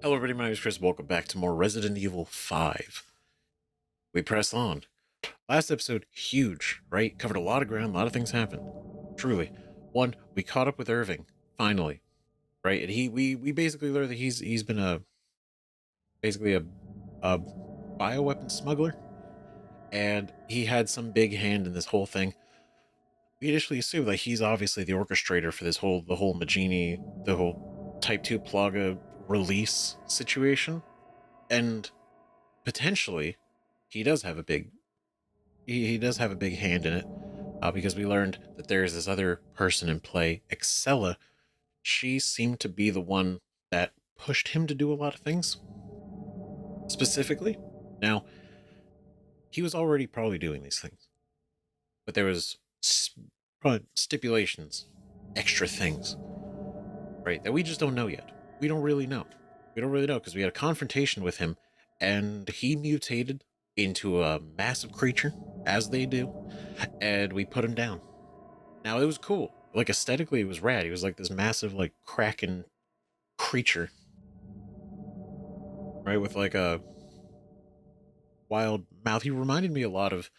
Hello everybody, my name is Chris. Welcome back to more Resident Evil 5. We press on. Last episode, huge, right? Covered a lot of ground, a lot of things happened. Truly. One, we caught up with Irving, finally. Right? And we basically learned that he's been basically a bioweapon smuggler, and he had some big hand in this whole thing. We initially assumed like he's obviously the orchestrator for the whole Magini, the whole Type 2 Plaga release situation. And potentially he does have a big he does have a big hand in it, because we learned that there is this other person in play, Excella. She seemed to be the one that pushed him to do a lot of things specifically. Now, he was already probably doing these things, but there was probably stipulations, extra things, right, that we just don't know yet. We don't really know. We don't really know because we had a confrontation with him, and he mutated into a massive creature, as they do, and we put him down. Now, it was cool. Like, aesthetically, it was rad. He was like this massive, like, kraken creature, right, with like a wild mouth. He reminded me a lot of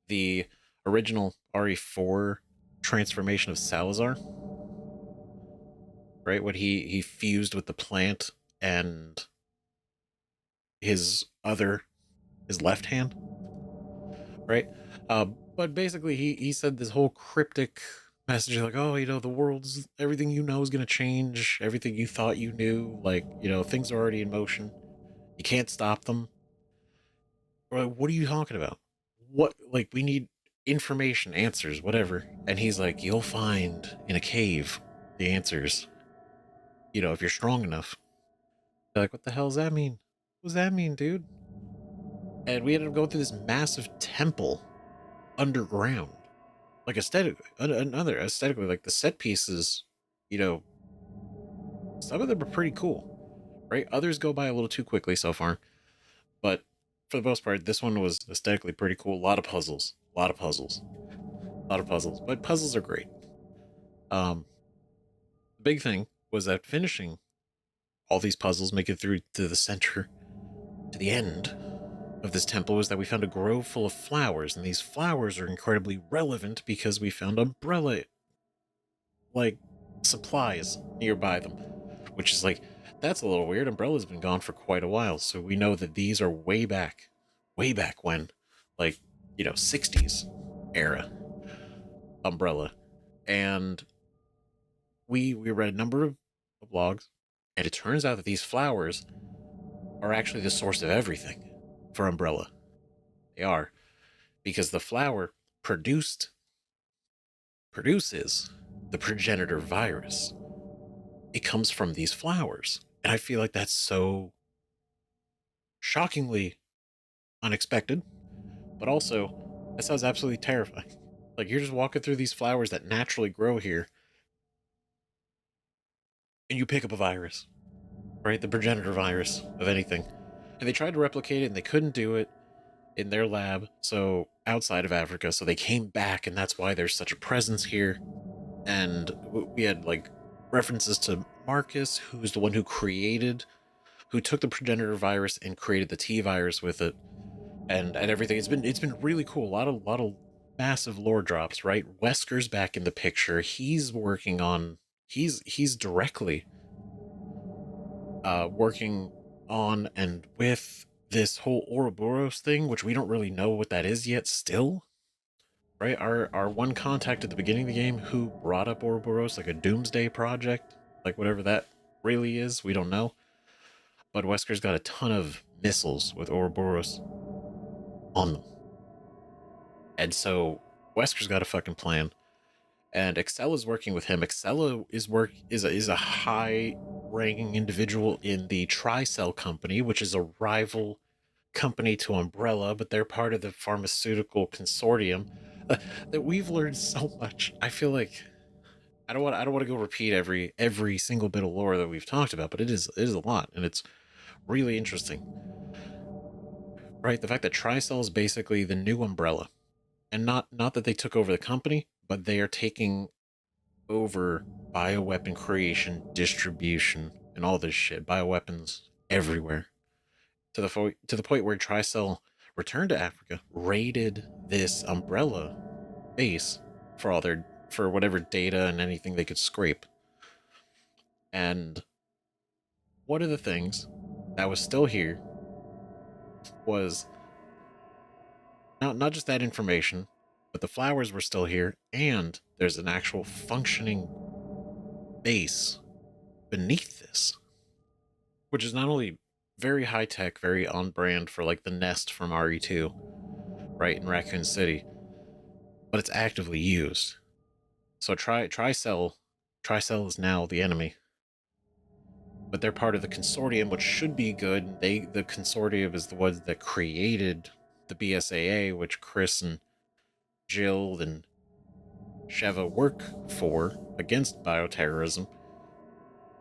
the original RE4 transformation of Salazar, right, when he fused with the plant and his other his left hand, right? Uh, but basically, he said this whole cryptic message like, oh, the world's everything you know is gonna change, everything you thought you knew, like, things are already in motion, you can't stop them. We're like, what are you talking about? What, like, we need information, answers, whatever. And he's like, you'll find in a cave the answers, if you're strong enough. They're like, what the hell does that mean? What does that mean, dude? And we ended up going through this massive temple underground. Like, aesthetically, like the set pieces, you know, some of them are pretty cool, right? Others go by a little too quickly so far, but for the most part, this one was aesthetically pretty cool. A lot of puzzles, a lot of puzzles, a lot of puzzles, but puzzles are great. The big thing was that finishing all these puzzles, make it through to the center, to the end of this temple, was that we found a grove full of flowers, and these flowers are incredibly relevant because we found umbrella like supplies nearby them, which is like, that's a little weird. Umbrella's been gone for quite a while, so we know that these are way back when, like, 60s era Umbrella. And we read a number of blogs, and it turns out that these flowers are actually the source of everything for Umbrella. They are, because the flower produces the progenitor virus. It comes from these flowers. And I feel like that's so shockingly unexpected, but also that sounds absolutely terrifying. Like, you're just walking through these flowers that naturally grow here, and you pick up a virus, right? The progenitor virus of anything. And they tried to replicate it, and they couldn't do it in their lab, so outside of Africa. So they came back, and that's why there's such a presence here. And we had like references to Marcus, who's the one who took the progenitor virus and created the T virus with it, and everything. It's been really cool. A lot of massive lore drops. Right, Wesker's back in the picture. He's directly working on and with this whole Uroboros thing, which we don't really know what that is yet. Still, right? Our one contact at the beginning of the game who brought up Ouroboros, like a doomsday project, like whatever that really is, we don't know. But Wesker's got a ton of missiles with Ouroboros on them. And so Wesker's got a fucking plan. And Excella is working with him. Excella is a high ranking individual in the Tricell company, which is a rival company to Umbrella, but they're part of the pharmaceutical consortium. That we've learned so much. I feel like I don't want to go repeat every single bit of lore that we've talked about, but it is a lot, and it's really interesting. Right? The fact that Tricell is basically the new Umbrella, and not that they took over the company, but they are taking over bioweapon creation, distribution, and all this shit. Bioweapons, everywhere to the point where Tricell returned to Africa, raided this umbrella base for for whatever data and anything they could scrape. And one of the things that was still here was not just that information, but the flowers were still here, and there's an actual functioning base beneath this, which is not only very high tech, very on brand for like the nest from RE2, right, in Raccoon City, but it's actively used. So Tricell is now the enemy, but they're part of the consortium, which should be good. The consortium is the ones that created the BSAA, which Chris and Jill and Sheva work for against bioterrorism.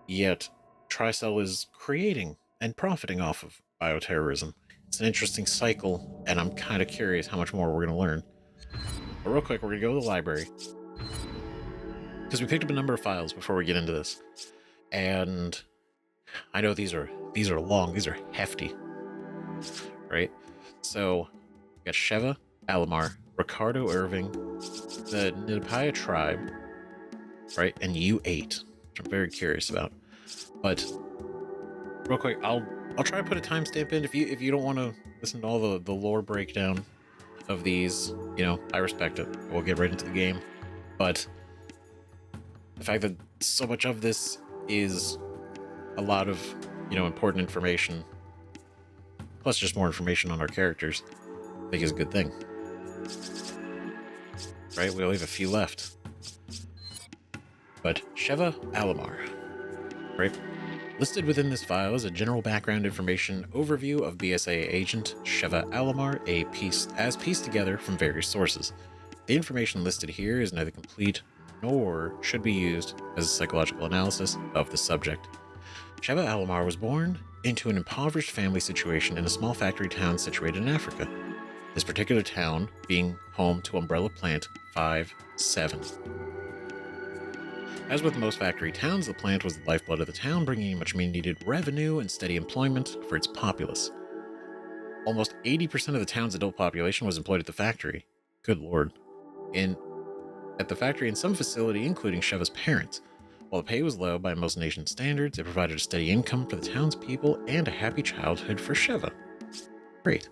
Yet Tricell is creating and profiting off of bioterrorism. It's an interesting cycle, and I'm kind of curious how much more we're going to learn. But real quick, we're going to go to the library, because we picked up a number of files before we get into this. And I know these are long, these are hefty, right? So we got Sheva Alomar, Ricardo Irving, the Nipaya tribe, right? And U8, which I'm very curious about. But real quick, I'll try to put a timestamp in if you don't want to listen to all the lore breakdown of these. You know, I respect it. We'll get right into the game. But the fact that so much of this is a lot of, important information, plus just more information on our characters, I think is a good thing. Right? We only have a few left. But Sheva Alomar, right? Listed within this file is a general background information overview of BSA agent Sheva Alomar, as pieced together from various sources. The information listed here is neither complete nor should be used as a psychological analysis of the subject. Sheva Alomar was born into an impoverished family situation in a small factory town situated in Africa. This particular town being home to Umbrella Plant 57. As with most factory towns, the plant was the lifeblood of the town, bringing in much needed revenue and steady employment for its populace. Almost 80% of the town's adult population was employed at the factory. Good lord. At the factory in some facility, including Sheva's parents. While the pay was low by most nation standards, it provided a steady income for the townspeople and a happy childhood for Sheva. Great.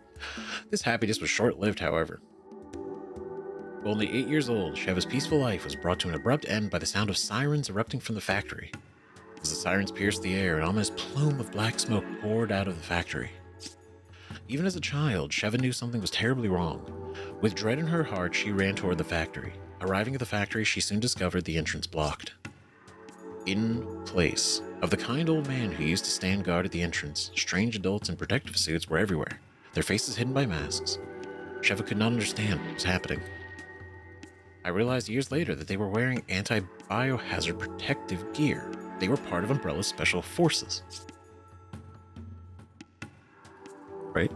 This happiness was short-lived, however. Only 8 years old, Sheva's peaceful life was brought to an abrupt end by the sound of sirens erupting from the factory. As the sirens pierced the air, an ominous plume of black smoke poured out of the factory. Even as a child, Sheva knew something was terribly wrong. With dread in her heart, she ran toward the factory. Arriving at the factory, she soon discovered the entrance blocked. In place of the kind old man who used to stand guard at the entrance, strange adults in protective suits were everywhere, their faces hidden by masks. Sheva could not understand what was happening. I realized years later that they were wearing anti-biohazard protective gear. They were part of Umbrella's special forces. Right?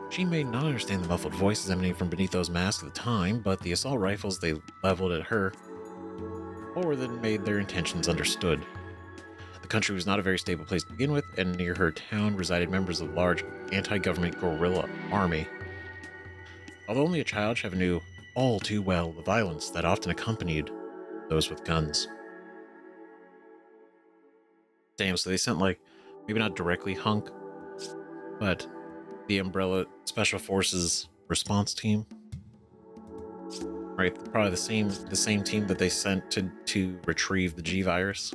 She may not understand the muffled voices emanating from beneath those masks at the time, but the assault rifles they leveled at her or that made their intentions understood. The country was not a very stable place to begin with, and near her town resided members of a large anti-government guerrilla army. Although only a child, Sheva knew all too well the violence that often accompanied those with guns. Damn, so they sent, maybe not directly Hunk, but the Umbrella Special Forces response team. Right, probably the same team that they sent to retrieve the G virus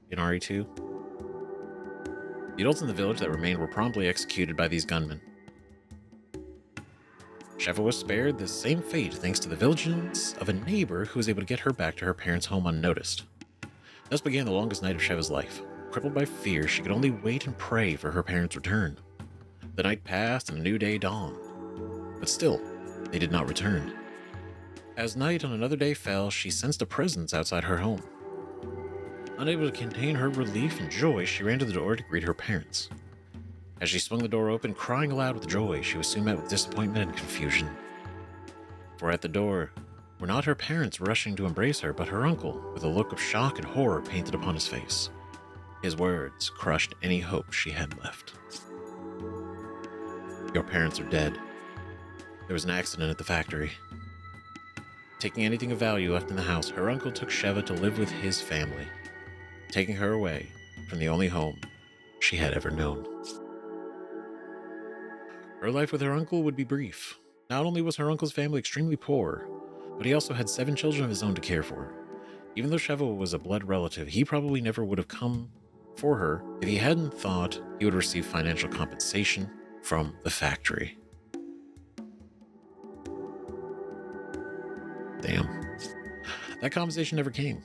in RE2. The adults in the village that remained were promptly executed by these gunmen. Sheva was spared the same fate thanks to the vigilance of a neighbor who was able to get her back to her parents' home unnoticed. Thus began the longest night of Sheva's life. Crippled by fear, she could only wait and pray for her parents' return. The night passed and a new day dawned. But still, they did not return. As night on another day fell, she sensed a presence outside her home. Unable to contain her relief and joy, she ran to the door to greet her parents. As she swung the door open, crying aloud with joy, she was soon met with disappointment and confusion. For at the door were not her parents rushing to embrace her, but her uncle, with a look of shock and horror painted upon his face. His words crushed any hope she had left. Your parents are dead. There was an accident at the factory. Taking anything of value left in the house, her uncle took Sheva to live with his family, taking her away from the only home she had ever known. Her life with her uncle would be brief. Not only was her uncle's family extremely poor, but he also had 7 children of his own to care for. Even though Sheva was a blood relative, he probably never would have come for her if he hadn't thought he would receive financial compensation from the factory. Damn. That compensation never came.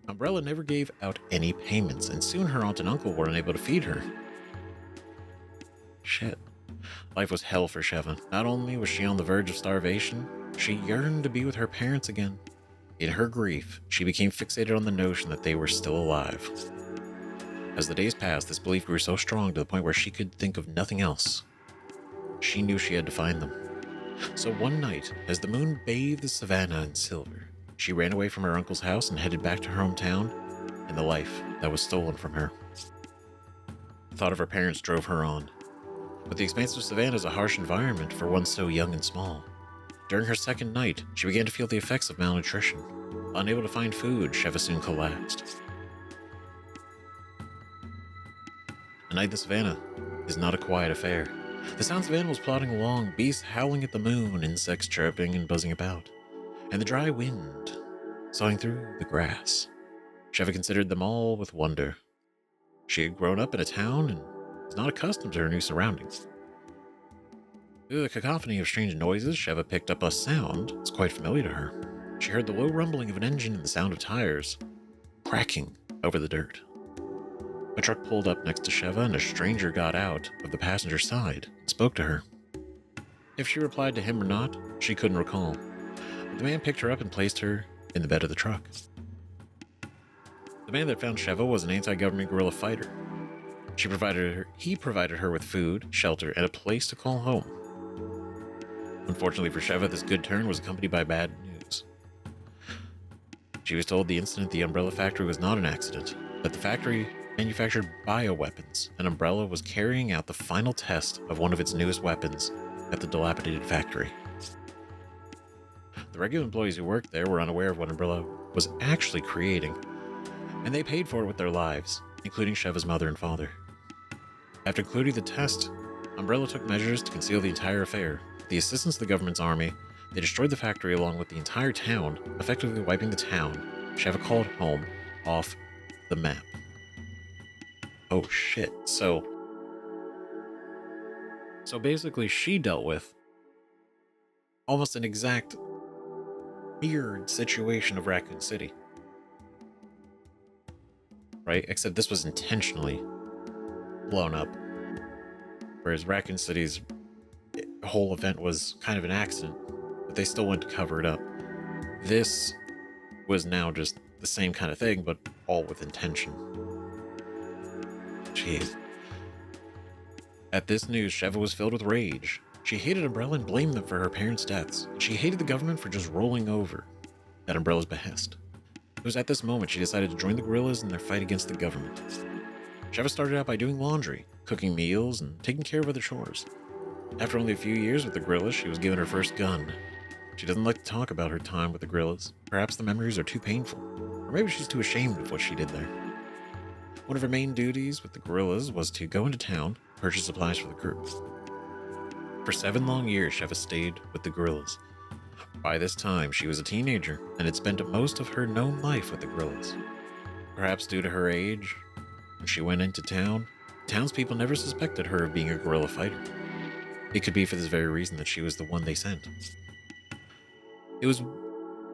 Umbrella never gave out any payments, and soon her aunt and uncle were unable to feed her. Shit. Life was hell for Sheva. Not only was she on the verge of starvation, she yearned to be with her parents again. In her grief, she became fixated on the notion that they were still alive. As the days passed, this belief grew so strong to the point where she could think of nothing else. She knew she had to find them. So one night, as the moon bathed the savannah in silver, she ran away from her uncle's house and headed back to her hometown and the life that was stolen from her. The thought of her parents drove her on. But the expansive savannah is a harsh environment for one so young and small. During her second night, she began to feel the effects of malnutrition. Unable to find food, Sheva soon collapsed. A night in the savannah is not a quiet affair. The sounds of animals plodding along, beasts howling at the moon, insects chirping and buzzing about, and the dry wind soughing through the grass. Sheva considered them all with wonder. She had grown up in a town and was not accustomed to her new surroundings. Through the cacophony of strange noises, Sheva picked up a sound that was quite familiar to her. She heard the low rumbling of an engine and the sound of tires cracking over the dirt. A truck pulled up next to Sheva, and a stranger got out of the passenger side and spoke to her. If she replied to him or not, she couldn't recall. But the man picked her up and placed her in the bed of the truck. The man that found Sheva was an anti-government guerrilla fighter. He provided her with food, shelter, and a place to call home. Unfortunately for Sheva, this good turn was accompanied by bad news. She was told the incident at the Umbrella factory was not an accident, that the factory manufactured bioweapons, and Umbrella was carrying out the final test of one of its newest weapons at the dilapidated factory. The regular employees who worked there were unaware of what Umbrella was actually creating, and they paid for it with their lives, including Sheva's mother and father. After concluding the test, Umbrella took measures to conceal the entire affair. With the assistance of the government's army, they destroyed the factory along with the entire town, effectively wiping the town Sheva called home off the map. Oh shit. So basically she dealt with almost an exact mirrored situation of Raccoon City. Right? Except this was intentionally blown up. Whereas Raccoon City's whole event was kind of an accident, but they still went to cover it up. This was now just the same kind of thing, but all with intention. Jeez. At this news, Sheva was filled with rage. She hated Umbrella and blamed them for her parents' deaths. She hated the government for just rolling over at Umbrella's behest. It was at this moment she decided to join the guerrillas in their fight against the government. Sheva started out by doing laundry, cooking meals, and taking care of other chores. After only a few years with the guerrillas, she was given her first gun. She doesn't like to talk about her time with the guerrillas. Perhaps the memories are too painful, or maybe she's too ashamed of what she did there. One of her main duties with the guerrillas was to go into town, purchase supplies for the group. For 7 long years, Sheva stayed with the guerrillas. By this time, she was a teenager and had spent most of her known life with the guerrillas. Perhaps due to her age, when she went into town, townspeople never suspected her of being a guerrilla fighter. It could be for this very reason that she was the one they sent. It was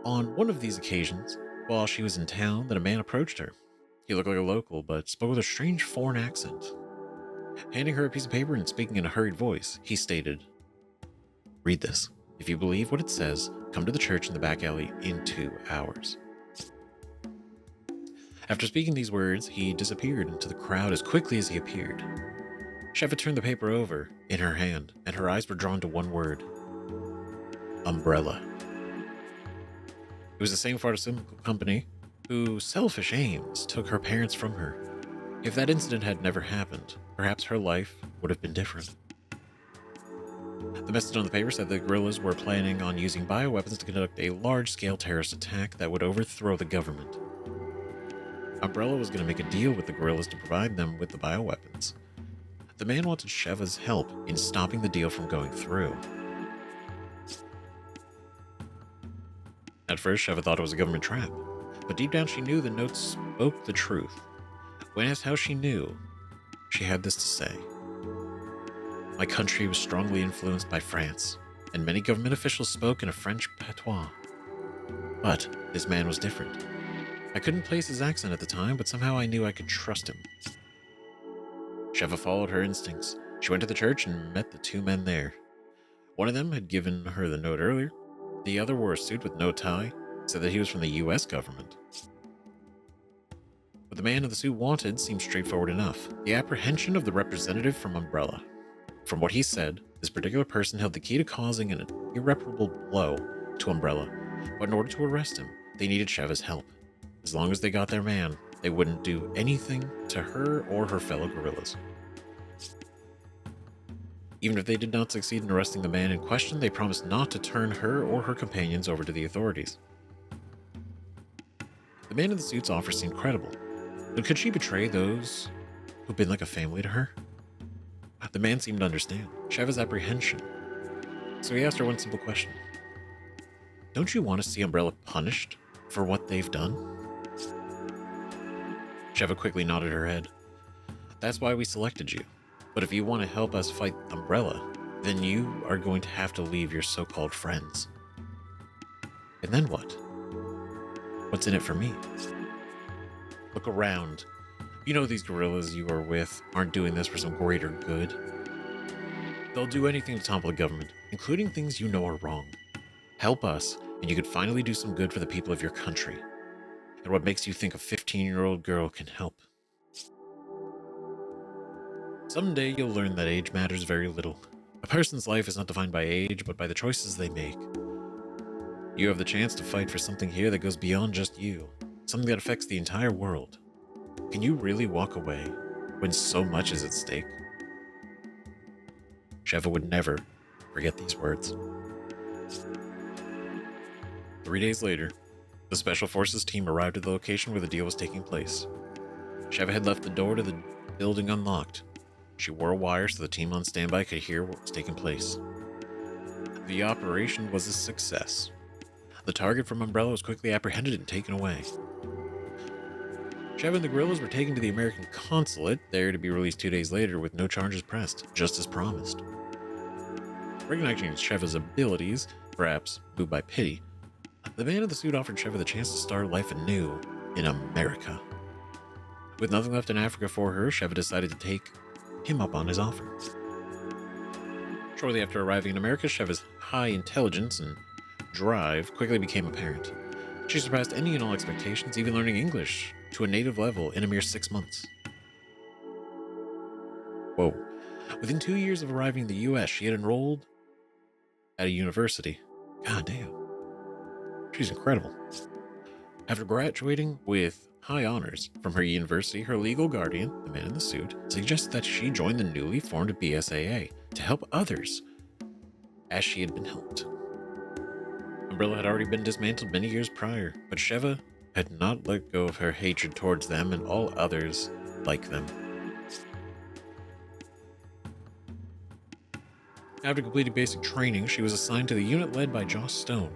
on one of these occasions, while she was in town, that a man approached her. He looked like a local, but spoke with a strange foreign accent. Handing her a piece of paper and speaking in a hurried voice, he stated, "Read this. If you believe what it says, come to the church in the back alley in 2 hours." After speaking these words, he disappeared into the crowd as quickly as he appeared. Sheva turned the paper over in her hand, and her eyes were drawn to one word: Umbrella. It was the same pharmaceutical company whose selfish aims took her parents from her. If that incident had never happened, perhaps her life would have been different. The message on the paper said the guerrillas were planning on using bioweapons to conduct a large-scale terrorist attack that would overthrow the government. Umbrella was going to make a deal with the guerrillas to provide them with the bioweapons. The man wanted Sheva's help in stopping the deal from going through. At first, Sheva thought it was a government trap, but deep down she knew the notes spoke the truth. When asked how she knew, she had this to say. My country was strongly influenced by France, and many government officials spoke in a French patois. But this man was different. I couldn't place his accent at the time, but somehow I knew I could trust him. Sheva followed her instincts. She went to the church and met the two men there. One of them had given her the note earlier. The other wore a suit with no tie, said that he was from the US government. What the man in the suit wanted seemed straightforward enough. The apprehension of the representative from Umbrella. From what he said, this particular person held the key to causing an irreparable blow to Umbrella, but in order to arrest him, they needed Sheva's help. As long as they got their man, they wouldn't do anything to her or her fellow guerrillas. Even if they did not succeed in arresting the man in question, they promised not to turn her or her companions over to the authorities. The man in the suit's offer seemed credible, but could she betray those who'd been like a family to her? The man seemed to understand Sheva's apprehension, so he asked her one simple question. Don't you want to see Umbrella punished for what they've done? Sheva quickly nodded her head. That's why we selected you. But if you want to help us fight Umbrella, then you are going to have to leave your so-called friends. And then what? What's in it for me? Look around. You know these guerrillas you are with aren't doing this for some greater good. They'll do anything to topple the government, including things you know are wrong. Help us, and you could finally do some good for the people of your country. And what makes you think a 15-year-old girl can help? Someday you'll learn that age matters very little. A person's life is not defined by age, but by the choices they make. You have the chance to fight for something here that goes beyond just you, something that affects the entire world. Can you really walk away when so much is at stake? Sheva would never forget these words. 3 days later, the Special Forces team arrived at the location where the deal was taking place. Sheva had left the door to the building unlocked. She wore a wire so the team on standby could hear what was taking place. The operation was a success. The target from Umbrella was quickly apprehended and taken away. Sheva and the guerrillas were taken to the American consulate, there to be released 2 days later with no charges pressed, just as promised. Recognizing Sheva's abilities, perhaps moved by pity, the man in the suit offered Sheva the chance to start life anew in America. With nothing left in Africa for her, Sheva decided to take him up on his offer. Shortly after arriving in America, Sheva's high intelligence and drive quickly became apparent. She surpassed any and all expectations, even learning English to a native level in a mere 6 months. Whoa. Within 2 years of arriving in the US, she had enrolled at a university. God damn. She's incredible. After graduating with high honors from her university, her legal guardian, the man in the suit, suggested that she join the newly formed BSAA to help others as she had been helped. Umbrella had already been dismantled many years prior, but Sheva had not let go of her hatred towards them and all others like them. After completing basic training, she was assigned to the unit led by Joss Stone.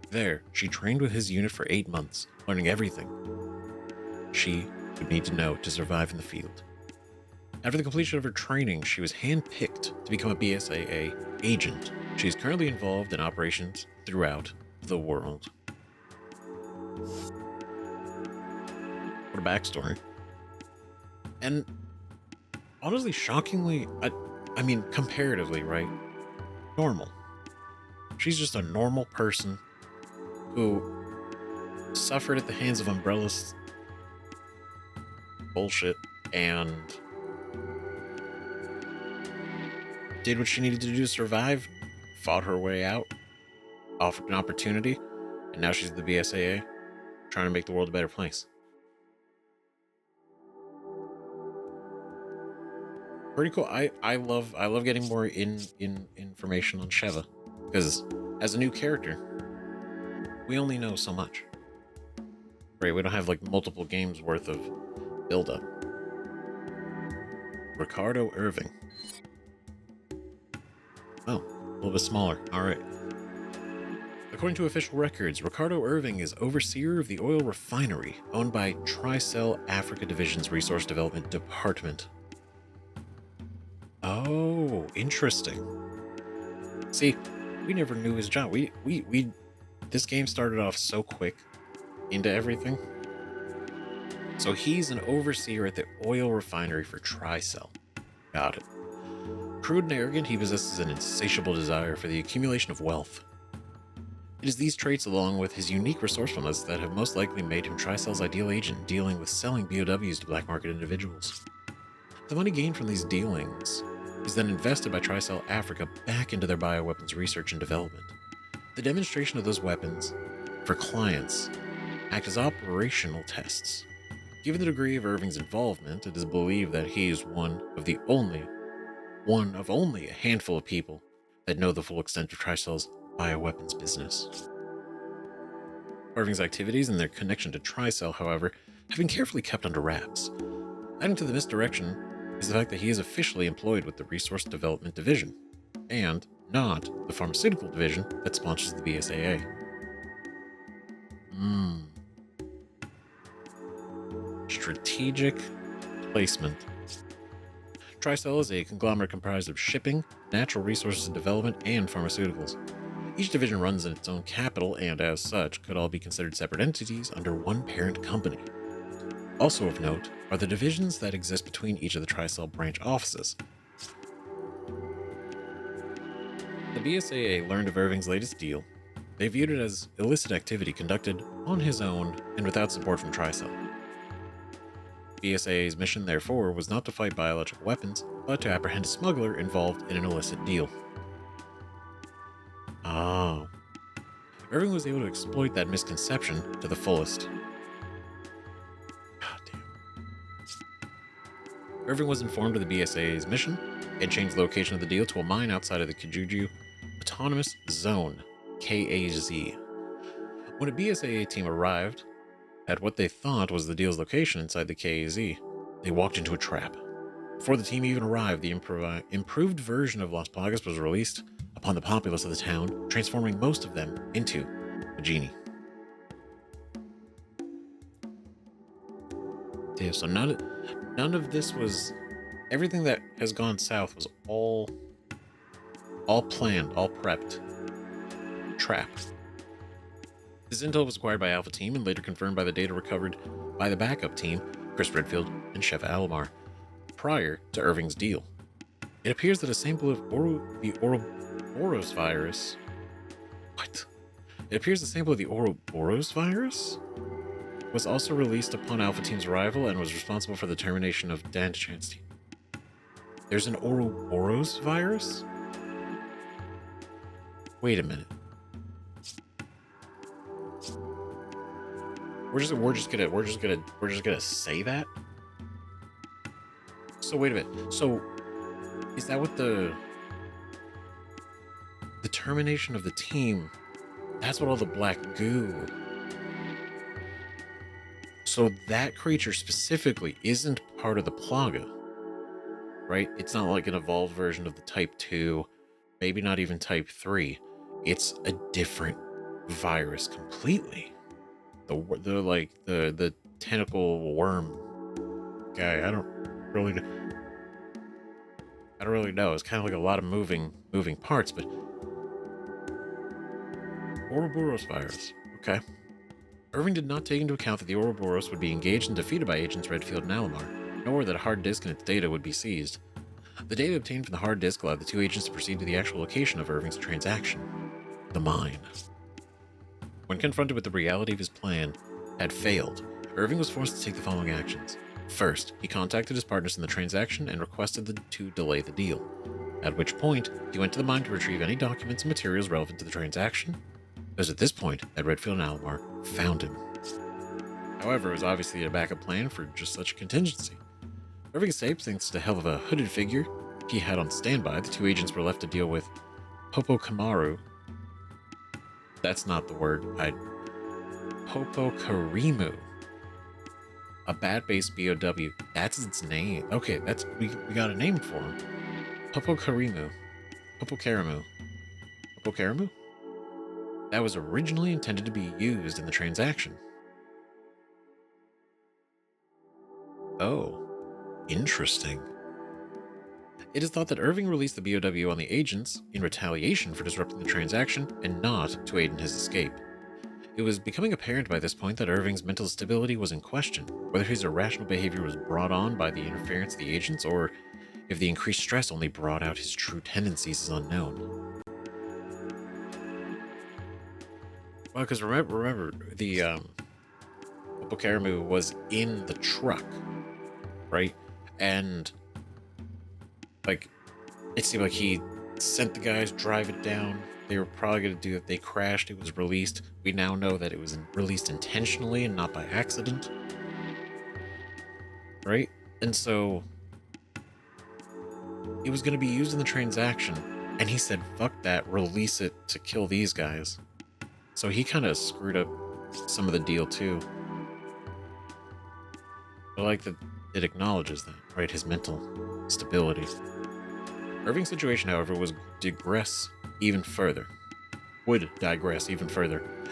There, she trained with his unit for 8 months, learning everything she would need to know to survive in the field. After the completion of her training, she was handpicked to become a BSAA agent. She is currently involved in operations throughout the world. What a backstory. And honestly, shockingly, I mean, comparatively, right? Normal. She's just a normal person who suffered at the hands of Umbrella's bullshit and did what she needed to do to survive, fought her way out, offered an opportunity, and now she's the BSAA, trying to make the world a better place. Pretty cool. I love getting more in information on Sheva, because as a new character, we only know so much. Right? We don't have like multiple games worth of build up. Ricardo Irving. Oh, a little bit smaller. All right. According to official records, Ricardo Irving is overseer of the oil refinery owned by Tricell Africa Division's Resource Development Department. Oh, interesting. See, we never knew his job. We this game started off so quick into everything. So he's an overseer at the oil refinery for Tricell. Got it. Crude and arrogant, he possesses an insatiable desire for the accumulation of wealth. It is these traits, along with his unique resourcefulness, that have most likely made him Tricell's ideal agent dealing with selling BOWs to black market individuals. The money gained from these dealings is then invested by Tricell Africa back into their bioweapons research and development. The demonstration of those weapons for clients act as operational tests. Given the degree of Irving's involvement, it is believed that he is one of only a handful of people that know the full extent of Tricell's bioweapons business. Irving's activities and their connection to Tricell, however, have been carefully kept under wraps. Adding to the misdirection is the fact that he is officially employed with the Resource Development Division, and not the Pharmaceutical Division that sponsors the BSAA. Strategic placement. Tricell is a conglomerate comprised of shipping, natural resources development, and pharmaceuticals. Each division runs in its own capital and, as such, could all be considered separate entities under one parent company. Also of note are the divisions that exist between each of the Tricell branch offices. The BSAA learned of Irving's latest deal. They viewed it as illicit activity conducted on his own and without support from Tricell. BSAA's mission, therefore, was not to fight biological weapons, but to apprehend a smuggler involved in an illicit deal. Oh. Irving was able to exploit that misconception to the fullest. God damn. Irving was informed of the BSAA's mission and changed the location of the deal to a mine outside of the Kijuju Autonomous Zone, KAZ. When a BSAA team arrived at what they thought was the deal's location inside the KAZ, they walked into a trap. Before the team even arrived, the improved version of Las Plagas was released upon the populace of the town, transforming most of them into a genie. Yeah, so none of this was... Everything that has gone south was all planned, all prepped. Trapped. This intel was acquired by Alpha Team and later confirmed by the data recovered by the backup team, Chris Redfield and Sheva Alomar, prior to Irving's deal. It appears that a sample of the Uroboros virus... What? It appears a sample of the Uroboros virus was also released upon Alpha Team's arrival and was responsible for the termination of Dan Chance Team. There's an Uroboros virus? Wait a minute. We're just gonna say that? So wait a minute. So is that what the termination of the team? That's what all the black goo. So that creature specifically isn't part of the Plaga, right? It's not like an evolved version of the Type 2, maybe not even Type 3. It's a different virus completely. The tentacle worm guy. I don't really know. It's kind of like a lot of moving parts, but Uroboros virus. Okay. Irving did not take into account that the Uroboros would be engaged and defeated by agents Redfield and Alomar, nor that a hard disk and its data would be seized. The data obtained from the hard disk allowed the two agents to proceed to the actual location of Irving's transaction, the mine. When confronted with the reality of his plan had failed, Irving was forced to take the following actions. First, he contacted his partners in the transaction and requested them to delay the deal, at which point he went to the mine to retrieve any documents and materials relevant to the transaction. It was at this point that Redfield and Alomar found him. However, it was obviously a backup plan for just such a contingency. Irving escaped thanks to the help of a hooded figure he had on standby. The two agents were left to deal with Popokamaru. That's not the word. Popokarimu. A bat-based BOW. That's its name. Okay, we got a name for him. Popokarimu. Popokarimu. Popokarimu? That was originally intended to be used in the transaction. Oh, interesting. It is thought that Irving released the BOW on the agents in retaliation for disrupting the transaction and not to aid in his escape. It was becoming apparent by this point that Irving's mental stability was in question, whether his irrational behavior was brought on by the interference of the agents or if the increased stress only brought out his true tendencies is unknown. Well, because remember, the Popokarimu was in the truck, right? And like, it seemed like he sent the guys drive it down. They were probably going to do it. They crashed. It was released. We now know that it was released intentionally and not by accident, right? And so it was going to be used in the transaction, and he said, "Fuck that! Release it to kill these guys." So he kind of screwed up some of the deal too. I like that it acknowledges that, right? His mental stability. Irving's situation, however, would digress even further.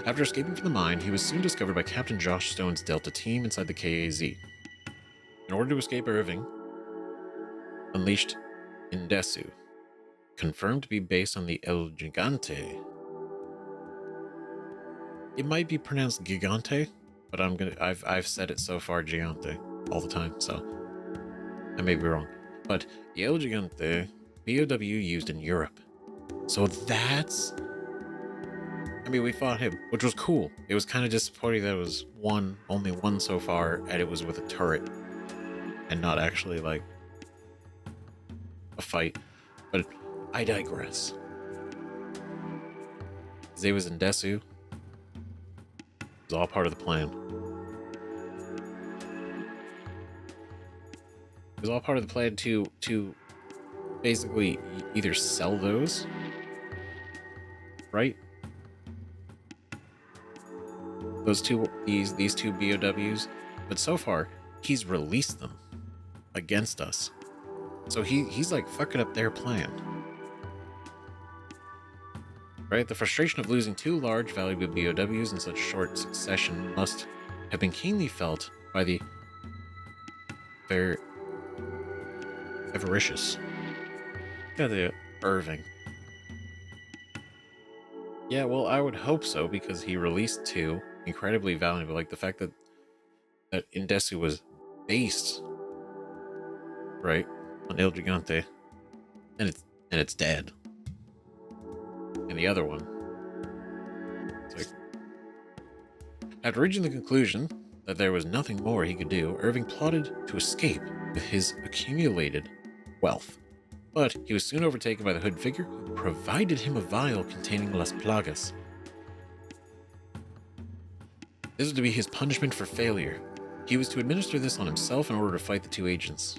After escaping from the mine, he was soon discovered by Captain Josh Stone's Delta team inside the KAZ. In order to escape, Irving unleashed Indesu, confirmed to be based on the El Gigante. It might be pronounced Gigante, but I've said it so far Gigante all the time, so I may be wrong. But the El Gigante BOW used in Europe. So that's... I mean, we fought him, which was cool. It was kind of disappointing that it was only one so far, and it was with a turret and not actually like a fight. But I digress. His name was Indesu. It was all part of the plan. It was all part of the plan to basically either sell those, right? These two BOWs, but so far he's released them against us. So he's like fucking up their plan. Right? The frustration of losing two large, valuable BOWs in such short succession must have been keenly felt by the avaricious. Yeah, the Irving. Yeah, well, I would hope so, because he released two incredibly valuable. Like the fact that Indesu was based, right, on El Gigante, and it's dead. And the other one, it's like, after reaching the conclusion that there was nothing more he could do, Irving plotted to escape with his accumulated wealth. But he was soon overtaken by the hood figure, who provided him a vial containing Las Plagas. This was to be his punishment for failure. He was to administer this on himself in order to fight the two agents.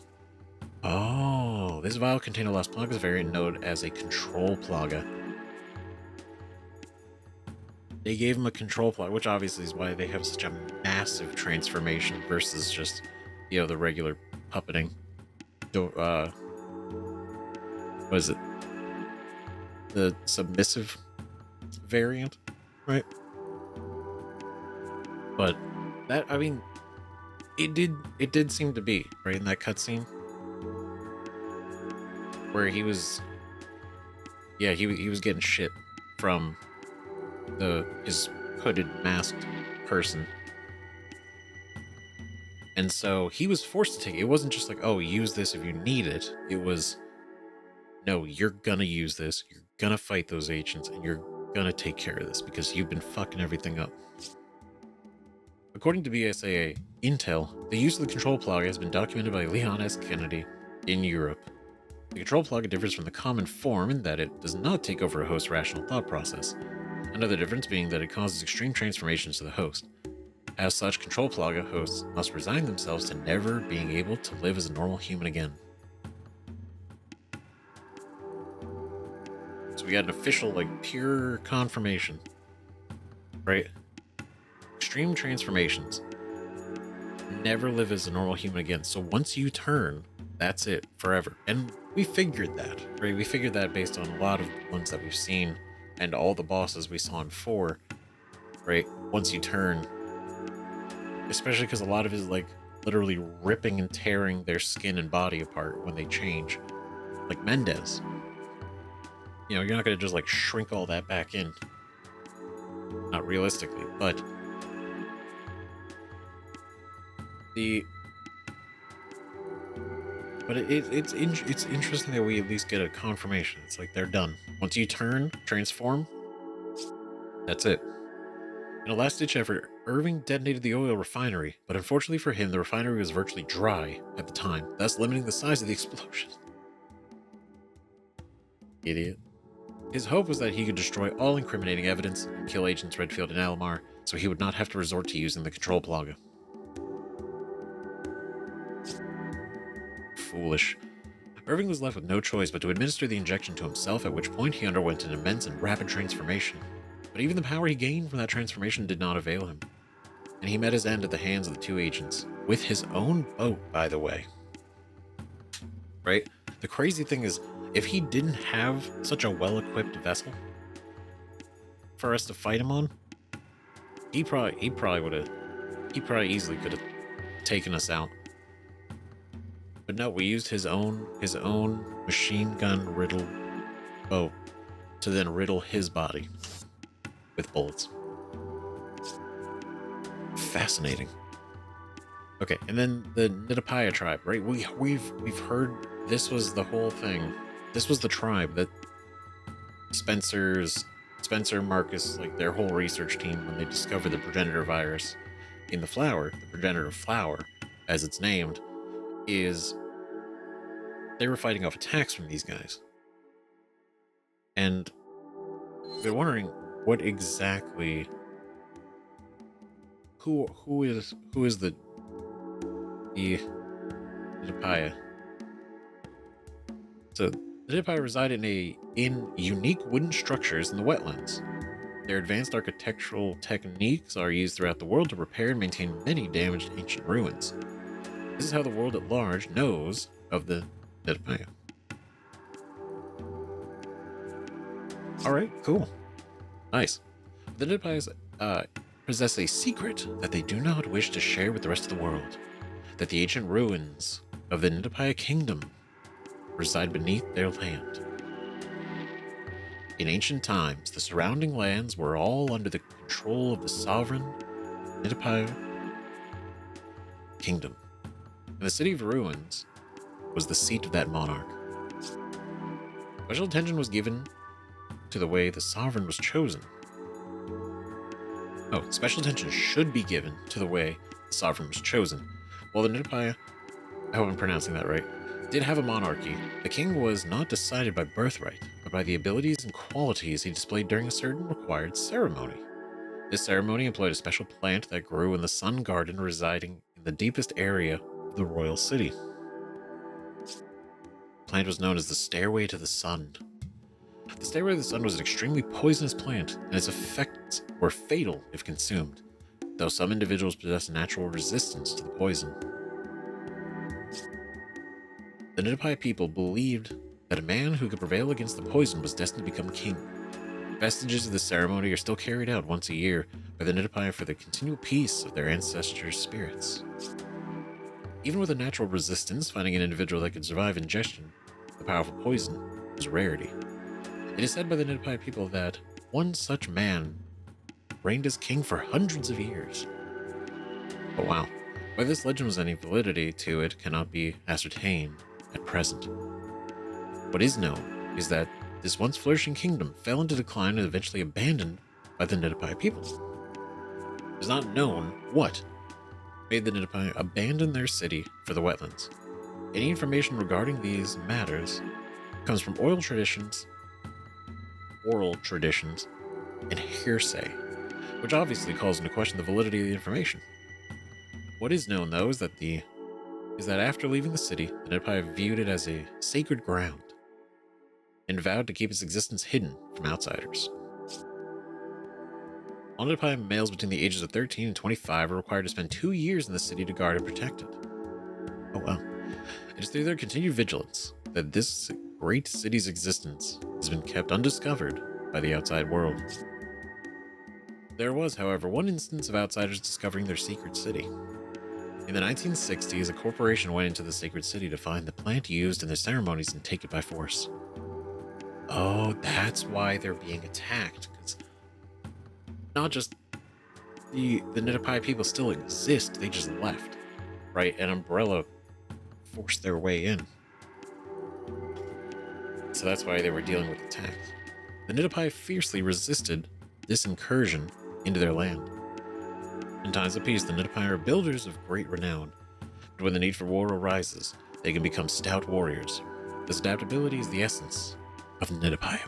Oh, this vial contained a Las Plagas variant known as a control plaga. They gave him a control plaga, which obviously is why they have such a massive transformation versus just, you know, the regular puppeting. What is it? The submissive variant, right? But that, I mean, it did seem to be, right, in that cutscene where he was, yeah, he was getting shit from his hooded masked person. And so he was forced to take it. It wasn't just like, oh, use this if you need it. It was, no, you're gonna use this, you're gonna fight those agents, and you're gonna take care of this because you've been fucking everything up. According to BSAA Intel, the use of the control plaga has been documented by Leon S. Kennedy in Europe. The control plaga differs from the common form in that it does not take over a host's rational thought process. Another difference being that it causes extreme transformations to the host. As such, Control Plaga hosts must resign themselves to never being able to live as a normal human again. So we got an official, like, pure confirmation, right? Extreme transformations. Never live as a normal human again. So once you turn, that's it, forever. And we figured that, right? We figured that based on a lot of ones that we've seen and all the bosses we saw in 4, right? Once you turn, especially because a lot of it is like literally ripping and tearing their skin and body apart when they change. Like Mendez. You know, you're not going to just like shrink all that back in. Not realistically, but it's interesting that we at least get a confirmation. It's like they're done. Once you turn, transform, that's it. In a last-ditch effort, Irving detonated the oil refinery, but unfortunately for him, the refinery was virtually dry at the time, thus limiting the size of the explosion. Idiot. His hope was that he could destroy all incriminating evidence and kill Agents Redfield and Alomar, so he would not have to resort to using the Control Plaga. Foolish. Irving was left with no choice but to administer the injection to himself, at which point he underwent an immense and rapid transformation. But even the power he gained from that transformation did not avail him, and he met his end at the hands of the 2 agents, with his own boat, by the way. Right? The crazy thing is, if he didn't have such a well-equipped vessel for us to fight him on, he probably easily could have taken us out. But no, we used his own machine gun riddled boat to then riddle his body with bullets. Fascinating. Okay, and then the Nidapaya tribe, right? We've heard this was the whole thing. This was the tribe that Spencer, Marcus, like their whole research team, when they discovered the progenitor virus in the flower, the progenitor flower, as it's named, is they were fighting off attacks from these guys. And I've been wondering what exactly who is the Nidapaya. So the Nidapaya reside in unique wooden structures in the wetlands. Their advanced architectural techniques are used throughout the world to repair and maintain many damaged ancient ruins. This is how the world at large knows of the Nidapaya. Alright, cool. Nice. The Nidapayas possess a secret that they do not wish to share with the rest of the world. That the ancient ruins of the Nidapaya kingdom reside beneath their land. In ancient times, the surrounding lands were all under the control of the sovereign Nidapaya kingdom, and the city of ruins was the seat of that monarch. Special attention was given to the way the sovereign was chosen. Oh, special attention should be given to the way the sovereign was chosen. While the Nidapaya, I hope I'm pronouncing that right, did have a monarchy, the king was not decided by birthright, but by the abilities and qualities he displayed during a certain required ceremony. This ceremony employed a special plant that grew in the sun garden residing in the deepest area of the royal city. The plant was known as the Stairway to the Sun. The Stairway to the Sun was an extremely poisonous plant, and its effects were fatal if consumed, though some individuals possess natural resistance to the poison. The Nidapaya people believed that a man who could prevail against the poison was destined to become king. Vestiges of the ceremony are still carried out once a year by the Nidapaya for the continual peace of their ancestors' spirits. Even with a natural resistance, finding an individual that could survive ingestion of the powerful poison was a rarity. It is said by the Nidapaya people that one such man reigned as king for hundreds of years. But wow, whether this legend was any validity to it cannot be ascertained at present. What is known is that this once flourishing kingdom fell into decline and eventually abandoned by the Nidapaya people. It is not known what made the Nidapaya abandon their city for the wetlands. Any information regarding these matters comes from oral traditions, and hearsay, which obviously calls into question the validity of the information. What is known, though, is that after leaving the city, the Nidapi viewed it as a sacred ground and vowed to keep its existence hidden from outsiders. All Nidapi males between the ages of 13 and 25 are required to spend 2 years in the city to guard and protect it. Oh wow. It is through their continued vigilance that this great city's existence has been kept undiscovered by the outside world. There was, however, one instance of outsiders discovering their secret city. In the 1960s, a corporation went into the sacred city to find the plant used in their ceremonies and take it by force. Oh, that's why they're being attacked. Because not just the Nidapi people still exist, they just left, right? An umbrella forced their way in. So that's why they were dealing with attacks. The Nidapi fiercely resisted this incursion into their land. In times of peace, the Nidapi are builders of great renown, but when the need for war arises, they can become stout warriors. This adaptability is the essence of the Nidapi.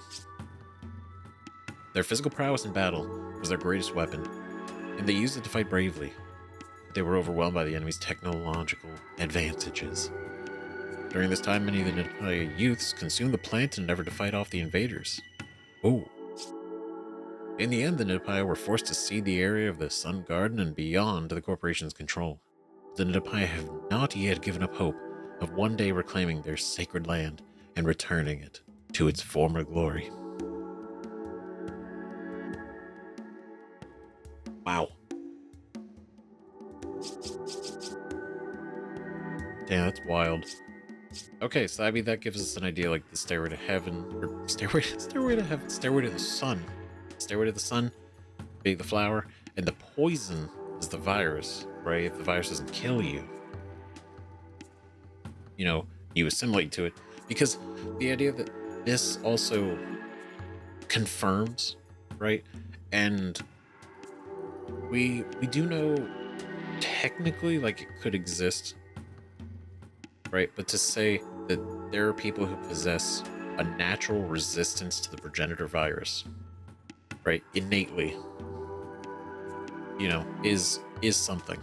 Their physical prowess in battle was their greatest weapon, and they used it to fight bravely. They were overwhelmed by the enemy's technological advantages. During this time, many of the Nidapi youths consumed the plant in an effort to fight off the invaders. Oh. In the end, the Nidapi were forced to cede the area of the Sun Garden and beyond to the corporation's control. The Nidapi have not yet given up hope of one day reclaiming their sacred land and returning it to its former glory. Wow. Damn, that's wild. Okay, so I mean that gives us an idea, like the stairway to heaven, or stairway to heaven, stairway to the sun. Stairway to the sun being the flower, and the poison is the virus, right? If the virus doesn't kill you, you assimilate to it. Because the idea that this also confirms, right? And we do know technically, like, it could exist, right? But to say that there are people who possess a natural resistance to the progenitor virus, right, innately, is something.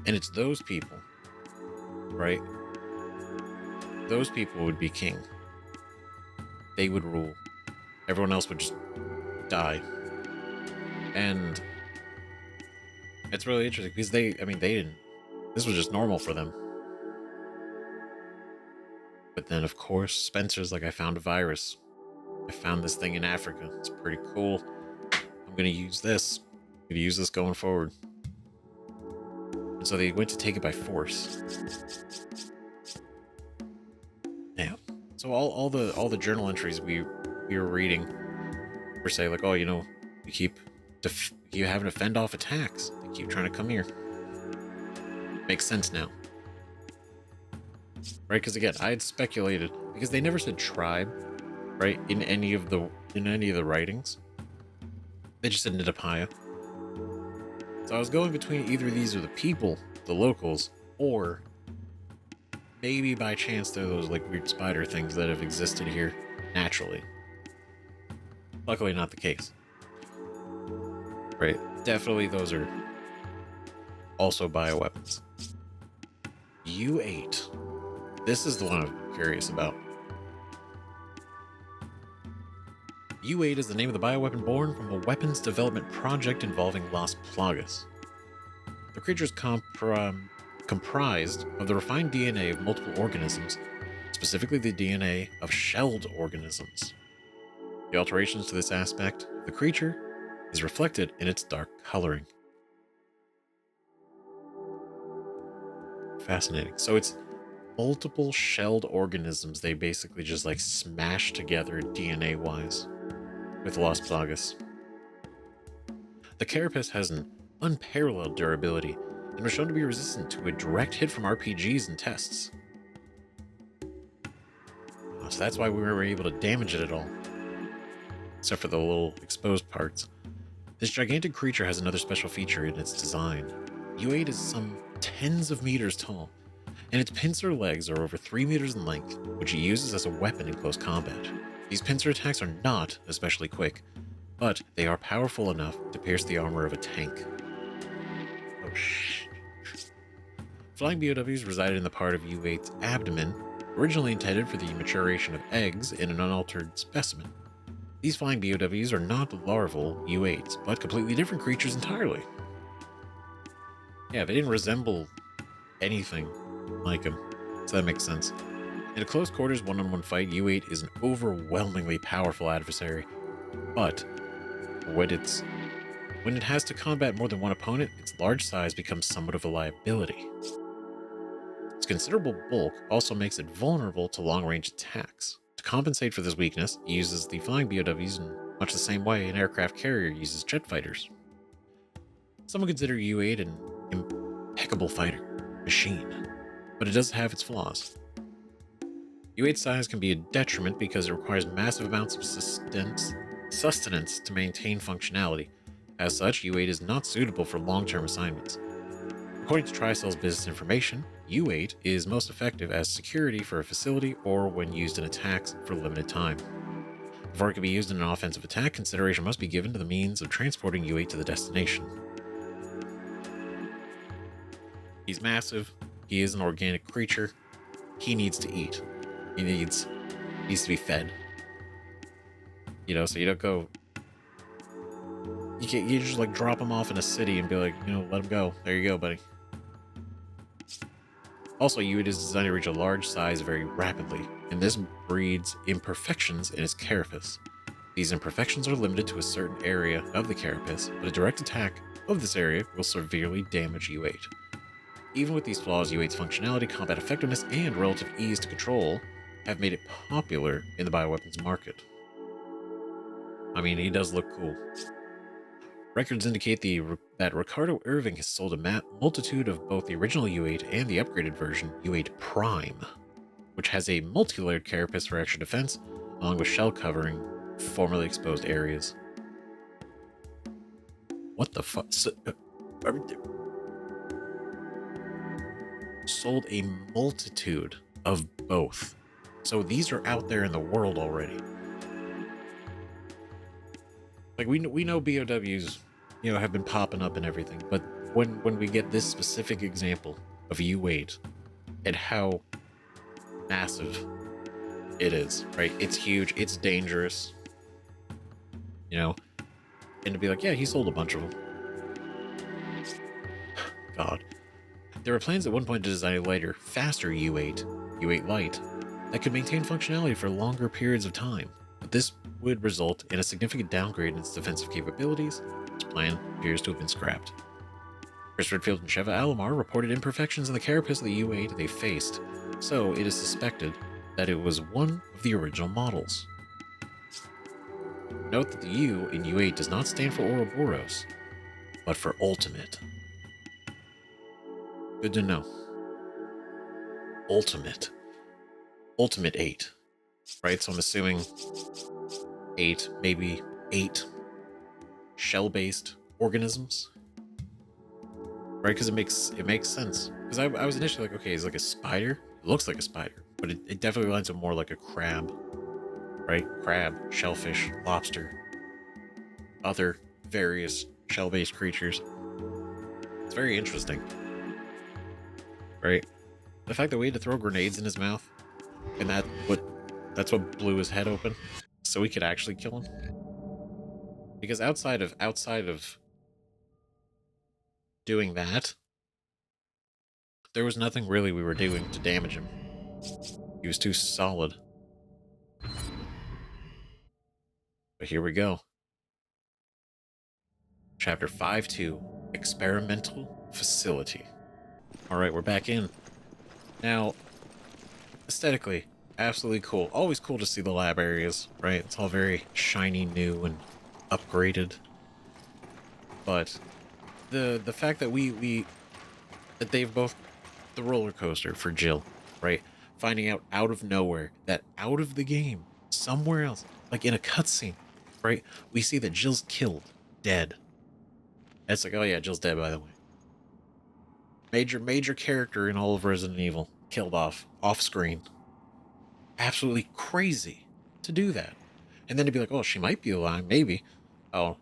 And it's those people, right? Those people would be king. They would rule. Everyone else would just die. And it's really interesting because they didn't, this was just normal for them. But then, of course, Spencer's like, I found a virus. I found this thing in Africa. It's pretty cool. I'm going to use this. I'm going to use this going forward. And so they went to take it by force. Yeah. So all the journal entries we were reading were saying, like, oh, you keep having to fend off attacks. They keep trying to come here. Makes sense now. Right? Because again, I had speculated, because they never said tribe, right, in any of the writings. They just said Nidapi. So I was going between either of these are the people, the locals, or maybe by chance they're those like weird spider things that have existed here naturally. Luckily not the case. Right? Definitely those are also bioweapons. U8. This is the one I'm curious about. U8 is the name of the bioweapon born from a weapons development project involving Las Plagas. The creature is comprised of the refined DNA of multiple organisms, specifically the DNA of shelled organisms. The alterations to this aspect of the creature is reflected in its dark coloring. Fascinating. So it's multiple shelled organisms they basically just like smash together DNA-wise with Las Plagas. The carapace has an unparalleled durability and was shown to be resistant to a direct hit from RPGs and tests. So that's why we were able to damage it at all, except for the little exposed parts. This gigantic creature has another special feature in its design. U8 is some tens of meters tall, and its pincer legs are over 3 meters in length, which it uses as a weapon in close combat. These pincer attacks are not especially quick, but they are powerful enough to pierce the armor of a tank. Oh shh. flying BOWs resided in the part of U-8's abdomen, originally intended for the maturation of eggs in an unaltered specimen. These flying BOWs are not larval U-8s, but completely different creatures entirely. Yeah, they didn't resemble anything like them, so that makes sense. In a close quarters one-on-one fight, U-8 is an overwhelmingly powerful adversary, but when it has to combat more than one opponent, its large size becomes somewhat of a liability. Its considerable bulk also makes it vulnerable to long-range attacks. To compensate for this weakness, it uses the flying BOWs in much the same way an aircraft carrier uses jet fighters. Some would consider U-8 an impeccable fighter machine, but it does have its flaws. U-8 size can be a detriment because it requires massive amounts of sustenance to maintain functionality. As such, U-8 is not suitable for long-term assignments. According to Tricell's business information, U-8 is most effective as security for a facility or when used in attacks for a limited time. Before it can be used in an offensive attack, consideration must be given to the means of transporting U-8 to the destination. He's massive, he is an organic creature, he needs to eat. He needs to be fed. You know, so you don't go... You just like drop him off in a city and be like, you know, let him go. There you go, buddy. Also, U-8 is designed to reach a large size very rapidly, and this breeds imperfections in its carapace. These imperfections are limited to a certain area of the carapace, but a direct attack of this area will severely damage U-8. Even with these flaws, U-8's functionality, combat effectiveness, and relative ease to control have made it popular in the bioweapons market. I mean, he does look cool. Records indicate that Ricardo Irving has sold a multitude of both the original U-8 and the upgraded version, U-8 Prime, which has a multi-layered carapace for extra defense, along with shell covering formerly exposed areas. What the fuck? Sold a multitude of both. So these are out there in the world already. Like we know BOWs, you know, have been popping up and everything, but when we get this specific example of U-8 and how massive it is, right? It's huge, it's dangerous, you know, and to be like, yeah, he sold a bunch of them. God. There were plans at one point to design a lighter, faster U-8, U-8 Lite, that could maintain functionality for longer periods of time, but this would result in a significant downgrade in its defensive capabilities. This plan appears to have been scrapped. Chris Redfield and Sheva Alomar reported imperfections in the carapace of the U-8 they faced, so it is suspected that it was one of the original models. Note that the U in U-8 does not stand for Uroboros, but for Ultimate. Good to know. Ultimate 8, right? So I'm assuming 8, maybe 8 shell-based organisms, right? Because it makes sense. Because I was initially like, okay, he's like a spider. It looks like a spider, but it definitely lines up more like a crab, right? Crab, shellfish, lobster, other various shell-based creatures. It's very interesting, right? The fact that we had to throw grenades in his mouth, and that's what blew his head open, so we could actually kill him. Because outside of doing that, there was nothing really we were doing to damage him. He was too solid. But here we go. Chapter 5-2, Experimental Facility. Alright, we're back in. Now, aesthetically, absolutely cool. Always cool to see the lab areas, right? It's all very shiny, new, and upgraded. But the fact that that they've both the roller coaster for Jill, right? Finding out of nowhere that out of the game, somewhere else, like in a cutscene, right? We see that Jill's killed, dead. And it's like, oh yeah, Jill's dead, by the way. Major character in all of Resident Evil, killed off screen. Absolutely crazy to do that. And then to be like, oh, she might be alive, maybe. Oh,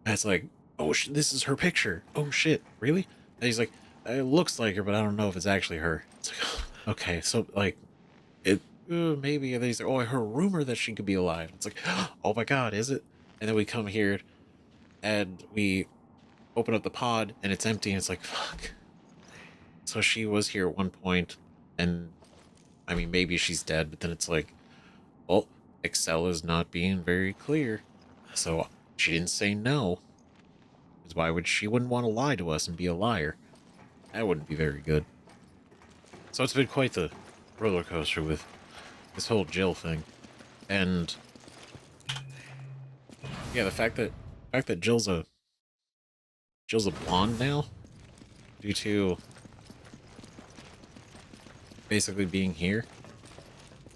that's like, oh, this is her picture. Oh shit, really? And he's like, it looks like her, but I don't know if it's actually her. It's like, okay, so like it maybe these. Oh, I heard a rumor that she could be alive. It's like, oh my god, is it? And then we come here and we open up the pod and it's empty and it's like, fuck. So she was here at one point, and I mean maybe she's dead, but then it's like, well, Excel is not being very clear, so she didn't say no. Because why would she wouldn't want to lie to us and be a liar? That wouldn't be very good. So it's been quite the roller coaster with this whole Jill thing, and yeah, the fact that Jill's a blonde now due to basically being here,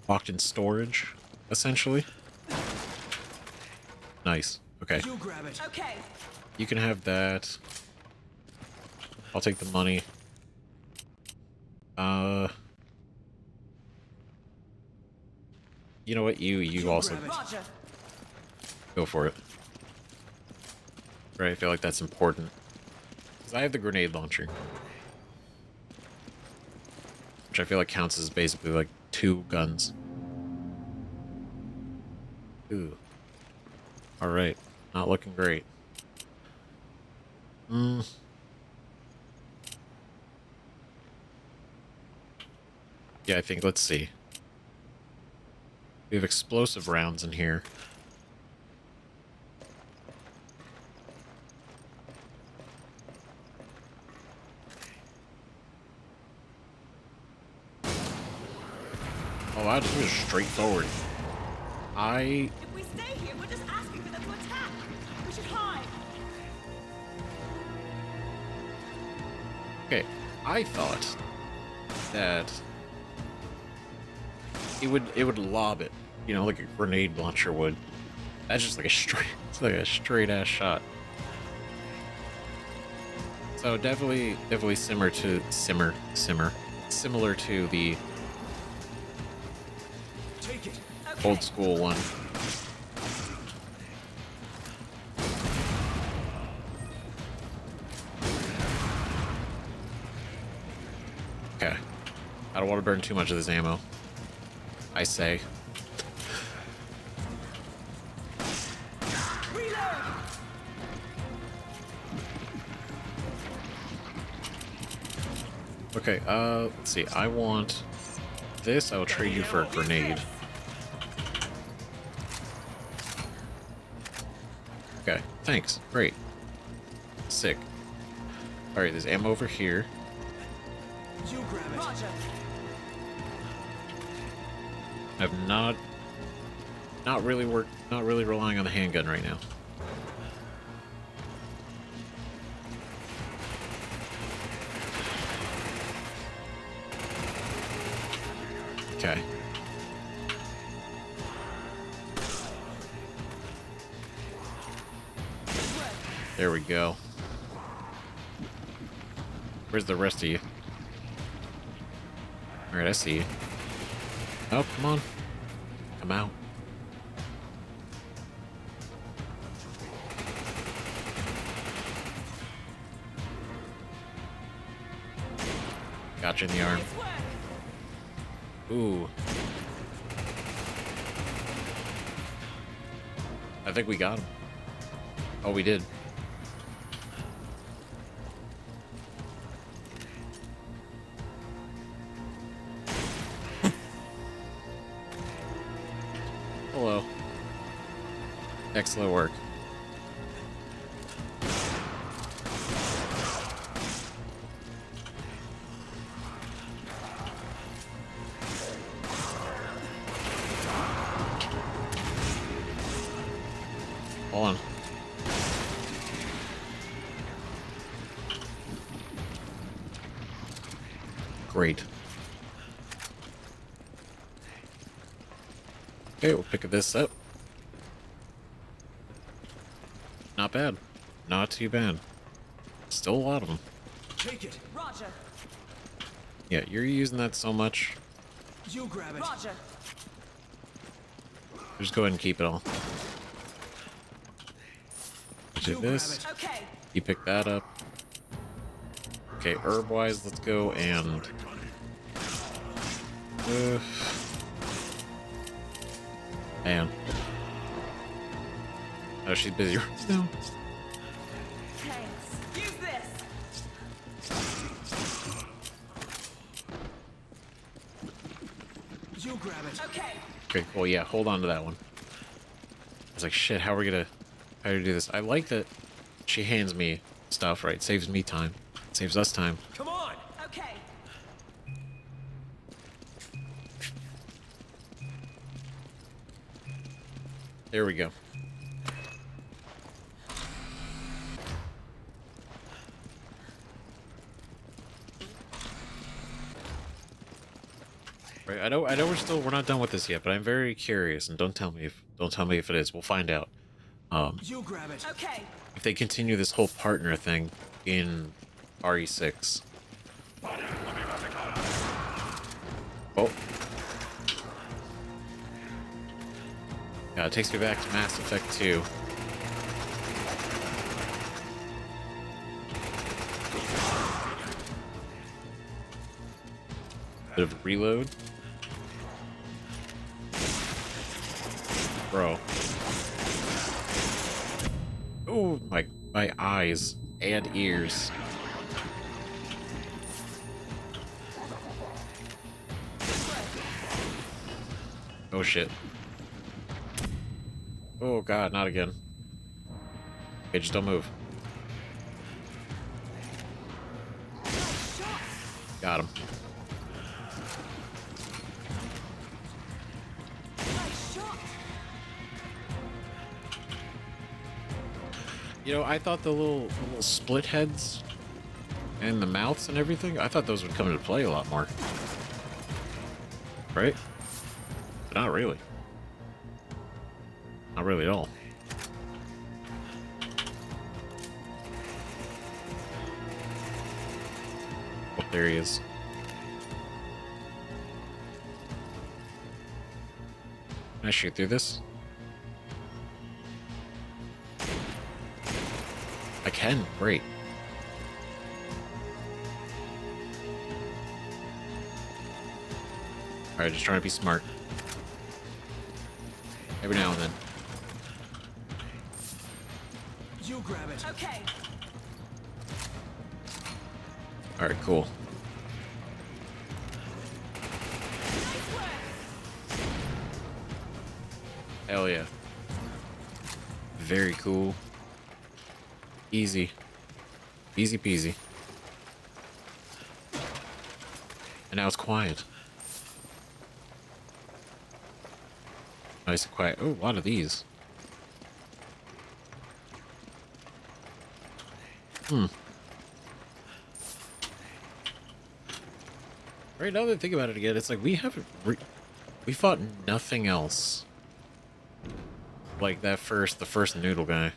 locked in storage, essentially. Nice. Okay. You grab it. Okay. You can have that. I'll take the money. You know what? You also Roger. go for it. Right, I feel like that's important. Because I have the grenade launcher. Which I feel like counts as basically like 2 guns. Ooh. Alright. Not looking great. Yeah, I think, let's see. We have explosive rounds in here. Oh, wow, this was straightforward. If we stay here, we're just asking for them to attack. We should hide. Okay, I thought that it would lob it, you know, like a grenade launcher would. That's just like it's like a straight ass shot. So definitely similar to the Take it. Okay. old school one. Okay. I don't want to burn too much of this ammo, I say. Reload. Okay, let's see. I want this. I will trade you for a grenade. Okay, thanks. Great. Sick. Alright, there's ammo over here. You grab it. Roger. I'm not really relying on the handgun right now. Okay. There we go. Where's the rest of you? Alright, I see you. Oh, come on. Come out. Got you in the arm. Nice work. Ooh. I think we got him. Oh, we did. Hello. Excellent work. Hold on. Great. Okay, we'll pick this up. Not bad. Not too bad. Still a lot of them. Take it. Roger. Yeah, you're using that so much. You grab it. Roger. Just go ahead and keep it all. Do You this. grab Okay. You pick that up. Okay, herb-wise, let's go and... man. Oh, she's busy right now. Thanks. Use this. You grab it. Okay. Okay, cool, yeah, hold on to that one. I was like, shit, how do we do this? I like that she hands me stuff, right? Saves me time. Saves us time. Come on. Okay. There we go. Right, I know we're not done with this yet, but I'm very curious, and don't tell me if it is. We'll find out. You grab it. Okay. If they continue this whole partner thing in RE6. Oh. Yeah, it takes me back to Mass Effect 2. Bit of a reload. Bro. Oh, my eyes and ears. Oh shit. Oh god, not again. Okay, just don't move. Got him. You know, I thought the little split heads and the mouths and everything, I thought those would come into play a lot more. Right? But not really. Not really at all. Oh, there he is. Can I shoot through this? I can. Great. Alright, just trying to be smart. Every now and then. You grab it. Okay. Alright, cool. Nice work. Hell yeah. Very cool. Easy. Easy peasy. And now it's quiet. Nice and quiet. Oh, a lot of these. Right, now that I think about it again, it's like we haven't... we fought nothing else. Like the first noodle guy.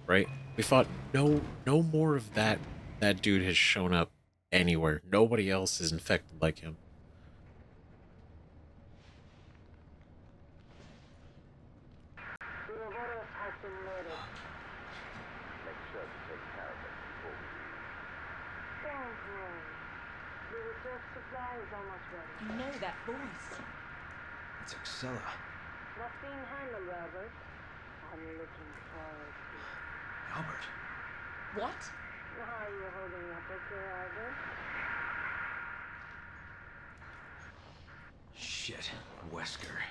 Right? We fought no more of that dude has shown up anywhere. Nobody else is infected like him. Uroboros has been murdered. Make sure to take care of it before we leave. Don't worry. The research supply is almost ready. You know that voice. It's Excella. Not being handled, Albert. I'm looking forward to it. Albert. What? How are you holding up, okay, Albert? Shit. Wesker.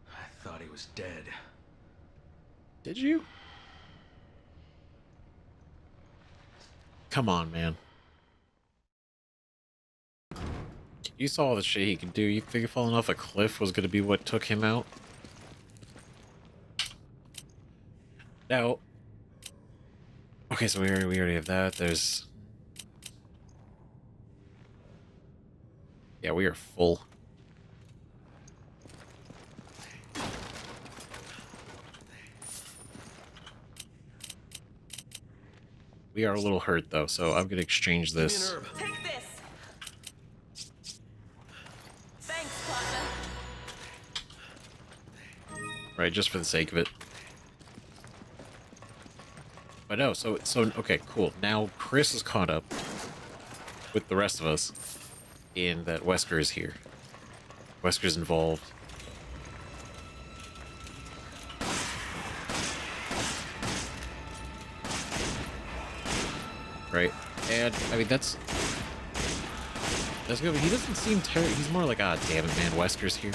I thought he was dead. Did you? Come on, man. You saw the shit he could do. You think falling off a cliff was going to be what took him out? Now... okay, so we already have that. There's... yeah, we are full. We are a little hurt, though, so I'm going to exchange this. Give me an herb. Take this. Thanks, partner. Right, just for the sake of it. But no, so okay, cool. Now Chris is caught up. with the rest of us in that Wesker is here. Wesker's involved. Right? And, I mean, that's good, but he doesn't seem terrible. He's more like, ah, damn it, man, Wesker's here.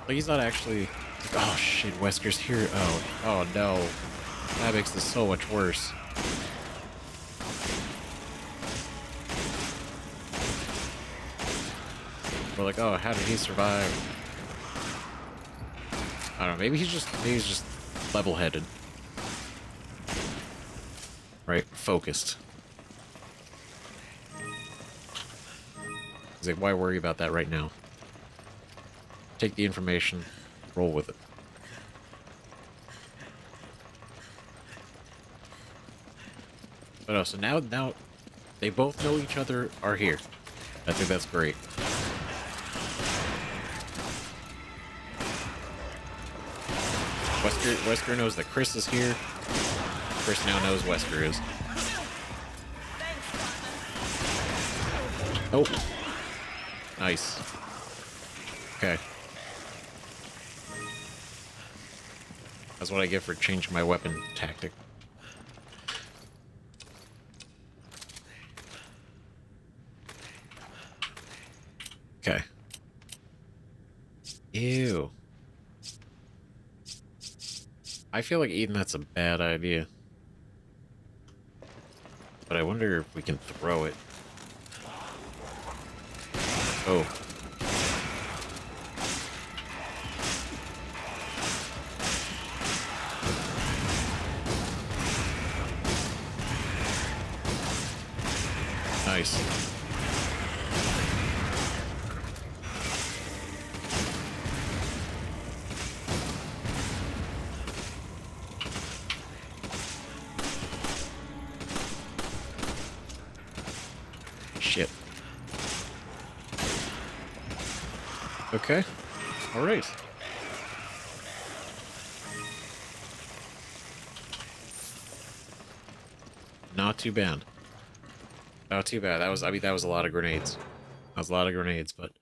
Like, he's not actually, like, oh, shit, Wesker's here. Oh, no. That makes this so much worse. We're like, oh, how did he survive? I don't know, maybe he's just level-headed. Right? Focused. He's like, why worry about that right now? Take the information, roll with it. But no, so now they both know each other are here. I think that's great. Wesker knows that Chris is here. Chris now knows Wesker is. Oh. Nice. Okay. That's what I get for changing my weapon tactic. Okay. Ew. I feel like eating that's a bad idea. But I wonder if we can throw it. Oh. Nice. Shit. Okay. All right. Not too bad. Not too bad. That was, I mean, that was a lot of grenades. That was a lot of grenades, but...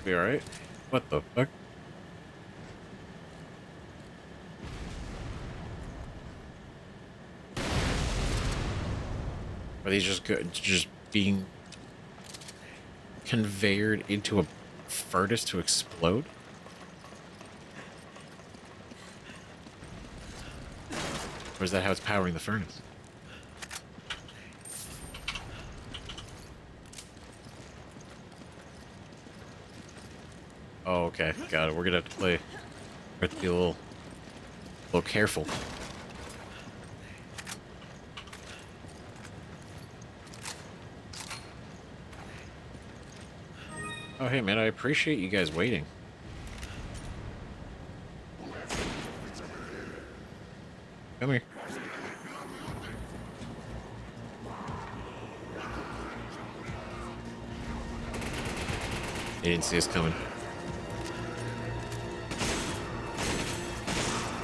Be alright? What the fuck? Are these just being conveyed into a furnace to explode? Or is that how it's powering the furnace? Oh, okay. Got it. We're gonna have to play. We have to be a little careful. Oh, hey, man, I appreciate you guys waiting. Come here. They didn't see us coming.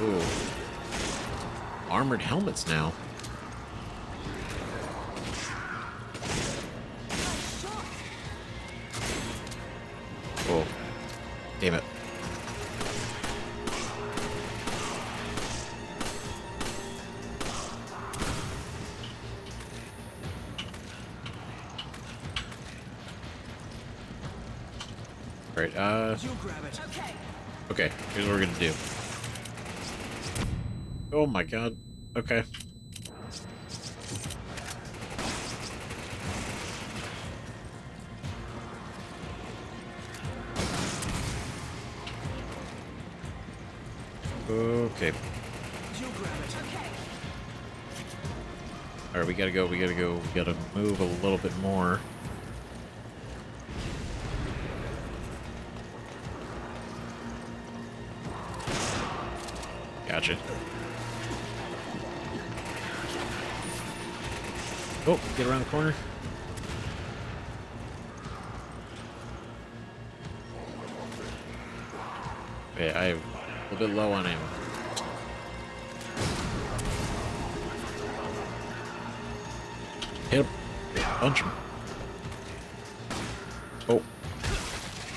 Ooh. Armored helmets now. Oh. Damn it. Right, You grab it. Okay. okay, here's what we're gonna do. Oh my god. Okay. Okay. You grab it. Okay. Alright, we gotta go, we gotta move a little bit more. Gotcha. Oh, get around the corner. Okay, I'm a little bit low on ammo. Punch him. Oh.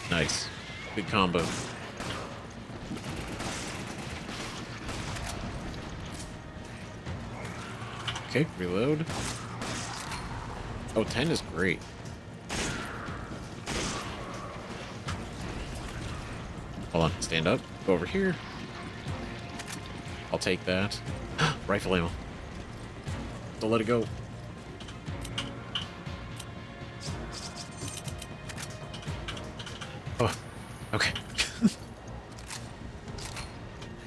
Nice. Good combo. Okay, reload. Oh, 10 is great. Hold on, stand up. Go over here. I'll take that. Rifle ammo. Don't let it go. Oh, okay.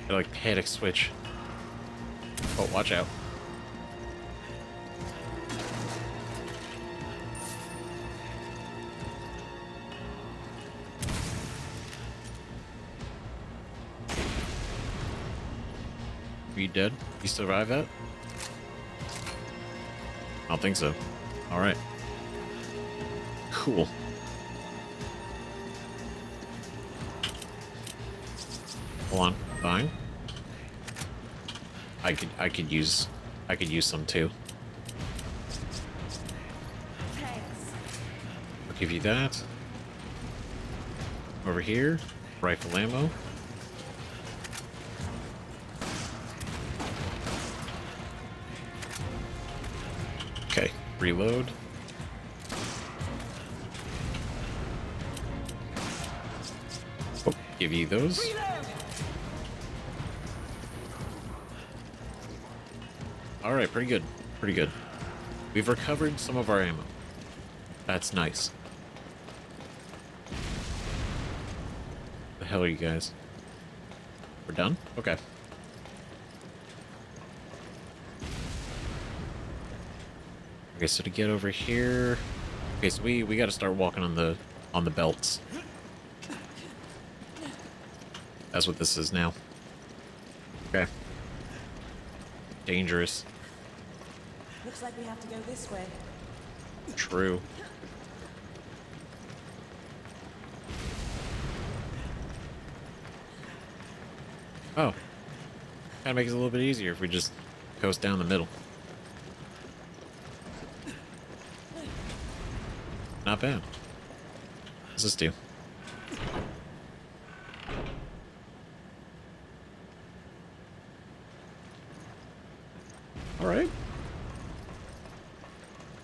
I like panic switch. Oh, watch out. Are you dead? You survive that? I don't think so. Alright. Cool. Hold on. Fine. I could use some too. Thanks. I'll give you that. Over here, rifle ammo. Okay, reload. Oh, give you those. Reload. All right, pretty good. Pretty good. We've recovered some of our ammo. That's nice. The hell are you guys? We're done? Okay. Okay, so to get over here. Okay, so we got to start walking on the belts. That's what this is now. Okay. Dangerous. Looks like we have to go this way. True. Oh. Kind of makes it a little bit easier if we just coast down the middle. Not bad. What's this do? Alright.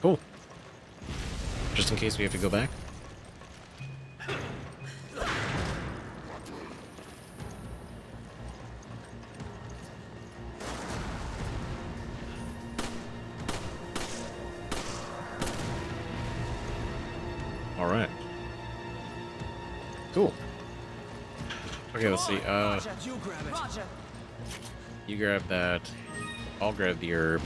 Cool. Just in case we have to go back. Alright. Cool. Okay, let's see. Roger. You grab that. I'll grab the herb.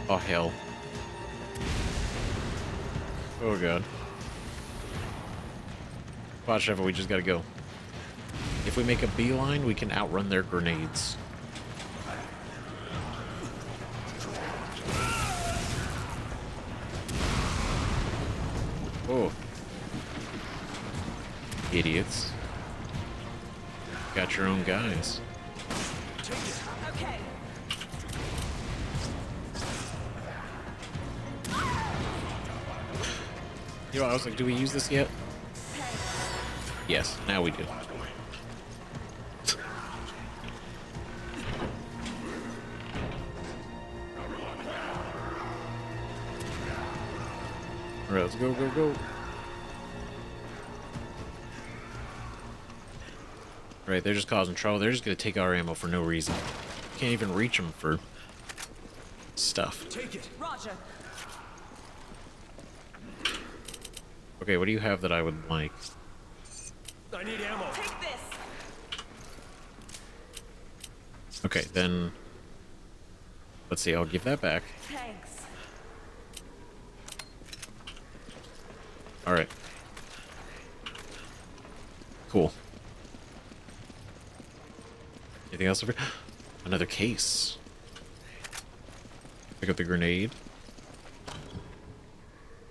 Oh, hell. Oh, God. Watch out, we just gotta go. If we make a beeline, we can outrun their grenades. Oh. Idiots. Got your own guys. Okay. You know, I was like, do we use this yet? Yes, now we do. Alright, let's go, go, go. Right, they're just causing trouble. They're just gonna take our ammo for no reason. Can't even reach them for stuff. Take it. Roger. Okay, what do you have that I would like? I need ammo. Take this. Okay, then... Let's see, I'll give that back. Thanks. Alright. Cool. Anything else over here? Another case. Pick up the grenade.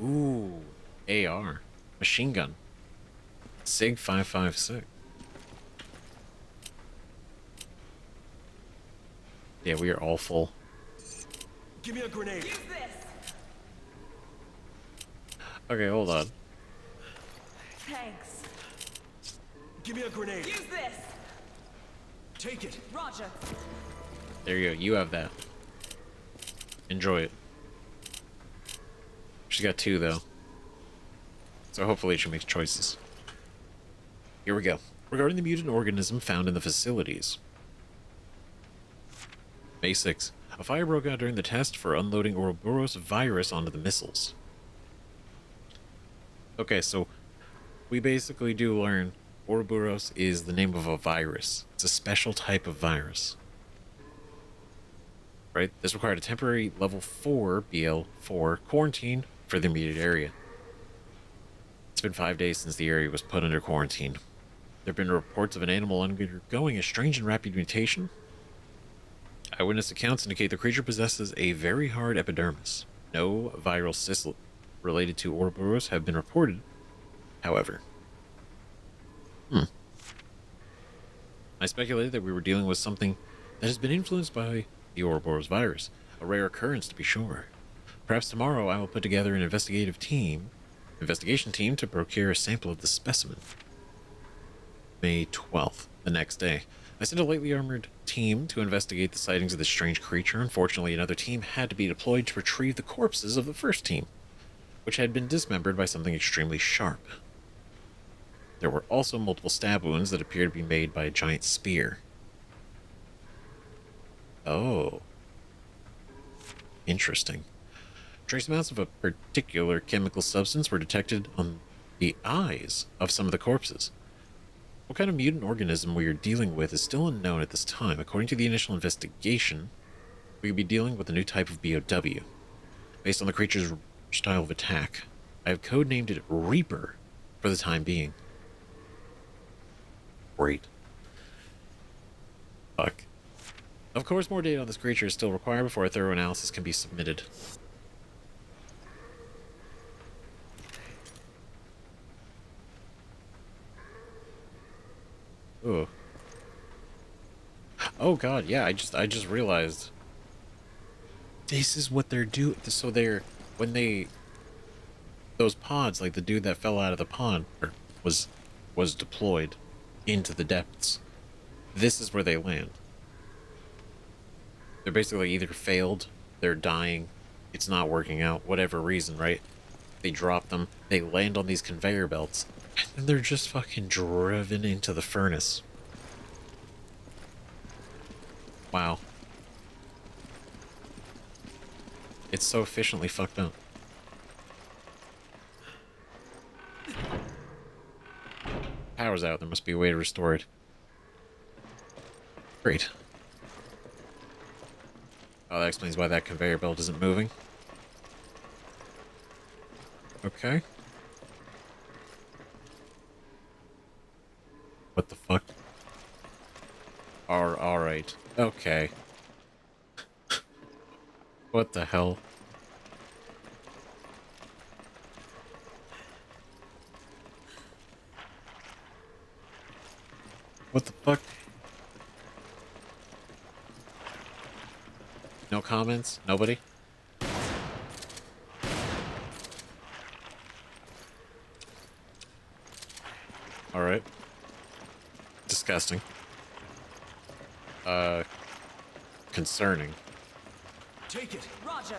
Ooh. AR. Machine gun. SIG 556. Yeah, we are all full. Give me a grenade. Use this! Okay, hold on. Thanks. Give me a grenade. Use this! Take it. Roger. There you go. You have that. Enjoy it. She's got 2, though. So hopefully she makes choices. Here we go. Regarding the mutant organism found in the facilities. May 6th. A fire broke out during the test for unloading Uroboros virus onto the missiles. Okay, so we basically do learn Uroboros is the name of a virus. It's a special type of virus. Right? This required a temporary level 4 BL4 quarantine for the immediate area. It's been 5 days since the area was put under quarantine. There have been reports of an animal undergoing a strange and rapid mutation. Eyewitness accounts indicate the creature possesses a very hard epidermis. No viral cysts related to Uroboros have been reported, however. I speculated that we were dealing with something that has been influenced by the Uroboros virus, a rare occurrence to be sure. Perhaps tomorrow I will put together an investigation team to procure a sample of the specimen. May 12th, the next day. I sent a lightly armored team to investigate the sightings of this strange creature. Unfortunately, another team had to be deployed to retrieve the corpses of the first team, which had been dismembered by something extremely sharp. There were also multiple stab wounds that appeared to be made by a giant spear. Oh. Interesting. Trace amounts of a particular chemical substance were detected on the eyes of some of the corpses. What kind of mutant organism we are dealing with is still unknown at this time. According to the initial investigation, we could be dealing with a new type of BOW. Based on the creature's style of attack, I have codenamed it Reaper for the time being. Great. Fuck. Of course, more data on this creature is still required before a thorough analysis can be submitted. Ooh. Oh god, yeah, I just realized. This is what they're doing. So those pods, like the dude that fell out of the pond was deployed into the depths. This is where they land. They're basically either failed, they're dying, it's not working out, whatever reason, right? They drop them, they land on these conveyor belts, and they're just fucking driven into the furnace. Wow. It's so efficiently fucked up. Power's out, there must be a way to restore it. Great. Oh, that explains why that conveyor belt isn't moving. Okay. What the fuck? Alright. Okay. What the hell? What the fuck? No comments? Nobody? Alright. Disgusting. Concerning. Take it. Roger.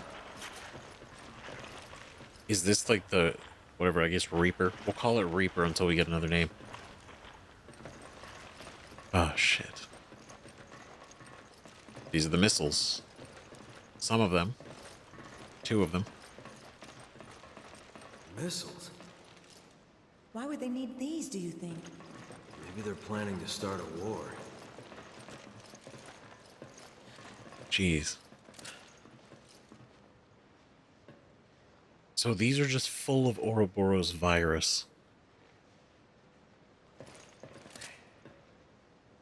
Is this like the, whatever, I guess Reaper? We'll call it Reaper until we get another name. Oh, shit. These are the missiles. Some of them. 2 of them. Missiles? Why would they need these, do you think? Maybe they're planning to start a war. Jeez. So these are just full of Uroboros virus.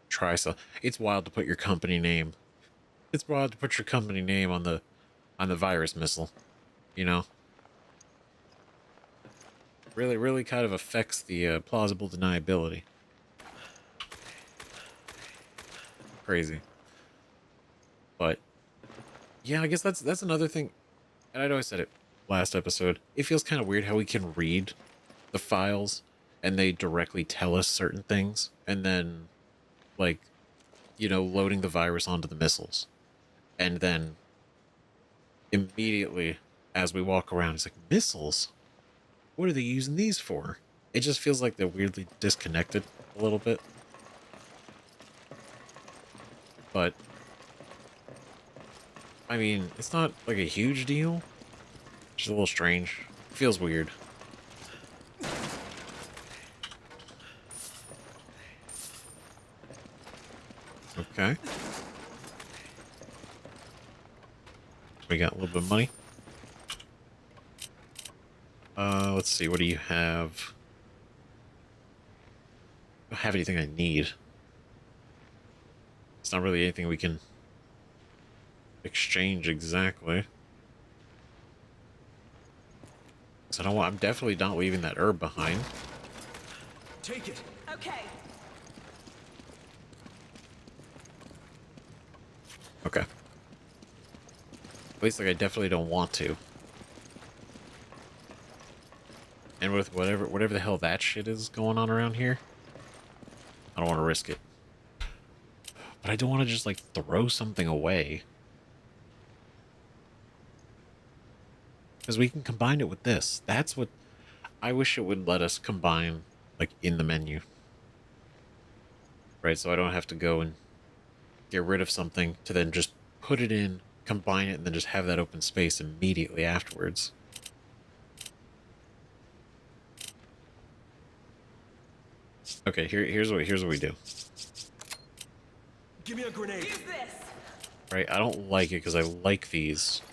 Try so. It's wild to put your company name. It's wild to put your company name on the virus missile. You know? Really kind of affects the plausible deniability. Crazy. But yeah, I guess that's another thing. And I know I said it last episode. It feels kind of weird how we can read the files and they directly tell us certain things, and then like, loading the virus onto the missiles, and then immediately as we walk around, it's like, missiles? What are they using these for? It just feels like they're weirdly disconnected a little bit. But I mean, it's not like a huge deal. Just a little strange. Feels weird. Okay. We got a little bit of money. Let's see. What do you have? I don't have anything I need. It's not really anything we can exchange exactly. So I'm definitely not leaving that herb behind. Take it. Okay. Okay. At least, like, I definitely don't want to. And with whatever the hell that shit is going on around here, I don't want to risk it. But I don't want to just, like, throw something away. Because we can combine it with this. That's what... I wish it would let us combine, like, in the menu. Right, so I don't have to go and get rid of something to then just put it in, combine it, and then just have that open space immediately afterwards. Okay, here's what we do. Give me a grenade. Use this. Right, I don't like it because I like these.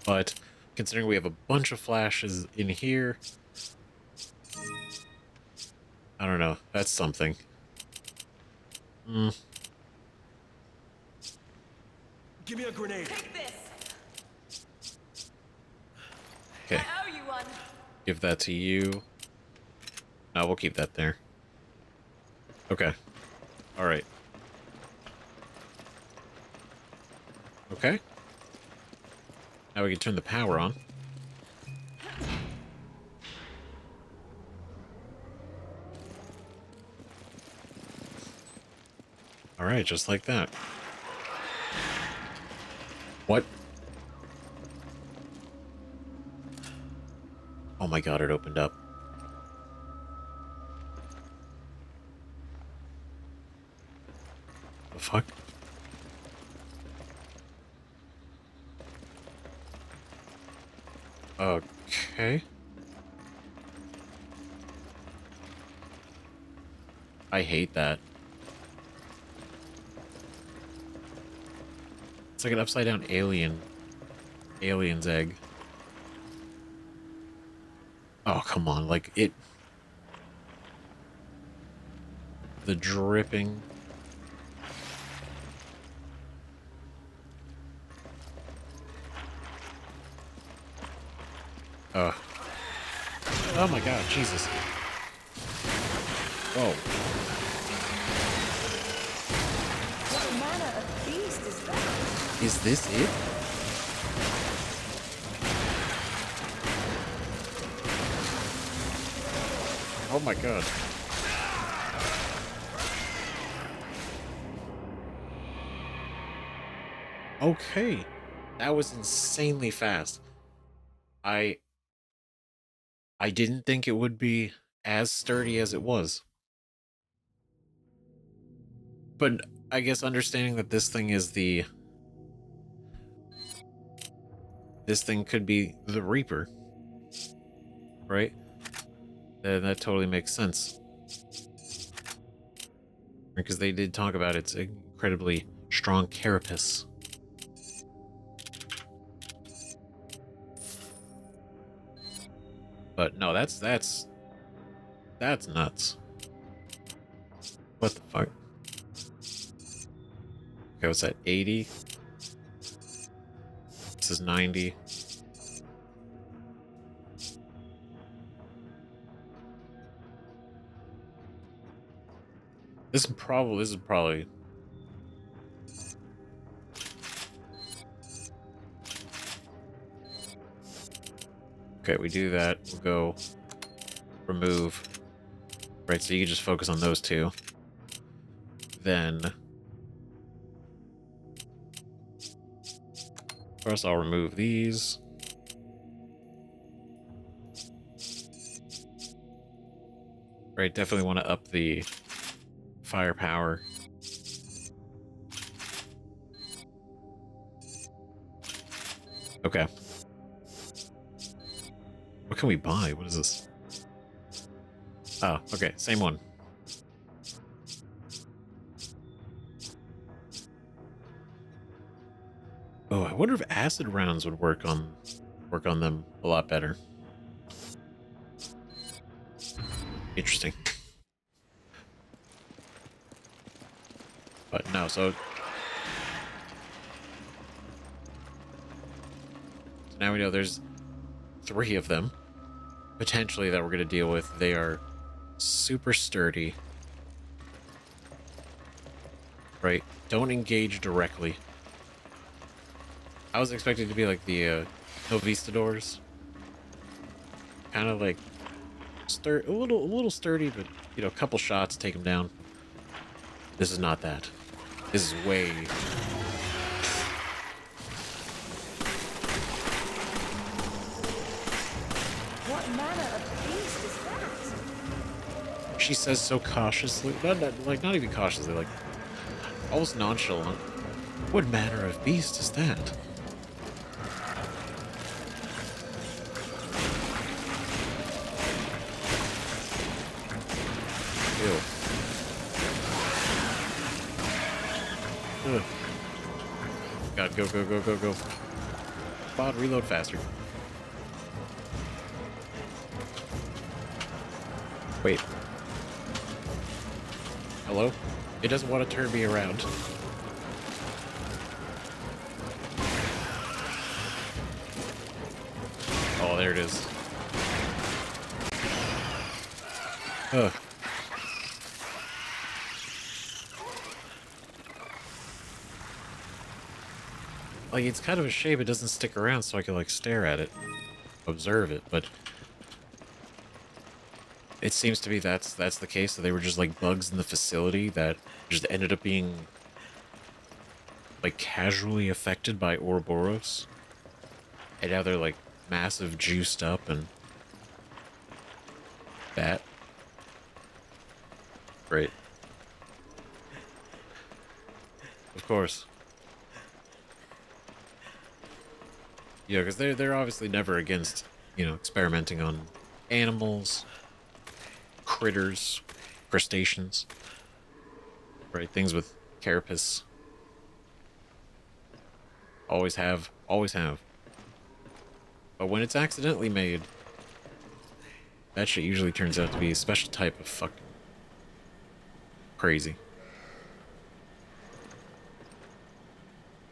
But considering we have a bunch of flashes in here, I don't know. That's something. Give me a grenade. Take this. Okay, I owe you one. give that to you. No, we'll keep that there. Okay. All right. Okay. Now we can turn the power on. All right, just like that. What? Oh my god, it opened up. The fuck? Okay. I hate that. It's like an upside down alien's egg. Oh, come on, like it... The dripping... Oh my god, Jesus. Whoa. What manner of beast is that? Is this it? Oh my god. Okay. That was insanely fast. I didn't think it would be as sturdy as it was. But I guess understanding that this thing is this thing could be the Reaper, right? Then that totally makes sense. Because they did talk about its incredibly strong carapace. But no, that's nuts. What the fuck? Okay, what's that? 80? This is 90. This is probably. Okay, we do that. We'll go remove. Right, so you can just focus on those two. Then first I'll remove these. Right, definitely want to up the firepower. Okay. What can we buy? What is this? Oh, okay, same one. Oh, I wonder if acid rounds would work on them a lot better. Interesting. But no, so now we know there's 3 of them potentially that we're going to deal with. They are super sturdy. Right? Don't engage directly. I was expecting to be like the Novistadors. Kind of like a little sturdy, but you know, a couple shots take them down. This is not that. This is way. What manner of beast is that? She says so cautiously, not even cautiously, like almost nonchalant. What manner of beast is that? Ew. Ugh. God, go, go, go, go, go. Bot, reload faster. Wait. Hello? It doesn't want to turn me around. Oh, there it is. Ugh. Like, it's kind of a shame it doesn't stick around so I can, like, stare at it. Observe it, but... It seems to be that's the case, that they were just, like, bugs in the facility that just ended up being, like, casually affected by Uroboros. And now they're, like, massive, juiced up, and... That. Great. Of course. Yeah, because they're obviously never against, you know, experimenting on animals, critters, crustaceans, right? Things with carapace. Always have, always have. But when it's accidentally made, that shit usually turns out to be a special type of fucking crazy.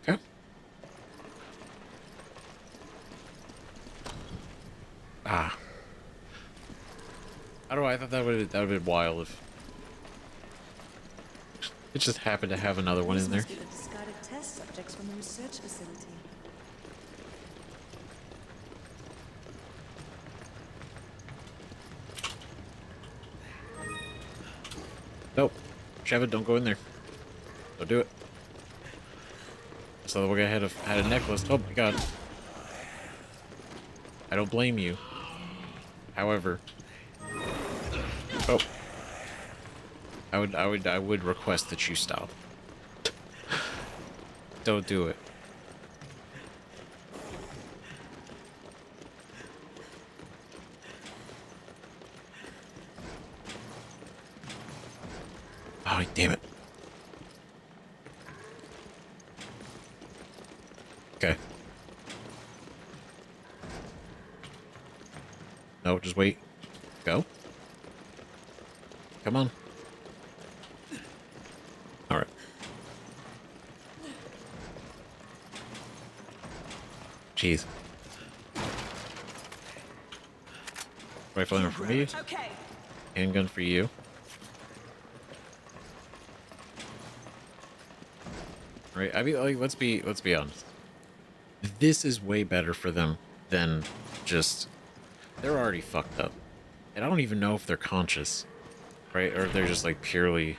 Okay. Ah. I don't know, I thought that would have been wild if it just happened to have another one in there. These must be the discarded test subjects from the research facility. Nope. Sheva, don't go in there. Don't do it. So we're gonna had a necklace. Oh my god. I don't blame you. However, oh, I would request that you stop. Don't do it. Oh, damn it. Okay. No, just wait. Go. Come on. All right. Jeez. Rifle ammo for me. Okay. Handgun for you. right? I mean, like, let's be honest. This is way better for them than just they're already fucked up, and I don't even know if they're conscious, right? Or if they're just like purely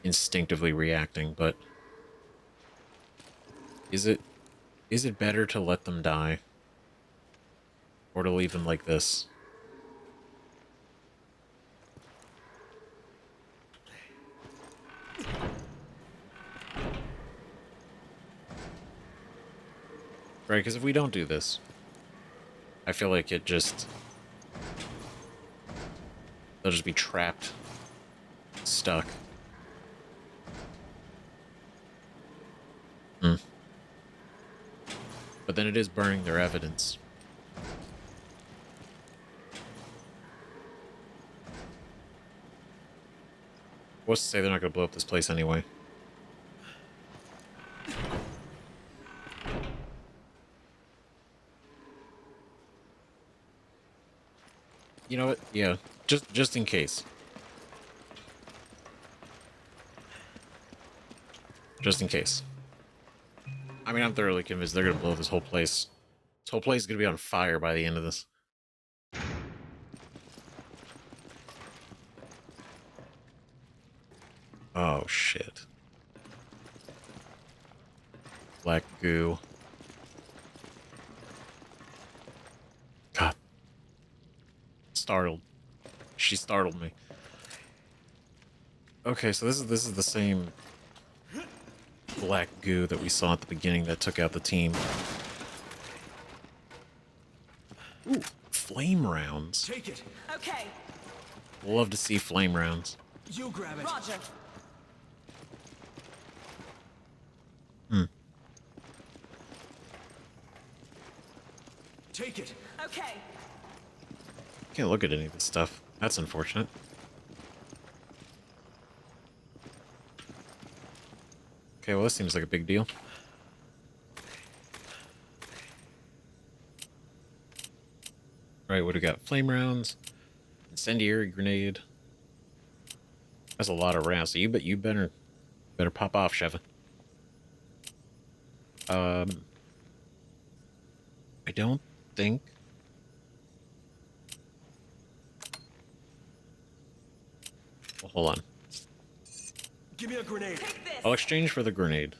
instinctively reacting. But is it better to let them die or to leave them like this? Right, because if we don't do this, I feel like they'll just be trapped, stuck. Hmm. But then it is burning their evidence. What's to say they're not going to blow up this place anyway? You know what? Yeah, just in case. Just in case. I mean, I'm thoroughly convinced they're gonna blow this whole place. This whole place is gonna be on fire by the end of this. Oh shit. Black goo. God. Startled. She startled me. Okay, so this is the same black goo that we saw at the beginning that took out the team. Ooh, flame rounds. Take it. Okay, Love to see flame rounds. You grab it. Roger. Take it. Okay. Can't look at any of this stuff. That's unfortunate. Okay, well, this seems like a big deal. All right, what do we got? Flame rounds, incendiary grenade. That's a lot of rounds. So you better pop off, Sheva. I don't think. Well, hold on. Give me a grenade. Take this. I'll exchange for the grenade.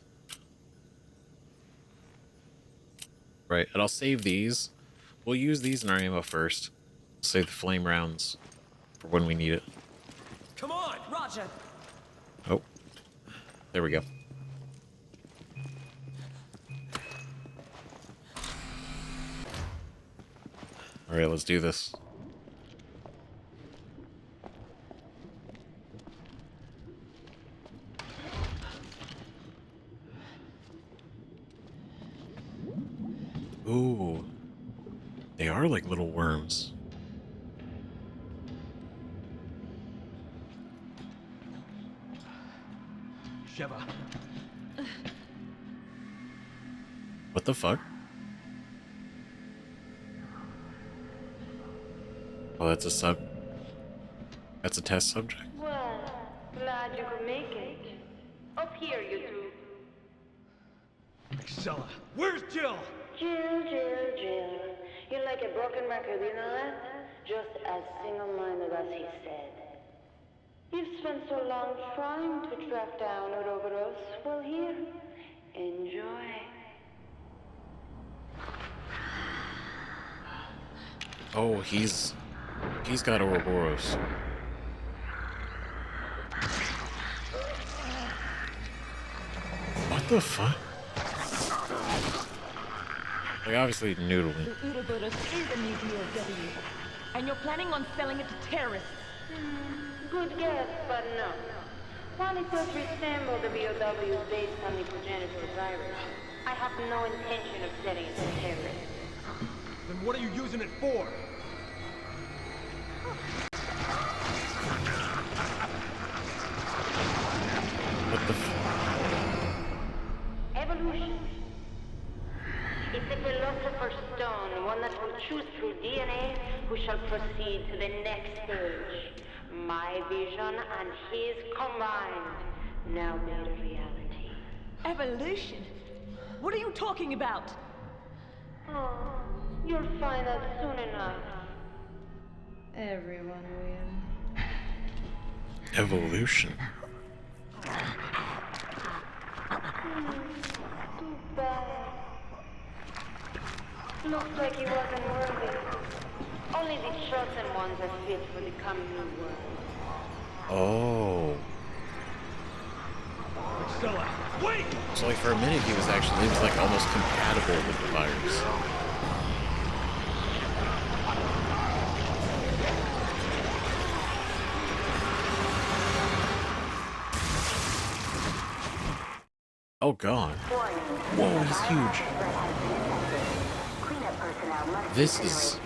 Right, and I'll save these. We'll use these in our ammo first. Save the flame rounds for when we need it. Come on. Roger. Oh, there we go. All right, let's do this. Ooh, they are like little worms. Sheva. What the fuck? Oh, that's a test subject. Well, glad you could make it. Up here, you two. Excella. Where's Jill? Jill, Jill, Jill. You're like a broken record, you know that? Just as single-minded as he said. You've spent so long trying to track down Uroboros. Well, here, enjoy. Oh, he's got Uroboros. What the fuck? Like, obviously noodling. The Uroboros is a new DOW, and you're planning on selling it to terrorists. Good guess, but no. While it does resemble the BOWs based on the progenitor virus, I have no intention of selling it to terrorists. Then what are you using it for? What the Evolution. It's a philosopher's stone, one that will choose through DNA who shall proceed to the next stage. My vision and his combined, now made a reality. Evolution? What are you talking about? Oh, you'll find out soon enough. Everyone will. Evolution. Too bad. Looks like he wasn't worthy. Only the chosen ones are fit for the coming new world. Oh. Stella, wait! So like for a minute he was like almost compatible with the virus. Oh god. Whoa, he's huge. This is...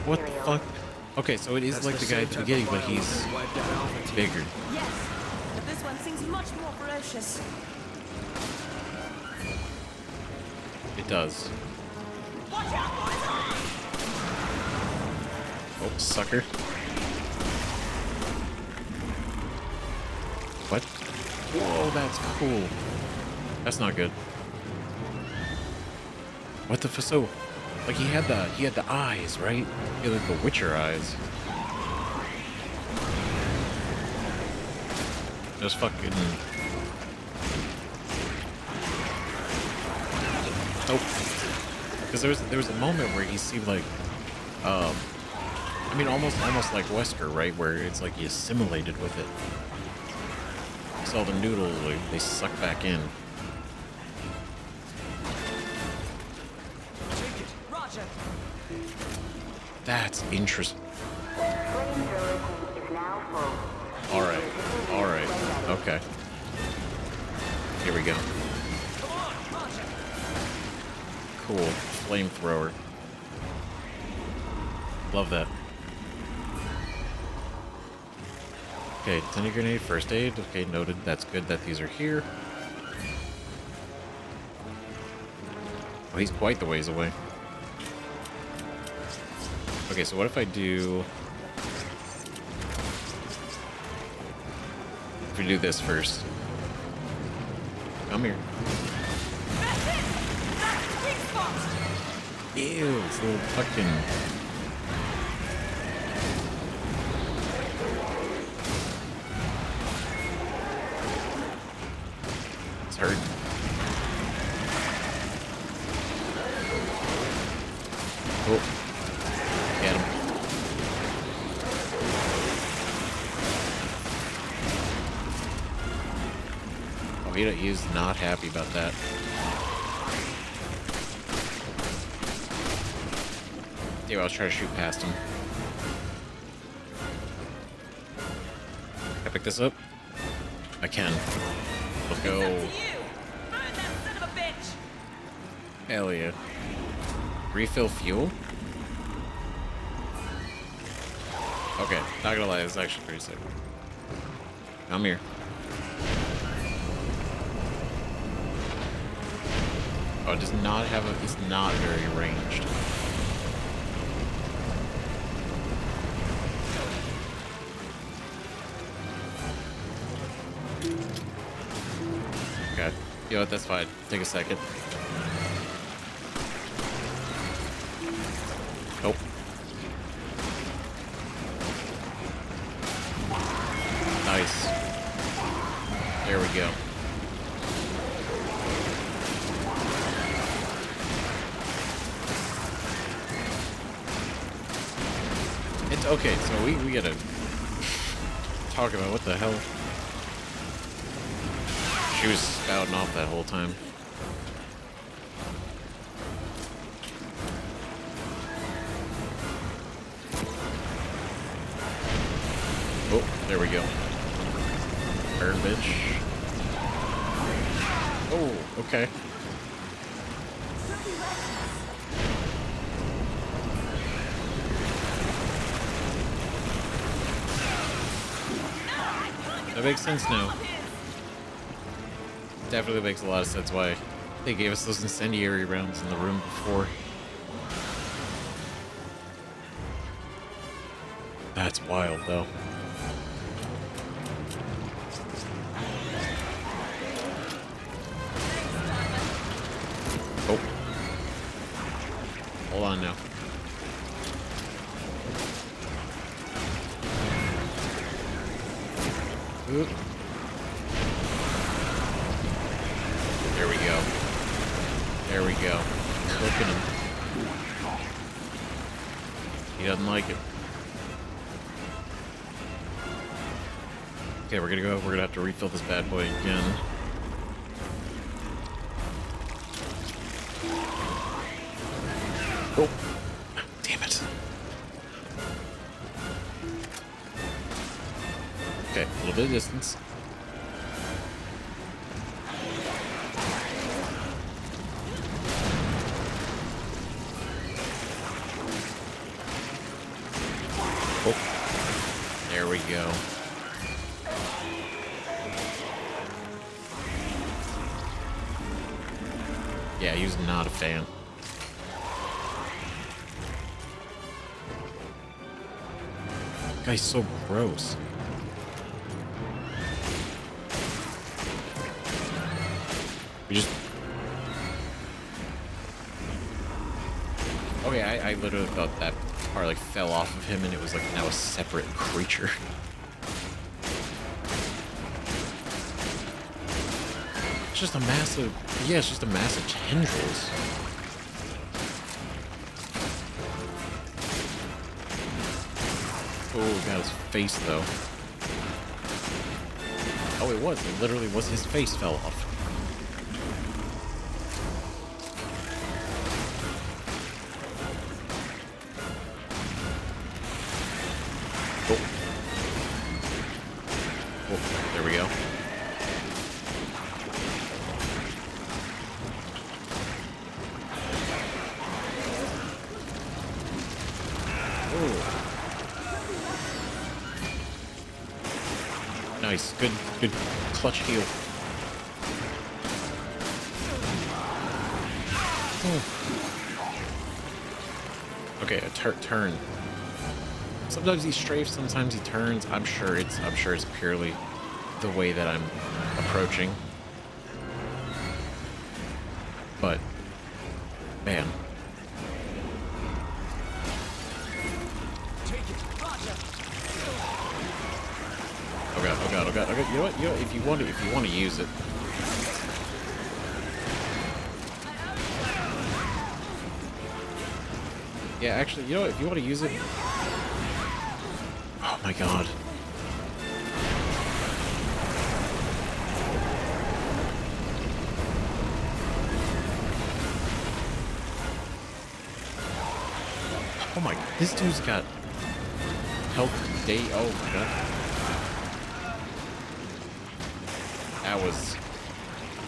What the fuck? Okay, so it is like the guy at the beginning, but he's bigger. Yes, but this one seems much more ferocious. It does. Watch out, boys! Oh, sucker. What? Whoa, that's cool. That's not good. What the f- so? Like he had the eyes, right? He had like the Witcher eyes. Just fucking. Oh, because there was a moment where he seemed like, I mean, almost like Wesker, right? Where it's like he assimilated with it. You saw the noodles, like, they suck back in. Roger. That's interesting. Alright. Alright. Okay. Here we go. Come on, Roger. Cool. Flamethrower. Love that. Okay, tinny grenade, first aid. Okay, noted. That's good that these are here. Oh, he's quite the ways away. Okay, so what if I do... If we do this first. Come here. That's it! That's the sweet spot! Ew, it's a little fucking... It's hurt. Oh. Get him. Oh, he's not happy about that. Yeah, I was trying to shoot past him. Can I pick this up? I can. Let's go. It's up to you! Burn that son of a bitch! Hell yeah. Refill fuel? Okay, not gonna lie, this is actually pretty sick. Come here. Oh, it does not have a... It's not very ranged. Okay. You know what, that's fine. Take a second. Nope. Nice. There we go. It's okay, so we gotta talk about what the hell. She was spouting off that whole time. Oh, there we go. Burn, bitch. Oh, okay. That makes sense now. Definitely makes a lot of sense why they gave us those incendiary rounds in the room before. That's wild, though. fun now. Oop. There we go. There we go. Cooking him. He doesn't like it. Okay, we're gonna have to refill this bad boy again. Oh, damn it. Okay, a little bit of distance. Oh, there we go. Yeah, he was not a fan. Guy's so gross. We just... Okay, I literally thought that part like fell off of him and it was like now a separate creature. It's just a massive... Yeah, it's just a mass of tendrils. Oh, got his face though. Oh, it was. It literally was his face fell off. Oh. Oh, there we go. Nice, good clutch heal. Okay, a turn. Sometimes he strafes, sometimes he turns. I'm sure it's purely the way that I'm approaching. But man. Oh god. You know what? If you want to use it. Yeah, actually, you know what? If you want to use it. Oh my god. Oh my, this dude's got health day. Oh my god.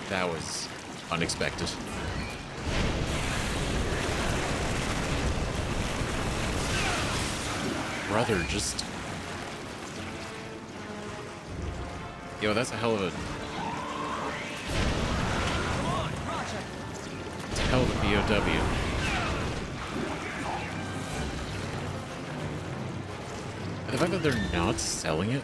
That was unexpected. Brother, just... Yo, that's a hell of a... It's a hell of a BOW. And the fact that they're not selling it...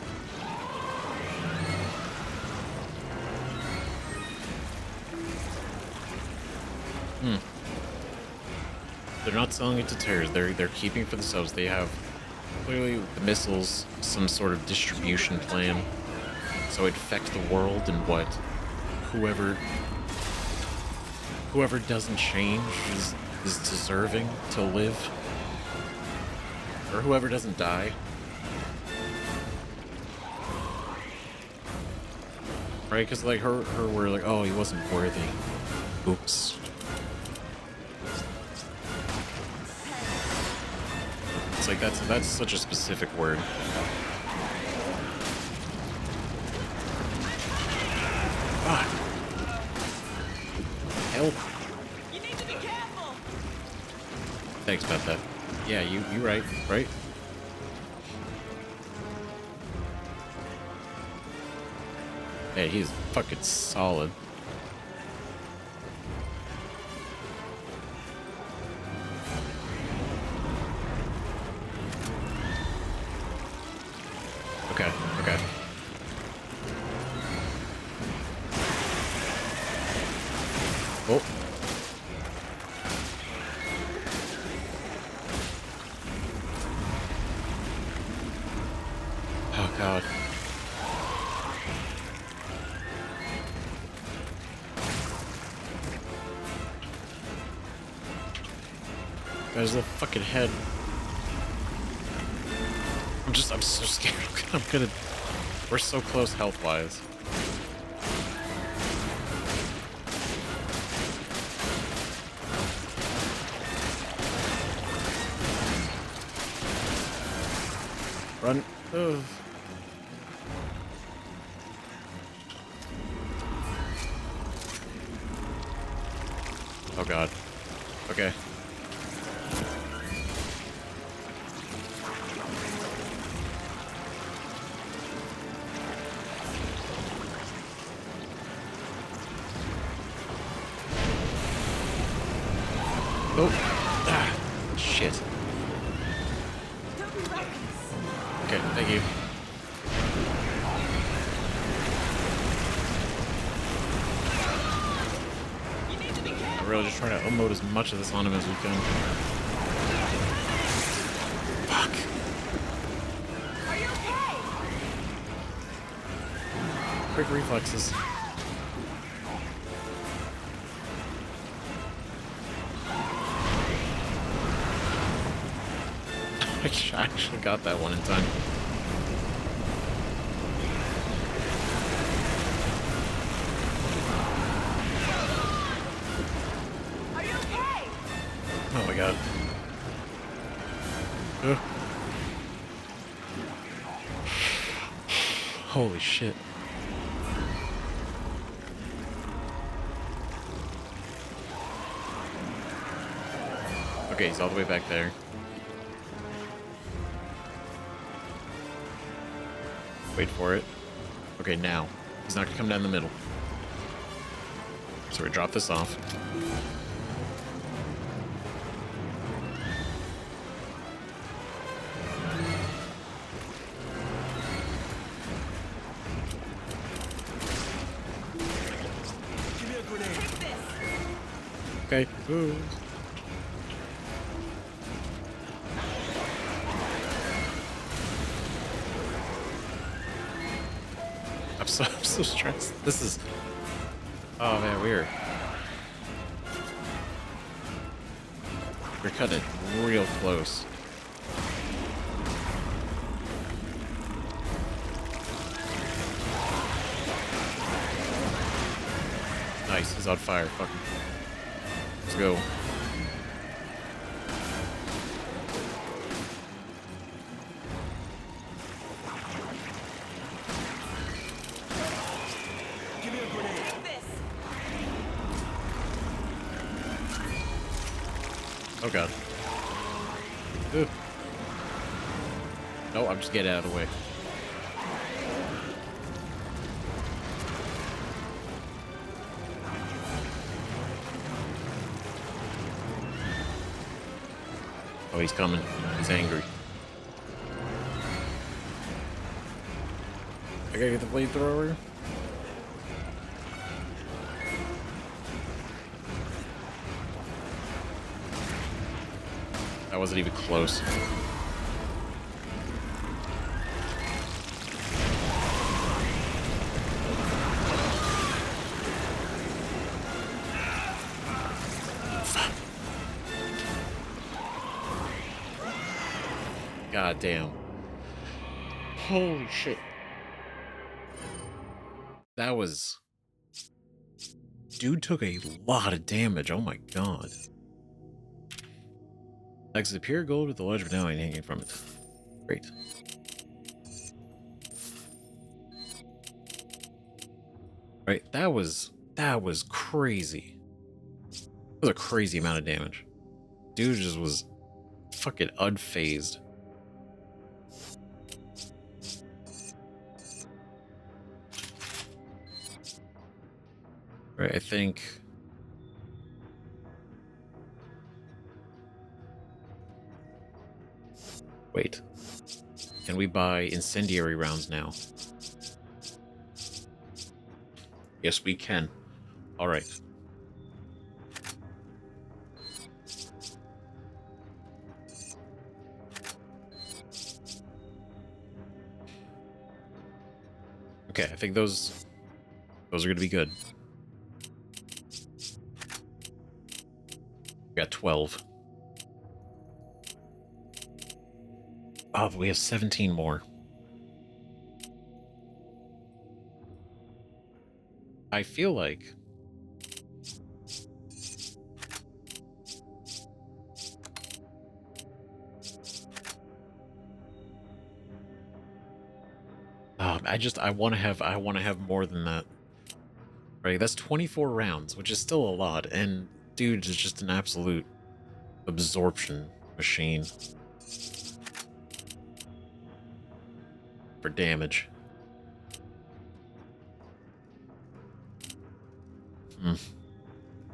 They're not selling it to terrorists. They're keeping it for themselves. They have clearly the missiles, some sort of distribution plan, so it affects the world and what whoever doesn't change is deserving to live, or whoever doesn't die. Right? Because like her were like, oh, he wasn't worthy. Oops. Like that's such a specific word. Ah. Help. You need to be careful. Thanks about that. Yeah, you right? Hey, he's fucking solid. Okay. Oh. There's a fucking head. I'm so scared. I'm gonna. We're so close health-wise. Run. Ugh. Oh god. Okay. Oh. Ah. Shit. Don't be reckless. Okay, thank you. You need to be careful. I'm really just trying to unload as much of this on him as we can. Fuck. Are you okay? Quick reflexes. I actually got that one in time. Are you okay? Oh my god. Ugh. Holy shit. Okay, he's all the way back there. Wait for it. Okay, now. He's not gonna come down the middle. So we drop this off. Give me a grenade. Take this. Okay. Ooh. I'm so stressed. This is. Oh man, we're cutting it real close. Nice, he's on fire. Fucking. Let's go. Give me a grenade. Take this. Oh god. Ooh. No, I'm just getting out of the way. Oh, he's coming. He's angry. I gotta get the flamethrower. That wasn't even close. God damn. Holy shit. That was... Dude took a lot of damage. Oh my god. Next is the pure gold with the large medallion hanging from it. Great. Right, that was crazy. That was a crazy amount of damage. Dude just was fucking unfazed. Right, I think... Wait. Can we buy incendiary rounds now? Yes, we can. Alright. Okay, I think those are gonna be good. We got 12. Oh, we have 17 more. I feel like... I want to have more than that. Right, that's 24 rounds, which is still a lot, and dude is just an absolute absorption machine for damage.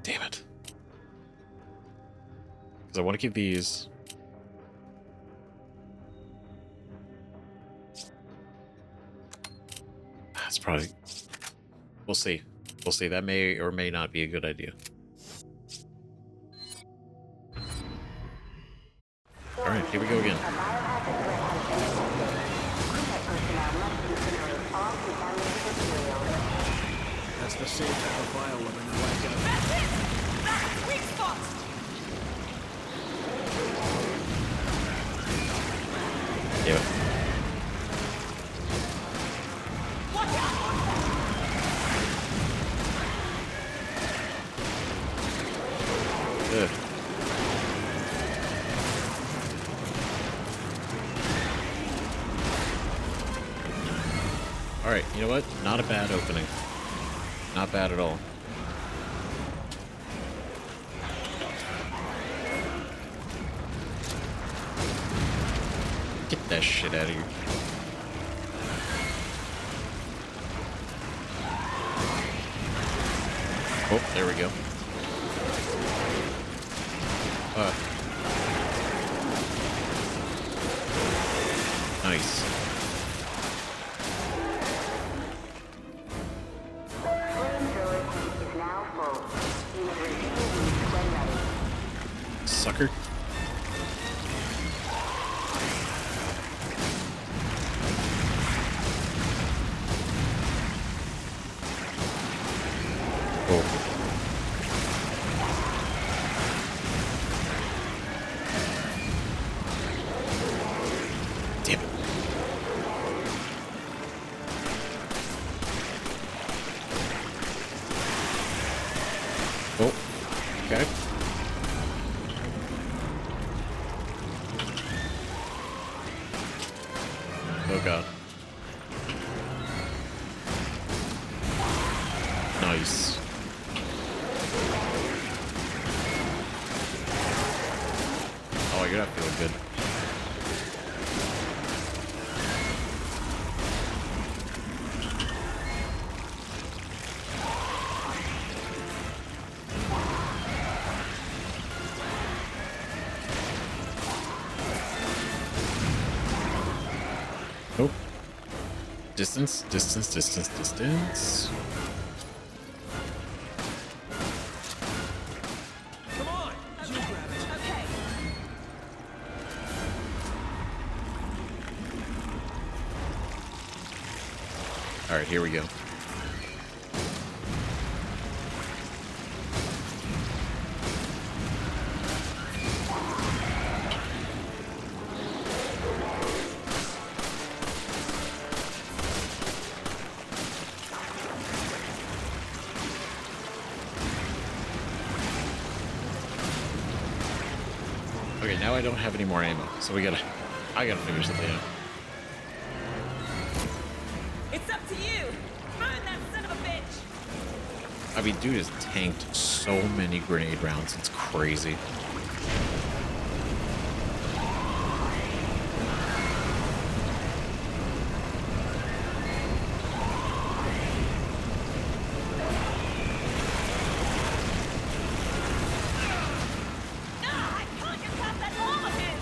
Damn it. Because I want to keep these. That's probably... We'll see. We'll see. That may or may not be a good idea. Alright, here we go again. That's the same type of bioweapon I like out. That's it! That's the sweet spot! Yeah. Watch out! Good. Alright, you know what? Not a bad opening. Not bad at all. Get that shit out of here. Oh, there we go. Nice. Sucker. Oh. Damn it. Oh. Okay. Oh god. Nice. Oh, you're not feeling good. Nope. Distance, distance, distance, distance. Come on! You grab it. Okay. Alright, here we go. Okay, now I don't have any more ammo, so I gotta figure something out. It's up to you! Burn that son of a bitch! I mean, dude has tanked so many grenade rounds, it's crazy. Ah, I can't get past that arm of his!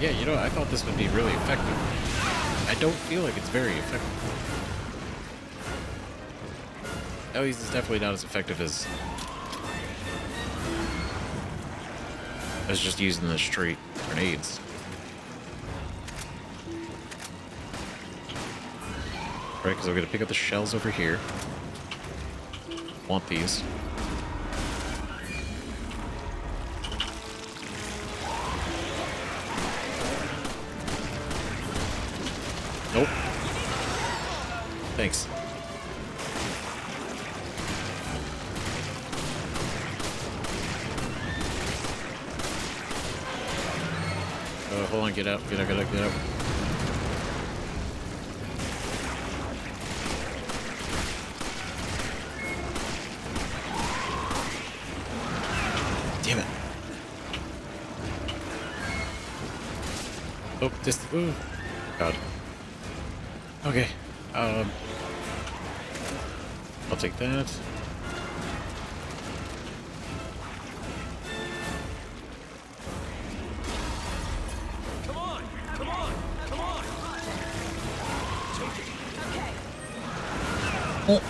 Yeah, you know, I thought this would be really effective. I don't feel like it's very effective. At least it's definitely not as effective as just using the straight grenades. Right, because I'm gonna pick up the shells over here. Want these. Nope. Thanks. Hold on, get out, get out, get out, get out. Damn it. Oh, this, ooh. God. Okay. I'll take that. Come on! Come on! Come on! Take it. Oh.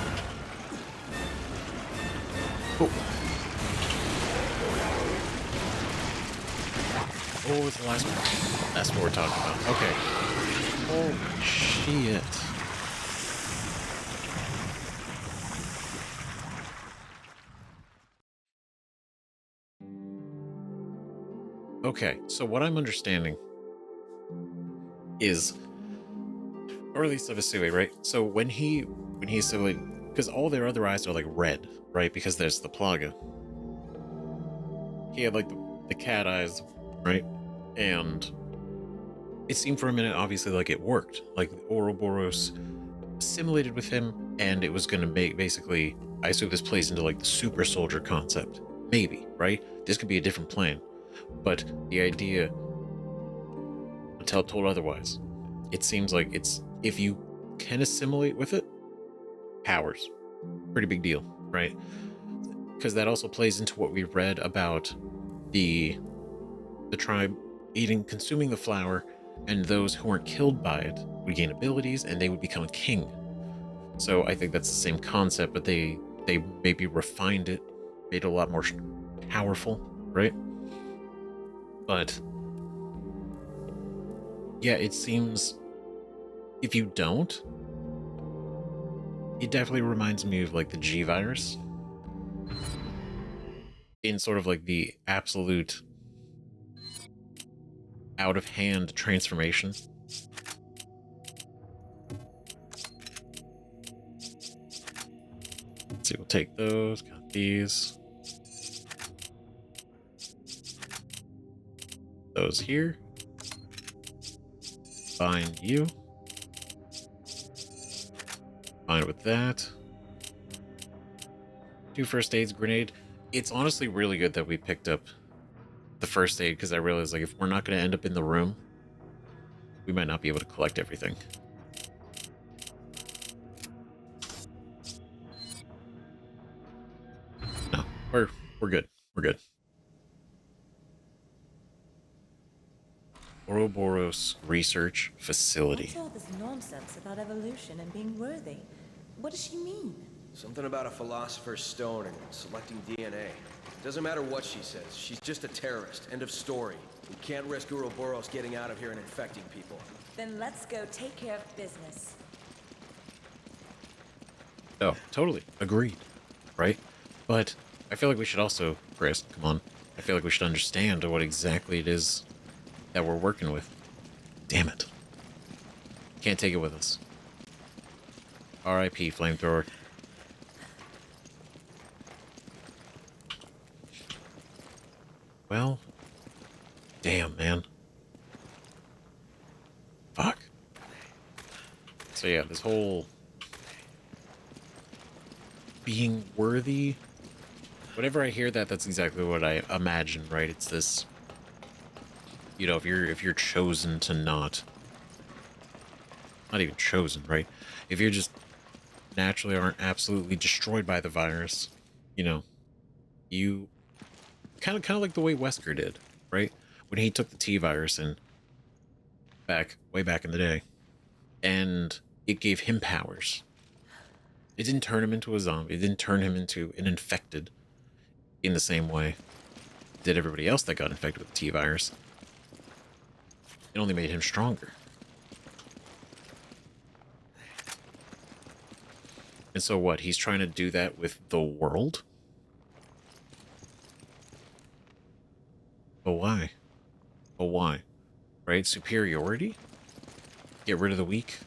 Oh. What was the last one? That's what we're talking about. Okay. Holy shit. Okay, so what I'm understanding is, or at least of Asui, right? So when he's so like, because all their other eyes are like red, right? Because there's the plaga. He had like the cat eyes, right? And it seemed for a minute, obviously, like it worked. Like Uroboros assimilated with him, and it was going to make basically. I assume this plays into like the super soldier concept, maybe, right? This could be a different plan, but the idea, until told otherwise, it seems like it's if you can assimilate with it, powers, pretty big deal, right? Because that also plays into what we read about the tribe consuming the flower, and those who weren't killed by it would gain abilities and they would become a king. So I think that's the same concept, but they maybe refined it, made it a lot more powerful, right? But yeah, it seems if you don't, it definitely reminds me of like the G virus in sort of like the absolute out of hand transformation. Let's see, we'll take those, got these. Those here. Bind you. Bind with that. 2 first aids, grenade. It's honestly really good that we picked up the first aid, because I realized like if we're not going to end up in the room, we might not be able to collect everything. No, we're good. We're good. Uroboros Research Facility. What's all this nonsense about evolution and being worthy? What does she mean? Something about a philosopher's stone and selecting DNA. Doesn't matter what she says, she's just a terrorist. End of story. We can't risk Uroboros getting out of here and infecting people. Then let's go take care of business. Oh, totally. Agreed. Right? But I feel like we should also, Chris, come on. I feel like we should understand what exactly it is that we're working with. Damn it. Can't take it with us. R.I.P. flamethrower. Well, damn, man. Fuck. So yeah, this whole being worthy, whenever I hear that, that's exactly what I imagine, right? It's this, you know, if you're chosen to not even chosen, right? If you're just naturally aren't absolutely destroyed by the virus, you know, you kind of like the way Wesker did, right? When he took the T virus and way back in the day, and it gave him powers. It didn't turn him into a zombie. It didn't turn him into an infected in the same way it did everybody else that got infected with the T virus. It only made him stronger. And so what? He's trying to do that with the world? But why? But why? Right? Superiority? Get rid of the weak?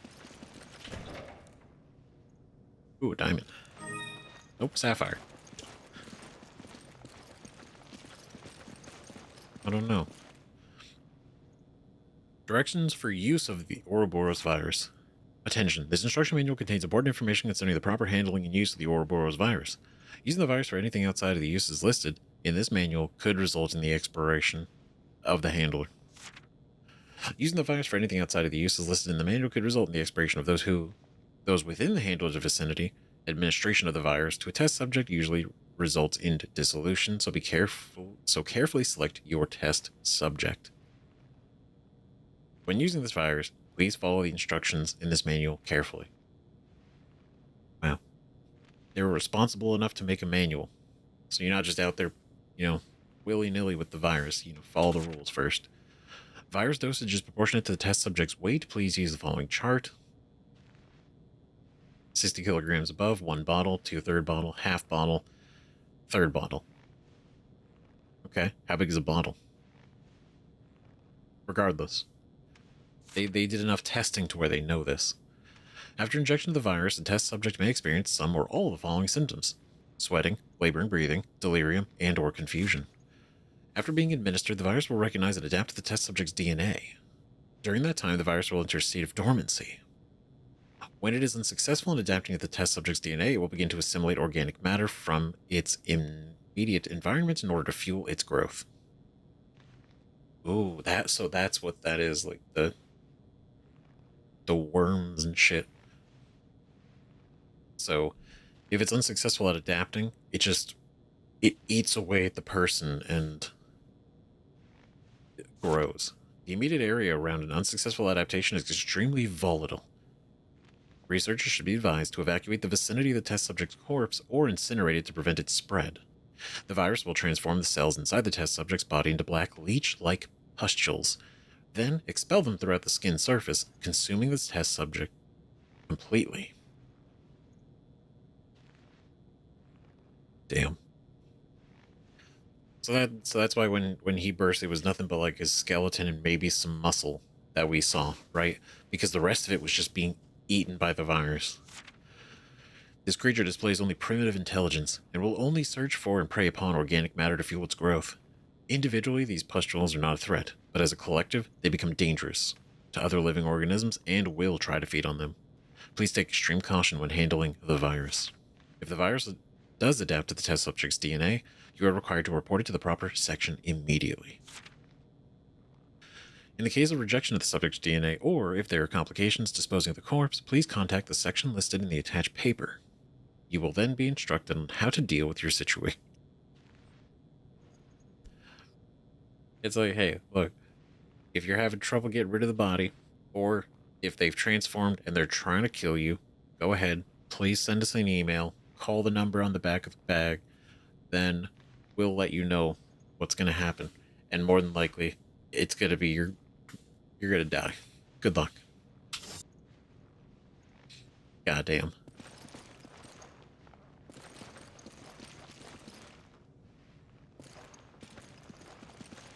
Ooh, a diamond. Nope, sapphire. I don't know. Directions for use of the Uroboros virus. Attention, this instruction manual contains important information concerning the proper handling and use of the Uroboros virus. Using the virus for anything outside of the uses listed in this manual could result in the expiration of the handler. Using the virus for anything outside of the uses listed in the manual could result in the expiration of those within the handler's vicinity. Administration of the virus to a test subject usually results in dissolution, so be careful. So carefully select your test subject. When using this virus, please follow the instructions in this manual carefully. Wow. They were responsible enough to make a manual. So you're not just out there, willy-nilly with the virus. Follow the rules first. Virus dosage is proportionate to the test subject's weight. Please use the following chart. 60 kilograms above, 1 bottle, 2/3 bottle, half bottle, 1/3 bottle. Okay, how big is a bottle? Regardless. They did enough testing to where they know this. After injection of the virus, the test subject may experience some or all of the following symptoms: sweating, laboring breathing, delirium, and or confusion. After being administered, the virus will recognize and adapt to the test subject's DNA. During that time, the virus will enter a state of dormancy. When it is unsuccessful in adapting to the test subject's DNA, it will begin to assimilate organic matter from its immediate environment in order to fuel its growth. Ooh, so that's what that is, like the worms and shit. So, if it's unsuccessful at adapting, it eats away at the person and it grows. The immediate area around an unsuccessful adaptation is extremely volatile. Researchers should be advised to evacuate the vicinity of the test subject's corpse or incinerate it to prevent its spread. The virus will transform the cells inside the test subject's body into black leech-like pustules, then expel them throughout the skin surface, consuming the test subject completely. Damn. So that's why when he burst, it was nothing but like his skeleton and maybe some muscle that we saw, right? Because the rest of it was just being eaten by the virus. This creature displays only primitive intelligence and will only search for and prey upon organic matter to fuel its growth. Individually, these pustules are not a threat, but as a collective, they become dangerous to other living organisms and will try to feed on them. Please take extreme caution when handling the virus. If the virus does adapt to the test subject's DNA, you are required to report it to the proper section immediately. In the case of rejection of the subject's DNA, or if there are complications disposing of the corpse, please contact the section listed in the attached paper. You will then be instructed on how to deal with your situation. It's like, hey, look, if you're having trouble getting rid of the body, or if they've transformed and they're trying to kill you, go ahead, please send us an email, call the number on the back of the bag, then we'll let you know what's going to happen. And more than likely, it's going to be you're going to die. Good luck. Goddamn.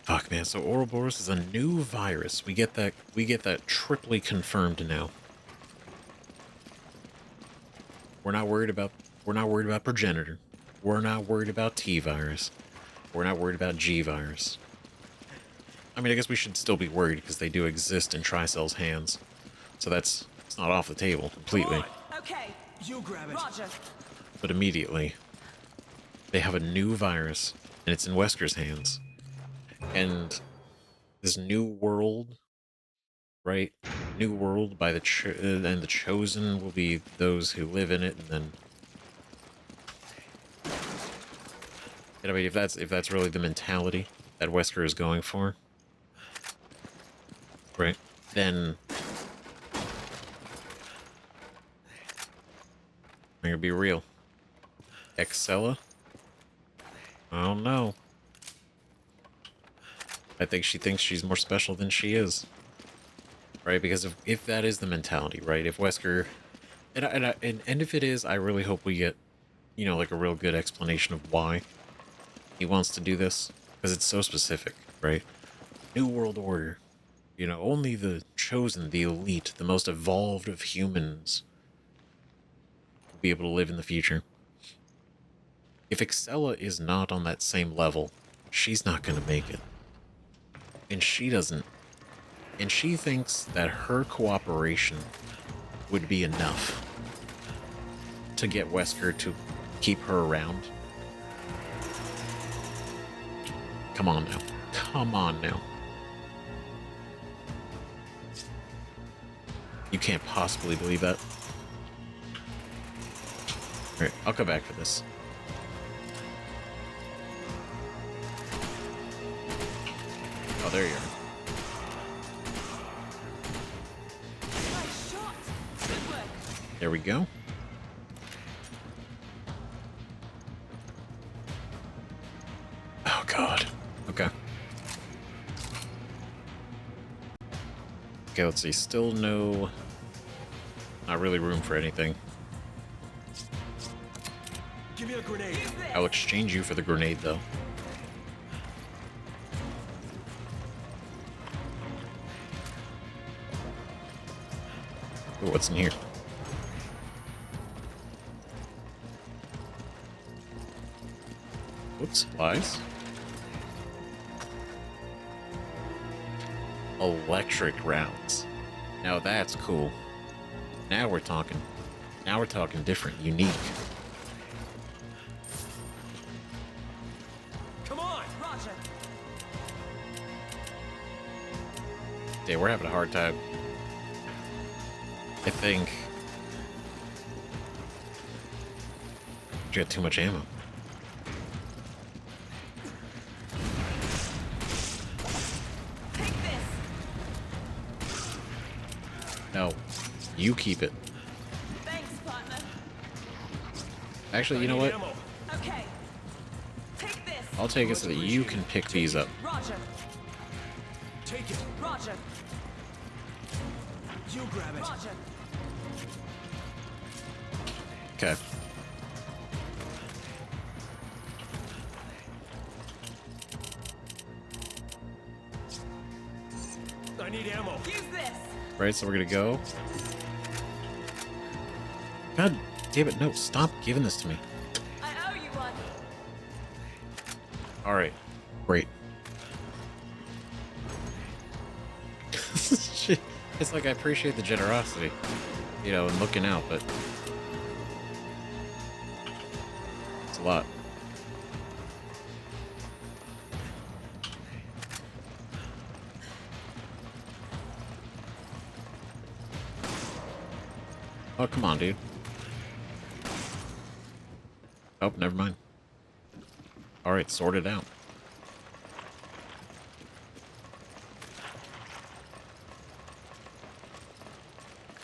Fuck, man. So Uroboros is a new virus. We get that triply confirmed now. We're not worried about progenitor. We're not worried about T virus. We're not worried about G virus. I mean, I guess we should still be worried because they do exist in Tricell's hands. So it's not off the table completely. Okay. You grab it. Roger. But immediately, they have a new virus, and it's in Wesker's hands. And this new world, right? New world by and the chosen will be those who live in it, and then. And I mean, if that's really the mentality that Wesker is going for, right? Then I'm gonna be real. Excella? I don't know. I think she thinks she's more special than she is. Right? Because if that is the mentality, right? If Wesker... And if it is, I really hope we get, like a real good explanation of why he wants to do this. Because it's so specific, right? New World Order. Only the chosen, the elite, the most evolved of humans be able to live in the future. If Excella is not on that same level, she's not going to make it. And she doesn't. And she thinks that her cooperation would be enough to get Wesker to keep her around. Come on now. Come on now. You can't possibly believe that. Alright, I'll come back for this. Oh, there you are. Nice shot. Good work. There we go. Oh, God. Okay. Okay, let's see. Still no... Not really room for anything. Give me a grenade. I'll exchange you for the grenade, though. Ooh, what's in here? Oops, supplies. Electric rounds. Now that's cool. Now we're talking. Now we're talking different, unique. Come on! Roger. Yeah, we're having a hard time. I think... You got too much ammo. Take this. No. You keep it. Thanks, partner. Actually, you know what? Ammo. Okay. Take this. I'll take it so that you can pick these up. Roger. Take it. Roger. You grab it. Roger. Okay. I need ammo. Use this. Right, so we're gonna go. God damn it, no, stop giving this to me. I owe you one. Alright, great. Shit. It's like I appreciate the generosity, you know, and looking out, but it's a lot. Oh, come on, dude. Oh, never mind. Alright, sort it out.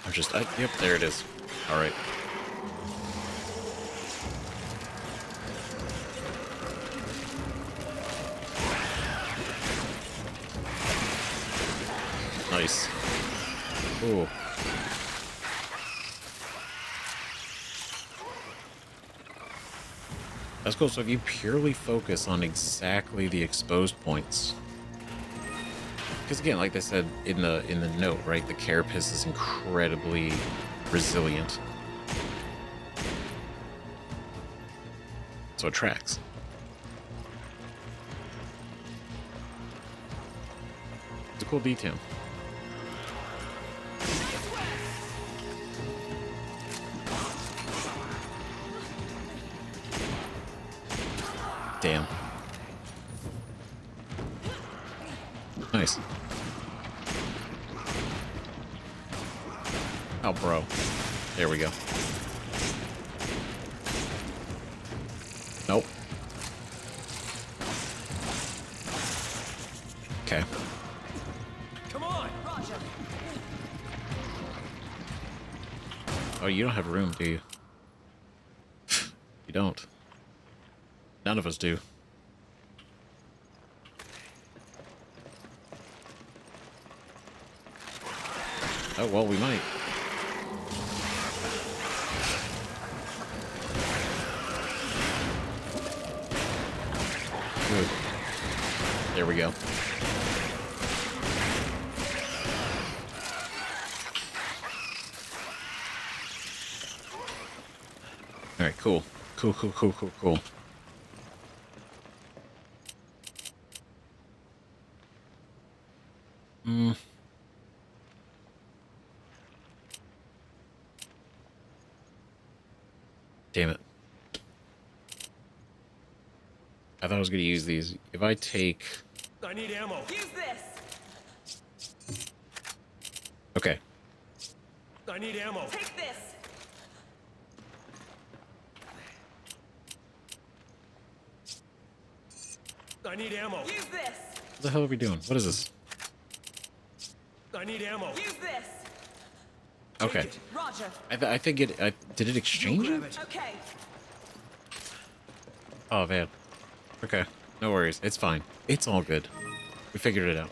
I'm just... yep, there it is. Alright. Nice. Ooh. That's cool. So if you purely focus on exactly the exposed points, because again, like they said in the note, right, the carapace is incredibly resilient, so it tracks. It's a cool detail. Damn. Nice. Oh, bro. There we go. Nope. Okay. Come on! Roger. Oh, you don't have room, do you? You don't. None of us do. Oh, well, we might. Good. There we go. All right, cool. Cool, cool, cool, cool, cool. Hmm. Damn it. I thought I was going to use these. If I take... I need ammo. Use this. Okay. I need ammo. Take this. I need ammo. Use this. What the hell are we doing? What is this? I need ammo. Use this. Okay. it. Roger. I think it... did it exchange it? Grab it. Okay. Oh, man. Okay. No worries. It's fine. It's all good. We figured it out.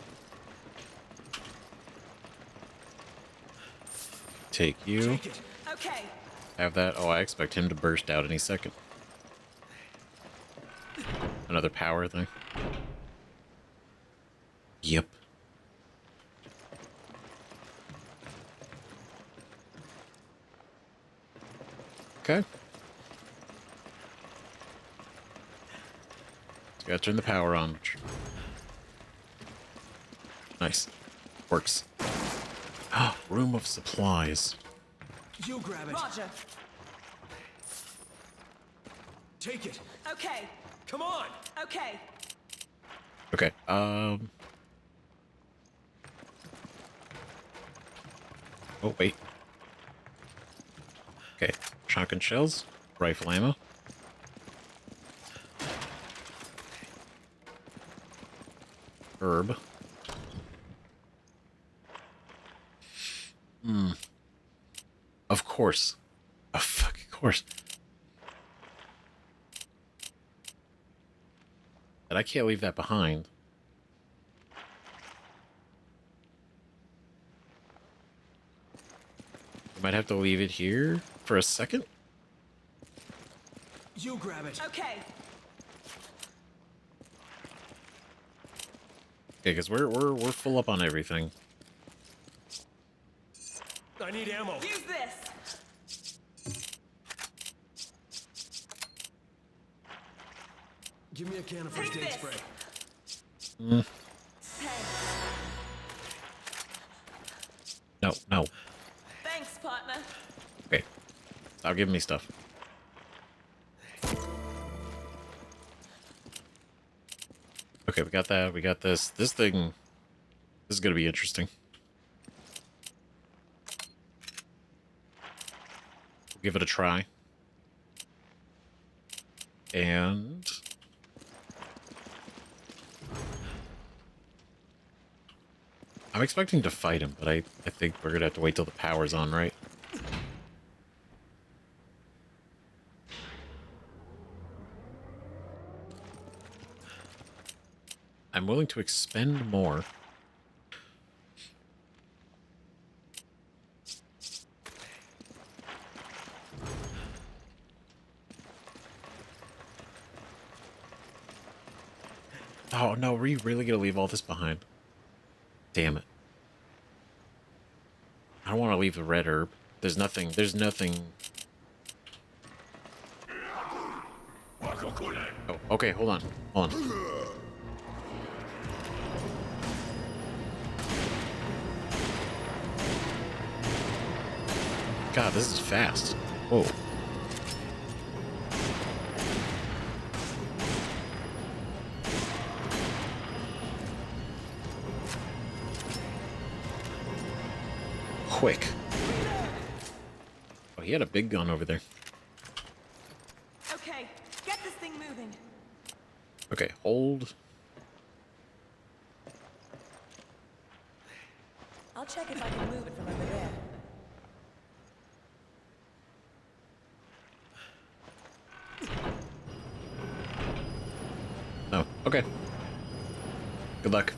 Take you. Take it. Okay. Have that. Oh, I expect him to burst out any second. Another power thing. Yep. Okay. Gotta turn the power on. Nice. Works. Ah, room of supplies. You grab it. Roger. Take it. Okay. Come on. Okay. Okay, Oh, wait. Okay, shotgun shells, rifle ammo. Herb. Of course. Of fucking course. And I can't leave that behind. I might have to leave it here for a second. You grab it. Okay. Okay, because we're full up on everything. I need ammo. Use this. Give me a can of first Take aid this. spray. Hey. No, no. Thanks, partner. Okay. Stop giving me stuff. Okay, we got that. We got this. This thing... This is going to be interesting. We'll give it a try. And... I'm expecting to fight him, but I think we're going to have to wait till the power's on, right? I'm willing to expend more. Oh, no, are you really going to leave all this behind? Damn it. I don't want to leave the red herb. There's nothing... Oh, okay, hold on. Hold on. God, this is fast. Whoa. Quick. Oh, he had a big gun over there. Okay. Get this thing moving. Okay, hold. I'll check if I can move it from over there. Oh, okay. Good luck.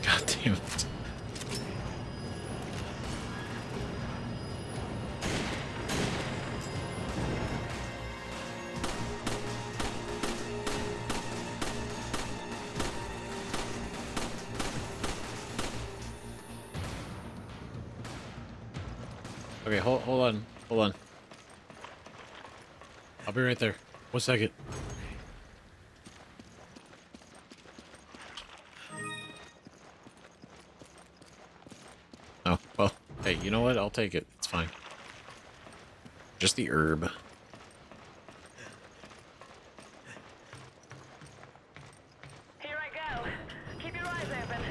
God damn it. Okay, hold on. Hold on. I'll be right there. 1 second. Oh, well, hey, you know what? I'll take it. It's fine. Just the herb. Here I go. Keep your eyes open.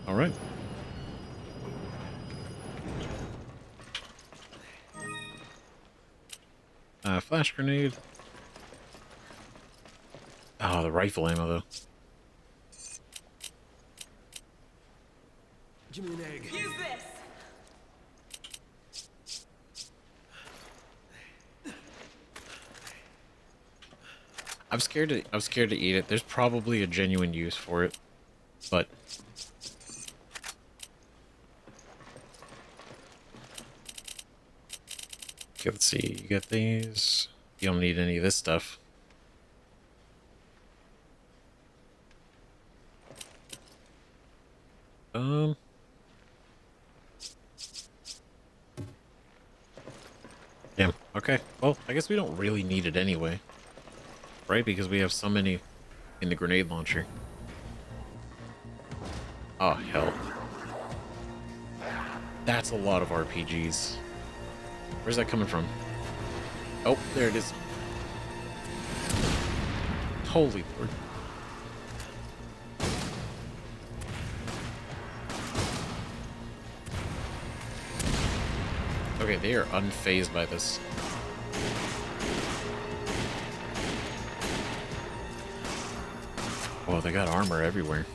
All right. Flash grenade. Oh, the rifle ammo, though. Give me an egg. Use this! I'm scared to eat it. There's probably a genuine use for it, but okay, let's see. You get these. You don't need any of this stuff. Damn. Okay. Well, I guess we don't really need it anyway, right? Because we have so many in the grenade launcher. Oh, hell. That's a lot of RPGs. Where's that coming from? Oh, there it is. Holy Lord. Okay, they are unfazed by this. Oh, they got armor everywhere.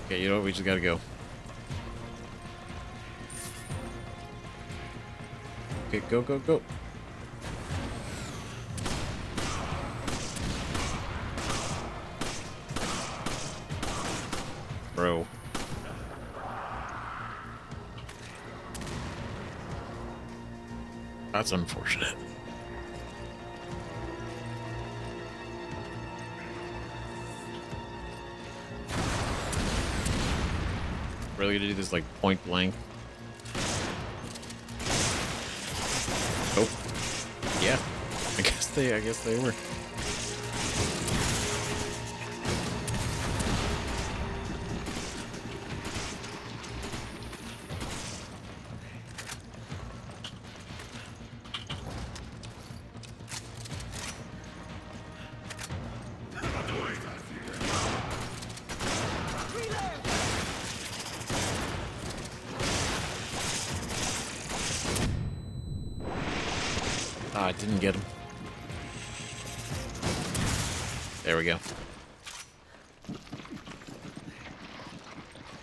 Okay, you know what? We just gotta go. Okay, go, go, go. Bro. That's unfortunate. Really gonna do this like point blank? Oh, yeah. I guess they were. Ah, I didn't get him. There we go.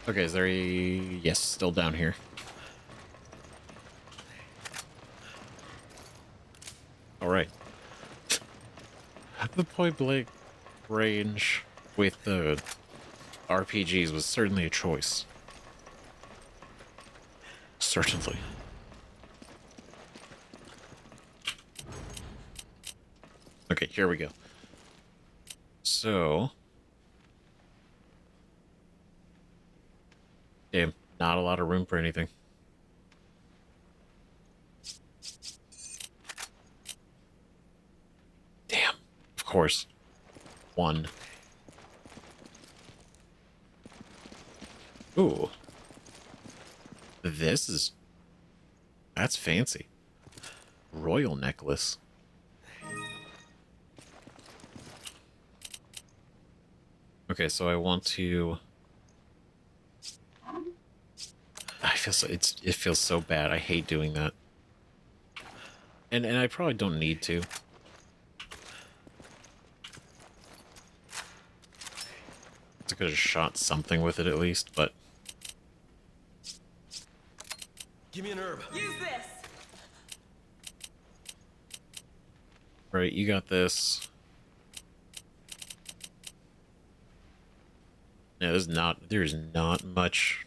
Okay, is there a... Yes, still down here. Alright. The point blank range with the RPGs was certainly a choice. Certainly. Okay, here we go. So... Damn, not a lot of room for anything. Damn, of course. One. Ooh. This is... That's fancy. Royal necklace. Okay, so I want to... I feel so... It feels so bad. I hate doing that. And I probably don't need to. I could have shot something with it at least, but... Give me an herb. Use this! Right, you got this. Yeah, there's not much.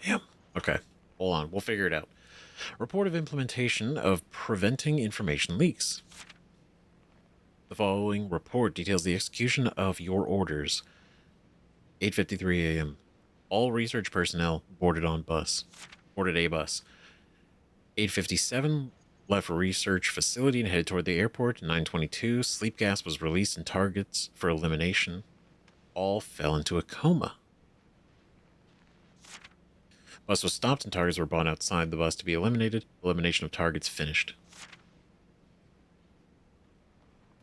Damn. Okay. Hold on. We'll figure it out. Report of implementation of preventing information leaks. The following report details the execution of your orders. 8:53 a.m. All research personnel boarded a bus. 8:57 left for research facility and headed toward the airport. 9:22 sleep gas was released in targets for elimination. All fell into a coma. Bus was stopped and targets were brought outside the bus to be eliminated. Elimination of targets finished.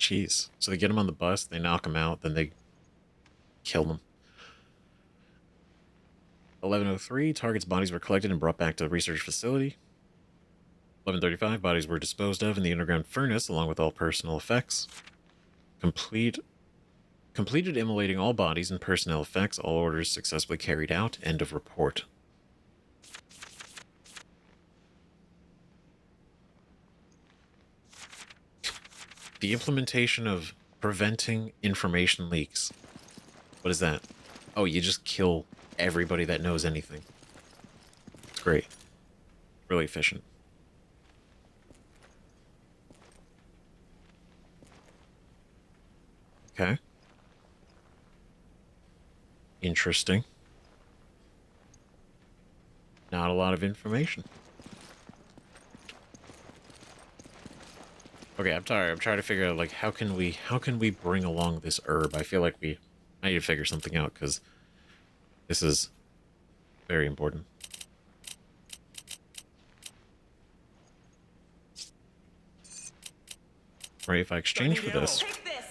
Jeez. So they get them on the bus, they knock them out, then they kill them. 11:03 targets' bodies were collected and brought back to the research facility. 11:35 bodies were disposed of in the underground furnace along with all personal effects. Completed immolating all bodies and personnel effects. All orders successfully carried out. End of report. The implementation of preventing information leaks. What is that? Oh, you just kill everybody that knows anything. It's great. Really efficient. Okay. Interesting. Not a lot of information. Okay, I'm tired. I'm trying to figure out, like, how can we bring along this herb? I feel like I need to figure something out, because this is very important. Right, if I exchange for this. Take this.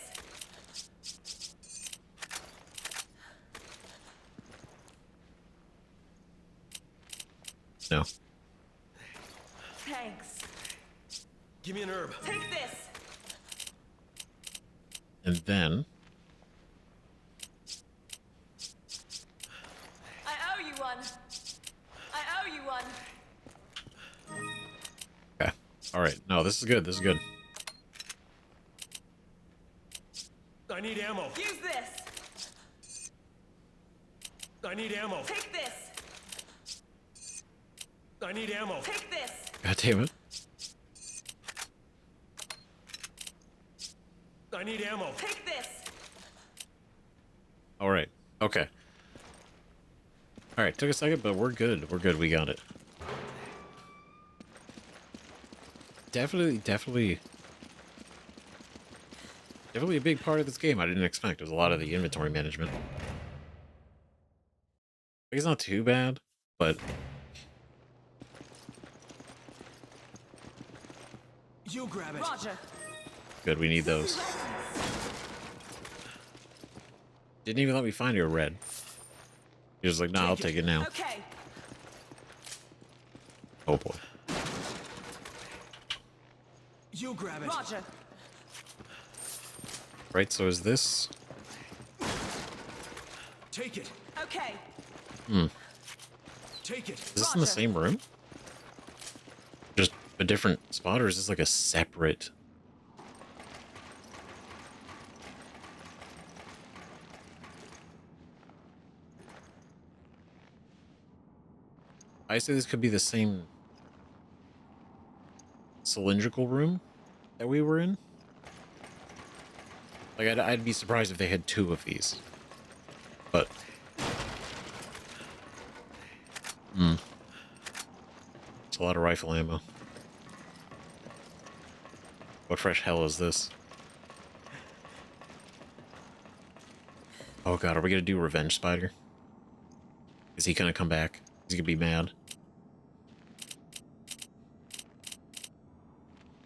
No. Thanks. Give me an herb. Take this. And then I owe you one. I owe you one. okay. All right. No, this is good. This is good. I need ammo. Use this. I need ammo. Take this. I need ammo. Take this. God damn it. I need ammo. Take this. All right. Okay. All right. Took a second, but we're good. We're good. We got it. Definitely a big part of this game I didn't expect. It was a lot of the inventory management. It's not too bad, but You grab it. Roger. good. We need those. Didn't even let me find your red. He was like, nah, I'll take it now. Okay. Oh boy. You grab it. Roger. Right, so is this... Take it. Okay. Take it. Is this in the Roger. same room? Just a different spot, or is this like a separate... I say this could be the same cylindrical room that we were in. Like, I'd be surprised if they had two of these. But... It's a lot of rifle ammo. What fresh hell is this? Oh god, are we gonna do Revenge Spider? Is he gonna come back? Is he gonna be mad?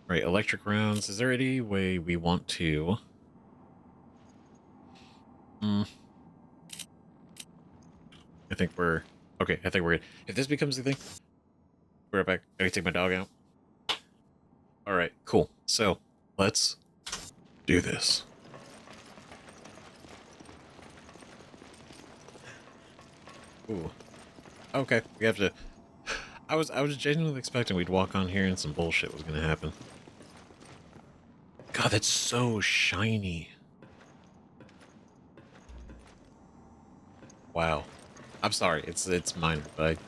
Right, electric rounds. Is there any way we want to... I think we're... Okay, I think we're good. If this becomes the thing... We're right back. I can take my dog out. Alright, cool. So, let's do this. Ooh. Okay, we have to... I was genuinely expecting we'd walk on here and some bullshit was gonna happen. God, that's so shiny. Wow. I'm sorry, it's mine, but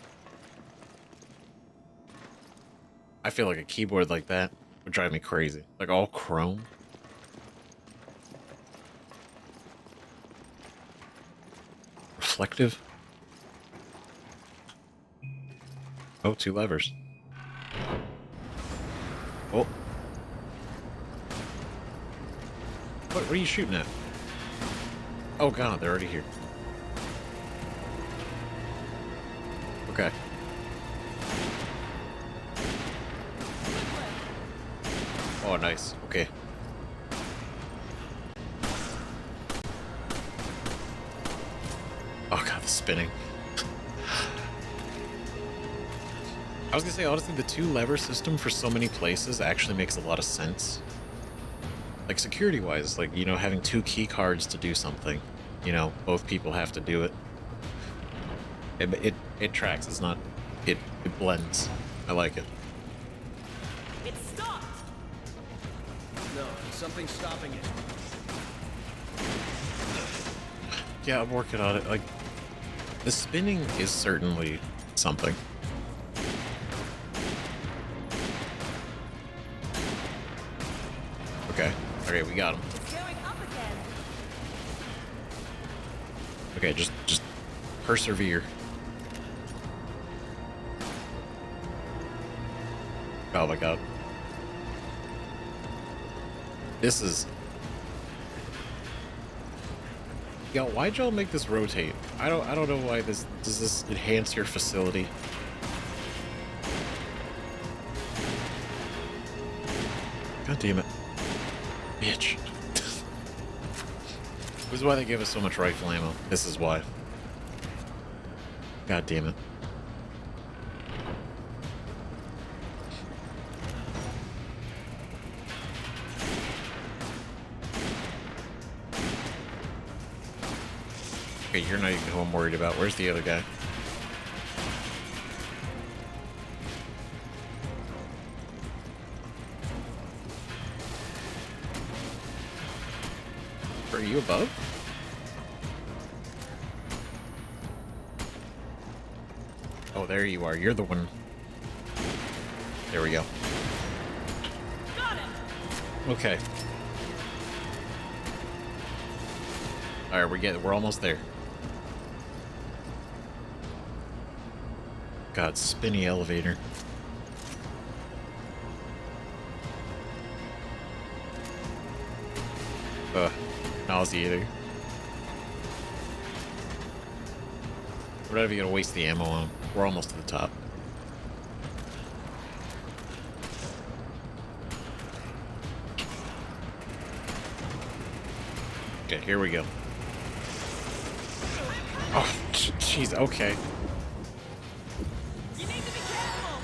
I feel like a keyboard like that would drive me crazy. Like all chrome. Reflective. Oh, 2 levers. Oh. What are you shooting at? Oh god, they're already here. Okay. Oh, nice. Okay. Oh god, the spinning. I was gonna say, honestly, the 2 lever system for so many places actually makes a lot of sense. Like, security-wise, like, you know, having 2 key cards to do something. You know, both people have to do it. It tracks, it's not... It blends. I like it. It stopped! No, something's stopping it. Yeah, I'm working on it. Like, the spinning is certainly something. Okay. Okay, we got him. It's going up again. Okay, just persevere. Oh my god. This is... Yo, why'd y'all make this rotate? I don't know why this... Does this enhance your facility? God damn it. Bitch. This is why they give us so much rifle ammo. This is why. God damn it. Okay, you're not even who I'm worried about. Where's the other guy? Are you above? Oh, there you are. You're the one. There we go. Got him! Okay. All right, we're almost there. God, spinny elevator. Nauseating. We're not even gonna waste the ammo on. We're almost to the top. Okay, here we go. Oh, jeez, okay. You need to be careful!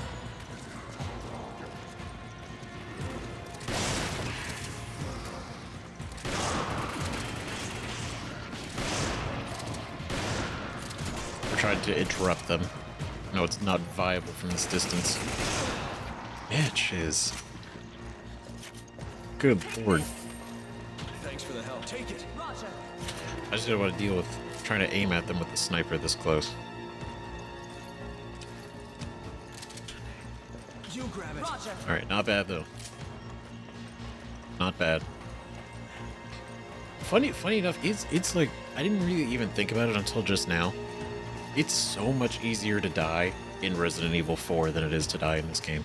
We're trying to interrupt them. No, it's not viable from this distance. Bitches. Good lord. Thanks for the help. Take it. Roger. I just didn't want to deal with trying to aim at them with the sniper this close. You grab it. Roger. Alright, not bad though. Not bad. Funny enough, it's like, I didn't really even think about it until just now. It's so much easier to die in Resident Evil 4 than it is to die in this game.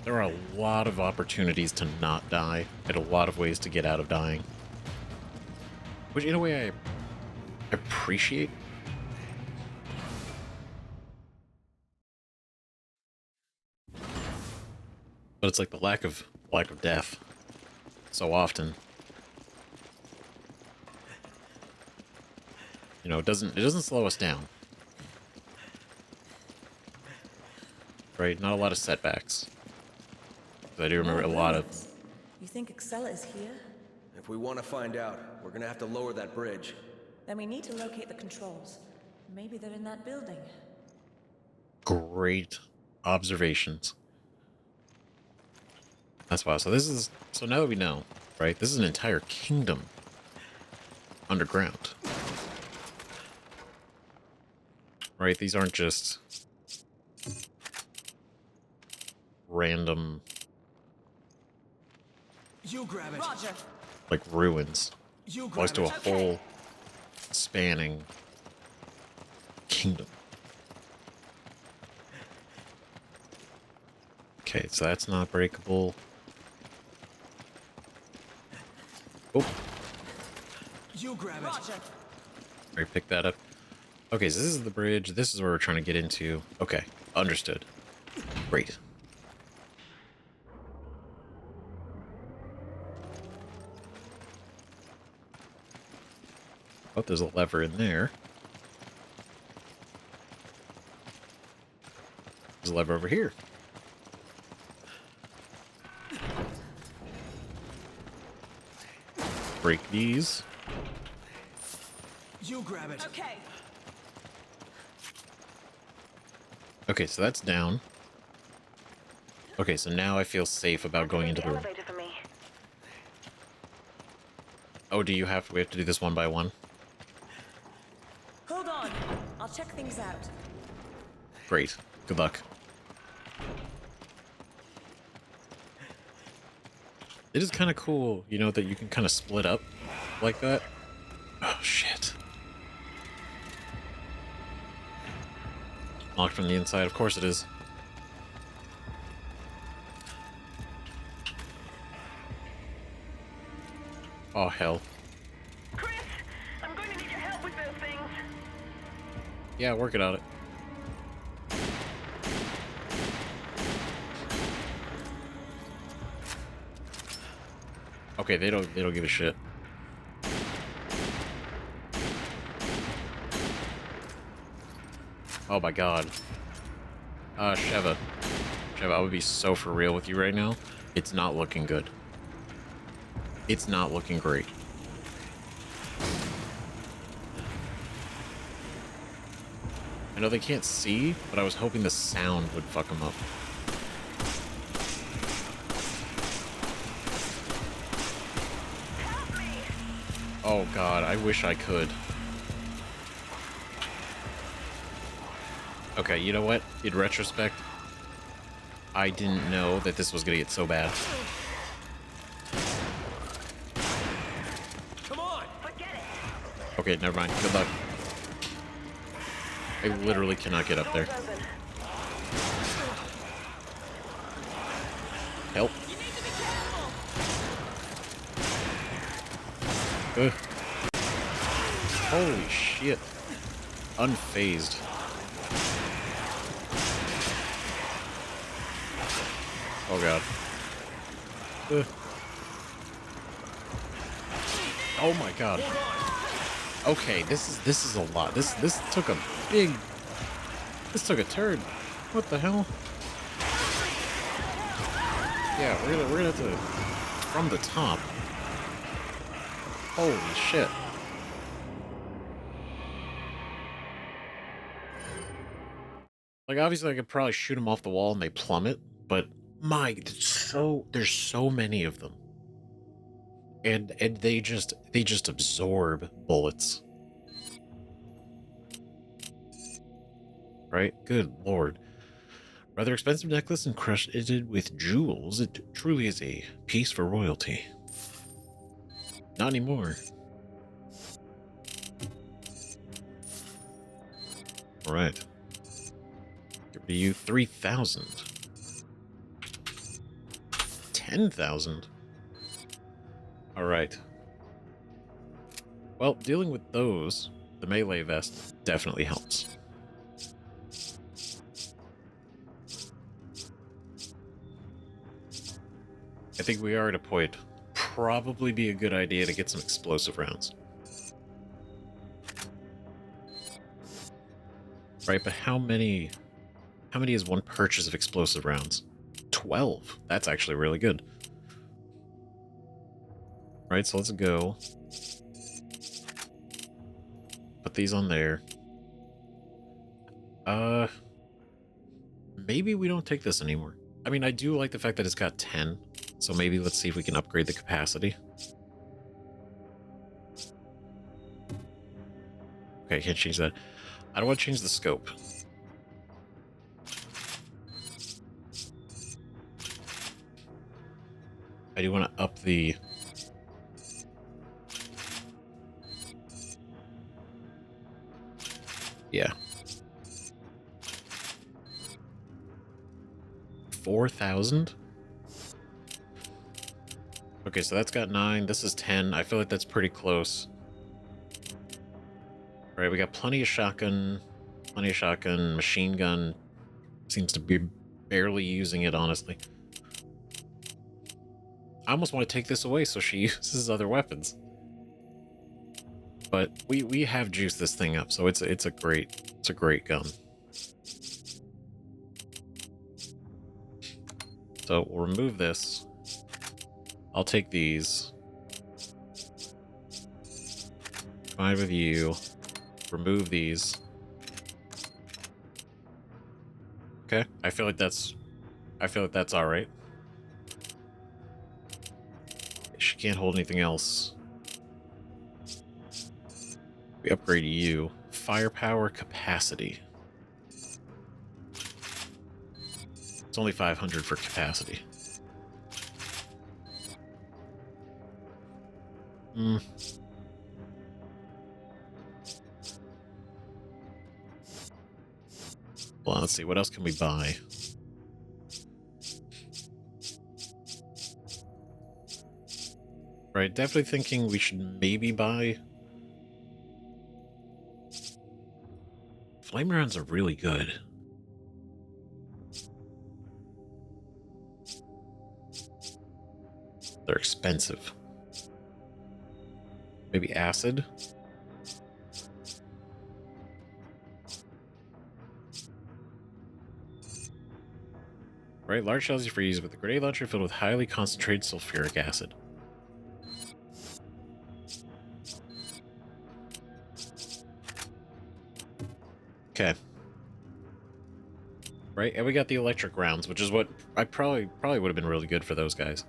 There are a lot of opportunities to not die, and a lot of ways to get out of dying. Which, in a way, I appreciate. But it's like the lack of death so often. You know, it doesn't slow us down. Right? Not a lot of setbacks. I do remember a lot of... You think Excella is here? If we want to find out, we're gonna have to lower that bridge. Then we need to locate the controls. Maybe they're in that building. Great observations. That's why. So now that we know, right? This is an entire kingdom underground. Right? These aren't just random, You grab it. Roger. like, ruins. You Close grab to a it. whole spanning kingdom. Okay, so that's not breakable. Oh, You grab it. Roger. already picked that up. Okay, so this is the bridge. This is where we're trying to get into. Okay, understood. Great. Oh, there's a lever in there. There's a lever over here. Break these. You grab it. Okay. Okay, so that's down. Okay, so now I feel safe about going into the room. elevator for me. Oh, we have to do this one by one? Hold on. I'll check things out. Great. Good luck. It is kind of cool, you know, that you can kind of split up like that. Oh, shit. Locked from the inside. Of course it is. Oh, hell. Chris, I'm going to need your help with those things. Yeah, working on it. Okay, they don't give a shit. Oh my god. Sheva. Sheva, I would be so for real with you right now. It's not looking good. It's not looking great. I know they can't see, but I was hoping the sound would fuck them up. Oh god, I wish I could. Okay, you know what? In retrospect, I didn't know that this was gonna get so bad. Come on. Forget it. Okay, never mind. Good luck. I literally cannot get up there. Door's open. Help. You need to be careful. Ugh. Holy shit. Unfazed. Oh god. Ugh. Oh my god. Okay, this is a lot. This took a turn. What the hell? Yeah, we're gonna have to from the top. Holy shit. Like, obviously I could probably shoot them off the wall and they plummet, but there's so many of them. And they just absorb bullets. Right? Good lord. Rather expensive necklace encrusted with jewels. It truly is a piece for royalty. Not anymore. Alright. Give you 3,000. 10,000. Alright. Well, dealing with those, the melee vest definitely helps. I think we are at a point. Probably be a good idea to get some explosive rounds. Right, but how many is one purchase of explosive rounds? 12. That's actually really good. Right, so let's go. Put these on there. Maybe we don't take this anymore. I mean, I do like the fact that it's got 10. So maybe let's see if we can upgrade the capacity. Okay, I can't change that. I don't want to change the scope. I do want to up the... Yeah. 4,000? Okay, so that's got 9. This is 10. I feel like that's pretty close. All right, we got plenty of shotgun, machine gun. Seems to be barely using it, honestly. I almost want to take this away so she uses other weapons. But we have juiced this thing up, so it's a great gun. So we'll remove this. I'll take these. 5 of you. Remove these. Okay, I feel like that's all right. She can't hold anything else. We upgrade you. Firepower capacity. It's only 500 for capacity. Hold on, let's see. What else can we buy? Right, definitely thinking we should maybe buy... Flame rounds are really good. They're expensive. Maybe acid? Right, large shells you freeze with a grenade launcher filled with highly concentrated sulfuric acid. Okay. Right, and we got the electric rounds, which is what I probably would have been really good for those guys.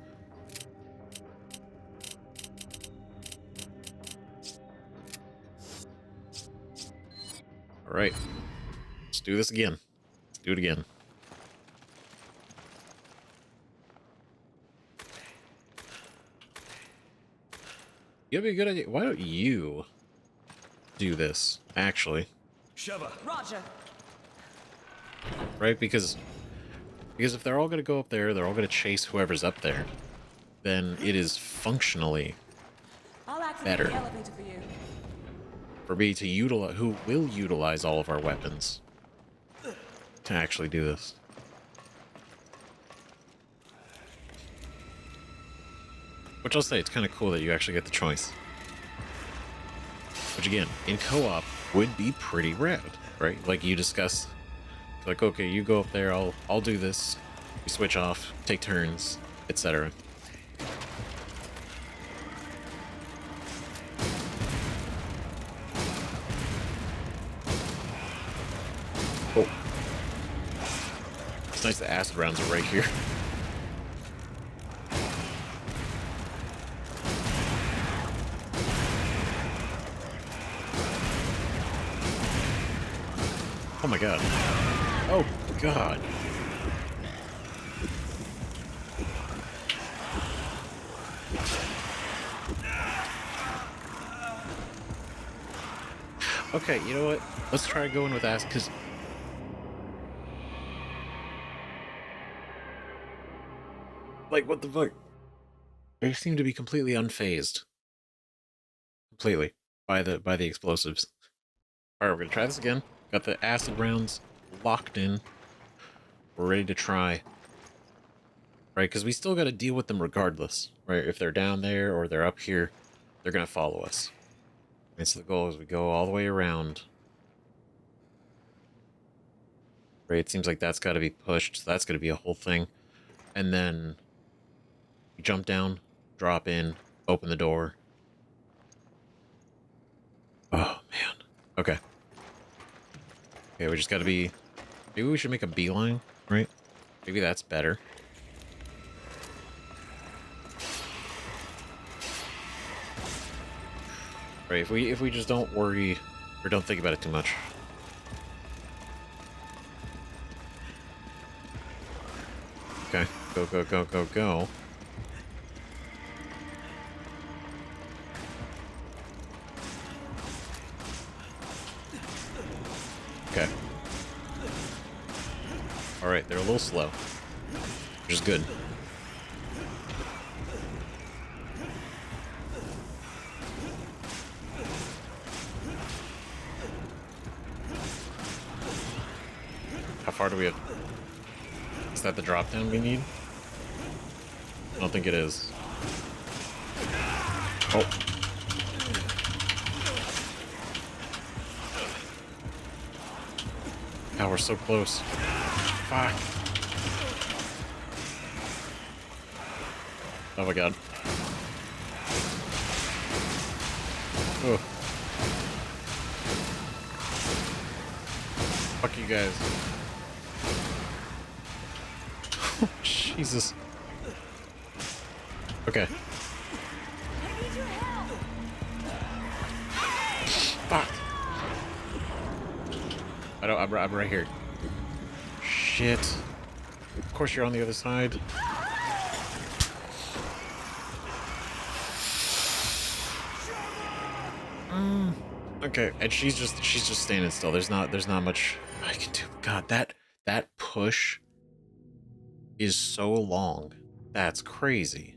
All right, let's do this again. Let's do it again. It'd be a good idea. Why don't you do this, actually? Sheva. Roger. Right, because if they're all going to go up there, they're all going to chase whoever's up there, then it is functionally I'll activate better the elevator for you. for me to utilize, who will utilize all of our weapons to actually do this. Which I'll say, it's kind of cool that you actually get the choice. Which again, in co-op, would be pretty rad, right? Like you discuss, like, okay, you go up there, I'll do this. We switch off, take turns, etc. Oh. It's nice the acid rounds are right here. Oh my god. Oh god. Okay, you know what? Let's try going with acid, because... Like, what the fuck? They seem to be completely unfazed. Completely. By the explosives. Alright, we're gonna try this again. Got the acid rounds locked in. We're ready to try. Right, because we still got to deal with them regardless. Right, if they're down there or they're up here, they're going to follow us. And so the goal is we go all the way around. Right, it seems like that's got to be pushed. So that's going to be a whole thing. And then we jump down, drop in, open the door. Oh, man. Okay. Okay, we just got to be... Maybe we should make a beeline, right? Maybe that's better. Right, if we just don't worry or don't think about it too much. Okay, go, go, go, go, go. Okay. Alright, they're a little slow, which is good. How far do we have? Is that the drop down we need? I don't think it is. Oh. God, we're so close. Fuck. Oh my god. Oh. Fuck you guys. Jesus. Okay. I need your help. Fuck. I'm right here. Shit. Of course you're on the other side. Okay, and she's just standing still. There's not much I can do. God, that push is so long. That's crazy.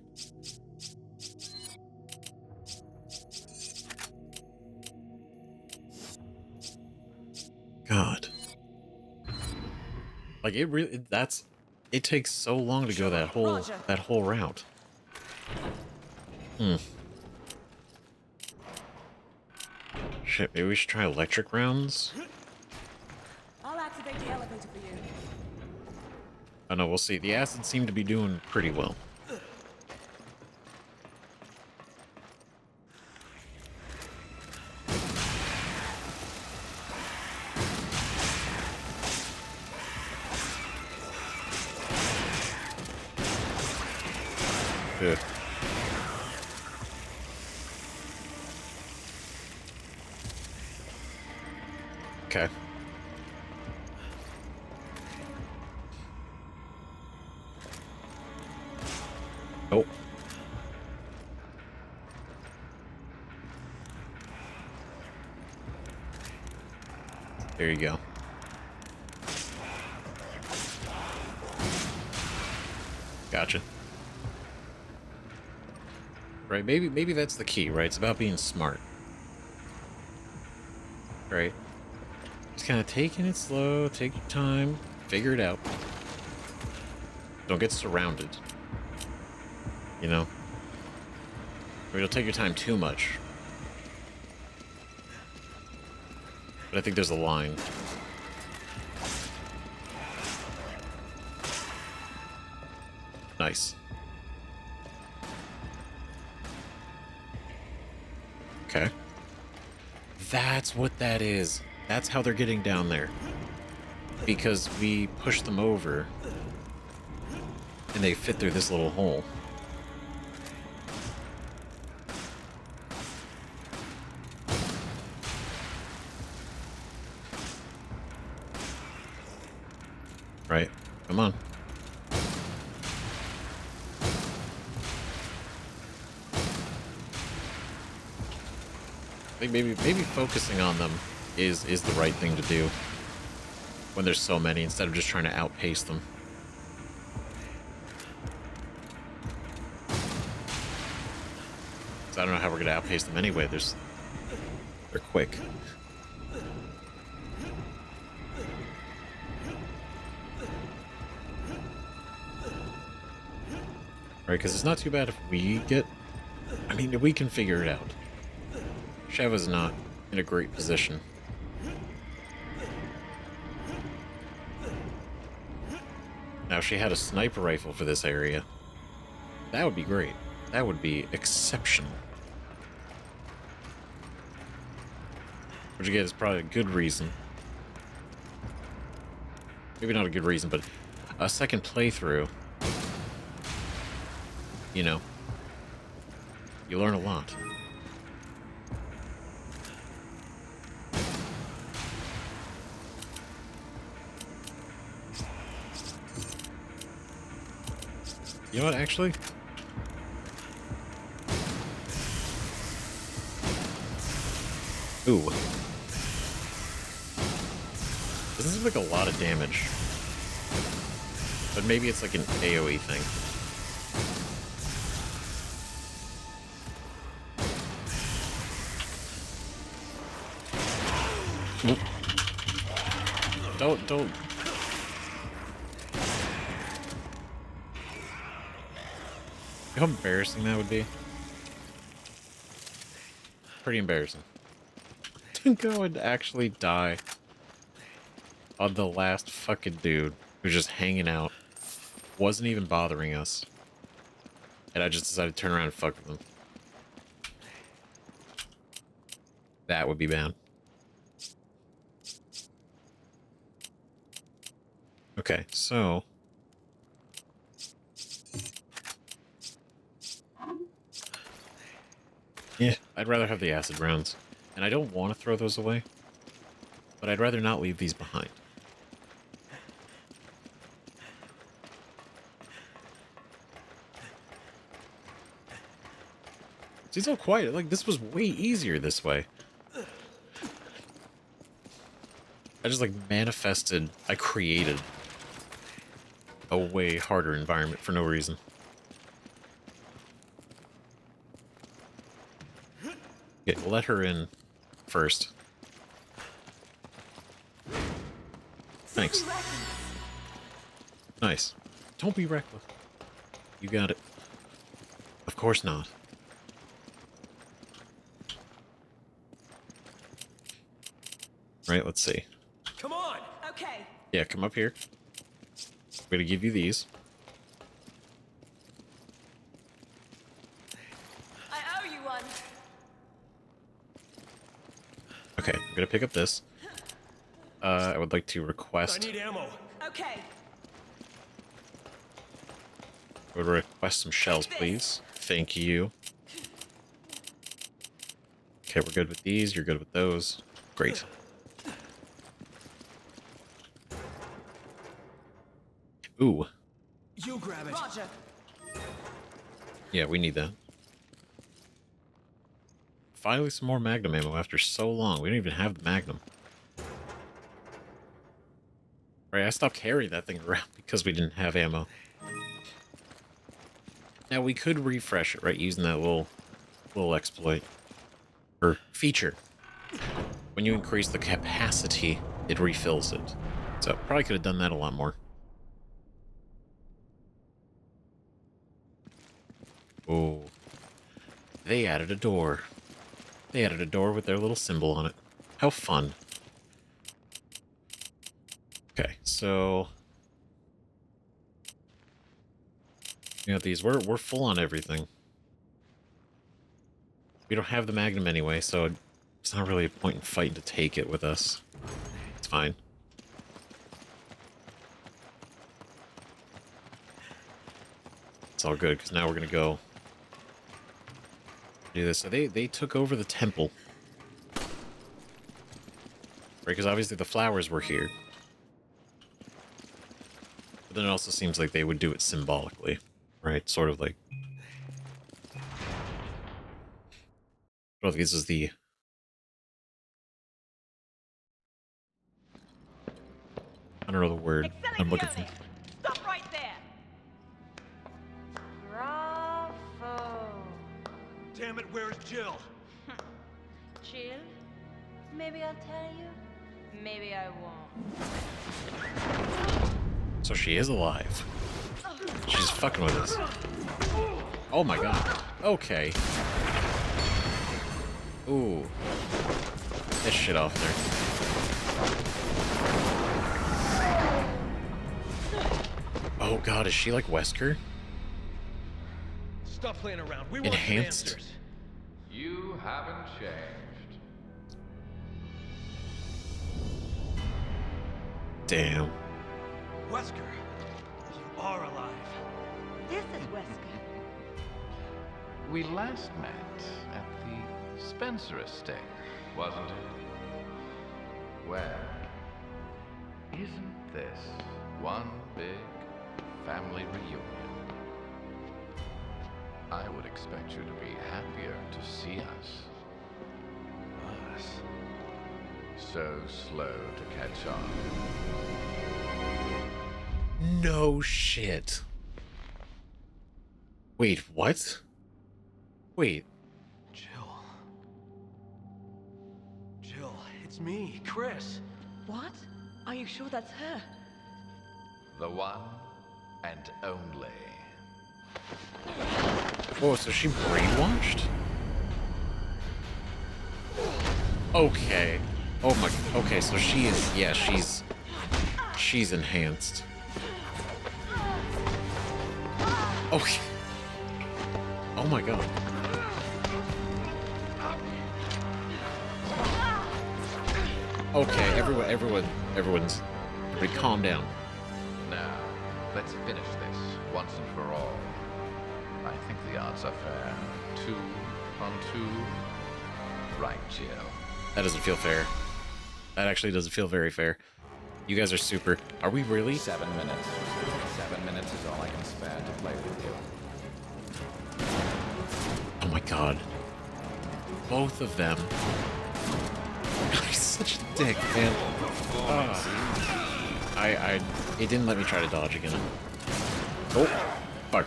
God. Like it takes so long to go that whole route. Shit, maybe we should try electric rounds? I'll activate the elevator for you. Oh no, we'll see. The acid seemed to be doing pretty well. Good. Okay. Oh. There you go. Gotcha. Right, maybe that's the key, right? It's about being smart. Right? Just kind of taking it slow, take your time, figure it out. Don't get surrounded. You know? Or you'll take your time too much. But I think there's a line. Nice. Okay. That's what that is. That's how they're getting down there. Because we push them over and they fit through this little hole. Right? Come on. I think maybe focusing on them is the right thing to do when there's so many, instead of just trying to outpace them. So I don't know how we're gonna outpace them anyway. They're quick. Right, because it's not too bad if we get... I mean, we can figure it out. Sheva's not in a great position. Now, if she had a sniper rifle for this area, that would be great. That would be exceptional. Which again is probably a good reason. Maybe not a good reason, but a second playthrough. You know, you learn a lot. You know what, actually? Ooh. This is like a lot of damage. But maybe it's like an AoE thing. Oop. Don't. How embarrassing that would be. Pretty embarrassing. To go and actually die on the last fucking dude who's just hanging out. Wasn't even bothering us. And I just decided to turn around and fuck with him. That would be bad. Okay, so... yeah, I'd rather have the acid rounds. And I don't want to throw those away. But I'd rather not leave these behind. He's so quiet. Like, this was way easier this way. I just, like, manifested... I created a way harder environment for no reason. Okay, we'll let her in first. Thanks. Nice. Don't be reckless. You got it. Of course not. Right, let's see. Come on! Okay. Yeah, come up here. I'm gonna give you these. I owe you one. Okay, I'm gonna pick up this. I would like to I request... need ammo. Okay. I would request some shells, please. Thank you. Okay, we're good with these. You're good with those. Great. Ooh. You grab it. Roger. Yeah, we need that. Finally some more Magnum ammo after so long. We don't even have the Magnum. Right, I stopped carrying that thing around because we didn't have ammo. Now, we could refresh it, right, using that little exploit. Or feature. When you increase the capacity, it refills it. So, probably could have done that a lot more. Oh. They added a door. They added a door with their little symbol on it. How fun. Okay, so... you know, these, we're full on everything. We don't have the Magnum anyway, so it's not really a point in fighting to take it with us. It's fine. It's all good, because now we're going to go do this. So they took over the temple. Right, because obviously the flowers were here. But then it also seems like they would do it symbolically. Right, sort of like... I don't think this is the... I don't know the word I'm looking for. Stop right there. Bravo. Damn it, where's Jill? Jill? Maybe I'll tell you. Maybe I won't. So she is alive. She's fucking with us. Oh my god. Okay. Ooh. Get shit off there. Oh god, is she like Wesker? Stop playing around. We Enhanced? want answers. You haven't changed. Damn. Wesker, you are alive. This is Wesker. We last met at the Spencer estate, wasn't it? Well, isn't this one big family reunion? I would expect you to be happier to see us. Us. So slow to catch on. No shit. Wait, what? Wait. Jill. Jill, it's me, Chris. What? Are you sure that's her? The one and only. Oh, so she brainwashed? Okay. Oh my, okay, so she is, yeah, she's enhanced. Okay. Oh my god. Okay, everyone's, everybody calm down. Now, let's finish this once and for all. I think the odds are fair. 2 on 2. Right, Jill. That doesn't feel fair. That actually doesn't feel very fair. You guys are super. Are we really? 7 minutes. 7 minutes is all I can spare to play with you. Oh my god. Both of them. He's such a dick, man. It didn't let me try to dodge again. Oh, fuck.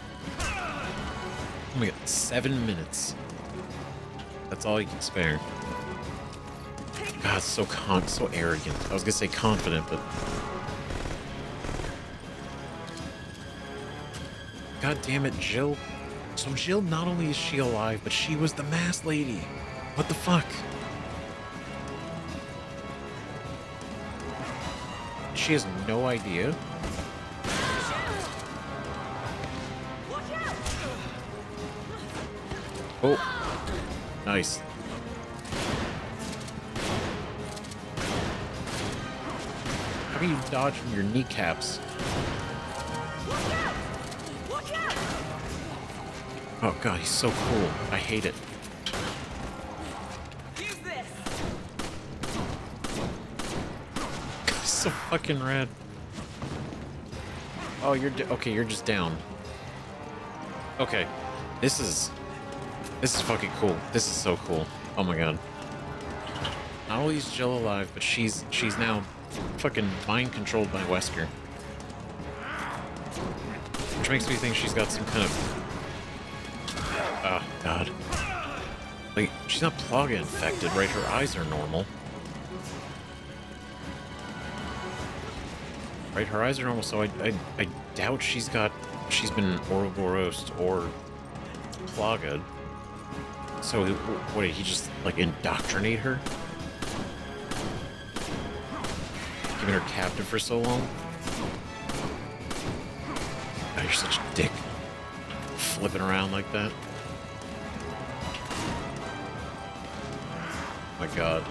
Oh my god, 7 minutes. That's all you can spare. God, so arrogant. I was gonna say confident, but god damn it, Jill. So Jill, not only is she alive, but she was the masked lady. What the fuck? She has no idea. Oh, nice. How can you dodge from your kneecaps? Oh god, he's so cool. I hate it. Use this. He's so fucking rad. Oh, you're okay. You're just down. Okay, this is fucking cool. This is so cool. Oh my god. Not only is Jill alive, but she's now fucking mind controlled by Wesker, which makes me think she's got some kind of. Oh god. Like, she's not plaga infected, right? Her eyes are normal. Right, her eyes are normal, so I doubt she's been Uroboros or plaga. So what, did he just like indoctrinate her? Keeping her captive for so long? God, you're such a dick. Flipping around like that. My god.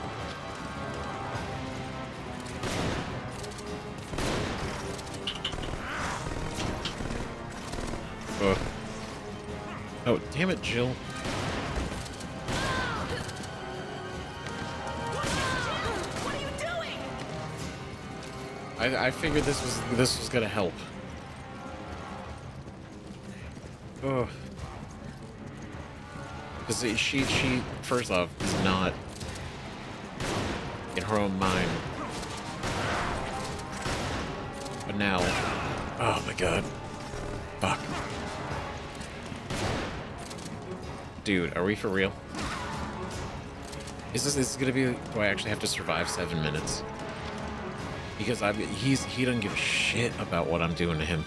Oh, damn it, Jill. What are you doing? I figured this was gonna help. Oh. Because she first off is not in her own mind. But now, oh my god. Fuck. Dude, are we for real? Is this gonna be, do I actually have to survive 7 minutes? Because he doesn't give a shit about what I'm doing to him.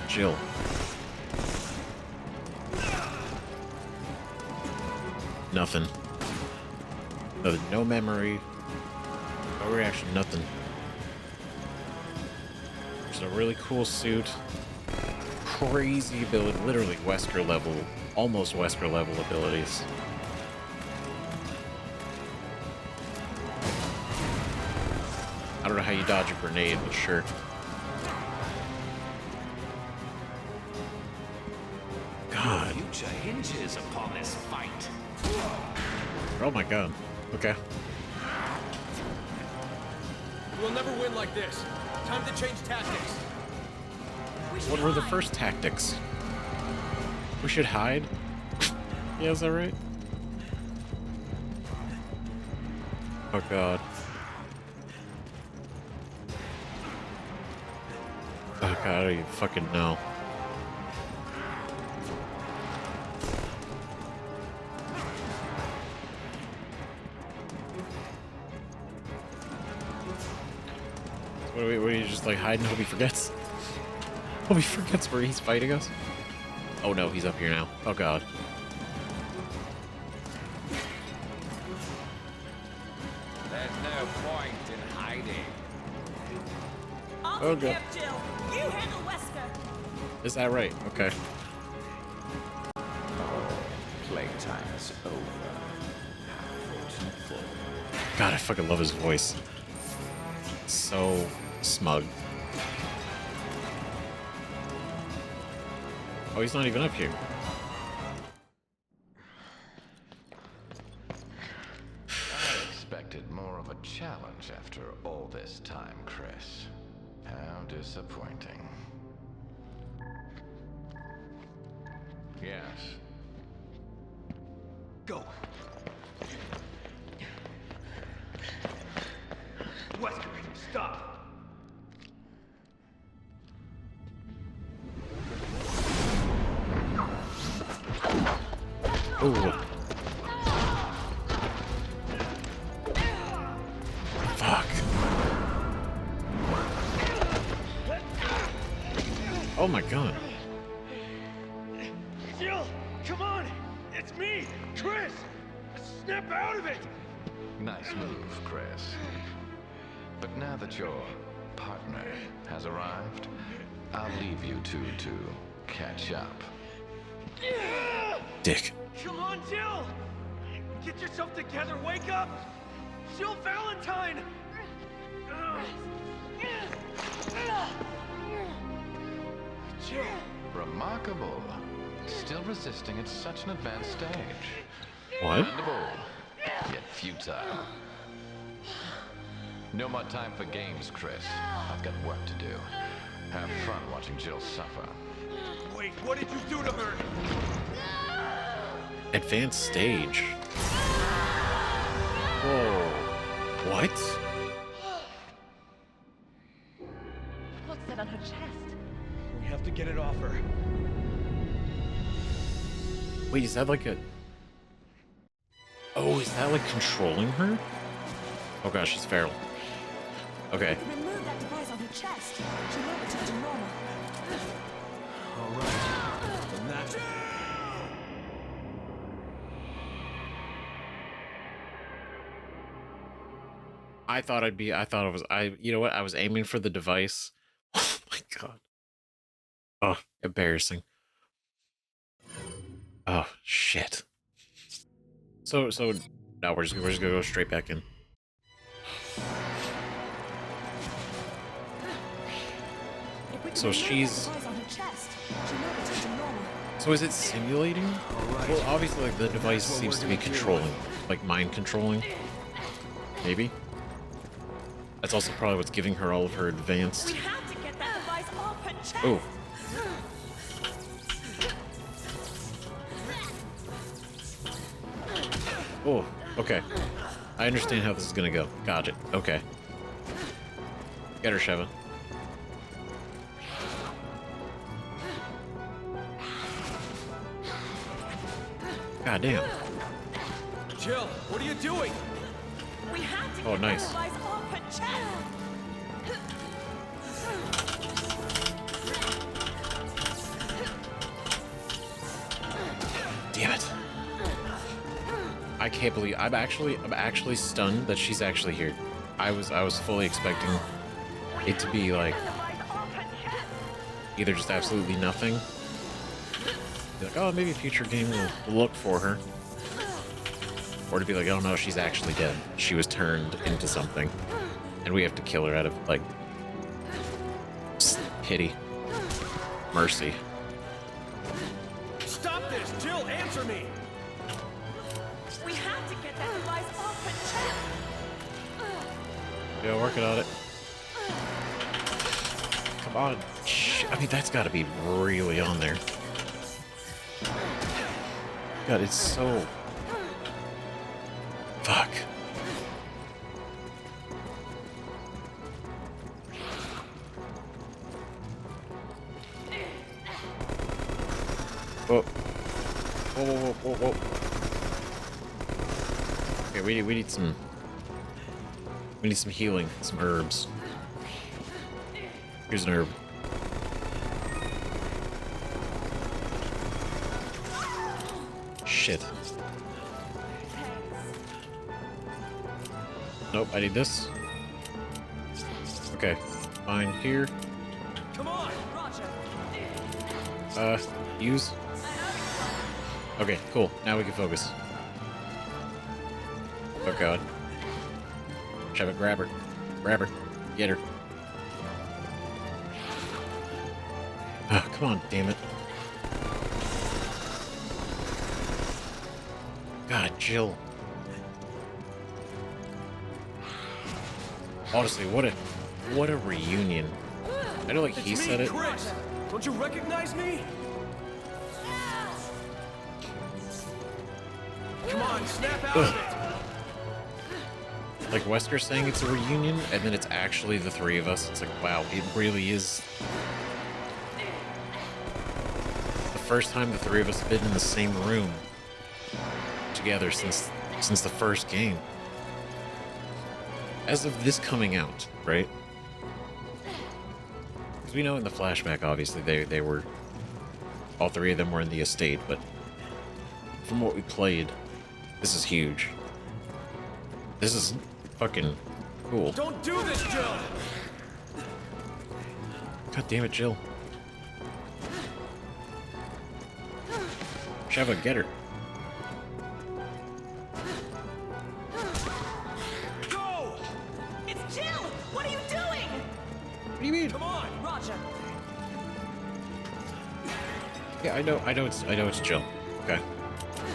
Jill. Nothing. No memory. No reaction, nothing. There's a really cool suit. Crazy ability, literally Wesker level, almost Wesker level abilities. I don't know how you dodge a grenade, but sure. God. Future hinges upon this fight. Oh my god. Okay. We'll never win like this. Time to change tactics. What were the first tactics? We should hide? Yeah, is that right? Oh god. Oh god, I don't even fucking know. What are you just like hiding? Hope he forgets. Hope he forgets where he's fighting us. Oh no, he's up here now. Oh god. There's no point in hiding. I'll Oh, take God. care of Jill. You handle Wesker. Is that right? Okay. Playtime is over. Have fun. God, I fucking love his voice. So smug. Oh, he's not even up here. I expected more of a challenge after all this time, Chris. How disappointing. Yes. Go. Wesker, stop. Ooh. Fuck. Oh my god. Jill, come on. It's me, Chris. Snap out of it. Nice move, Chris. But now that your partner has arrived, I'll leave you two to catch up. Dick. Come on, Jill. Get yourself together. Wake up. Jill Valentine. Jill. Remarkable. Still resisting at such an advanced stage. What? Commendable, yet futile. No more time for games, Chris. I've got work to do. Have fun watching Jill suffer. Wait, what did you do to her? Advanced stage. Whoa. What? What's that on her chest? We have to get it off her. Wait, is that like a... Oh, is that like controlling her? Oh gosh, she's feral. Okay. Remove that device on her chest. She won't return to normal. All right. And that's... You know what? I was aiming for the device. Oh my god. Oh, embarrassing. Oh, shit. So, no, we're just gonna go straight back in. If we can So remove she's... that device on her chest, she won't return to normal. So is it simulating? right. Well, obviously, like, the device That's what seems we're to be gonna do. controlling. Like, mind controlling. Maybe? That's also probably what's giving her all of her advanced... We have to get that device off her chest. Oh. Oh, okay. I understand how this is gonna go. Got it. Okay. Get her, Sheva. God damn. Jill, what are you doing? We have to Oh, get nice. that device off her chest. Damn it. I can't believe I'm actually stunned that she's actually here. I was fully expecting it to be like either just absolutely nothing. Be like, oh, maybe a future game will look for her. Or to be like, oh no, she's actually dead. She was turned into something. And we have to kill her out of, like, pity. Mercy. Stop this! Jill, answer me! We have to get that device off her chest. Yeah, working on it. Come Oh, I mean, that's got to be really on there. God, it's so... Fuck. Whoa. Whoa, whoa, whoa, whoa, whoa. Okay, we need some... We need some healing, some herbs. Here's an herb. Shit. Nope, I need this. Okay, fine, here. Come on! Use. Okay, cool. Now we can focus. Oh god. Shove it, grab her. Grab her. Get her. Oh, come on, damn it. God, Jill. Honestly, what a reunion. I know, like, he said it. Chris! Don't you recognize me? Come on, snap out of it! Like, Wesker saying it's a reunion, and then it's actually the three of us. It's like, wow, it really is. The first time the three of us have been in the same room together since the first game. As of this coming out, right? Because we know in the flashback, obviously, they were... All three of them were in the estate, but... From what we played, this is huge. This is fucking cool. Don't do this, Jill! God damn it, Jill. Sheva, get her. Go! It's Jill! What are you doing? What do you mean? Come on! Roger. Yeah, I know it's Jill. Okay.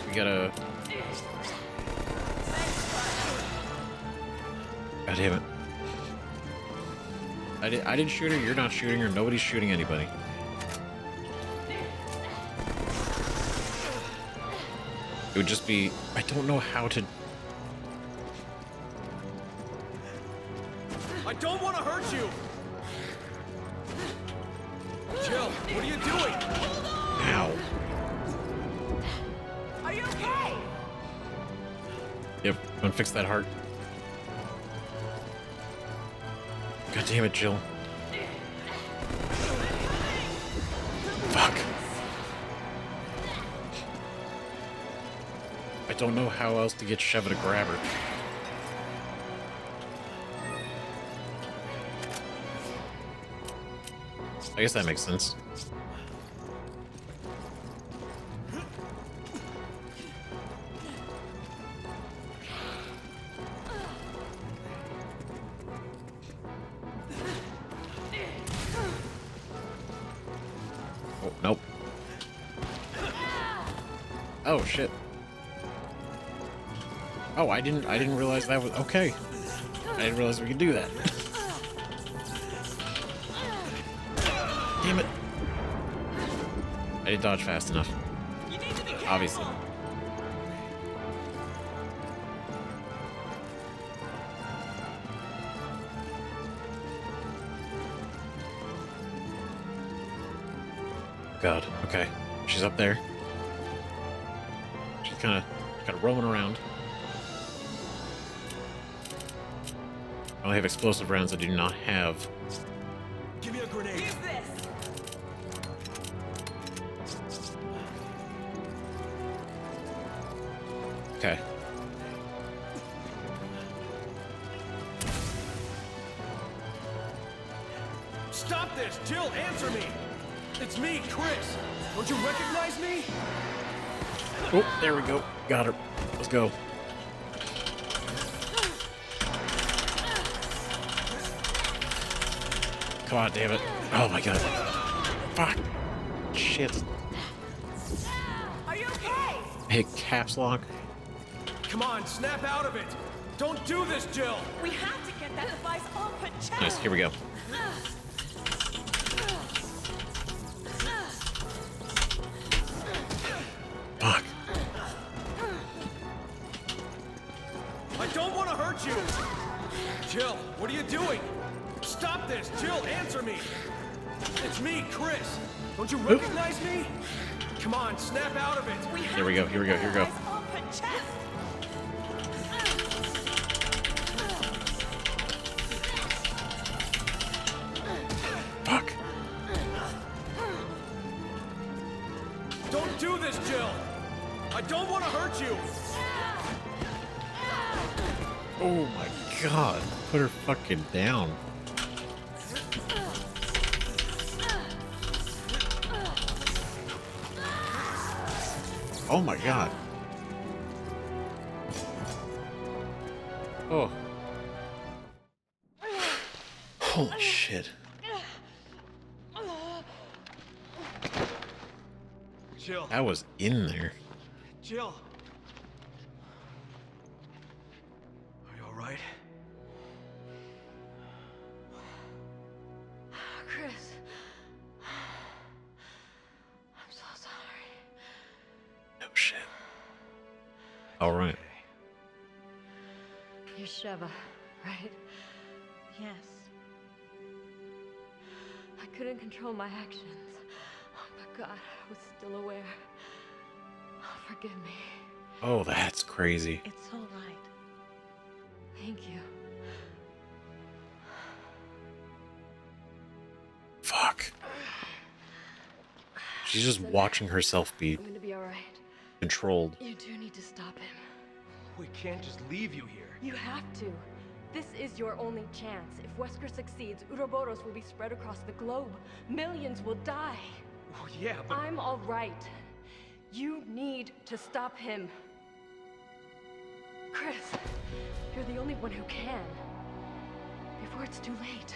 We gotta... God damn it. I didn't shoot her, you're not shooting her, nobody's shooting anybody. It would just be... I don't know how to... I don't want to hurt you! Jill, what are you doing? Ow. Are you okay? Yep, gonna fix that heart. God damn it, Jill. Fuck. I don't know how else to get Sheva to grab her. I guess that makes sense. Oh, nope. Oh, shit. Oh, I didn't realize that was... Okay. I didn't realize we could do that. Damn it. I didn't dodge fast enough. You need to be careful. Obviously. God, okay. She's up there. She's kind of roaming around. I only have explosive rounds. I do not have. Give me a grenade. Use this. Okay. Stop this! Jill, answer me! It's me, Chris! Don't you recognize me? Oh, there we go. Got her. Let's go. Come on, damn it. Oh my god. Fuck. Shit. Are you okay? Hit caps lock. Come on, snap out of it! Don't do this, Jill! We have to get that device off her chest. Nice, here we go. Fuck. I don't want to hurt you! Jill, what are you doing? Stop this! Jill, answer me! It's me, Chris! Don't you recognize me? Come on, snap out of it! Here we go, here we go, here we go. Open chest. Fuck. Don't do this, Jill! I don't want to hurt you! Oh my god. Put her fucking down. Oh my god. Oh. Holy shit. Jill, That was in there. Jill! Are you alright? Chris. I'm so sorry. No shit. Alright. You're Sheva, right? Yes. I couldn't control my actions. Oh, but God, I was still aware. Oh, forgive me. Oh, that's crazy. It's all right. Thank you. Fuck. She's just watching herself be I'm gonna be alright. controlled. You do need to stop him. We can't just leave you here. You have to. This is your only chance. If Wesker succeeds, Uroboros will be spread across the globe. Millions will die. Oh, yeah, but... I'm all right. You need to stop him. Chris, you're the only one who can. Before it's too late.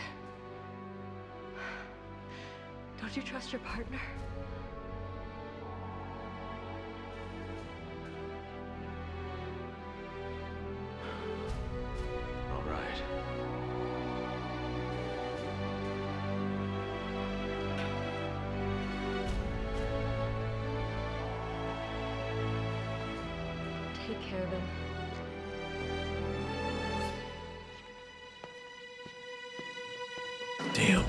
Don't you trust your partner? All right. Take care of him. Damn.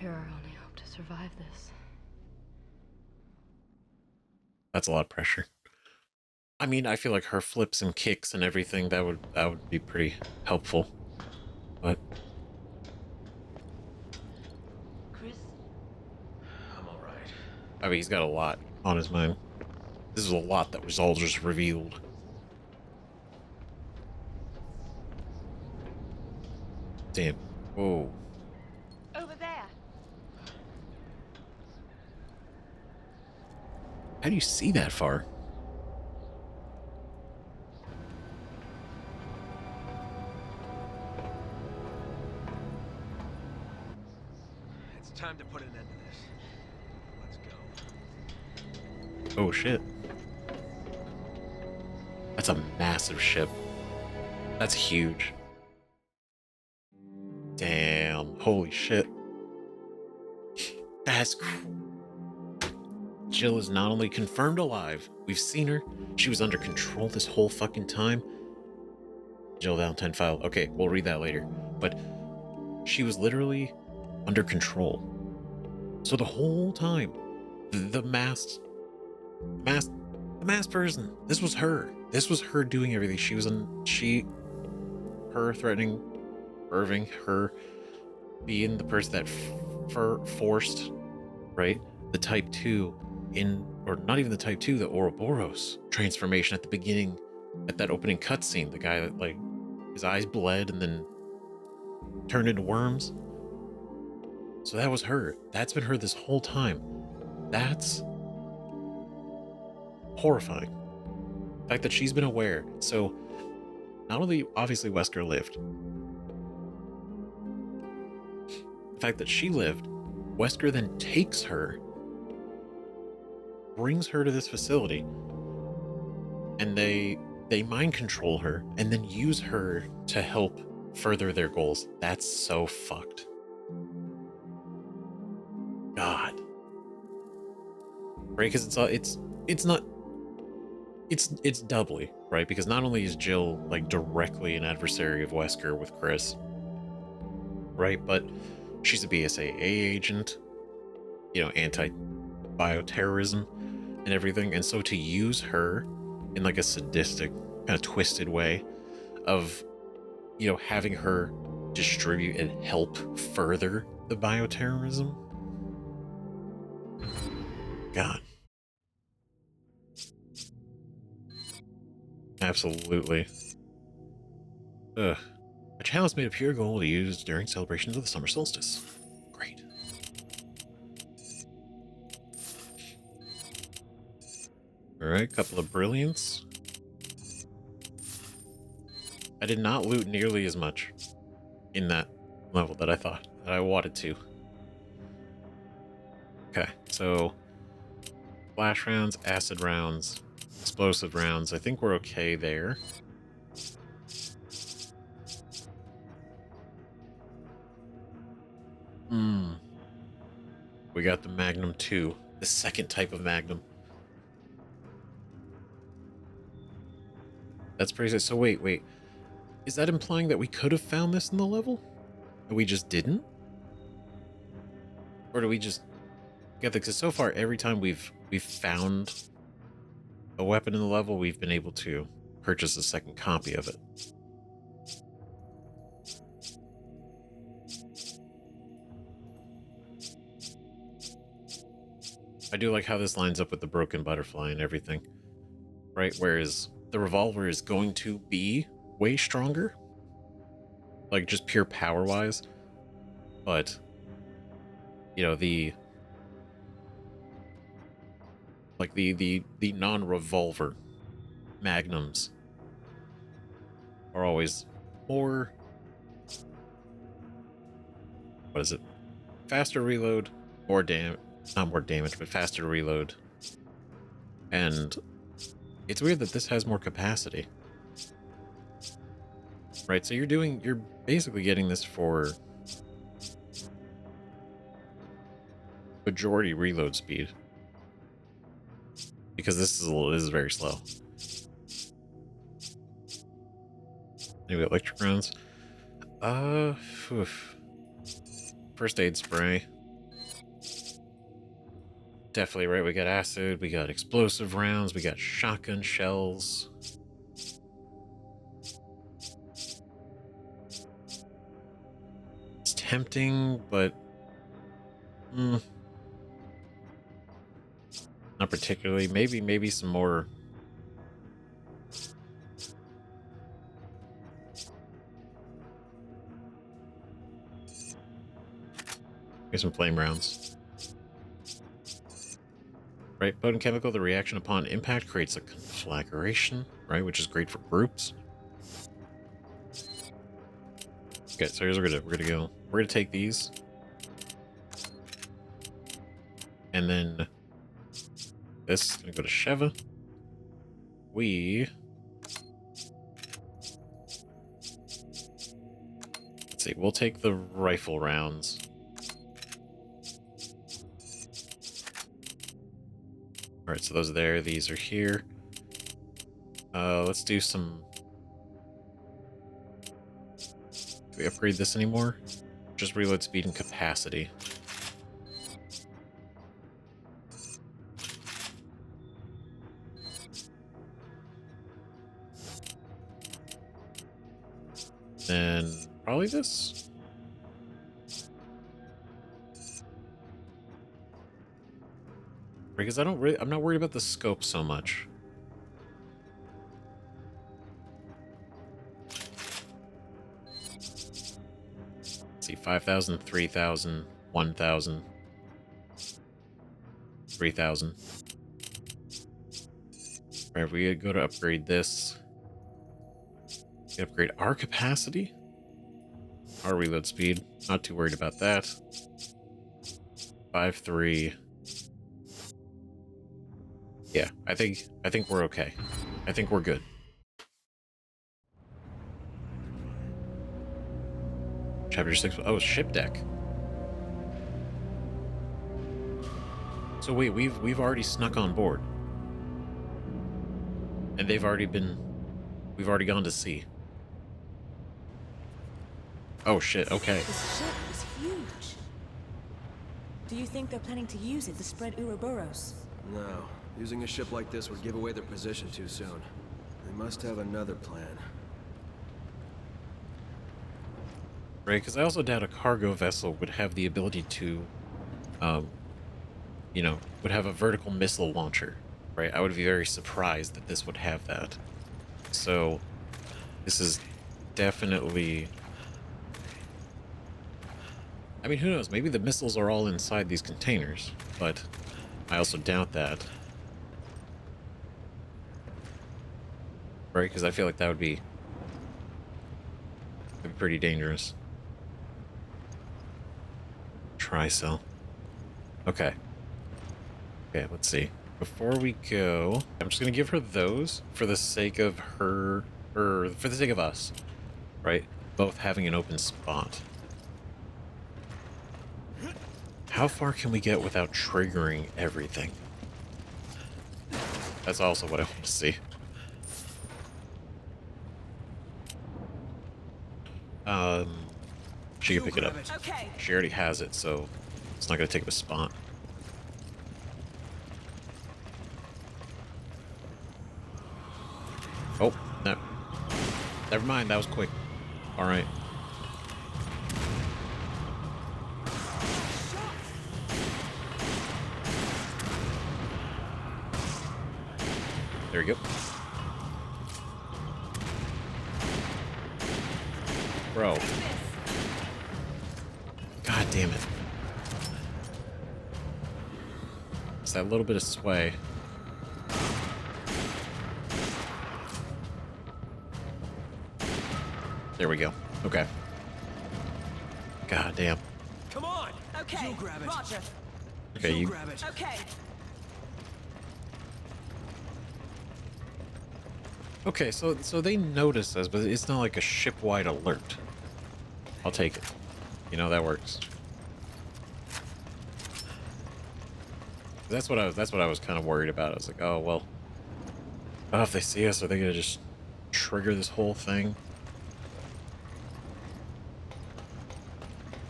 You're our only hope to survive this. That's a lot of pressure. I mean, I feel like her flips and kicks and everything, that would be pretty helpful. But Chris? I'm all right. I mean, he's got a lot on his mind. This is a lot that was all just revealed. Damn. Whoa. Over there. How do you see that far? It's time to put an end to this. Let's go. Oh shit. That's a massive ship. That's huge. Damn. Holy shit. That's Jill is not only confirmed alive, we've seen her. She was under control this whole fucking time. Jill Valentine file. Okay, we'll read that later. But she was literally under control. So the whole time, the masked person, this was her. This was her doing everything. She was her threatening, Irving, her being the person that forced, right? The type 2 or not even the type 2, the Uroboros transformation at the beginning, at that opening cutscene. The guy that, like, his eyes bled and then turned into worms. So that was her. That's been her this whole time. That's horrifying. The fact that she's been aware. So not only obviously Wesker lived, the fact that she lived, Wesker then takes her, brings her to this facility, and they mind control her and then use her to help further their goals. That's so fucked. God. right? Because it's not it's doubly, right? Because not only is Jill like directly an adversary of Wesker with Chris, right? But she's a BSAA agent, you know, anti-bioterrorism and everything. And so to use her in like a sadistic, kind of twisted way of, you know, having her distribute and help further the bioterrorism. God. Absolutely. Ugh. A chalice made of pure gold used during celebrations of the summer solstice. Great. Alright, couple of brilliance. I did not loot nearly as much in that level that I thought that I wanted to. Okay, so flash rounds, acid rounds, explosive rounds. I think we're okay there. We got the Magnum 2, the second type of Magnum. That's pretty good. So wait. Is that implying that we could have found this in the level? And we just didn't? Or do we just get the... Because so far, every time we've found a weapon in the level, we've been able to purchase a second copy of it. I do like how this lines up with the broken butterfly and everything, right? Whereas the revolver is going to be way stronger, like just pure power-wise, but, you know, the non-revolver magnums are always more, what is it? Faster reload, more not more damage, but faster reload. And it's weird that this has more capacity. Right, so you're basically getting this for majority reload speed. Because this is very slow. Maybe electric rounds. Oof. First aid spray. Definitely, right? We got acid, we got explosive rounds, we got shotgun shells. It's tempting, but... not particularly. Maybe some more... Maybe some flame rounds. Right, potent chemical, the reaction upon impact creates a conflagration, right, which is great for groups. Okay, so here's what we're gonna go. We're gonna take these. And then this is gonna go to Sheva. Let's see, we'll take the rifle rounds. Alright, so those are there, these are here. Let's do some... Do we upgrade this anymore? Just reload speed and capacity. Then probably this. Because I'm not worried about the scope so much. Let's see, 5,000, 3,000, 1,000, 3,000. Alright, we go to upgrade this. We upgrade our capacity. Our reload speed. Not too worried about that. 5.3. Yeah, I think we're okay. I think we're good. Chapter 6. Oh, ship deck. So wait, we've already snuck on board. And we've already gone to sea. Oh shit, okay. This ship is huge. Do you think they're planning to use it to spread Uroboros? No. Using a ship like this would give away their position too soon. They must have another plan. Right, because I also doubt a cargo vessel would have the ability to, you know, would have a vertical missile launcher, right? I would be very surprised that this would have that. So, this is definitely... I mean, who knows? Maybe the missiles are all inside these containers, but I also doubt that. Right, because I feel like that would be pretty dangerous. Tri-cell. Okay. Okay, let's see. Before we go, I'm just gonna give her those for the sake of her, or for the sake of us, right? Both having an open spot. How far can we get without triggering everything? That's also what I want to see. She can pick it up. Okay. She already has it, so it's not gonna take up a spot. Oh, no. Never mind, that was quick. Alright. There we go. Bro. God damn it. It's that little bit of sway. There we go. Okay. God damn. Come on! Okay. You grab it. Roger. Okay, you... grab it. Okay. Okay, so they notice us, but it's not like a ship-wide alert. I'll take it. You know, that works. That's what I was kind of worried about. I was like, oh well. Oh, if they see us, are they gonna just trigger this whole thing?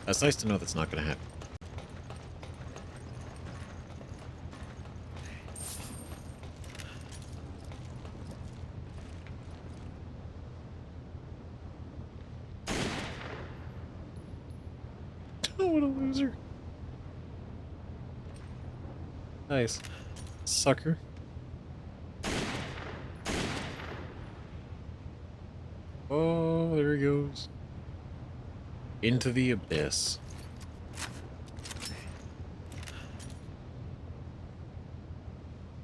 That's nice to know that's not gonna happen. Oh, what a loser. Nice. Sucker. Oh, there he goes. Into the abyss.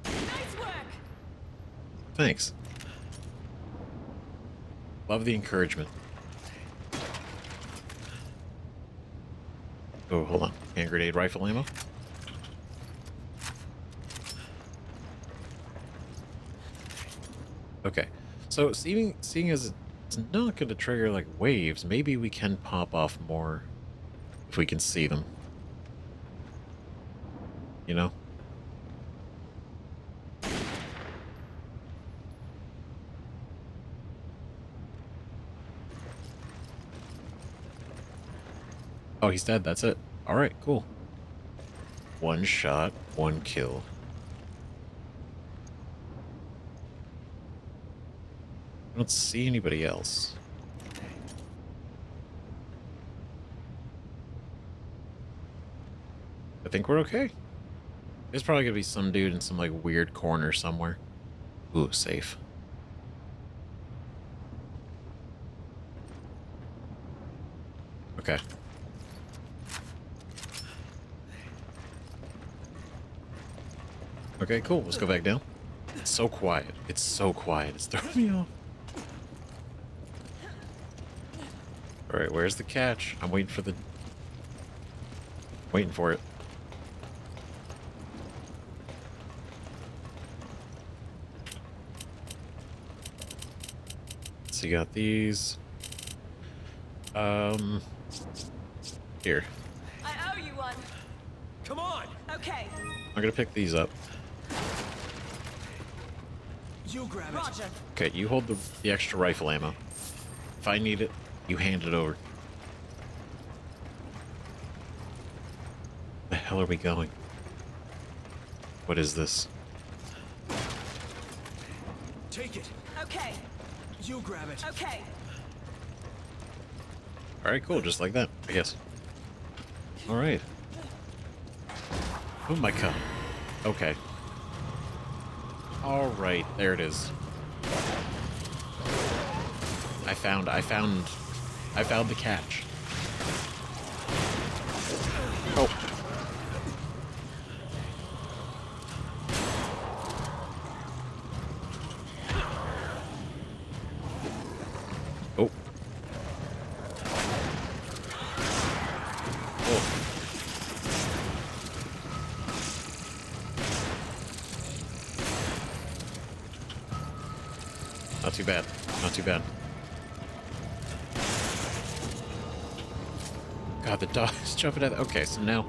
Nice work. Thanks. Love the encouragement. Oh, hold on. Hand grenade rifle ammo. Okay. So seeing as it's not going to trigger like waves, maybe we can pop off more if we can see them. You know? Oh, he's dead. That's it. All right, cool. One shot, one kill. I don't see anybody else. I think we're okay. There's probably gonna be some dude in some like weird corner somewhere. Ooh, safe. Okay. Okay, cool. Let's go back down. It's so quiet. It's so quiet. It's throwing me off. Alright, where's the catch? I'm waiting for the... Waiting for it. So you got these. Here. I owe you one. Come on! Okay. I'm gonna pick these up. You grab it. Roger. Okay, you hold the extra rifle ammo. If I need it, you hand it over. The hell are we going? What is this? Take it. Okay. You grab it. Okay. Alright, cool, just like that, I guess. Alright. Oh my god. Okay. Alright, there it is. I found the catch. Oh. Oh. Oh. Not too bad. Not too bad. God, the dog is jumping at. Okay, so now,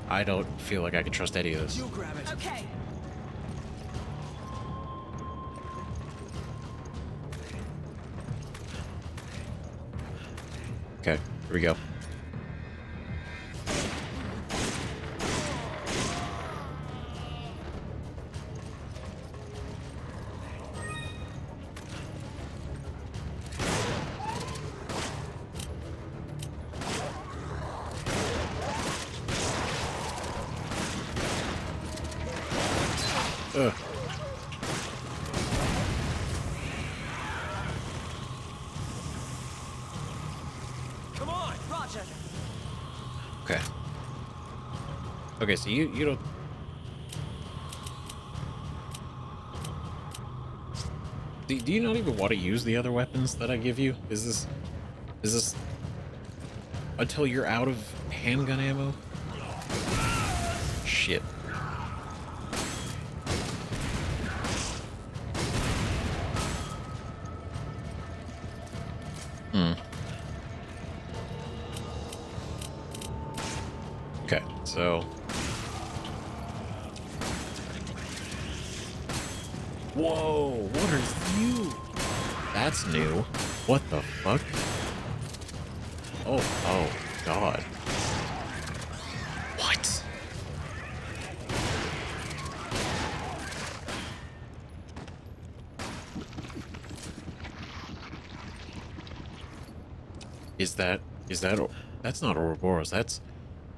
I don't feel like I can trust any of this. You grab it. Okay. Okay, here we go. Ugh. Come on. Roger. Okay. Okay, so you don't. Do you not even want to use the other weapons that I give you? Is this until you're out of handgun ammo? Shit. Okay, so. Whoa, what are you? That's new. What the fuck? Oh, God. What? That's not Uroboros,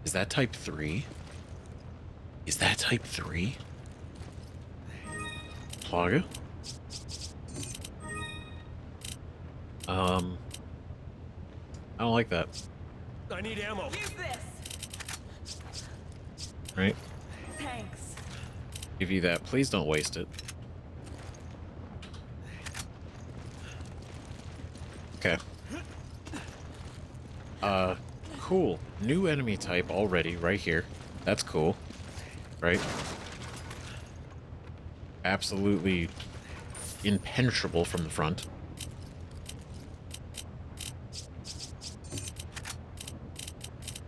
is that type 3? Is that type 3? Plaga? I don't like that. I need ammo. Use this. Right? Thanks. Give you that. Please don't waste it. Okay. Cool. New enemy type already, right here. That's cool. Right? Absolutely impenetrable from the front.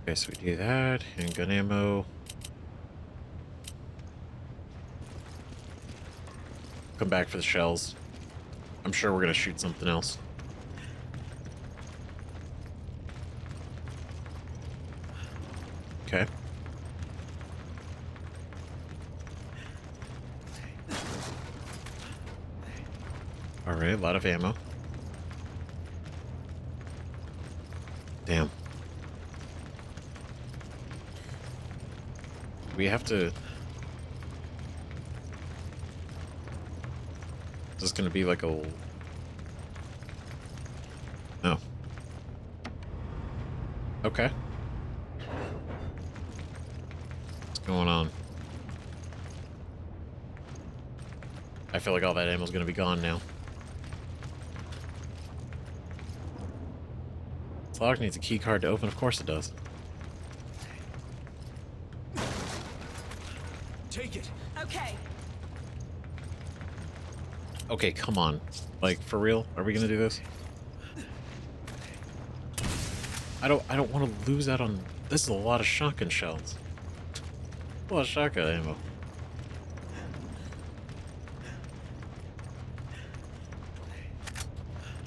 Okay, so we do that. Handgun ammo. Come back for the shells. I'm sure we're gonna shoot something else. Okay. Alright, a lot of ammo. Damn. We have to... Is this gonna be like a... No. Okay. What's going on? I feel like all that ammo's gonna be gone now. This lock needs a key card to open. Of course it does. Take it. Okay. Okay, come on. Like, for real? Are we gonna do this? I don't want to lose out on This is a lot of shotgun shells. A lot of shotgun ammo.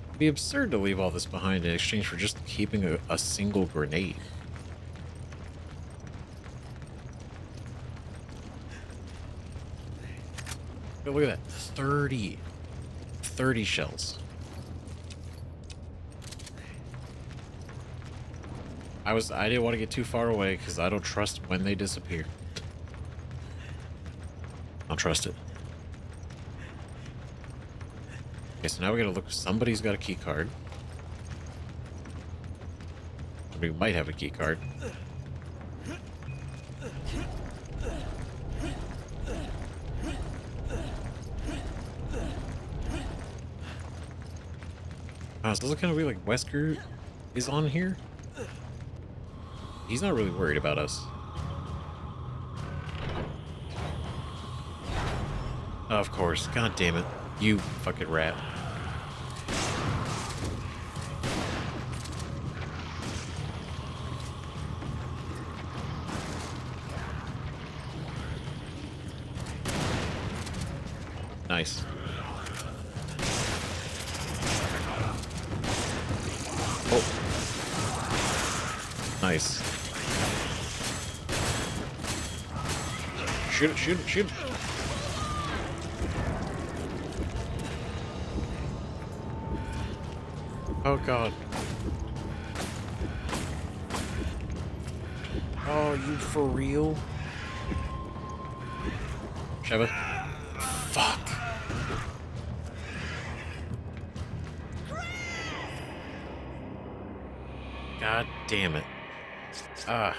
It'd be absurd to leave all this behind in exchange for just keeping a single grenade. But look at that. 30 shells. I didn't want to get too far away because I don't trust when they disappear. I don't trust it. Okay, so now we gotta look. Somebody's got a key card. We might have a key card. So does it kind of be like Wesker is on here? He's not really worried about us. Of course. God damn it. You fucking rat. Nice. Oh. Nice. Shoot it, shoot it, shoot it. Oh god. Oh, you for real? Sheva? Fuck. God damn it. Ah.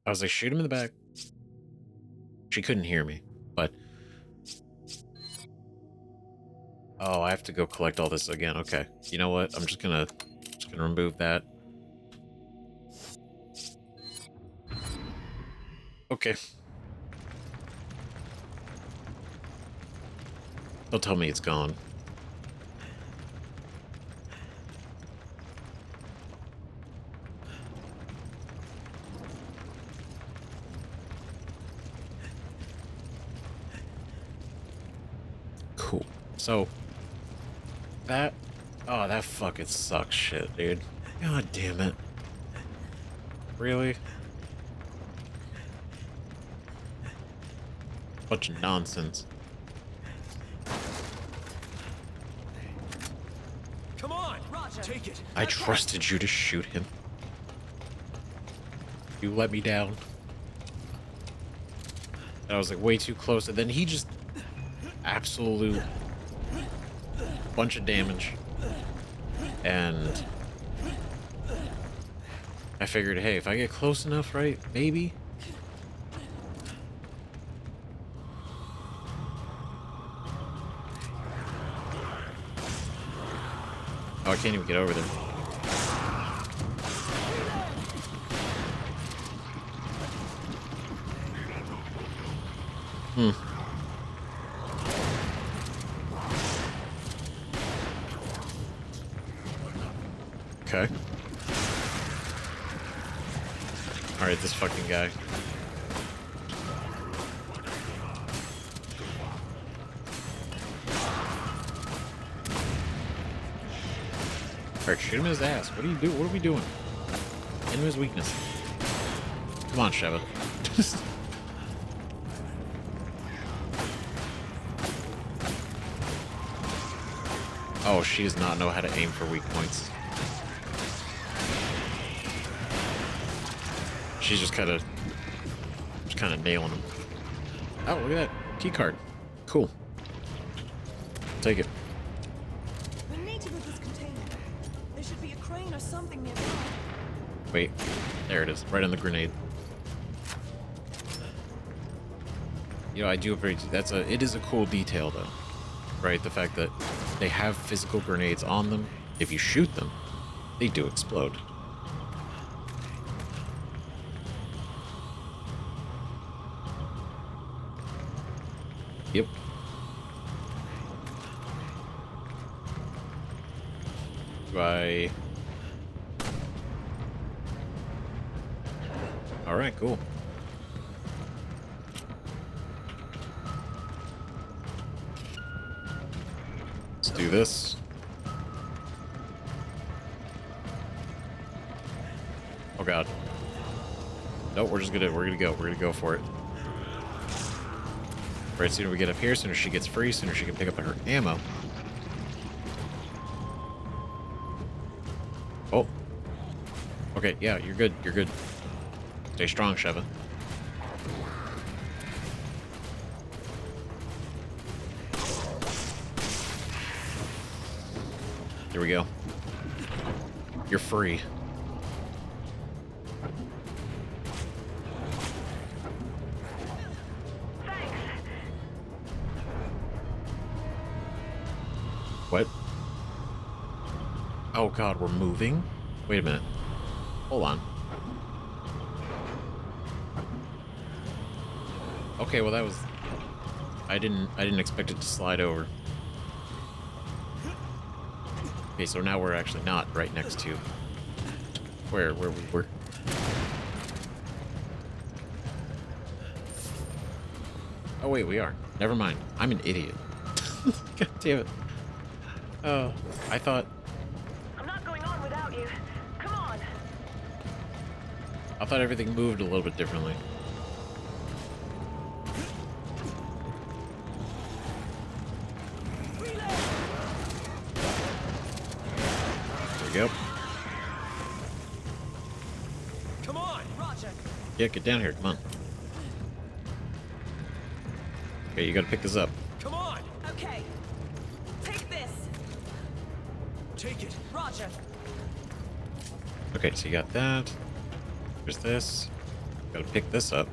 I was like, shoot him in the back. She couldn't hear me, but... Oh, I have to go collect all this again. Okay. You know what? I'm just gonna remove that. Okay. Don't tell me it's gone. Cool. So that, oh, that fucking sucks shit, dude. God damn it. Really? Bunch of nonsense. Come on, Roger. Take it. I trusted you to shoot him. You let me down. And I was like way too close, and then he just absolute bunch of damage. And I figured, hey, if I get close enough, right, maybe. Oh, I can't even get over there. Hmm. Okay. Alright, this fucking guy. Alright, shoot him in his ass. What do you do? What are we doing? Into his weakness. Come on, Sheva. Oh, she does not know how to aim for weak points. She's just kind of nailing him. Oh, look at that key card. Cool. Take it. We need to move this container. There should be a crane or something nearby. Wait, there it is, right on the grenade. You know, I do appreciate it is a cool detail though, right? The fact that they have physical grenades on them. If you shoot them, they do explode. Yep. Do I... All right, cool. Let's do this. Oh god. Nope, we're gonna go for it. Right, sooner we get up here, sooner she gets free, sooner she can pick up her ammo. Oh. Okay, yeah, you're good, you're good. Stay strong, Sheva. Here we go. You're free. What? Oh god, we're moving? Wait a minute. Hold on. Okay, well that was... I didn't expect it to slide over. Okay, so now we're actually not right next to where we were. Oh wait, we are. Never mind. I'm an idiot. God damn it. Oh, I thought... I'm not going on without you. Come on. I thought everything moved a little bit differently. There we go. Come on! Roger. Yeah, get down here. Come on. Okay, you gotta pick this up. Come on! Okay. Take this. Take it! Roger. Okay, so you got that. There's this. Gotta pick this up.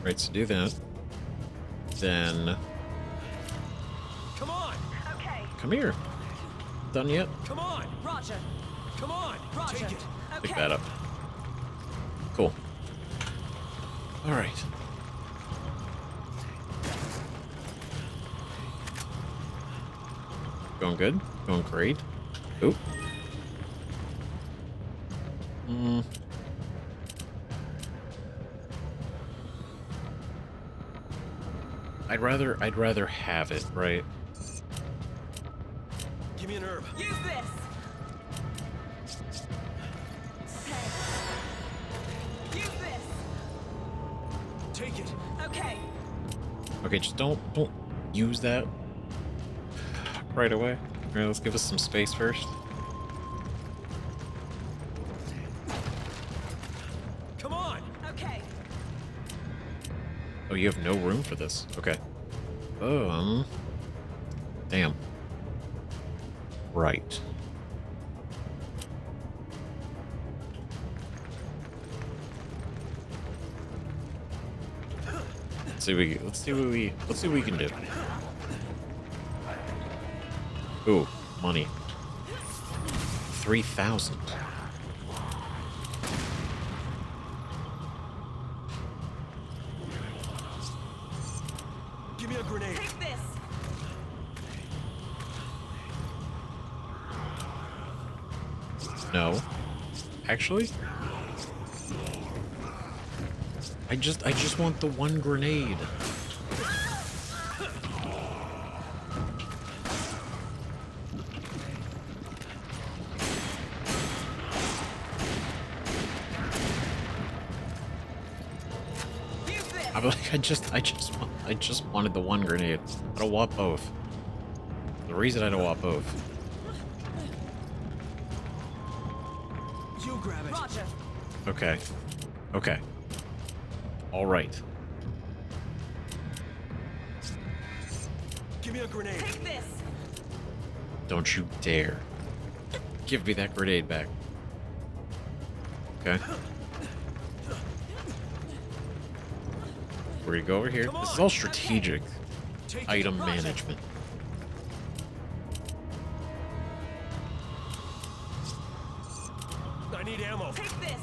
Right, so do that. Then... Come on! Okay. Come here. Done yet? Come on! Roger. Come on! Roger. Take it! Okay. Pick that up. Cool. Alright. Going good? Going great? Oop. I'd rather have it, right? Give me an herb. Use this. Okay. Use this. Take it. Okay. Okay, just don't use that right away. Alright, let's give us some space first. Come on! Okay. Oh, you have no room for this. Okay. Damn. Right. Let's see what we can do. Ooh, money. 3,000. Give me a grenade. Take this. No. Actually? I just want the one grenade. Use this. I'm like, I just wanted the one grenade. I don't want both. The reason I don't want both. You grab it. Roger. Okay. Okay. All right. Give me a grenade. Take this. Don't you dare. Give me that grenade back. Okay. We're gonna go over here. This is all strategic Take it. item Roger. management. I need ammo. Take this.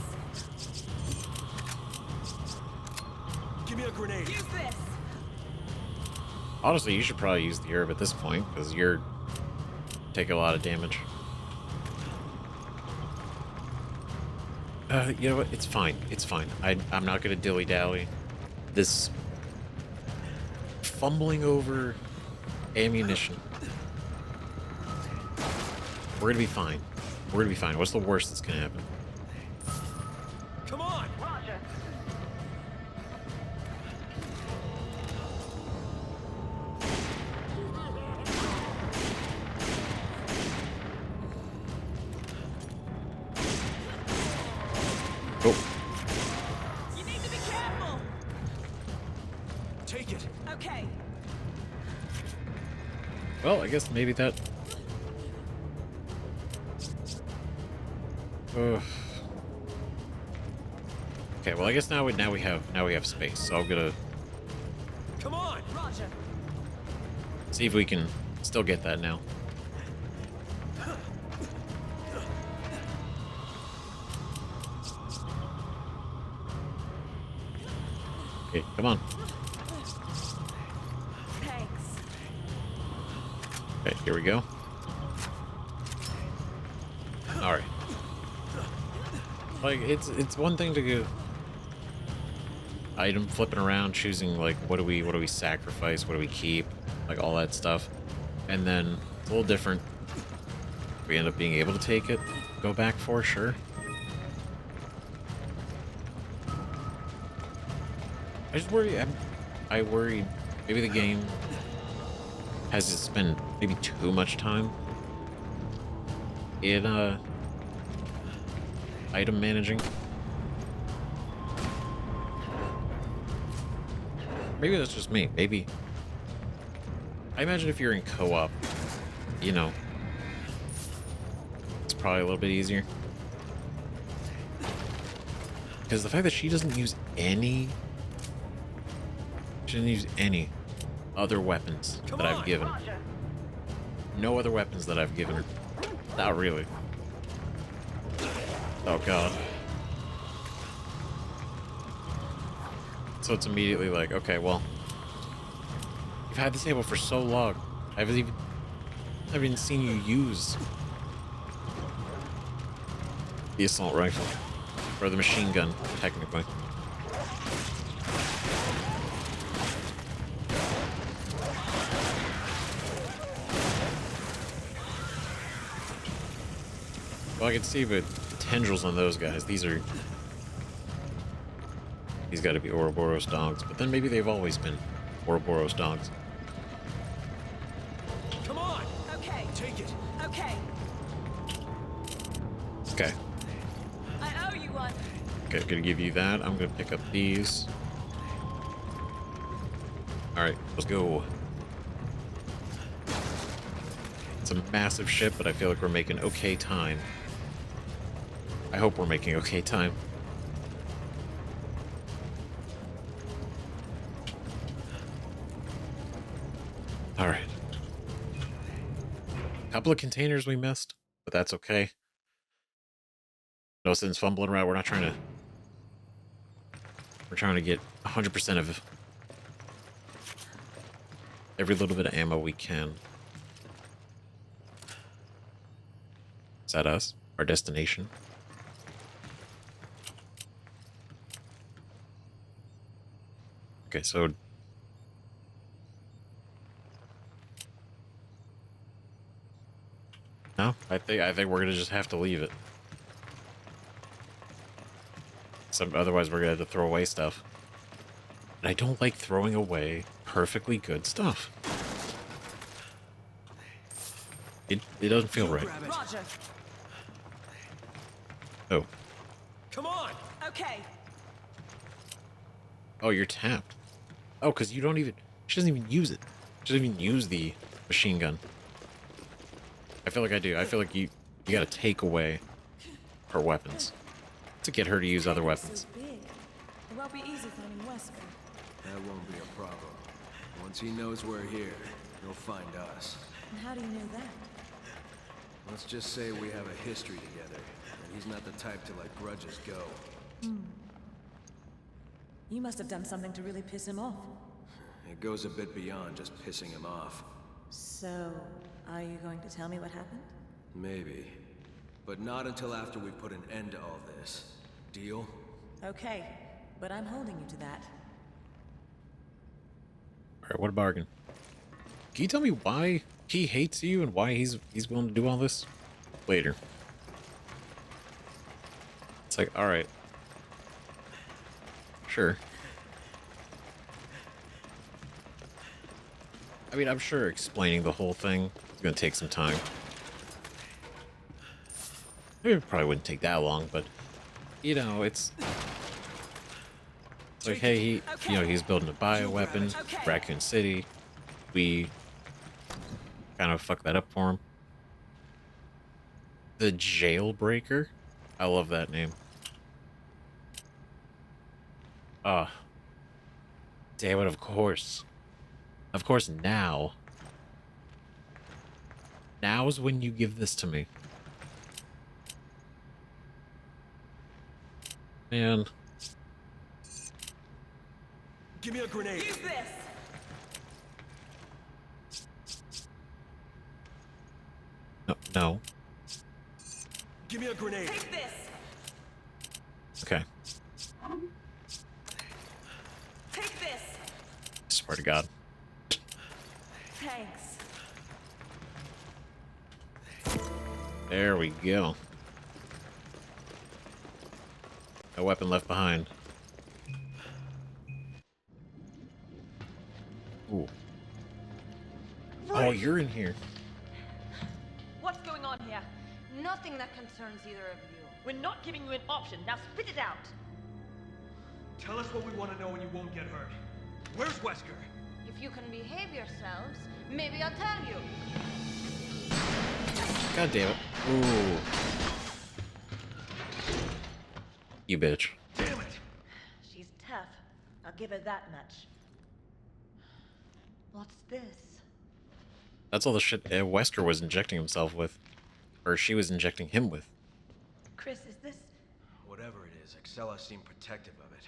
Give me a grenade. Use this. Honestly, you should probably use the herb at this point, because you're taking a lot of damage. You know what? It's fine. It's fine. I'm not gonna dilly-dally. This fumbling over ammunition. We're gonna be fine. We're gonna be fine. What's the worst that's gonna happen? Come on! Roger. Oh, You need to be careful. Take it! Okay. well, I guess maybe that. Ugh. Okay, well, I guess now we have space. So I'm gonna Come on! Roger. see if we can still get that now. Okay, come on. Thanks. Okay, here we go. All right. Like it's one thing to go item flipping around, choosing like what do we sacrifice, what do we keep, like all that stuff, and then it's a little different. If we end up being able to take it, go back for sure. I just worry. I worry maybe the game has to spend maybe too much time in item managing. Maybe that's just me. Maybe. I imagine if you're in co-op, you know, it's probably a little bit easier. Because the fact that she doesn't use any other weapons that I've given. Roger. No other weapons that I've given her. Not really. Oh god. So it's immediately like, okay, well, you've had this table for so long. I haven't even seen you use the assault rifle. Or the machine gun, technically. Well, I can see the tendrils on those guys. These got to be Uroboros dogs, but then maybe they've always been Uroboros dogs. Come on! Okay. Take it! Okay. Okay. I owe you one. Okay, gonna give you that. I'm gonna pick up these. Alright, let's go. It's a massive ship, but I feel like we're making okay time. I hope we're making okay time. Alright. Couple of containers we missed, but that's okay. No sense fumbling around. We're trying to get 100% of every little bit of ammo we can. Is that us? Our destination? Okay, so no, I think we're gonna just have to leave it. Otherwise we're gonna have to throw away stuff. And I don't like throwing away perfectly good stuff. It doesn't feel right. Grab it. Roger. Oh. Come on! Okay. Oh, you're tapped. Oh, because you don't even... She doesn't even use it. She doesn't even use the machine gun. I feel like I do. I feel like you gotta take away her weapons to get her to use other weapons. So big. It won't be easy finding Wesker. That won't be a problem. Once he knows we're here, he'll find us. And how do you know that? Let's just say we have a history together, and he's not the type to let grudges go. You must have done something to really piss him off. It goes a bit beyond just pissing him off. So, are you going to tell me what happened? Maybe. But not until after we put an end to all this. Deal? Okay, but I'm holding you to that. All right, what a bargain. Can you tell me why he hates you and why he's willing to do all this? Later. It's like, all right. Sure. I mean, I'm sure explaining the whole thing is going to take some time. Maybe it probably wouldn't take that long, but, you know, it's like, hey, he's building a bioweapon, Raccoon City. We kind of fucked that up for him. The Jailbreaker? I love that name. Ah. Damn it, of course. Of course, now. Now's when you give this to me. Man. Give me a grenade. Use this! No, no. Give me a grenade. Take this! Okay. Take this! Swear to God. Thanks. There we go. No weapon left behind. Ooh. Oh, you're in here. What's going on here? Nothing that concerns either of you. We're not giving you an option. Now spit it out. Tell us what we want to know and you won't get hurt. Where's Wesker? If you can behave yourselves, maybe I'll tell you. God damn it. Ooh. You bitch. Damn it! She's tough. I'll give her that much. What's this? That's all the shit Wesker was injecting himself with. Or she was injecting him with. Chris, is this... Whatever it is, Excella seemed protective of it.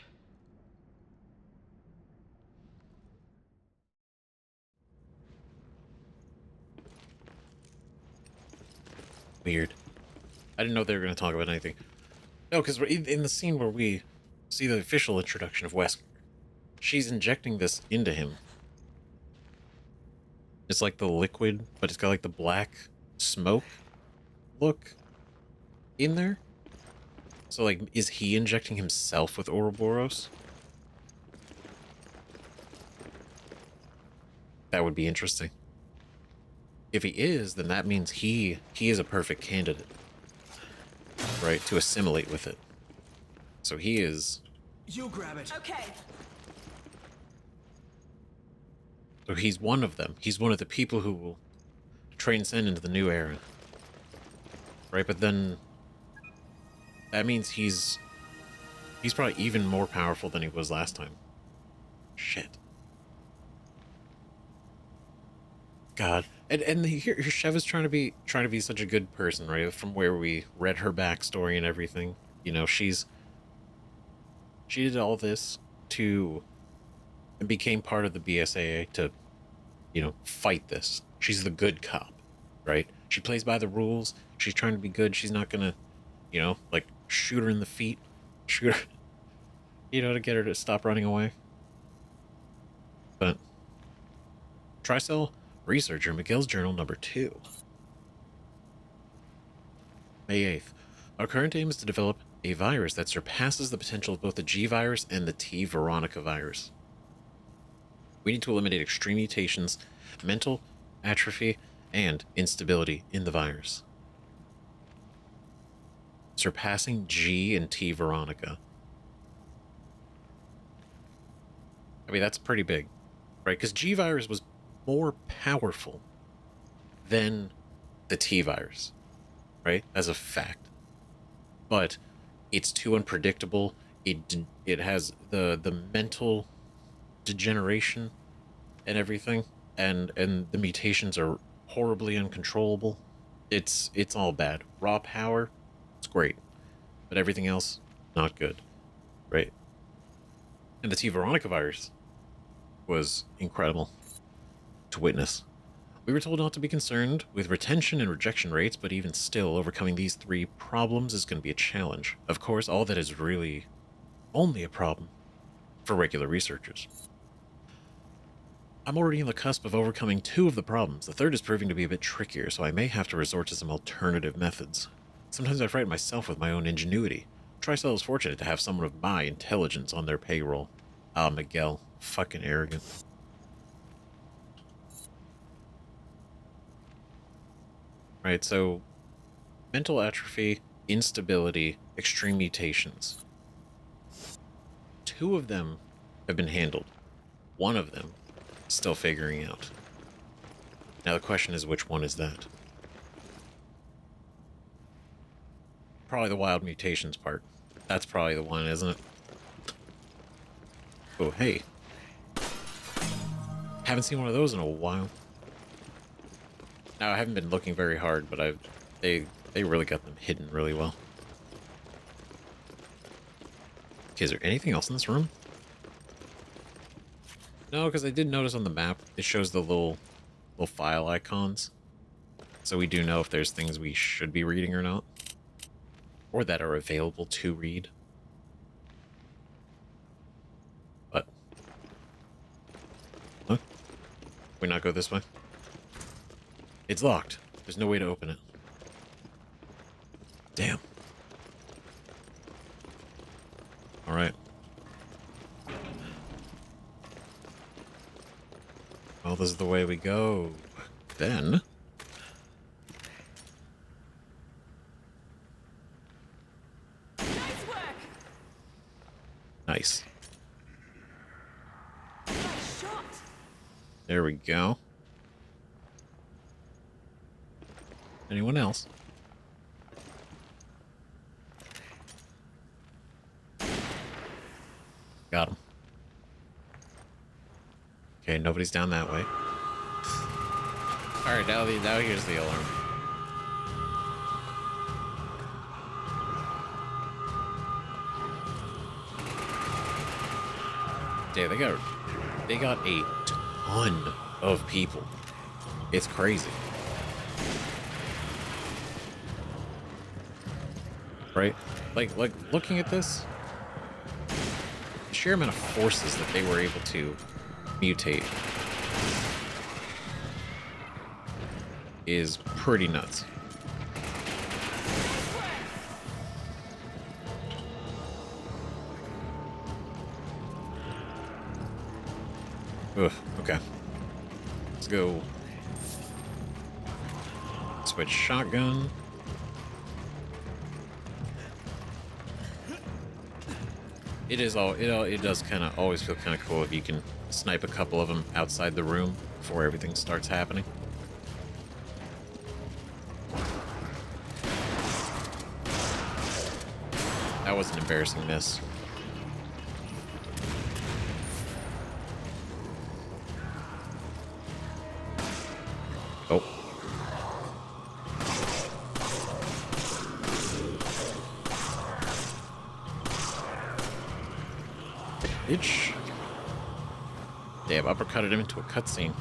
Weird. I didn't know they were going to talk about anything. No, because in the scene where we see the official introduction of Wesker, she's injecting this into him. It's like the liquid, but it's got like the black smoke look in there. So, like, is he injecting himself with Uroboros? That would be interesting. If he is, then that means he is a perfect candidate, right, to assimilate with it. So he is. You grab it. Okay. So he's one of them. He's one of the people who will transcend into the new era, right? But then that means he's probably even more powerful than he was last time. Shit. God, and here Chev is trying to be such a good person, right? From where we read her backstory and everything, you know, she did all this to and became part of the BSAA to, you know, fight this. She's the good cop, right? She plays by the rules. She's trying to be good. She's not gonna, you know, like shoot her in the feet, shoot her, you know, to get her to stop running away. But Tricell Researcher, McGill's Journal number 2. May 8th. Our current aim is to develop a virus that surpasses the potential of both the G virus and the T Veronica virus. We need to eliminate extreme mutations, mental atrophy, and instability in the virus. Surpassing G and T Veronica. I mean, that's pretty big, right? Because G virus was more powerful than the T virus, right? As a fact. But it's too unpredictable. It has the mental degeneration and everything, and the mutations are horribly uncontrollable. It's all bad. Raw power, it's great, but everything else, not good, right? And the T Veronica virus was incredible to witness. We were told not to be concerned with retention and rejection rates, but even still, overcoming these 3 problems is going to be a challenge. Of course, all that is really only a problem for regular researchers. I'm already on the cusp of overcoming 2 of the problems. The third is proving to be a bit trickier, so I may have to resort to some alternative methods. Sometimes I frighten myself with my own ingenuity. Tricell is fortunate to have someone of my intelligence on their payroll. Ah, Miguel. Fucking arrogant. Right, so mental atrophy, instability, extreme mutations. 2 of them have been handled. 1 of them still figuring out. Now the question is, which one is that? Probably the wild mutations part. That's probably the one, isn't it? Oh, hey. Haven't seen one of those in a while. Now, I haven't been looking very hard, but they really got them hidden really well. Okay, is there anything else in this room? No, because I did notice on the map, it shows the little file icons. So we do know if there's things we should be reading or not. Or that are available to read. But... Huh? We not go this way? It's locked. There's no way to open it. Damn. Alright. Well, this is the way we go. Then... Nice work! Nice. Nice shot! There we go. Anyone else? Got him. Okay, nobody's down that way. Alright, now here's the alarm. Yeah, they got a ton of people. It's crazy. Right? Like looking at this, the sheer amount of forces that they were able to mutate is pretty nuts. Ugh, okay. Let's go. Switch shotgun. It does kind of always feel kind of cool if you can snipe a couple of them outside the room before everything starts happening. That was an embarrassing miss. Oh. Bitch. They have uppercutted him into a cutscene.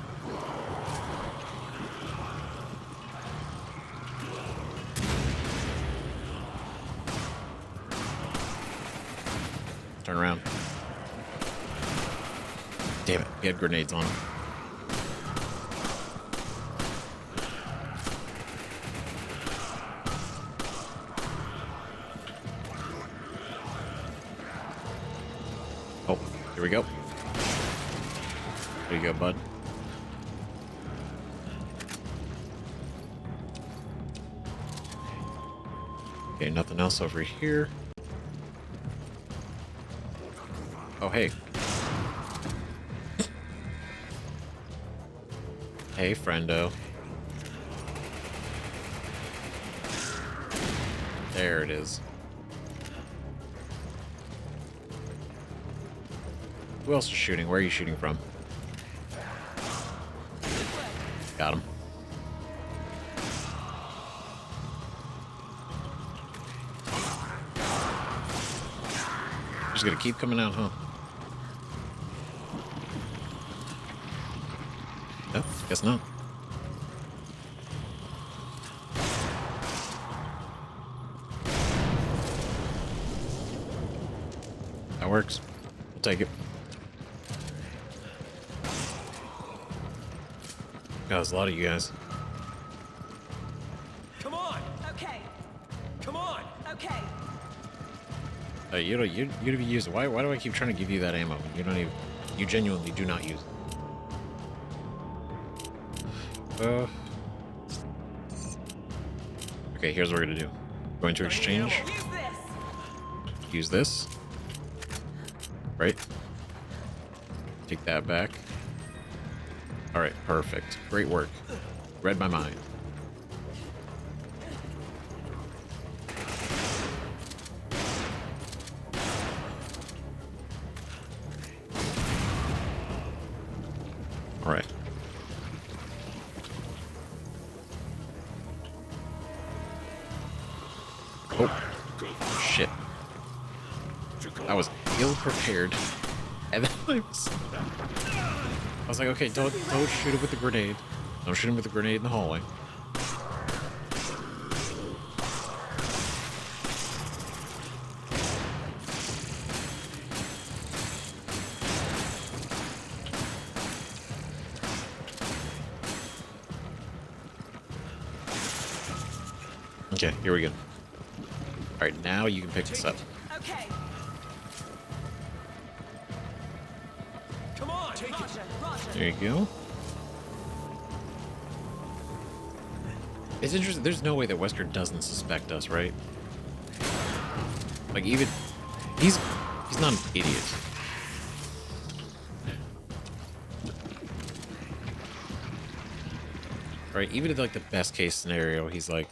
Turn around. Damn it, he had grenades on him. Oh, here we go. There you go, bud. Okay, nothing else over here. Oh, hey. Hey, friendo. There it is. Who else is shooting? Where are you shooting from? Got him. Just gonna keep coming out, huh? No, guess not. That works. We'll take it. God, there's a lot of you guys. Come on! Okay. Come on! Okay. You don't even use it. Why do I keep trying to give you that ammo? You don't even. You genuinely do not use it. Okay, here's what we're gonna do. Going to exchange. Use this. Use this. Right. Take that back. All right, perfect. Great work. Read my mind. All right. Oh, shit. I was ill prepared. And then I was like, okay, don't shoot him with the grenade. Don't shoot him with the grenade in the hallway. Okay, here we go. Alright, now you can pick this up. Okay. Come on! Take it! Roger. There you go. It's interesting. There's no way that Wesker doesn't suspect us, right? Like, even... He's not an idiot. Right? Even in, like, the best case scenario, he's like...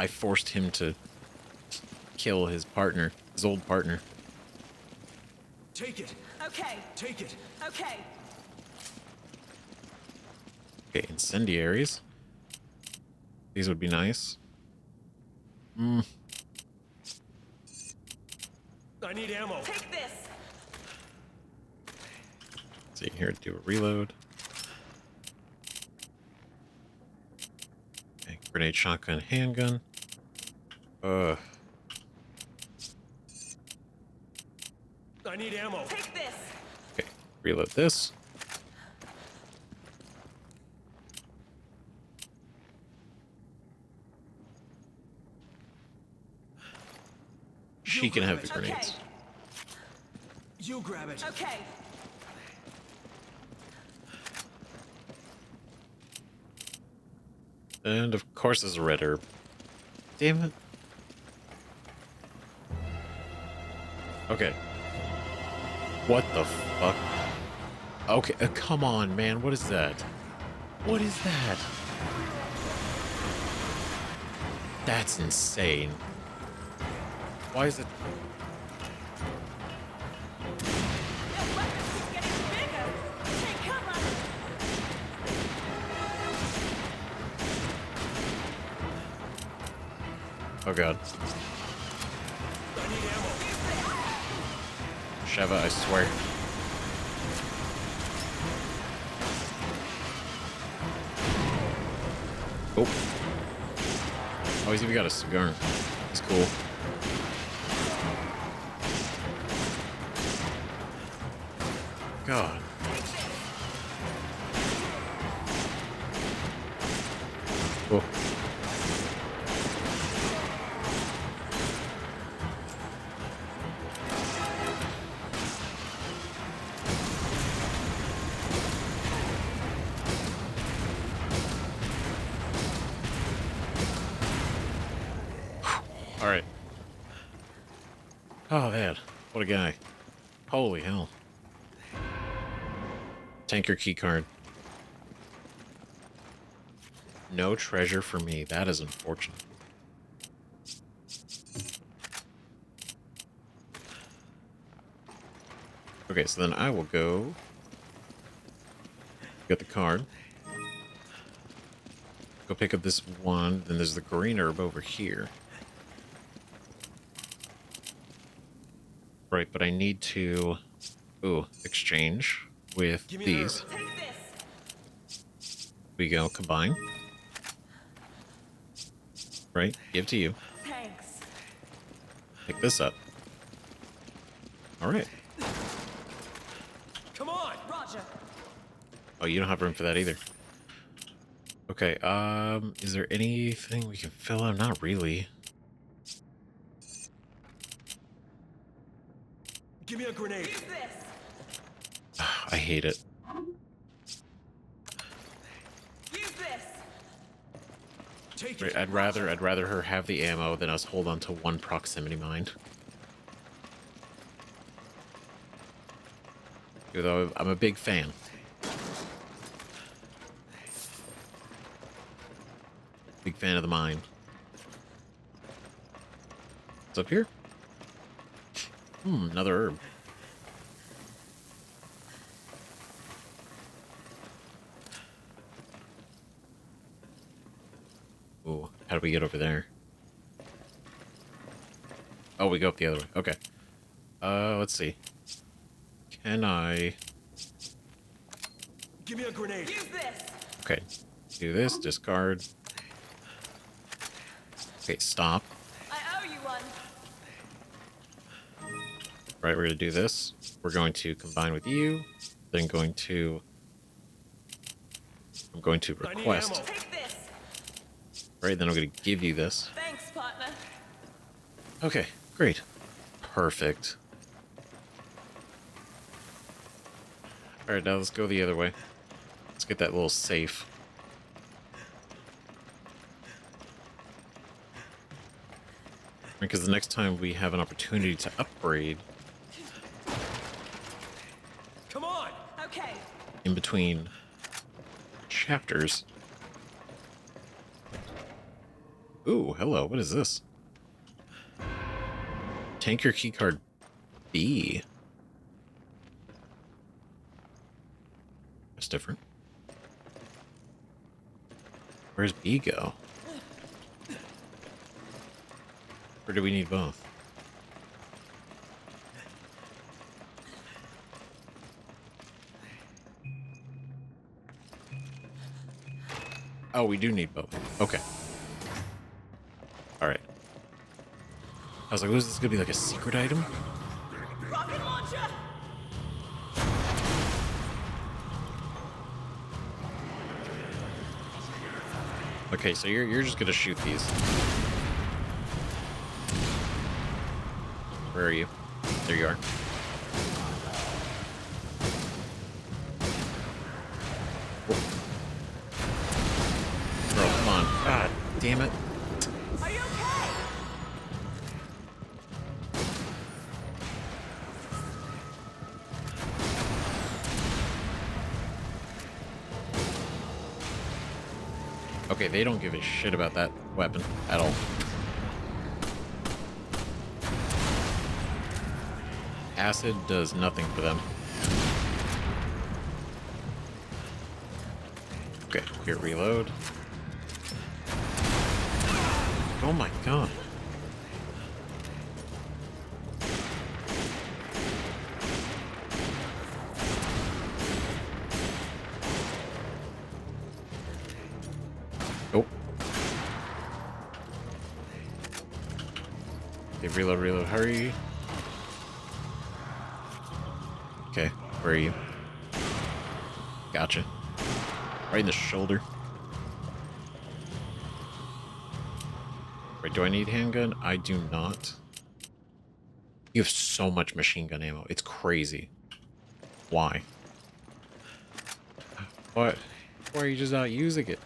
I forced him to kill his partner, his old partner. Take it! Okay. Take it! Okay. Okay, incendiaries. These would be nice. I need ammo. Take this. See here, do a reload. Okay, grenade, shotgun, handgun. I need ammo. Take this. Okay, reload this. She can have the Okay. grenades. You grab it. Okay. And of course there's a red herb. Damn it. Okay. What the fuck? Okay, come on, man. What is that? What is that? That's insane. Why is it? Your weapons keep getting bigger. Take cover. Oh god. I need ammo. Sheva, I swear. Oh. Oh, he's even got a cigar. He's cool. God. Oh. All right. Oh man, what a guy! Holy hell! Tanker key card. No treasure for me. That is unfortunate. Okay, so then I will go get the card. Go pick up this one. Then there's the green herb over here. Right, but I need to exchange with Give me an these. herb. Take this. We go combine. Right, give to you. Thanks. Pick this up. All right. Come on! Roger. Oh, you don't have room for that either. Okay, is there anything we can fill out? Not really. Give me a grenade. Use this. I hate it. Use this. Take Right, it. I'd rather her have the ammo than us hold on to one proximity mine. Though I'm a big fan. Big fan of the mine. What's up here? Another herb. Ooh, how do we get over there? Oh, we go up the other way. Okay. Let's see. Can I... Give me a grenade. Use this. Okay. Do this, discard. Okay, stop. I owe you one. Right, we're going to do this. We're going to combine with you. Then I'm going to I need request. ammo. Take this. Right, then I'm going to give you this. Thanks, partner. Okay, great. Perfect. Alright, now let's go the other way. Let's get that little safe. Because the next time we have an opportunity to upgrade Come on! Okay. in between chapters. Ooh, hello, what is this? Tanker keycard B. That's different. Where's B go? Or do we need both? Oh, we do need both. Okay. Alright. I was like, was this gonna be like a secret item? Rocket launcher. Okay, so you're just gonna shoot these. Where are you? There you are. Bro, come on. God damn it. Are you okay? Okay, they don't give a shit about that weapon at all. Acid does nothing for them. Okay, here, reload. Oh my god. Nope. Okay, reload, reload, hurry. Okay, where are you? Gotcha. Right in the shoulder. Wait, do I need handgun? I do not. You have so much machine gun ammo. It's crazy. Why? What? Why are you just not using it?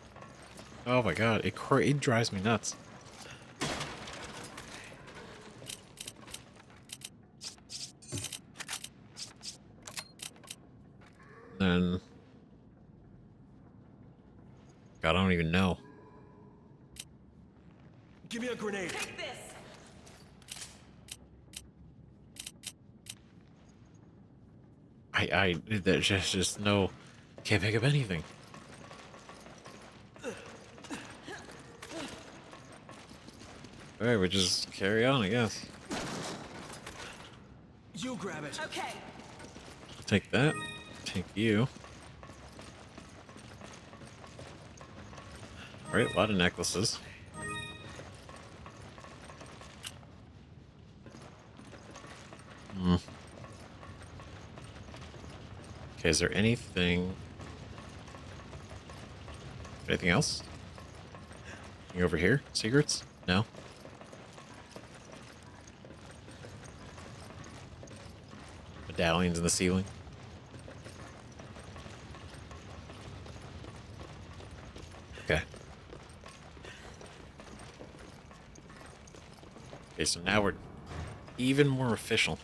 Oh my god, it drives me nuts. Then... God, I don't even know. Give me a grenade. Take this. There's just no... Can't pick up anything. Alright, we just carry on, I guess. You grab it. Okay. Take that. Take you. Alright, a lot of necklaces. Okay, is there anything else? Anything over here? Secrets? No? Medallions in the ceiling? Okay. Okay, so now we're even more official.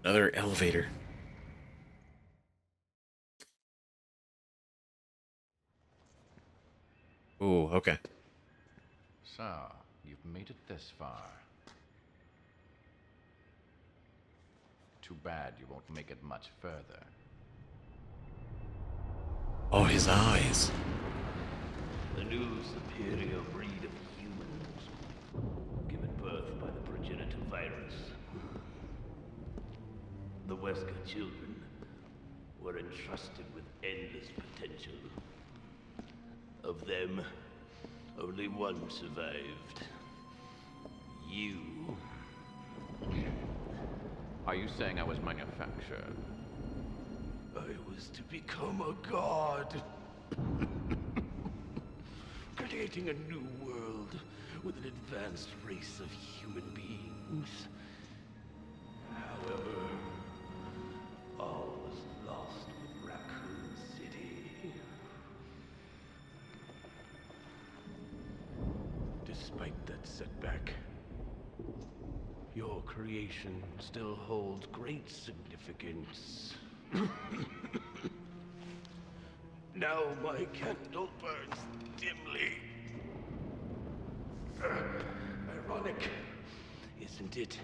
Another elevator. Ooh, okay. So, you've made it this far. Too bad you won't make it much further. Oh, his eyes. A new superior breed of humans, given birth by the progenitor virus. The Wesker children were entrusted with endless potential. Of them, only one survived. You. Are you saying I was manufactured? I was to become a god. Creating a new world with an advanced race of human beings. However, all was lost with Raccoon City. Despite that setback, your creation still holds great significance. Now my candle burns dimly. Ironic, isn't it?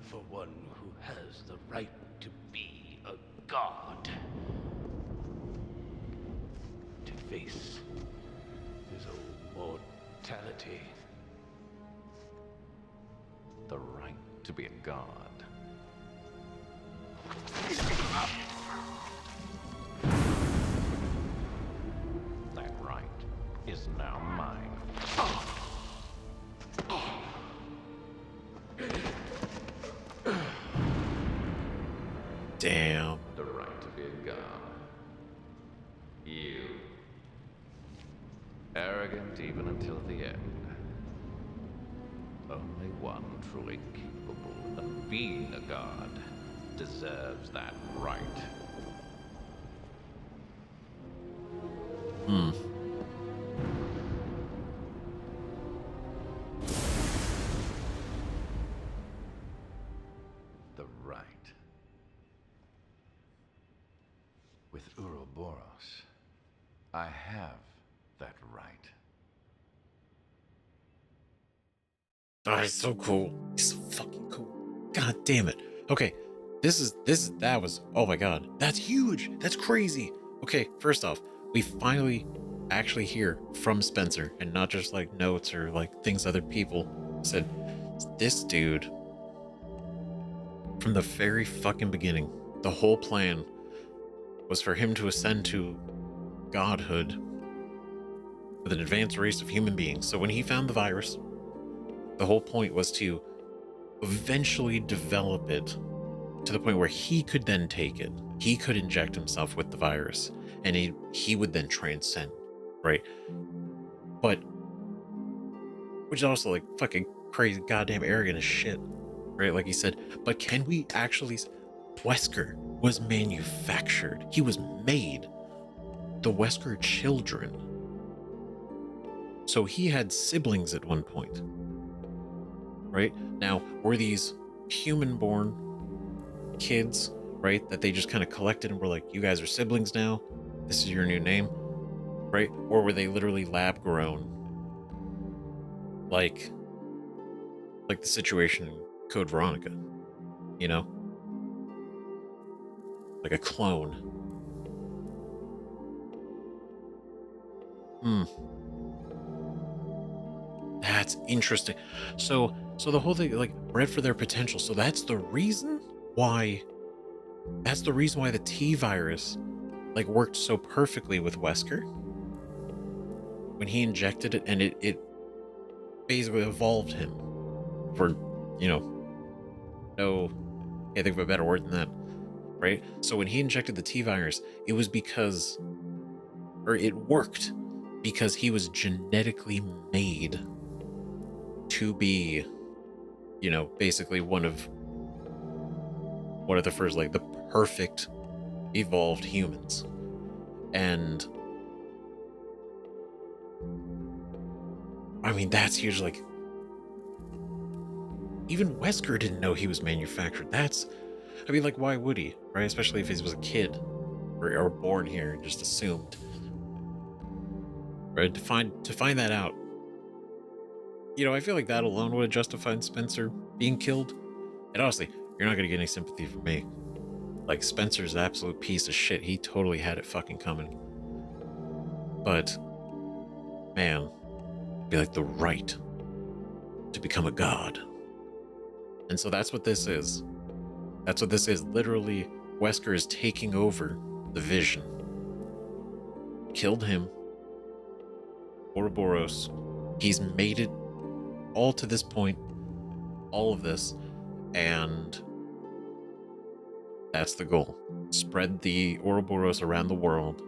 For one who has the right to be a god. To face his own mortality. The right to be a god. That right is now mine. Damn. The right to be a god. You. Arrogant even until the end. Only one truly capable of being a god deserves that right. The right. With Uroboros, I have that right. Oh, he's so cool. He's so fucking cool. God damn it. Okay, that was, oh my god. That's huge. That's crazy. Okay, first off, we finally actually hear from Spencer and not just like notes or like things other people said. This dude, from the very fucking beginning, the whole plan was for him to ascend to godhood with an advanced race of human beings. So when he found the virus, the whole point was to eventually develop it to the point where he could then take it. He could inject himself with the virus and he would then transcend, right? But, which is also like fucking crazy, goddamn arrogant as shit, right? Like he said, but can we actually, Wesker was manufactured. He was made. The Wesker children. So he had siblings at one point. Right? Now, were these human-born kids, right, that they just kind of collected and were like, you guys are siblings now? This is your new name? Right? Or were they literally lab-grown? Like the situation in Code Veronica, you know? Like a clone. That's interesting. So the whole thing, like, bred for their potential. So that's the reason why the T virus, like, worked so perfectly with Wesker. When he injected it, and it basically evolved him for, you know, no, can't think of a better word than that. right? So when he injected the T-virus, it was because, or it worked because he was genetically made to be, you know, basically one of the first, like, the perfect evolved humans. And I mean, that's huge. Like, even Wesker didn't know he was manufactured. That's, I mean, like, why would he, right? Especially if he was a kid or born here and just assumed, right? To find that out, you know, I feel like that alone would have justified Spencer being killed. And honestly, you're not gonna get any sympathy from me. Like, Spencer's an absolute piece of shit. He totally had it fucking coming. But man, be like the right to become a god. And so that's what this is. That's what this is. Literally, Wesker is taking over the Vision. Killed him. Uroboros. He's made it all to this point. All of this. And that's the goal. Spread the Uroboros around the world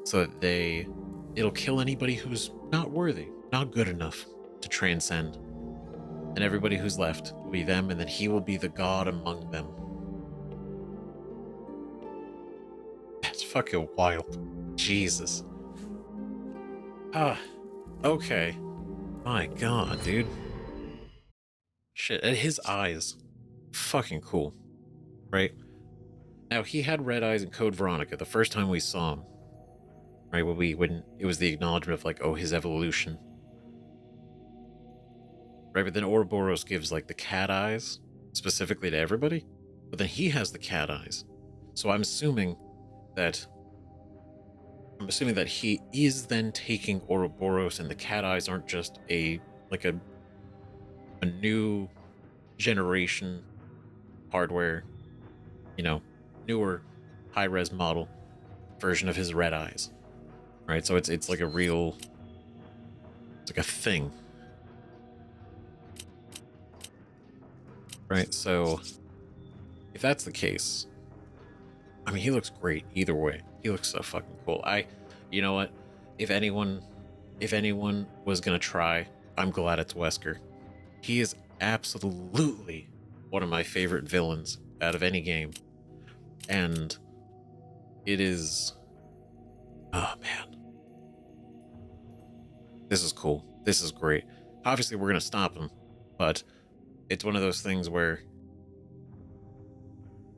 so that it'll kill anybody who's not worthy, not good enough to transcend. And everybody who's left will be them, and then he will be the god among them. That's fucking wild. Jesus. Okay. My god, dude. Shit, and his eyes. Fucking cool. Right? Now, he had red eyes in Code Veronica the first time we saw him. Right? When it was the acknowledgement of, like, oh, his evolution. Right, but then Ouroboros gives, like, the cat eyes specifically to everybody, but then he has the cat eyes. So I'm assuming that he is then taking Ouroboros, and the cat eyes aren't just a new generation hardware, you know, newer high-res model version of his red eyes. Right? So it's like a real, it's like a thing. Right, so if that's the case, I mean, he looks great either way. He looks so fucking cool. You know what? If anyone was gonna try, I'm glad it's Wesker. He is absolutely one of my favorite villains out of any game. And it is, oh man. This is cool. This is great. Obviously, we're gonna stop him, but it's one of those things where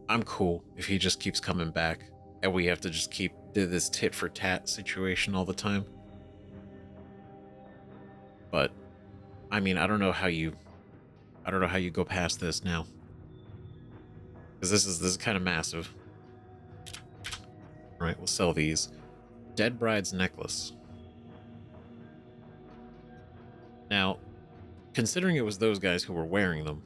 I'm cool if he just keeps coming back and we have to just keep this tit for tat situation all the time. But I mean, I don't know how you go past this now, because this is kind of massive. All right, we'll sell these. Dead Bride's necklace. Now, considering it was those guys who were wearing them,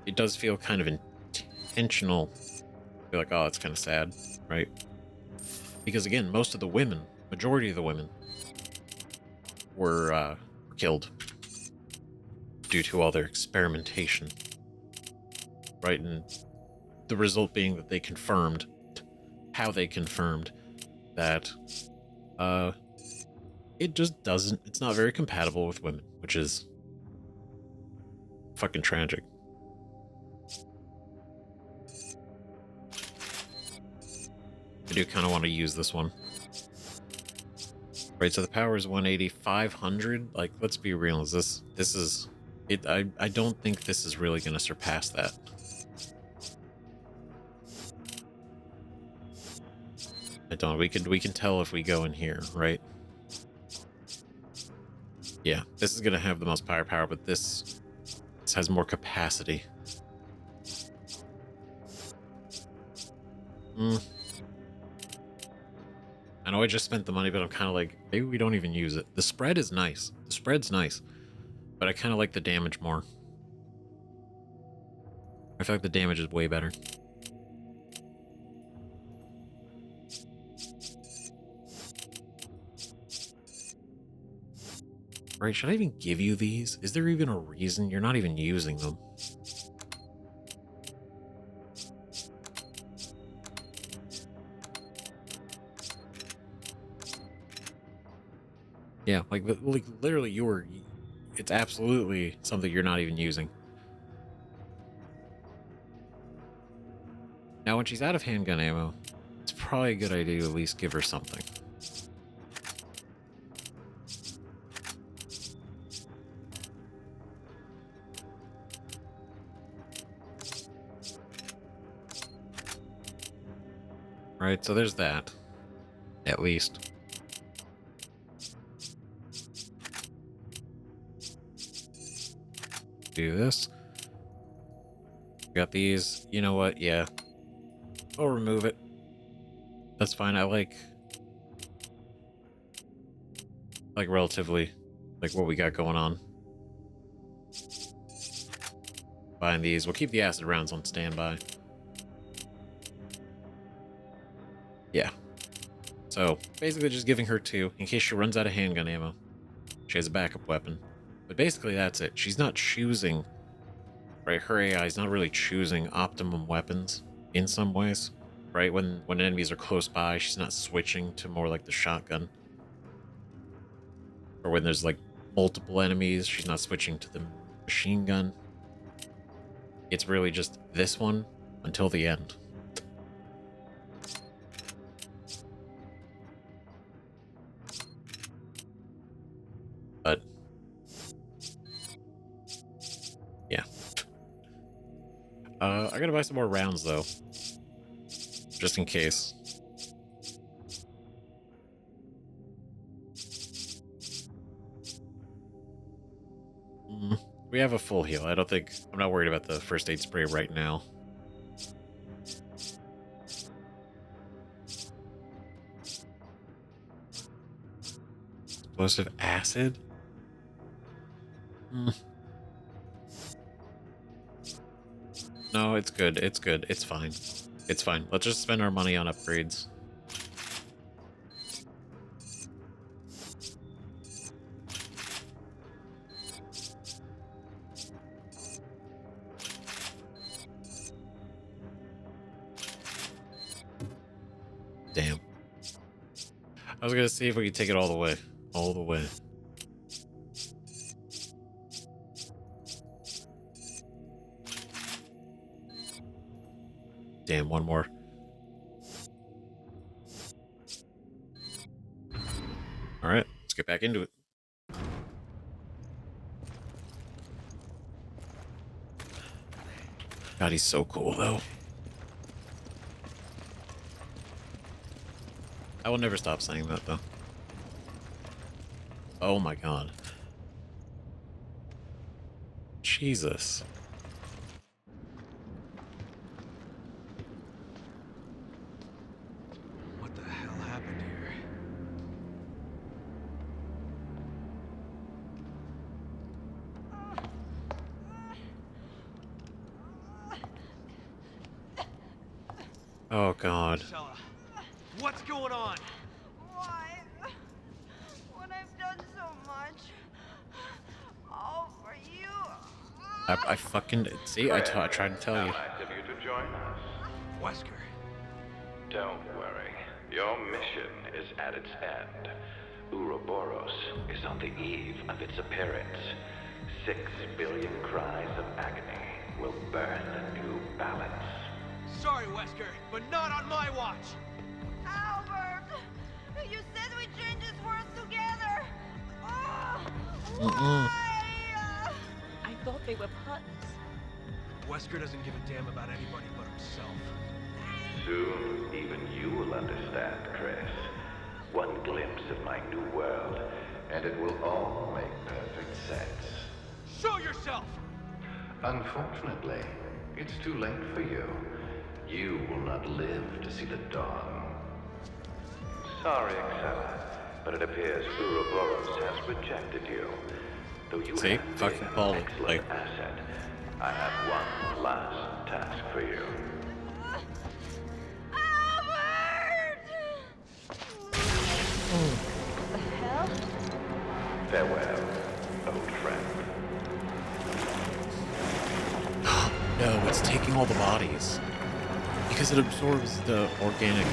it does feel kind of intentional. Be like, oh, it's kind of sad, right? Because again, majority of the women were killed due to all their experimentation, right? And the result being that they confirmed that it just doesn't, it's not very compatible with women, which is fucking tragic. I do kind of want to use this one. Right, so the power is 180, 500. Like, let's be real. This is it. I don't think this is really going to surpass that. I don't. We can tell if we go in here, right? Yeah, this is going to have the most power, but this has more capacity. I know I just spent the money, but I'm kind of like, maybe we don't even use it. The spread is nice. The spread's nice, but I kind of like the damage more. I feel like the damage is way better. Right, should I even give you these? Is there even a reason? You're not even using them. Yeah, like literally, it's absolutely something you're not even using. Now, when she's out of handgun ammo, it's probably a good idea to at least give her something. Right, so there's that. At least. Do this. Got these. You know what? Yeah. I'll remove it. That's fine. I like relatively like what we got going on. Buying these. We'll keep the acid rounds on standby. Yeah. So basically just giving her 2 in case she runs out of handgun ammo. She has a backup weapon. But basically that's it. She's not choosing, right? Her AI is not really choosing optimum weapons in some ways, right? When enemies are close by, she's not switching to more like the shotgun. Or when there's like multiple enemies, she's not switching to the machine gun. It's really just this one until the end. But yeah. I gotta buy some more rounds though. Just in case. We have a full heal. I'm not worried about the first aid spray right now. Explosive acid? No, it's good. It's good. It's fine. It's fine. Let's just spend our money on upgrades. Damn. I was gonna see if we could take it all the way. All the way. Damn, one more. Alright, let's get back into it. God, he's so cool, though. I will never stop saying that, though. Oh my god. Jesus. What the hell happened here? Oh god. Stella, what's going on? Why? When I've done so much. All for you. I fucking... See, I tried to tell you. Nice of you to join us. Wesker. Don't worry. Your mission is at its end. Uroboros is on the eve of its appearance. 6 billion cries of agony will burn a new balance. Sorry, Wesker, but not on my watch. Albert! You said we change this world together! Oh, why? I thought they were puns. Wesker doesn't give a damn about anybody but himself. Soon, even you will understand, Chris. One glimpse of my new world, and it will all make perfect sense. Show yourself! Unfortunately, it's too late for you. You will not live to see the dawn. Sorry, Excella, but it appears Uroboros has rejected you. Though you See? have Fucking been Paul, an excellent like... asset, I have one last task for you. Albert! What the hell? Farewell, old friend. No, it's taking all the bodies. Because it absorbs the organic...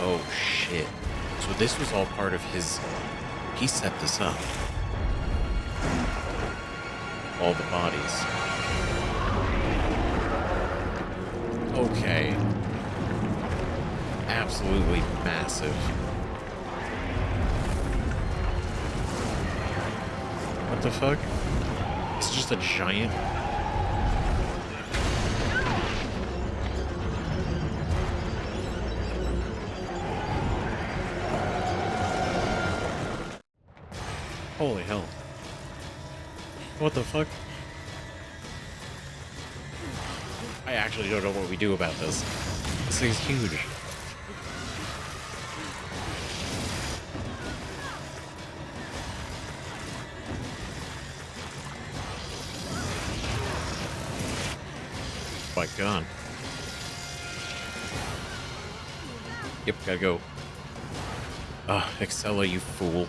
Oh, shit. So this was all part of his... He set this up. All the bodies. Okay. Absolutely massive. What the fuck? It's just a giant... Holy hell. What the fuck? I actually don't know what we do about this. This thing's huge. My god. Yep, gotta go. Ah, Excella, you fool.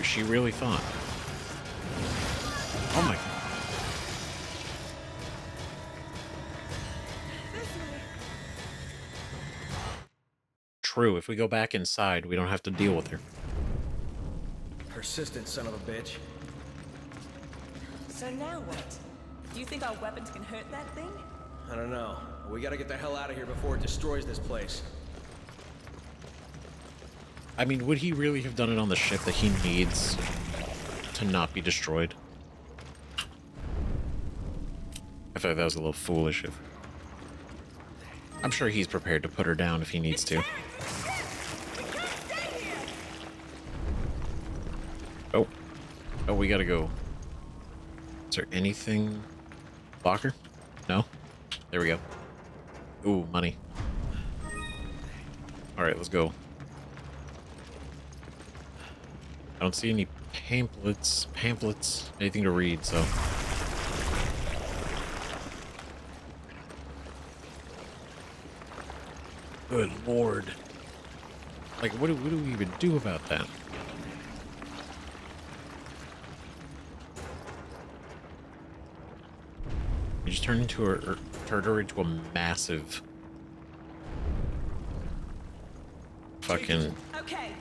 She really thought. Oh my god. True, if we go back inside, we don't have to deal with her. Persistent son of a bitch. So now what? Do you think our weapons can hurt that thing? I don't know. We gotta get the hell out of here before it destroys this place. I mean, would he really have done it on the ship that he needs to not be destroyed? I thought that was a little foolish. I'm sure he's prepared to put her down if he needs to. Oh. Oh, we gotta go. Is there anything... Locker? No? There we go. Ooh, money. Alright, let's go. I don't see any pamphlets, anything to read, so... Good lord. Like, what do we even do about that? We just turned her into a massive... fucking... Okay.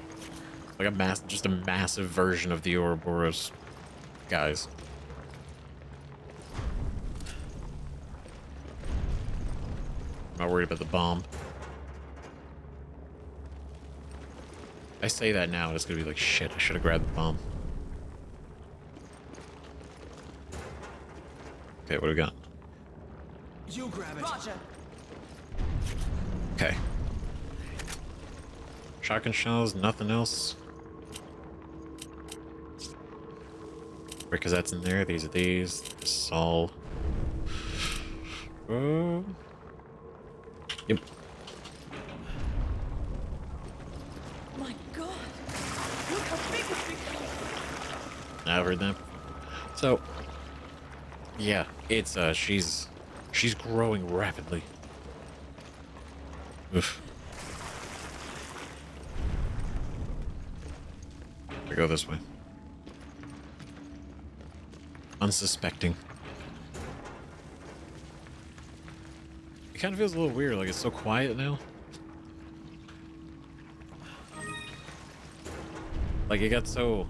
Like just a massive version of the Uroboros guys. I'm not worried about the bomb. I say that now, and it's gonna be like, shit, I should have grabbed the bomb. Okay, what do we got? You grab it. Roger. Okay. Shotgun shells, nothing else. Because that's in there. These are these. This is all. Yep. My God. Look how big it's become. I've heard that. So, yeah, it's she's growing rapidly. Oof. We go this way. Unsuspecting. It kind of feels a little weird, like it's so quiet now. Like it got so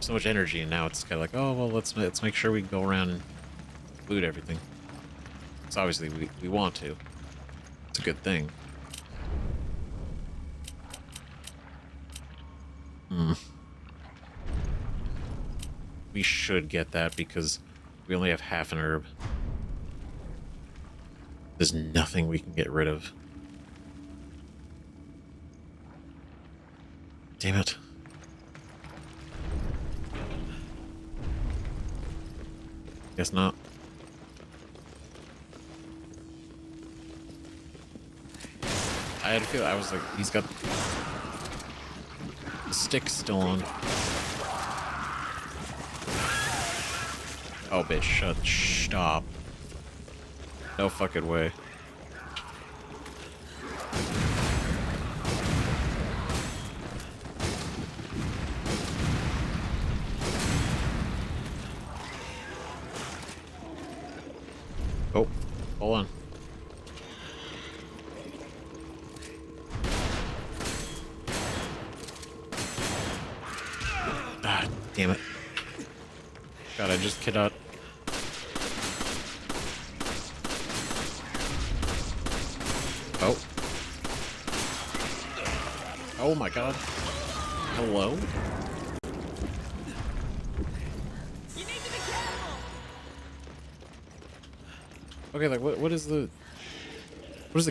much energy, and now it's kind of like, oh well, let's make sure we go around and loot everything. So obviously we want to. It's a good thing. We should get that because we only have half an herb. There's nothing we can get rid of. Damn it. Guess not. I had a feeling, I was like, he's got the stick still on. Oh, bitch, stop. No fucking way. Oh, hold on. Damn it. God, I just cannot. Oh. Oh my god. Hello? You need to be careful. Okay, like what is the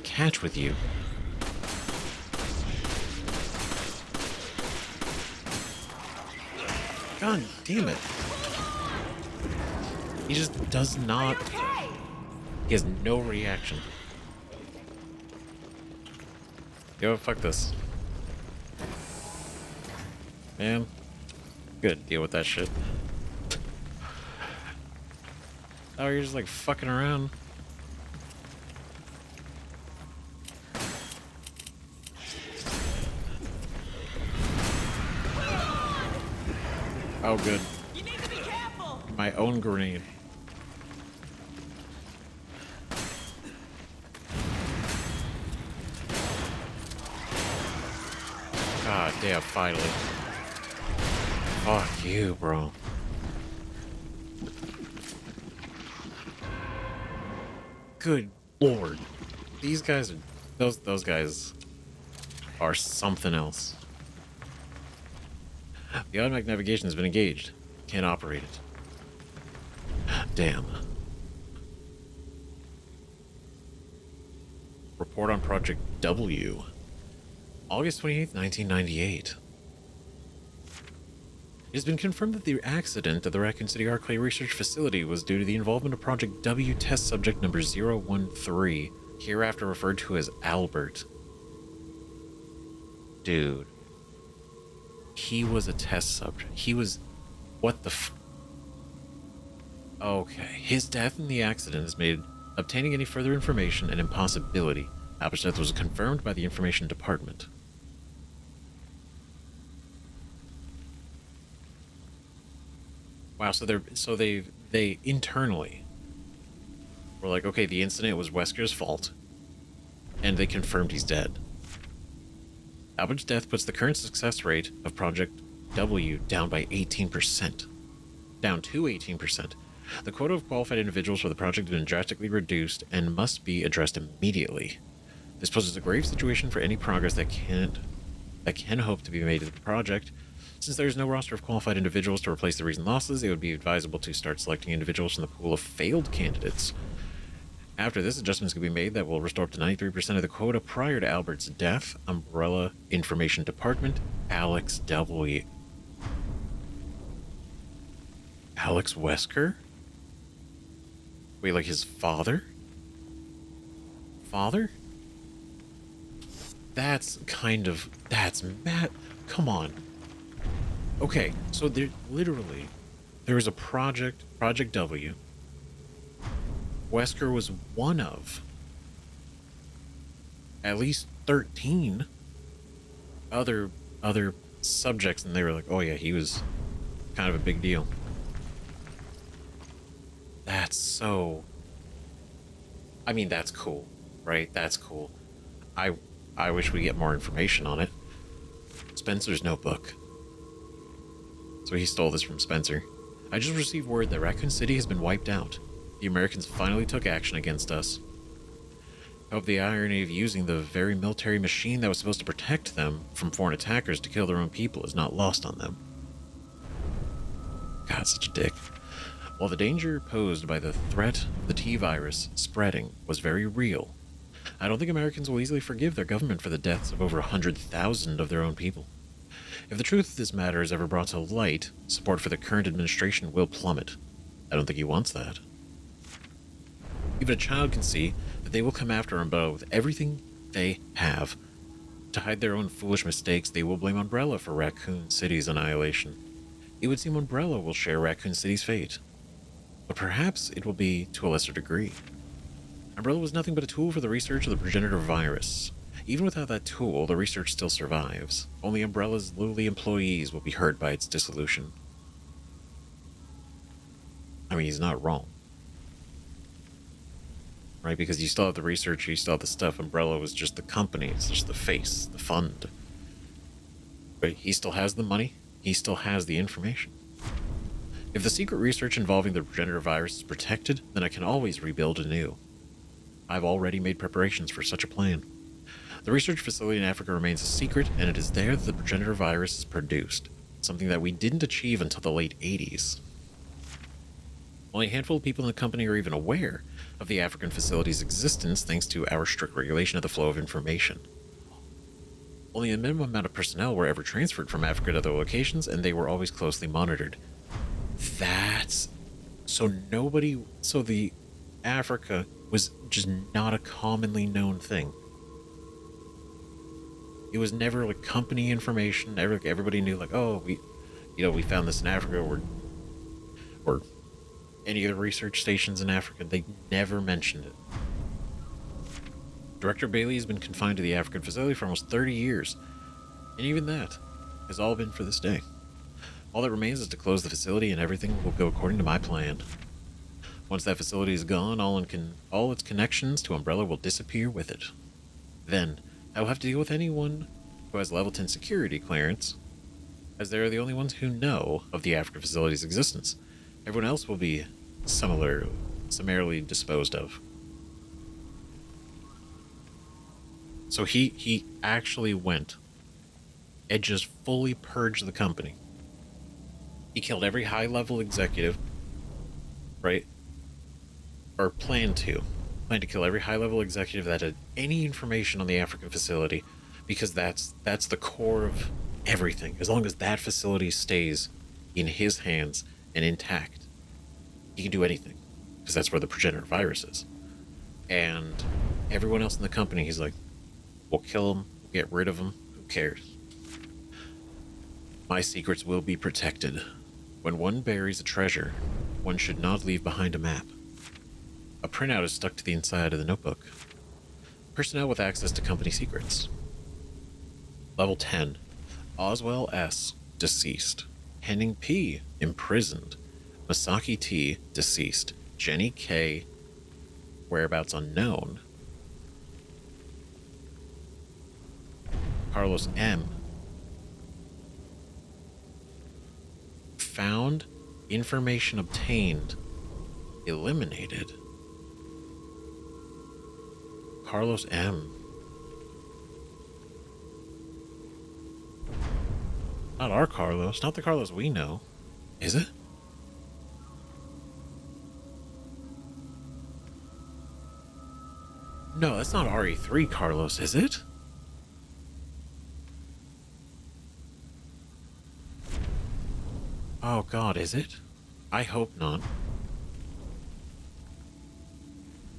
catch with you? God damn it. He just does not. He has no reaction. Yo, fuck this. Man. Good deal with that shit. Oh, you're just like fucking around. Oh, good. You need to be careful. My own grenade. God damn, finally. Fuck you, bro. Good lord. These guys are... Those guys are something else. The automatic navigation has been engaged. Can't operate it. Damn. Report on Project W. August 28th, 1998. It has been confirmed that the accident at the Raccoon City Arclay Research Facility was due to the involvement of Project W test subject number 013, hereafter referred to as Albert. Dude. He was a test subject. He was... What the f... Okay. His death in the accident has made obtaining any further information an impossibility. Albert's death was confirmed by the Information Department. Wow, so they internally were like, okay, the incident was Wesker's fault, and they confirmed he's dead. Albert's death puts the current success rate of Project W down by 18%. Down to 18%. The quota of qualified individuals for the project has been drastically reduced and must be addressed immediately. This poses a grave situation for any progress that can hope to be made to the project. Since there is no roster of qualified individuals to replace the recent losses, it would be advisable to start selecting individuals from the pool of failed candidates. After this, adjustments can be made that will restore up to 93% of the quota prior to Albert's death. Umbrella Information Department, Alex W. Alex Wesker? Wait, like his father? Father? That's mad. Come on. Okay, so there was a Project W. Wesker was one of at least 13 other subjects, and they were like, oh yeah, he was kind of a big deal. That's so... I mean, that's cool, right? That's cool. I wish we get more information on it. Spencer's notebook. So he stole this from Spencer. I just received word that Raccoon City has been wiped out. The Americans finally took action against us. I hope the irony of using the very military machine that was supposed to protect them from foreign attackers to kill their own people is not lost on them. God, such a dick. While the danger posed by the threat of the T-virus spreading was very real, I don't think Americans will easily forgive their government for the deaths of over 100,000 of their own people. If the truth of this matter is ever brought to light, support for the current administration will plummet. I don't think he wants that. Even a child can see that they will come after Umbrella with everything they have. To hide their own foolish mistakes, they will blame Umbrella for Raccoon City's annihilation. It would seem Umbrella will share Raccoon City's fate. But perhaps it will be to a lesser degree. Umbrella was nothing but a tool for the research of the progenitor virus. Even without that tool, the research still survives. Only Umbrella's lowly employees will be hurt by its dissolution. I mean, he's not wrong. Right? Because you still have the research, you still have the stuff. Umbrella was just the company, it's just the face, the fund. But he still has the money, he still has the information. If the secret research involving the progenitor virus is protected, then I can always rebuild anew. I've already made preparations for such a plan. The research facility in Africa remains a secret, and it is there that the progenitor virus is produced, something that we didn't achieve until the late 80s. Only a handful of people in the company are even aware of the African facility's existence thanks to our strict regulation of the flow of information. Only a minimum amount of personnel were ever transferred from Africa to other locations, and they were always closely monitored. So the Africa was just not a commonly known thing. It was never like company information. Everybody knew like, oh, we found this in Africa, or any of the research stations in Africa. They never mentioned it. Director Bailey has been confined to the African facility for almost 30 years, and even that has all been for this day. All that remains is to close the facility, and everything will go according to my plan. Once that facility is gone, all its connections to Umbrella will disappear with it. Then, I will have to deal with anyone who has level 10 security clearance, as they are the only ones who know of the African facility's existence. Everyone else will be summarily disposed of. So he actually went and just fully purged the company. He killed every high-level executive, right? Or planned to kill every high-level executive that had any information on the African facility, because that's the core of everything. As long as that facility stays in his hands and intact, he can do anything, because that's where the progenitor virus is. And everyone else in the company, he's like, we'll kill him, we'll get rid of him, who cares? My secrets will be protected. When one buries a treasure, one should not leave behind a map. A printout is stuck to the inside of the notebook. Personnel with access to company secrets. Level 10. Oswell S. Deceased. Henning P. Imprisoned. Masaki T. Deceased. Jenny K. Whereabouts unknown. Carlos M. Found. Information obtained. Eliminated. Carlos M. Not our Carlos, not the Carlos we know. Is it? No, that's not RE3 Carlos, is it? Oh god, is it? I hope not.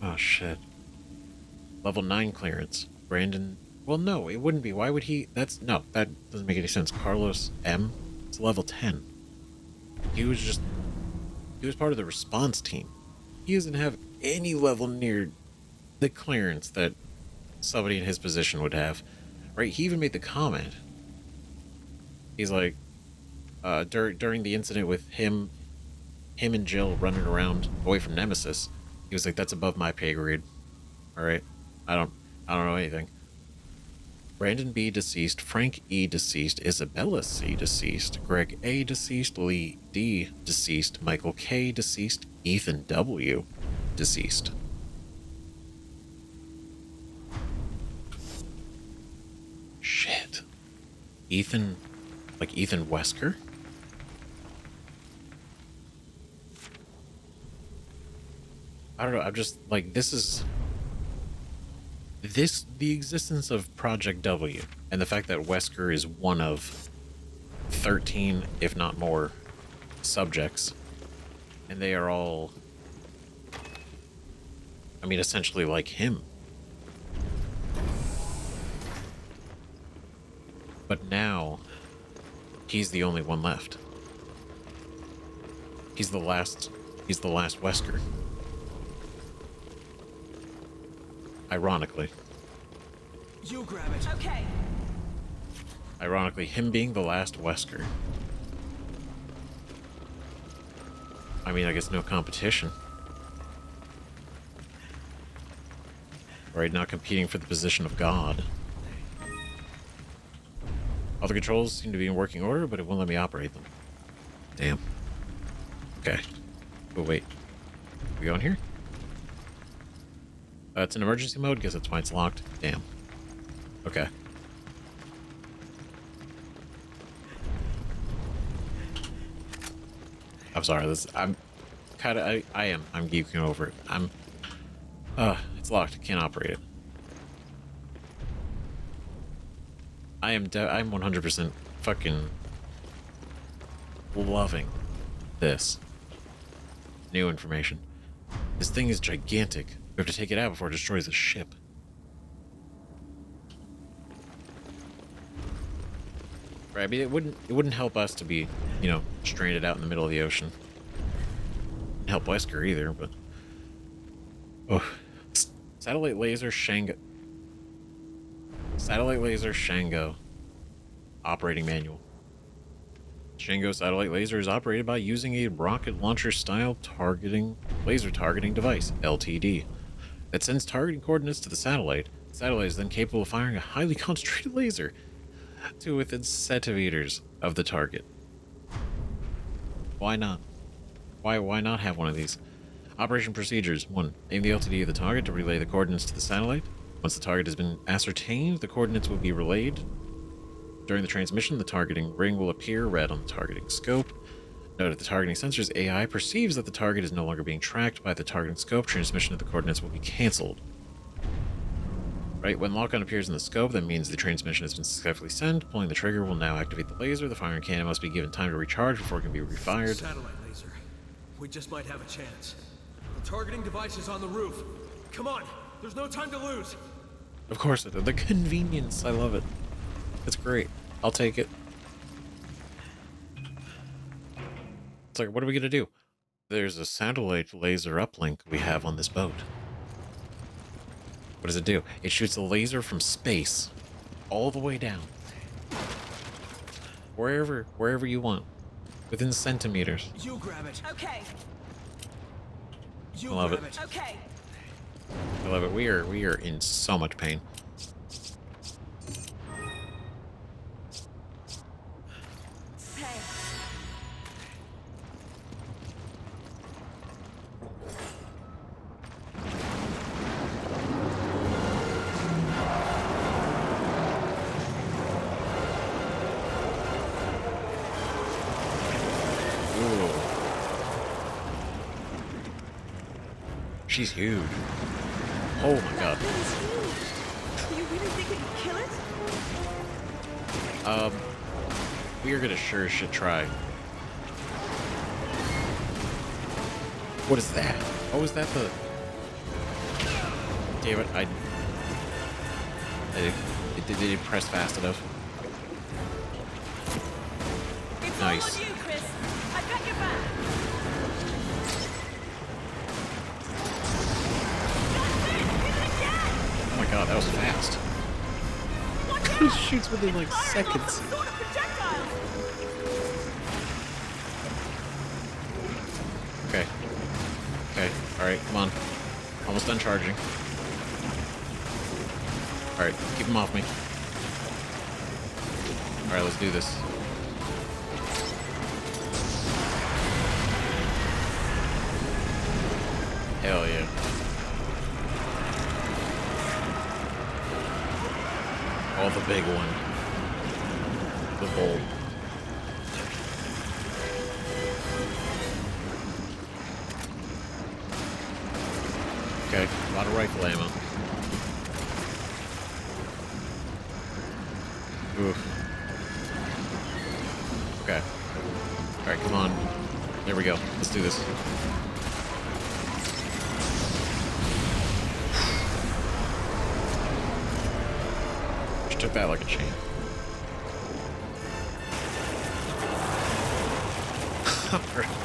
Oh shit. Level 9 clearance. Brandon... Well, no, it wouldn't be. Why would he... That doesn't make any sense. Carlos M. It's level 10. He was part of the response team. He doesn't have any level near the clearance that somebody in his position would have. Right? He even made the comment. He's like... during the incident with him and Jill running around away from Nemesis, he was like, that's above my pay grade. Alright? I don't know anything. Brandon B. deceased, Frank E. deceased, Isabella C. deceased, Greg A. deceased, Lee D. deceased, Michael K. deceased, Ethan W. deceased. Shit. Ethan Wesker? I don't know, I'm just like, the existence of Project W and the fact that Wesker is one of 13, if not more, subjects, and they are all, I mean, essentially like him. But now, he's the only one left. He's the last Wesker. Ironically. You grab it. Okay. Ironically, him being the last Wesker. I mean, I guess no competition. Right, not competing for the position of God. All the controls seem to be in working order, but it won't let me operate them. Damn. Okay. Oh, wait. We going here? It's an emergency mode. Guess that's why it's locked. Damn. Okay. I'm sorry. I'm kind of. I'm geeking over it. It's locked. Can't operate it. I'm 100% fucking loving this new information. This thing is gigantic. We have to take it out before it destroys the ship. Right, I mean, it wouldn't help us to be, you know, stranded out in the middle of the ocean. Wouldn't help Wesker either, but... Oh. Satellite laser Shango... Satellite laser Shango. Operating manual. Shango satellite laser is operated by using a rocket launcher style laser targeting device, LTD, that sends targeting coordinates to the satellite. The satellite is then capable of firing a highly concentrated laser to within centimeters of the target. Why not? Why not have one of these? Operation procedures. 1. Aim the LTD of the target to relay the coordinates to the satellite. Once the target has been ascertained, the coordinates will be relayed. During the transmission, the targeting ring will appear red on the targeting scope. Note that the targeting sensor's AI perceives that the target is no longer being tracked by the targeting scope. Transmission of the coordinates will be cancelled. Right, when lock-on appears in the scope, that means the transmission has been successfully sent. Pulling the trigger will now activate the laser. The firing cannon must be given time to recharge before it can be refired. Satellite laser. We just might have a chance. The targeting device is on the roof. Come on, there's no time to lose. Of course, the convenience. I love it. It's great. I'll take it. It's like, what are we gonna do? There's a satellite laser uplink we have on this boat. What does it do? It shoots a laser from space all the way down. Wherever you want. Within centimeters. You grab it. Okay. You I love grab it. Okay. I love it. We are in so much pain. Hey. Ooh. She's huge. Oh my god. That is huge. Do you really think we can kill it? We are gonna sure as shit try. What is that? Oh, is that the... Damn it, did it press fast enough? It's Nice. all on you, Chris. I got your back. That's it. Hit it again. Oh my god, that was fast. Watch He out. shoots within like Firing off seconds. some sort of projectile. Okay. Okay, alright, come on. Almost done charging. Alright, keep him off me. Alright, let's do this. Hell yeah. Oh, the big one. The bull. Okay, a lot of rifle ammo. Oof. Okay. Alright, come on. There we go. Let's do this. Just took that like a champ.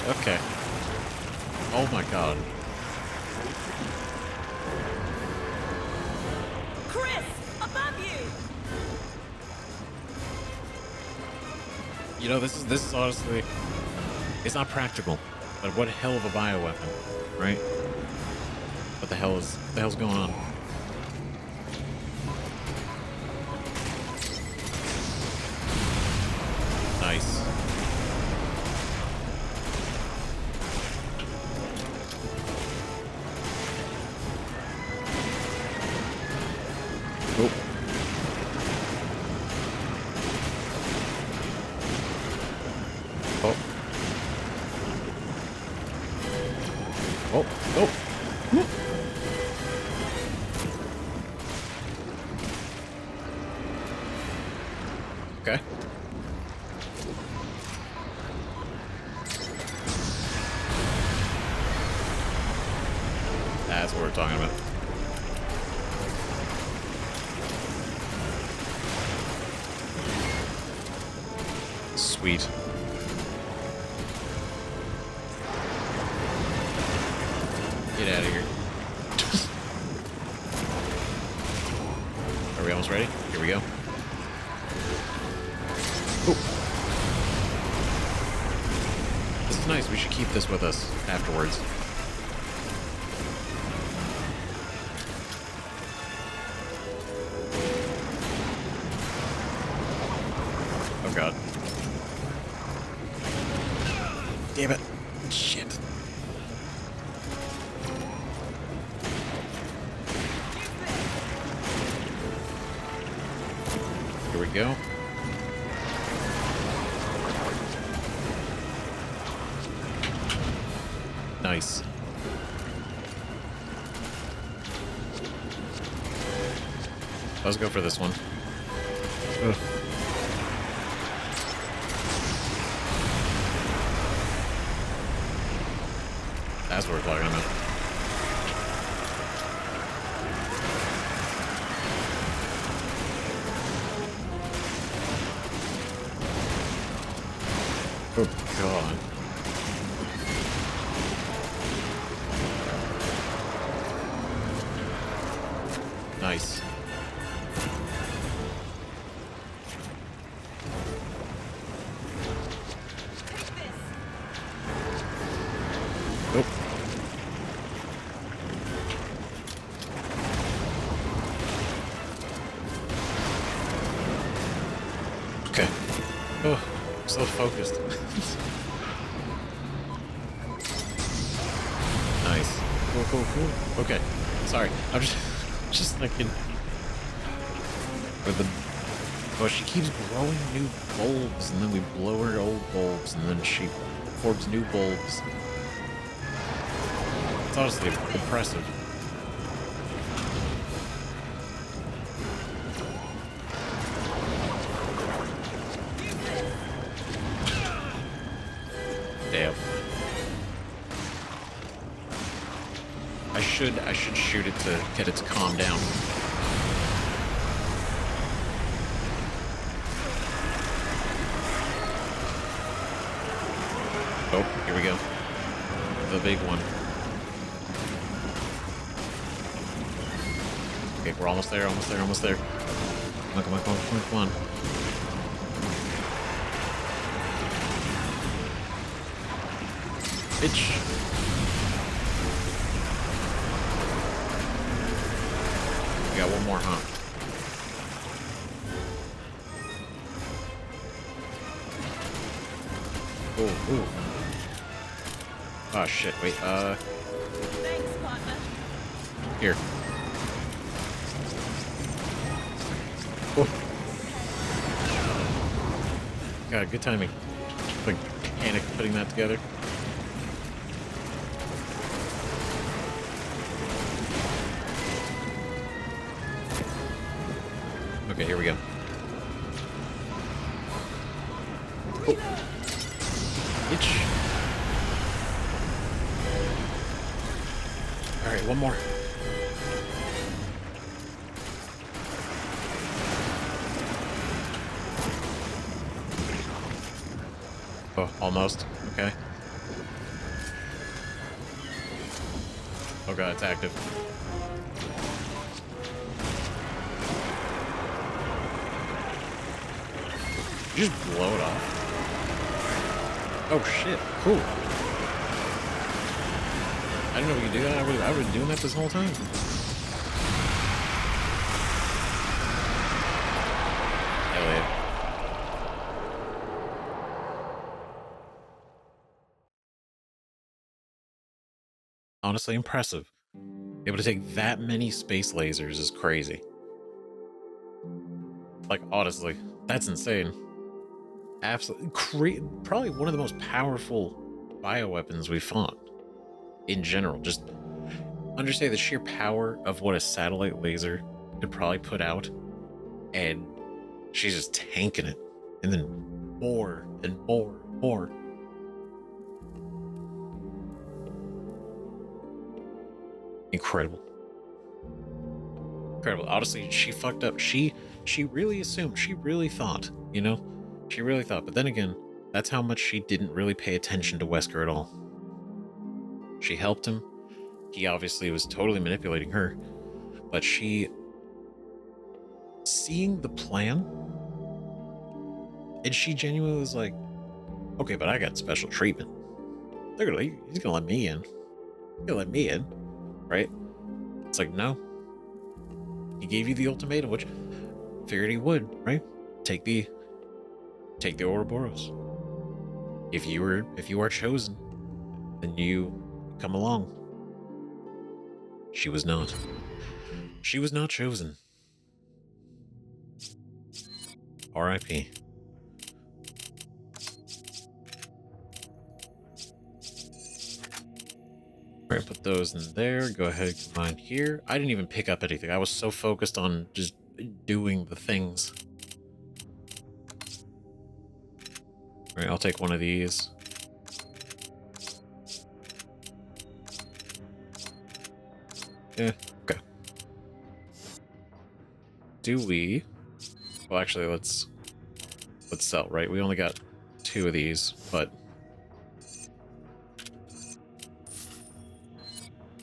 Okay. Oh my god. Chris, above you. You know, this is honestly, it's not practical, but what a hell of a bioweapon, right? What the hell's going on? Nice. Okay. That's what we're talking about. Sweet. Get out of here. Are we almost ready? Here we go. Ooh. This is nice. We should keep this with us afterwards. Oh god. Damn it. Shit. Here we go. Nice. Let's go for this one. Ugh. That's what we're talking about. Oh god. Nice. Nope. Okay. Oh, I'm so focused. Nice. Cool, cool, cool. Okay. Sorry. I'm just thinking. With the. Oh, she keeps growing new bulbs, and then we blow her old bulbs, and then she forms new bulbs. It's honestly impressive. Damn. I should shoot it to get it to calm down. Oh, here we go. The big one. Okay, we're almost there, almost there, almost there. Come on, come on, come on, come on, come on. Bitch. We got one more, huh? Ooh, ooh. Oh shit, wait, Thanks, partner. here. Oh. God, good timing. Like, panic putting that together. Okay, here we go. Oh. Itch. Alright, one more. Oh, almost. Okay. Oh god, it's active. Did you just blow it off? Oh shit, cool. I didn't know we could do that. I've been doing that this whole time. Hell yeah. Honestly impressive. Able to take that many space lasers is crazy. Like, honestly, that's insane. Absolutely. Probably one of the most powerful bioweapons we've fought. In general, just understand the sheer power of what a satellite laser could probably put out, and she's just tanking it. And then more and more and more. Incredible. Incredible. Honestly, she fucked up. She really assumed. She really thought, you know? She really thought. But then again, that's how much she didn't really pay attention to Wesker at all. She helped him. He obviously was totally manipulating her. But she... seeing the plan... and she genuinely was like, okay, but I got special treatment. He's gonna let me in. He's gonna let me in. Right? It's like, no. He gave you the ultimatum, which figured he would, right? Take the Uroboros. If you are chosen, then you come along. She was not. She was not chosen. R.I.P. Alright, put those in there. Go ahead and combine here. I didn't even pick up anything. I was so focused on just doing the things. Alright, I'll take one of these. Yeah, okay. Do we... well, actually, let's sell, right? We only got 2 of these, but...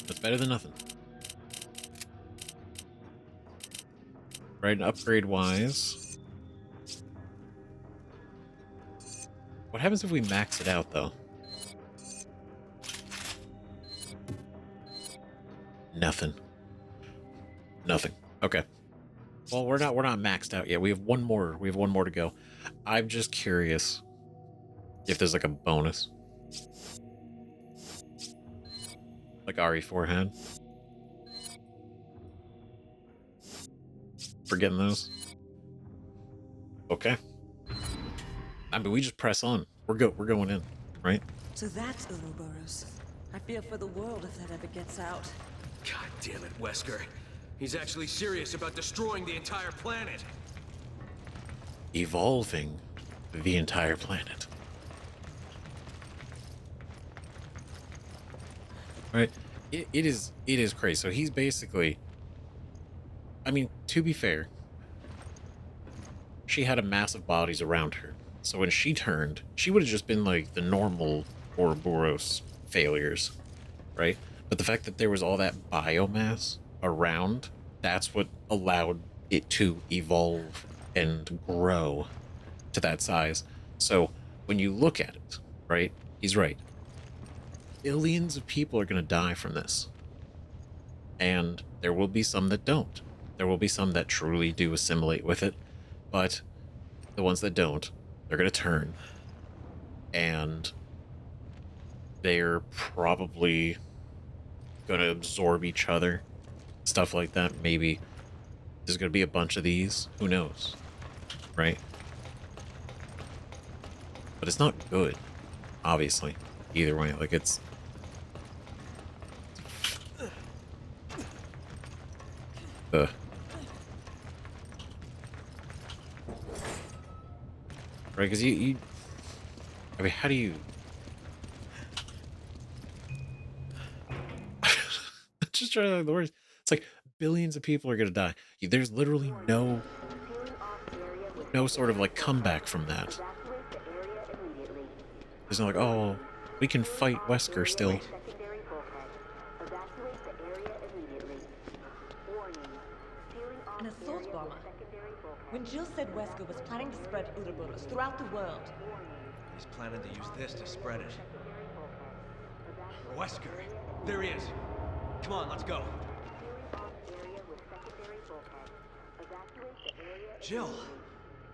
that's better than nothing. Right, and upgrade-wise... what happens if we max it out, though? Nothing. Nothing. Okay. Well, we're not maxed out yet. We have one more. We have one more to go. I'm just curious if there's like a bonus. Like RE4 had. For getting those. Okay. I mean, we just press on. We're going in, right? So that's Uroboros. I fear for the world if that ever gets out. God damn it, Wesker. He's actually serious about destroying the entire planet. Evolving the entire planet. Right? It is crazy. So he's basically... I mean, to be fair, she had a massive bodies around her. So when she turned, she would have just been like the normal Uroboros failures, right? But the fact that there was all that biomass around, that's what allowed it to evolve and grow to that size. So when you look at it, right, he's right. Billions of people are going to die from this. And there will be some that don't. There will be some that truly do assimilate with it. But the ones that don't, they're going to turn. And they're probably going to absorb each other. Stuff like that. Maybe there's going to be a bunch of these. Who knows? Right? But it's not good. Obviously. Either way. Like, it's... Ugh. Right, because you... I mean, how do you... Just trying to think of the words. It's like billions of people are going to die. There's literally no sort of like comeback from that. There's no like, oh, we can fight Wesker still. An assault bomber. When Jill said Wesker was planning to spread Uroboros throughout the world. He's planning to use this to spread it. Wesker! There he is! Come on, let's go. Jill,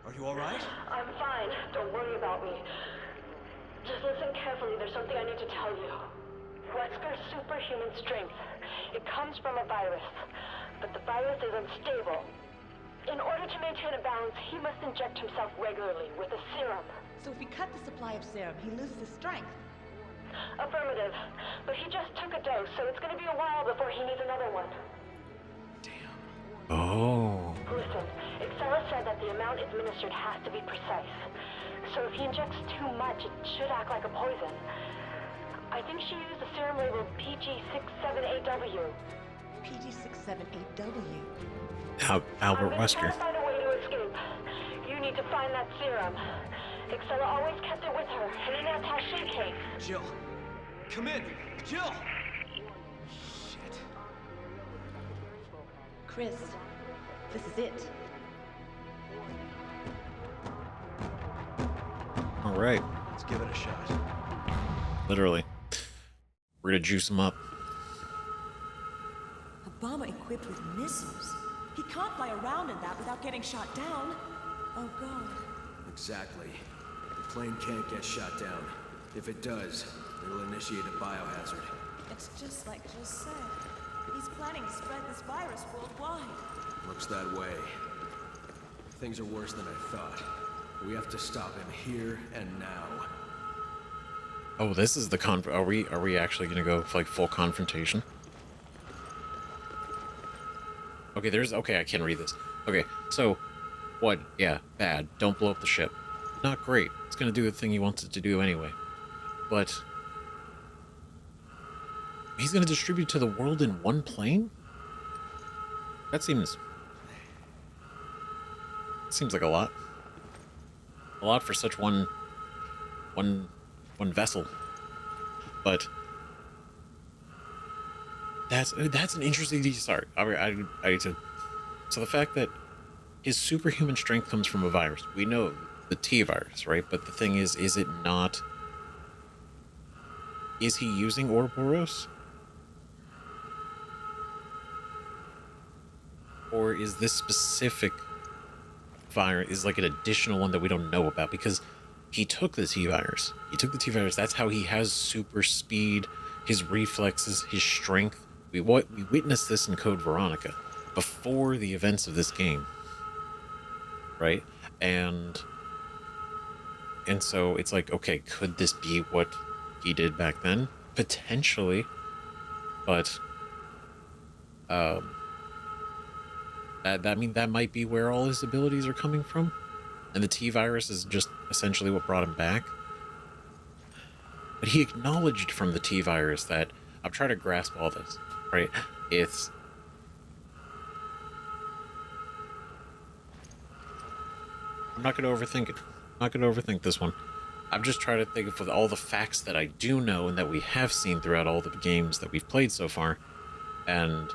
are you all right? I'm fine. Don't worry about me. Just listen carefully. There's something I need to tell you. Wesker's superhuman strength. It comes from a virus. But the virus is unstable. In order to maintain a balance, he must inject himself regularly with a serum. So if we cut the supply of serum, he loses his strength. Affirmative. But he just took a dose, so it's going to be a while before he needs another one. Oh. Listen, Excella said that the amount amount administered has to be precise. So if he injects too much, it should act like a poison. I think she used a serum labeled PG67AW. PG67AW. Albert I'm Wesker. trying to find a way to escape. You need to find that serum. Excella always kept it with her, and that's how she came. Jill, come in. Jill! Shit. Chris, this is it. All right. Let's give it a shot. Literally. We're gonna juice him up. A bomber equipped with missiles. He can't fly around in that without getting shot down. Oh, God. Exactly. The plane can't get shot down. If it does, it'll initiate a biohazard. It's just like Jill said. He's planning to spread this virus worldwide. Looks that way. Things are worse than I thought. We have to stop him here and now. Oh, this is the are we actually gonna go for like full confrontation? Okay, okay, I can read this. Okay, so what? Yeah, bad. Don't blow up the ship. Not great. It's gonna do the thing he wants it to do anyway. But he's gonna distribute to the world in one plane? That seems like a lot. A lot for such one vessel. But that's an interesting detail. Sorry, I need to. So the fact that his superhuman strength comes from a virus, we know the T virus, right? But the thing is it not? Is he using Uroboros? Or is this specific virus is like an additional one that we don't know about? Because he took the T virus. That's how he has super speed, his reflexes, his strength. We witnessed this in Code Veronica before the events of this game, right? And so it's like, okay, could this be what he did back then? Potentially, but that might be where all his abilities are coming from, and the T virus is just essentially what brought him back. But he acknowledged from the T virus that I'm trying to grasp all this, right? I'm not going to overthink it. I'm not going to overthink this one. I'm just trying to think of all the facts that I do know and that we have seen throughout all the games that we've played so far. And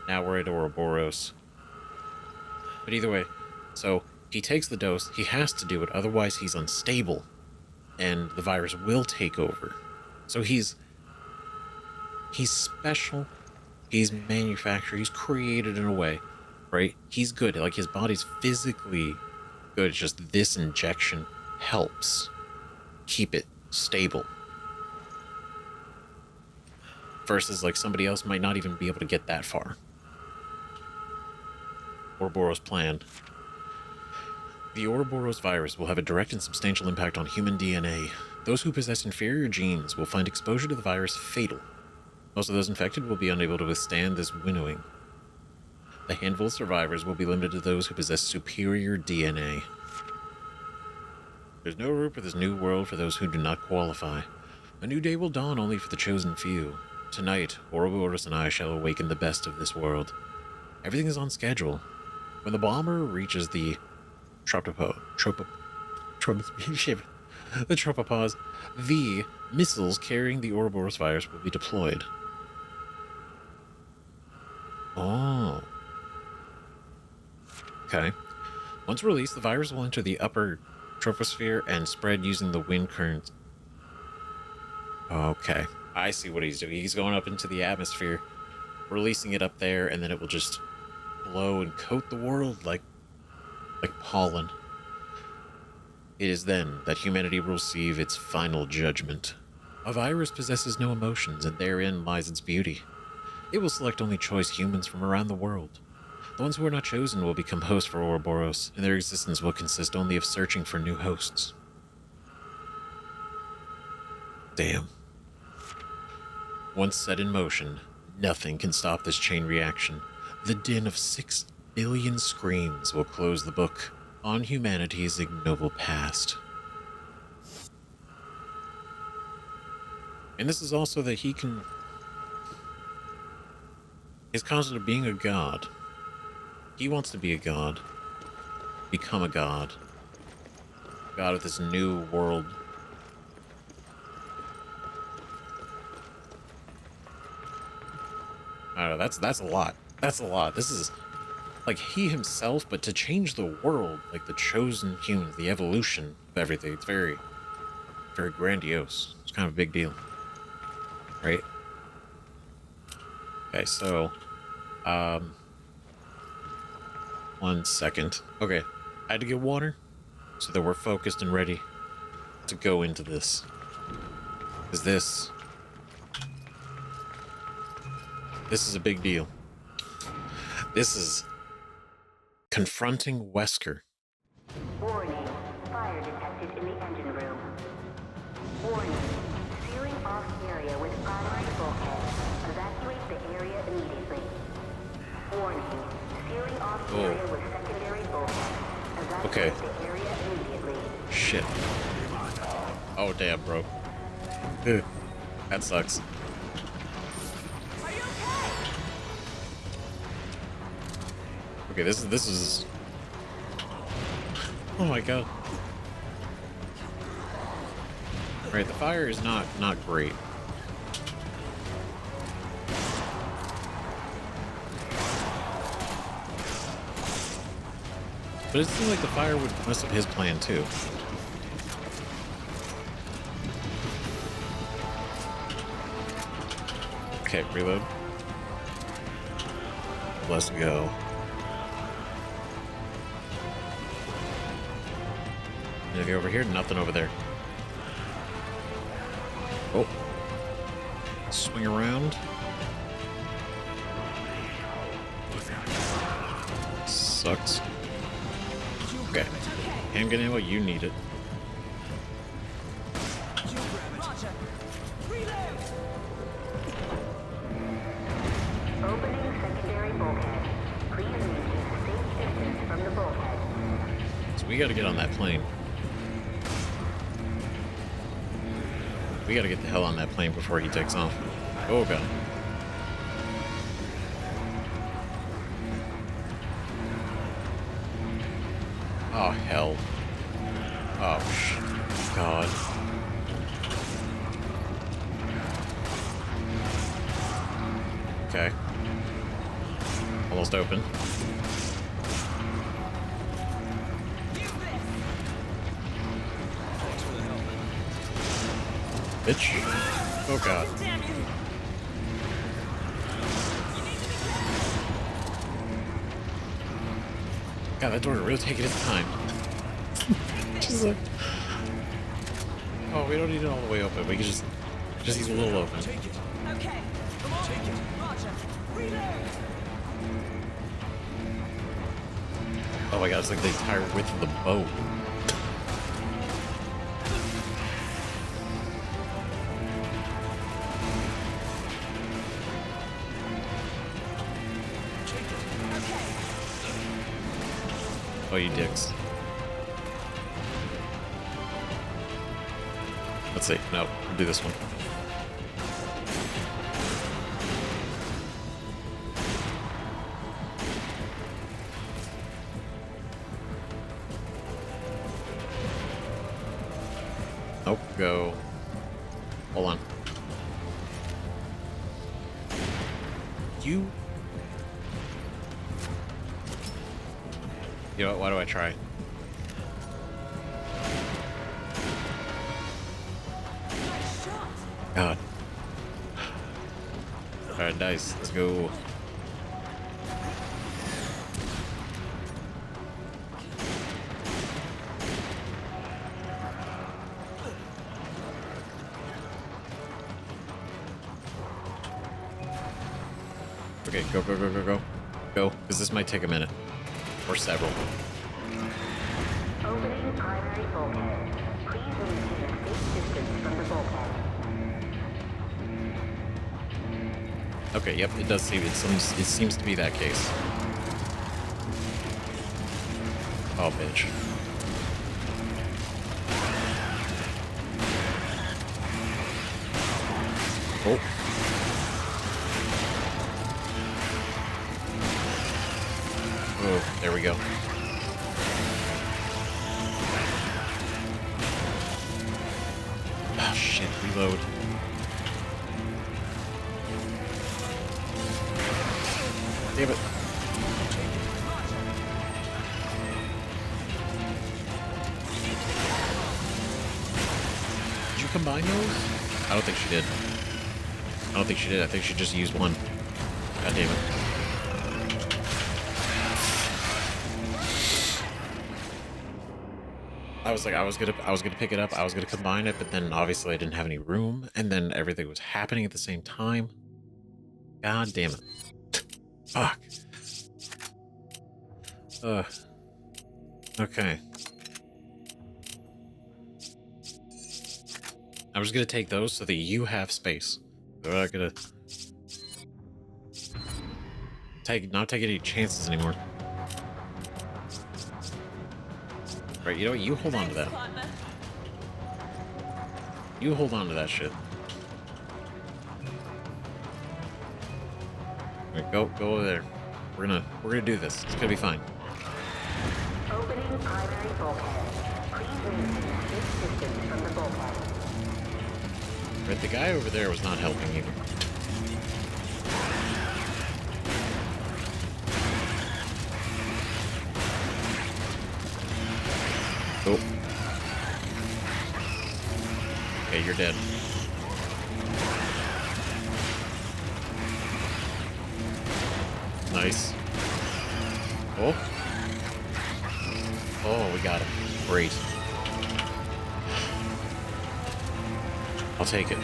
now we're at Uroboros. But either way, so he takes the dose. He has to do it, otherwise he's unstable, and the virus will take over. So he's special. He's manufactured. He's created in a way, right? He's good. Like, his body's physically good. It's just this injection helps keep it stable. Versus, like, somebody else might not even be able to get that far. Uroboros' plan. The Uroboros virus will have a direct and substantial impact on human DNA. Those who possess inferior genes will find exposure to the virus fatal. Most of those infected will be unable to withstand this winnowing. The handful of survivors will be limited to those who possess superior DNA. There's no room for this new world for those who do not qualify. A new day will dawn only for the chosen few. Tonight, Uroboros and I shall awaken the best of this world. Everything is on schedule. When the bomber reaches the tropopause, the missiles carrying the Uroboros virus will be deployed. Oh. Okay. Once released, the virus will enter the upper troposphere and spread using the wind currents. Okay. I see what he's doing. He's going up into the atmosphere, releasing it up there, and then it will just blow and coat the world like pollen. It is then that humanity will receive its final judgment. A virus possesses no emotions, and therein lies its beauty. It will select only choice humans from around the world. The ones who are not chosen will become hosts for Uroboros, and their existence will consist only of searching for new hosts. Damn. Once set in motion, nothing can stop this chain reaction. The din of 6 billion screams will close the book. on humanity's ignoble past. And this is also that he can... His concept of being a god. He wants to be a god. Become a god. God of this new world. I don't know, that's a lot. That's a lot. This is like he himself, but to change the world, like the chosen humans, the evolution of everything. It's very, very grandiose. It's kind of a big deal. Right? Okay, so, 1 second. Okay, I had to get water so that we're focused and ready to go into this. Because this is a big deal. This is confronting Wesker. Warning. Fire detected in the engine room. Warning. Sealing off area with primary bulkhead. Evacuate the area immediately. Warning. Sealing off area with secondary bulkhead. Evacuate the area immediately. Shit. Oh, damn, bro. Ugh. That sucks. Okay, this is... Oh my god. Alright, the fire is not great. But it seemed like the fire would mess up his plan too. Okay, reload. Let's go. Anything over here? Nothing over there. Oh. Swing around. Sucks. Okay. Handgun ammo, you need it. Opening secondary bulkhead. Please maintain a safe distance from the bulkhead. So we gotta get on that plane. We gotta get the hell on that plane before he takes off. Oh god. Oh hell. Oh god. Okay. Almost open. Bitch. Oh god. God, that door really taking its time. Just like... Oh, we don't need it all the way open. We can just need a little open. Take it. Okay, come on. Take it. Roger. Reload. Oh my god, it's like the entire width of the boat. Oh, you dicks. Let's see. No, we'll do this one. Nope, go. Hold on. You know what? Why do I try? God. Alright, nice. Let's go. Okay, go, go, go, go, go. Go, because this might take a minute. Or several. Opening primary bulkhead. Please maintain a safe distance from the bulkhead. Okay, yep, it does seem, it seems to be that case. Oh, bitch. Oh. Oh, there we go. Oh, shit. Reload. Damn it. Did you combine those? I don't think she did. I don't think she did. I think she just used one. God damn it. I was like, I was gonna pick it up. I was gonna combine it, but then obviously I didn't have any room, and then everything was happening at the same time. God damn it. Fuck. Ugh. Okay. I'm just gonna take those so that you have space. We're not gonna not take any chances anymore. Right, you know what? You hold on to that. You hold on to that shit. Right, go over there. We're gonna do this. It's gonna be fine. Opening primary bulkhead. Please maintain safe distance from the bulkhead. Right, the guy over there was not helping either. Oh. Okay, you're dead. Nice. Oh. Oh, we got it. Great. I'll take it.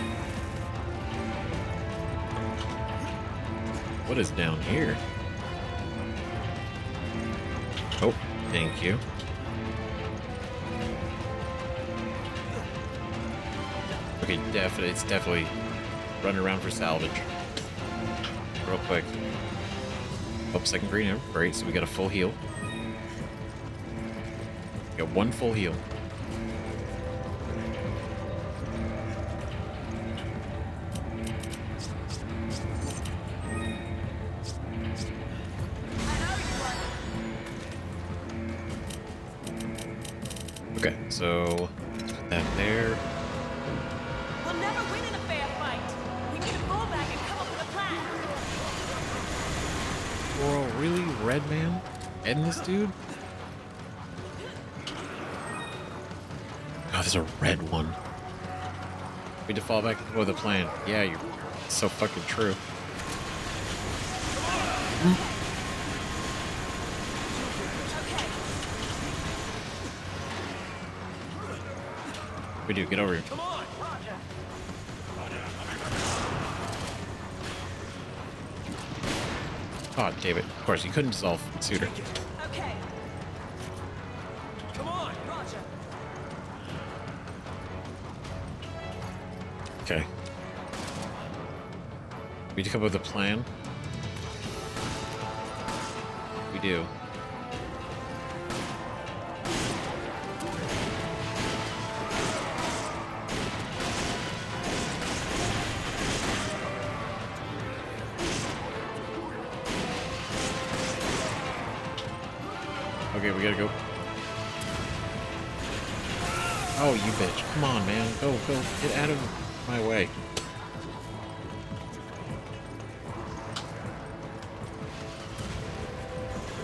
What is down here? Oh, thank you. Okay, it's definitely running around for salvage. Real quick. Oh, second green arrow. Great, so we got a full heal. Got one full heal. Okay, so put that there. We'll never win in a fair fight. We need to fall back and come up with a plan. Whoa, really? Red man? And this dude? Oh, there's a red one. We need to fall back with a plan. Yeah, you're so fucking true. We do. Get over here. Come on, Roger. Oh, damn it. Of course, you couldn't dissolve sooner. Okay. Come on, Roger. Okay. We need to come up with a plan. We do. Okay, we gotta go. Oh, you bitch. Come on, man. Go. Get out of my way.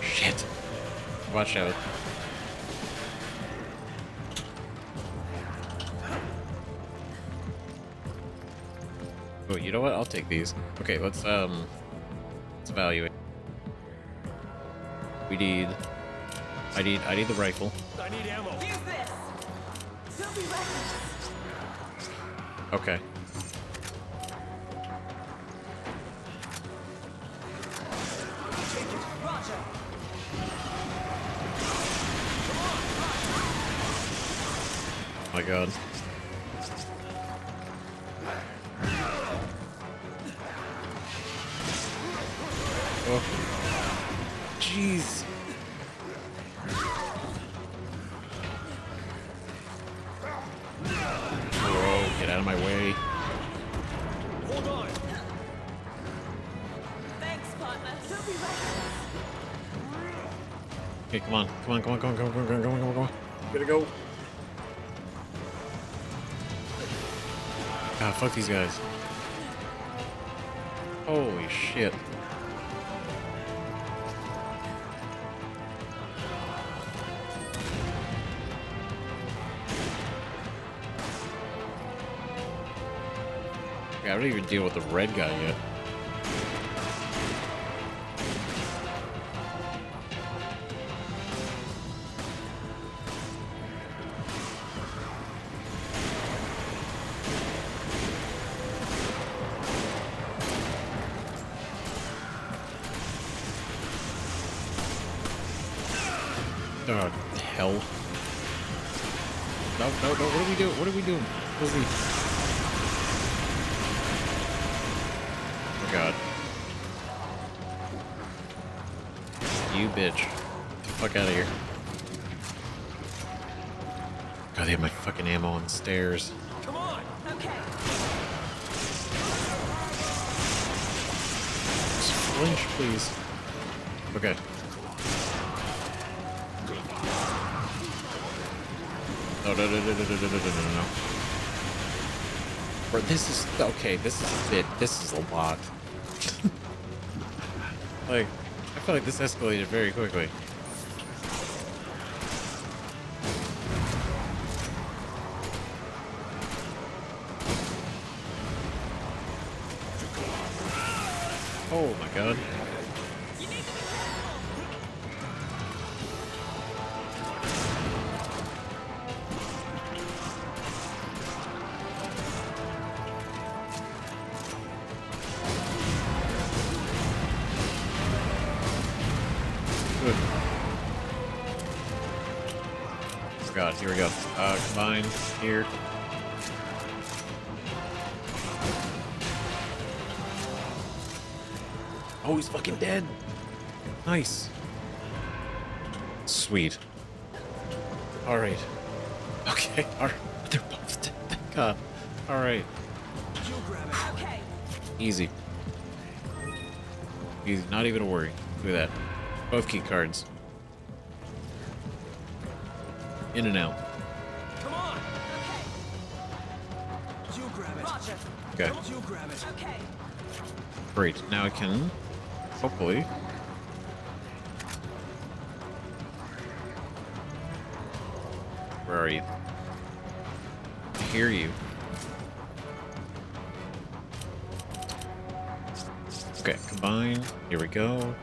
Shit. Watch out. Oh, you know what? I'll take these. Okay, let's evaluate. We need... I need the rifle. I need ammo. Use this. Don't be reckless. Okay. Roger. Oh my god. Oh. Jeez. Get out of my way. Hold on. Thanks, partner. He'll be right. Okay, come on. Come on, come on, come on, come on, come on, come on, come on, come on, come on. Gotta go. Ah, fuck these guys. Holy shit. Okay, I don't even deal with the red guy yet. Oh, hell. No, no, no, what are we doing? What are we doing? What is he? Oh, God. You bitch. Get the fuck out of here. God, they have my fucking ammo on the stairs. Come on. Okay. Just flinch, please. Okay. No, no, no, no, no, no, no, no, no, no. Bro, this is... Okay, this is a bit... This is a lot. Like, I feel like this escalated very quickly. Oh my god. Good. Oh god, here we go. Combine here. Oh, he's fucking dead. Nice. Sweet. Alright. Okay, alright. They're both dead. Thank God. Alright. Okay. Easy. Easy. Not even a worry. Look at that. Both key cards. In and out. Come on. Okay. You grab it. Roger. Okay. You grab it. Okay. Great. Now I can, hopefully... Where are you? I hear you. Okay, combine. Here we go.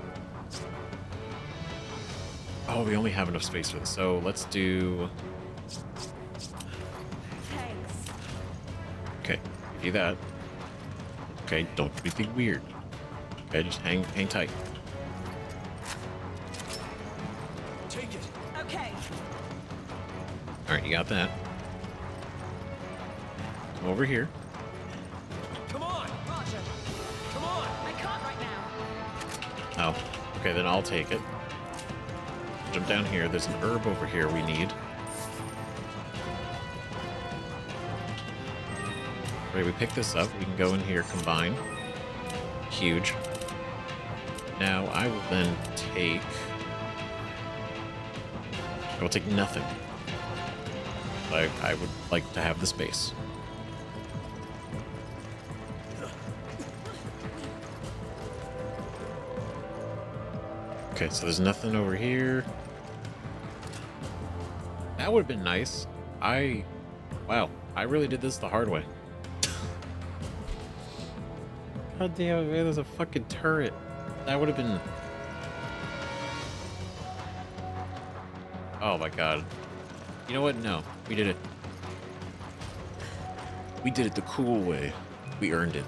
Oh, we only have enough space for this, so let's do... Thanks. Okay, do that. Okay, don't do anything weird. Okay, just hang tight. Take it. Okay. Alright, you got that. Come over here. Come on. Roger. Come on. I can't right now. Oh, okay, then I'll take it. Jump down here. There's an herb over here we need. Right, we pick this up. We can go in here, combine. Huge. Now I will then take... I will take nothing. I would like to have the space. Okay, so there's nothing over here. That would have been nice. Wow, I really did this the hard way. God damn it, man, there's a fucking turret. That would have been... Oh my god. You know what? No, we did it. We did it the cool way. We earned it.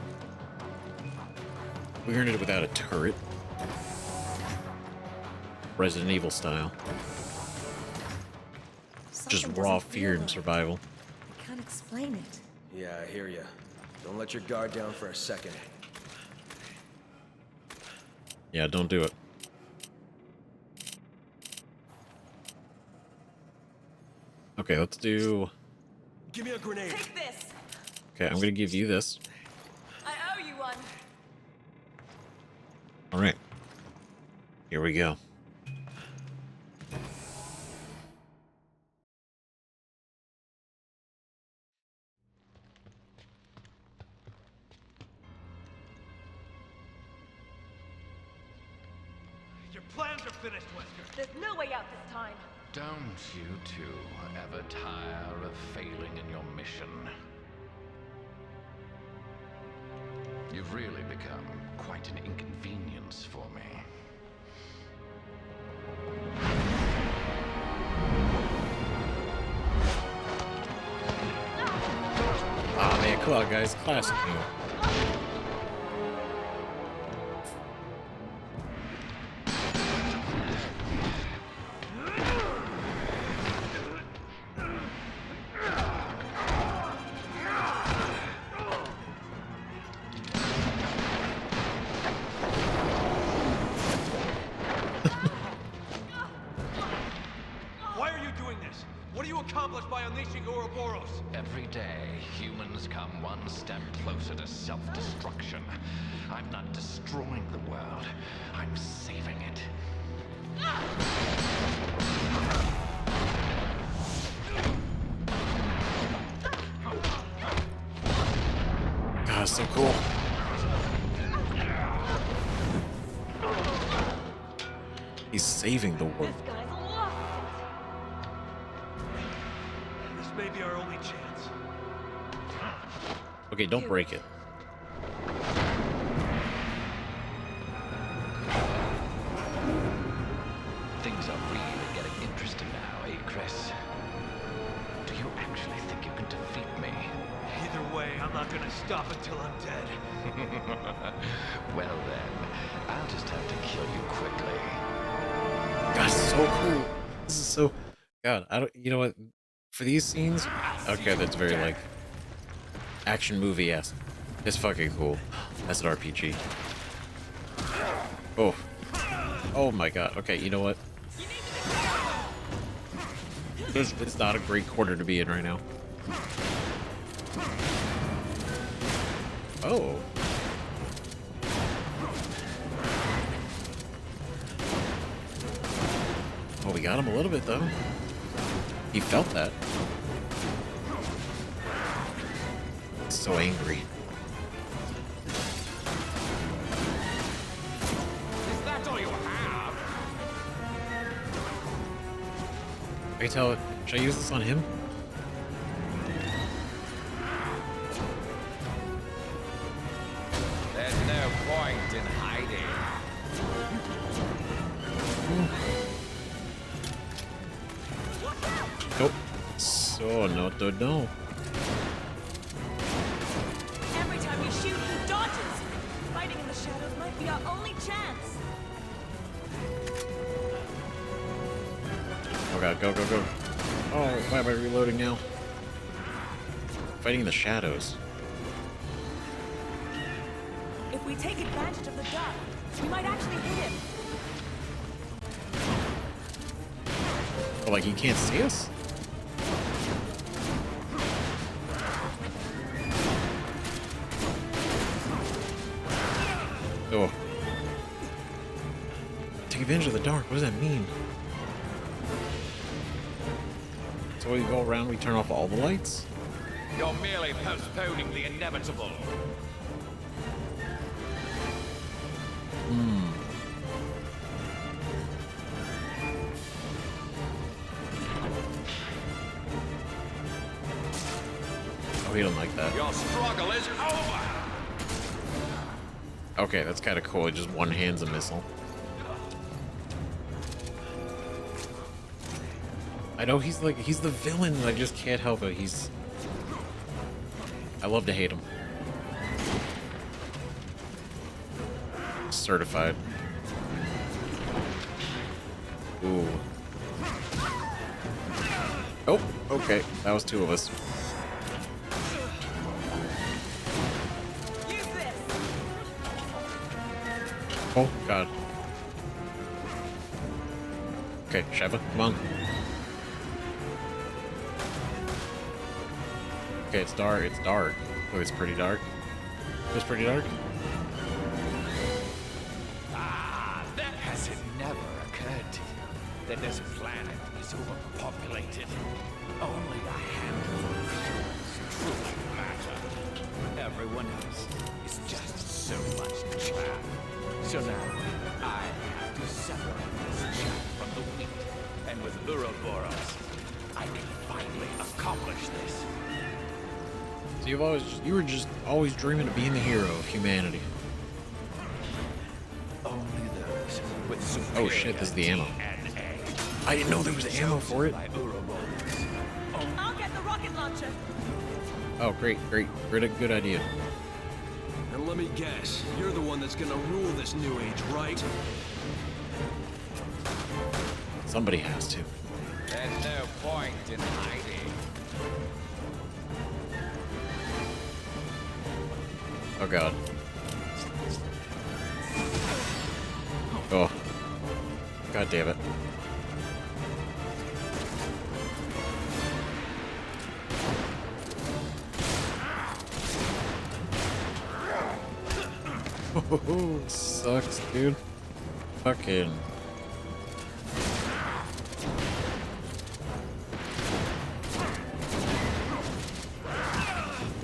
We earned it without a turret. Resident Evil style. Just Something raw doesn't feel fear and right. survival. I can't explain it. Yeah, I hear ya. Don't let your guard down for a second. Yeah, don't do it. Okay, let's do... Give me a grenade. Take this. Okay, I'm gonna give you this. I owe you one. All right. Here we go. Your plans are finished, Wesker. There's no way out this time. Don't you two ever tire of failing in your mission? You've really become quite an inconvenience for me. Oh man, come on, guys. Classic move. Why are you doing this? What do you accomplish by unleashing Uroboros? Every day, humans come one step closer to self-destruction. I'm not destroying the world. I'm saving it. God, so cool. He's saving the world. This guy's lost This may be our only chance. Okay, don't break it. Things are really getting interesting now, eh, Chris? Do you actually think you can defeat me? Either way, I'm not gonna stop until I'm dead. Well then, I'll just have to kill you quickly. God, so cool. This is so. God, I don't. You know what? For these scenes, okay, that's very like action movie-esque. It's fucking cool. That's an RPG. Oh. Oh my god. Okay, you know what? It's not a great quarter to be in right now. Oh. Well, we got him a little bit, though. He felt that. He's so angry. Is that all you have? I can tell. Should I use this on him? There's no point in hiding. Nope. So, no. Every time we shoot, he dodges. Fighting in the shadows might be our only chance. Oh god, go. Oh, why am I reloading now? Fighting in the shadows. If we take advantage of the dark, we might actually hit him. Oh, like he can't see us? Oh. Take advantage of the dark. What does that mean? So we go around, we turn off all the lights? You're merely postponing the inevitable. Oh, he don't like that. Your struggle is over. Okay, that's kind of cool. He just one-hands a missile. I know he's the villain, and I just can't help it. I love to hate him. Certified. Ooh. Oh, okay. That was two of us. Use this. Oh, God. Okay, Sheva, come on. Okay, it's dark. Oh, it's pretty dark. It was pretty dark. That has it never occurred to you that this planet is overpopulated. Only a handful of humans truly matter. Everyone else is just so much chaff. So now I have to separate this chaff from the wheat, and with Uroboros, I can finally accomplish this. So you were just always dreaming of being the hero of humanity. Only those with Oh shit, this is the ammo. I didn't know there was ammo for it. I'll get the rocket launcher. Oh, great, good idea. And let me guess, you're the one that's gonna rule this new age, right? Somebody has to. There's no point in hiding. Oh god. Oh. God damn it. Oh, sucks, dude. Fucking.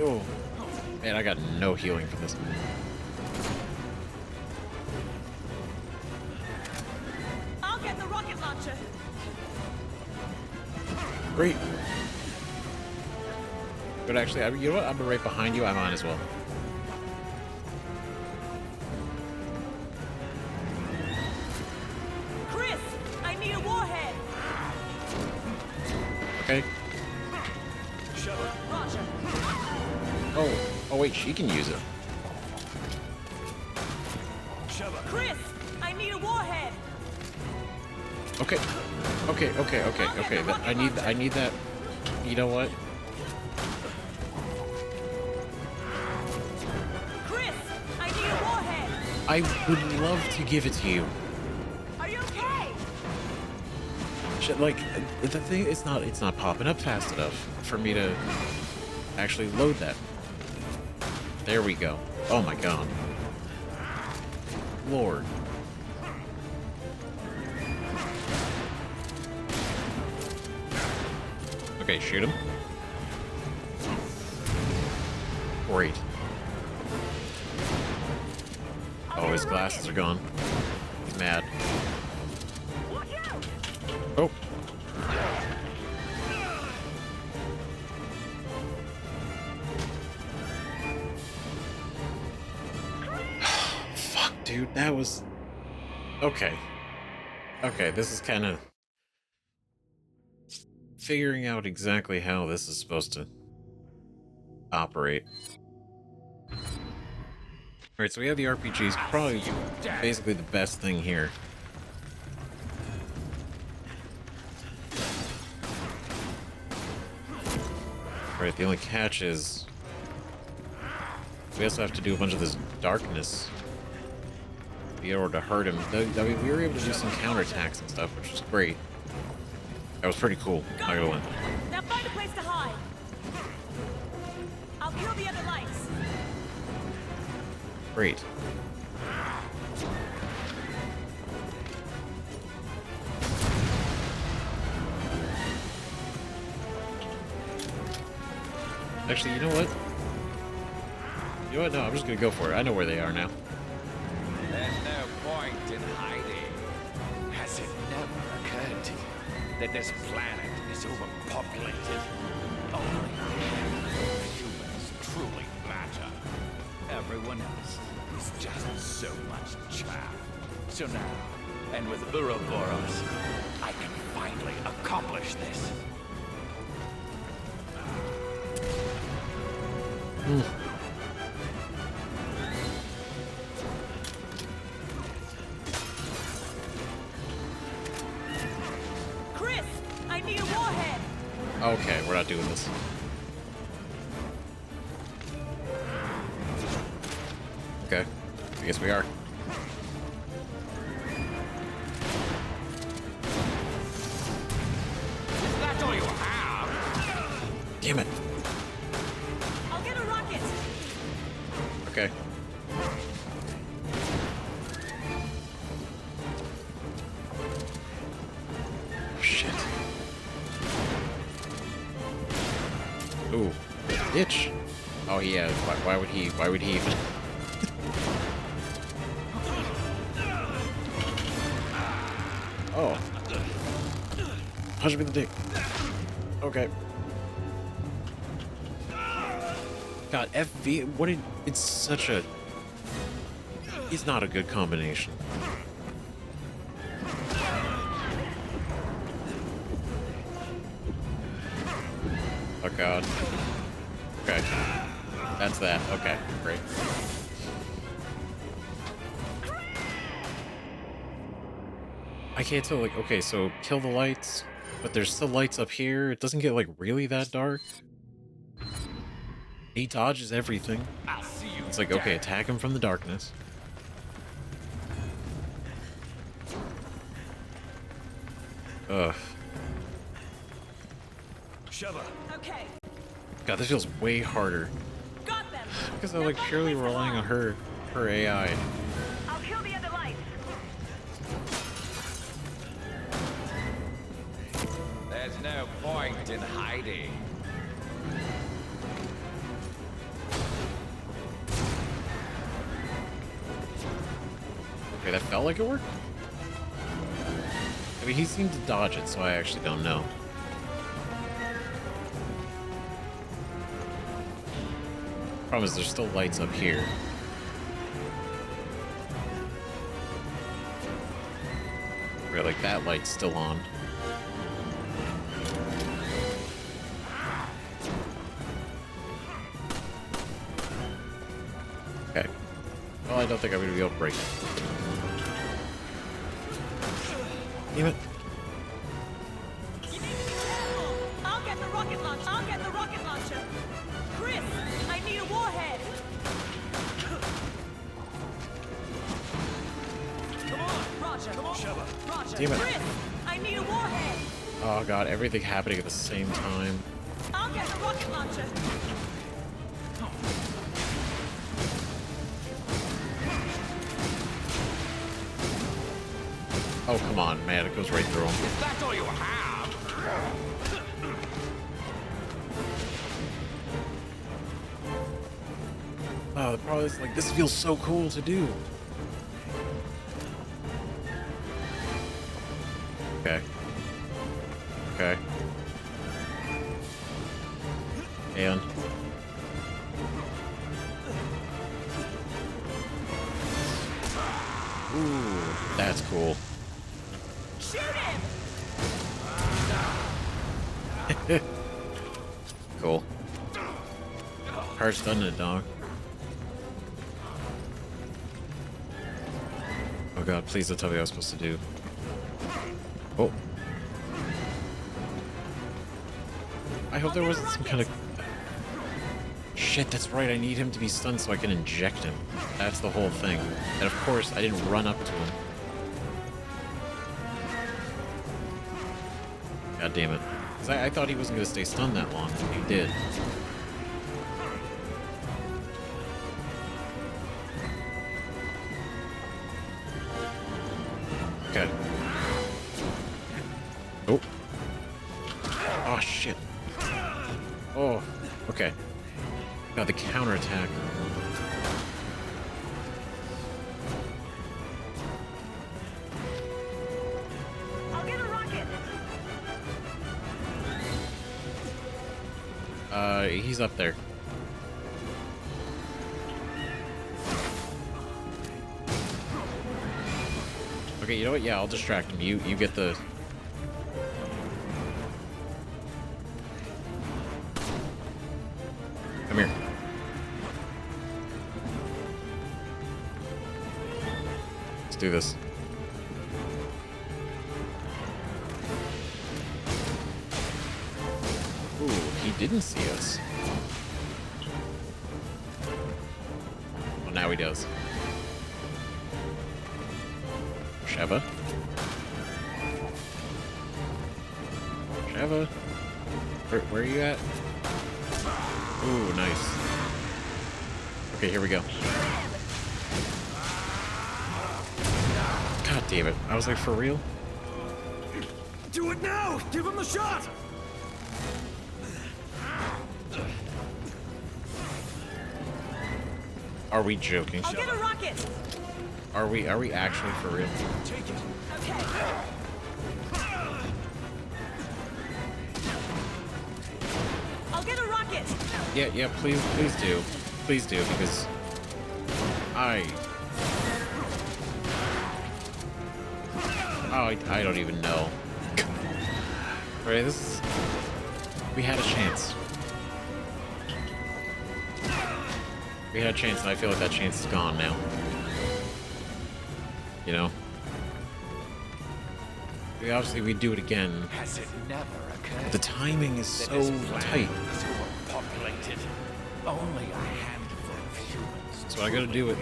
Oh. Man, I got no healing for this. I'll get the rocket launcher. Great. But actually, you know what? I'm right behind you. I might as well. Chris, I need a warhead. Okay. Roger. Oh wait, she can use it. Chris, I need a warhead. Okay. I need that. You know what? Chris, I need a warhead. I would love to give it to you. Are you okay? Shit, like the thing, it's not popping up fast enough for me to actually load that. There we go. Oh my god. Lord. Okay, shoot him. Great. Oh, his glasses are gone. He's mad. Oh. Fuck, dude, that was... Okay. Okay, this is kind of... figuring out exactly how this is supposed to operate. Alright, so we have the RPGs, probably basically the best thing here. Right, the only catch is we also have to do a bunch of this darkness to be able to hurt him. I mean, we were able to do some counterattacks and stuff, which was great. That was pretty cool. Not gonna lie. Now find a place to hide. I'll kill the other lights. Great. Actually, you know what? You know what? No, I'm just gonna go for it. I know where they are now. There's no point in hiding. Has it never occurred to you that this planet is overpopulated? Only a handful of humans truly matter. Everyone else is just so much chaff. So now, and with Uroboros, I can finally accomplish this. Chris, I need a warhead. Okay, we're not doing this. Okay, I guess we are. That's all you have. Damn it. I'll get a rocket. Okay. Shit. Ooh, itch. Oh yeah. Why would he? Why would he even? Oh. Punch me in the dick. Okay. God, FV. What did? It's such a. It's not a good combination. Oh god. Okay. That's that. Okay, great. I can't tell, like, okay, so kill the lights, but there's still lights up here. It doesn't get, like, really that dark. He dodges everything. I'll see you. It's like, okay, attack him from the darkness. Ugh. Sheva. Okay, God, this feels way harder. got them. Because I'm, like, purely relying on her AI. I'll kill the other lights. There's no point in hiding. Okay, that felt like it worked? I mean, he seemed to dodge it, so I actually don't know. Problem is, there's still lights up here. Right, like that light's still on. Okay. Well, I don't think I'm gonna be able to break it. Damn it. I'll get the rocket launcher. I'll get the rocket launcher. Chris, I need a warhead. Come on. Roger. Come on. Sheva. Roger. Damn it. Chris, I need a warhead. Oh god, everything happening at the same time. I'll get the rocket launcher. Oh, come on, man, it goes right through him. Is that all you have? Oh, the problem is, like, this feels so cool to do. Okay. Okay. And... Ooh, that's cool. Shoot him. Cool. Hurts, doesn't it, dog? Oh god, please don't tell me what I was supposed to do. Oh. I hope there wasn't some kind of... Shit, that's right, I need him to be stunned so I can inject him. That's the whole thing. And of course, I didn't run up to him. God damn it. 'Cause I thought he wasn't going to stay stunned that long. He did. Okay. Oh. Oh, shit. Oh, okay. Got the counterattack. I'll get a rocket. He's up there. Okay, you know what? Yeah, I'll distract him. You get the... Come here. Let's do this. Ooh, he didn't see us. Well, now he does. Sheva? Sheva? Where are you at? Ooh, nice. Okay, here we go. God damn it. I was like, for real? Do it now! Give him the shot! Are we joking? I'll get a rocket. Are we actually for real? Take it. Okay. I'll get a rocket. Yeah, please do. Please do, because I don't even know. Right, we had a chance. We had a chance, and I feel like that chance is gone now. You know? We do it again. Has it never occurred? The timing is that so this planet tight. is overpopulated. Only a handful of humans. So I gotta do it.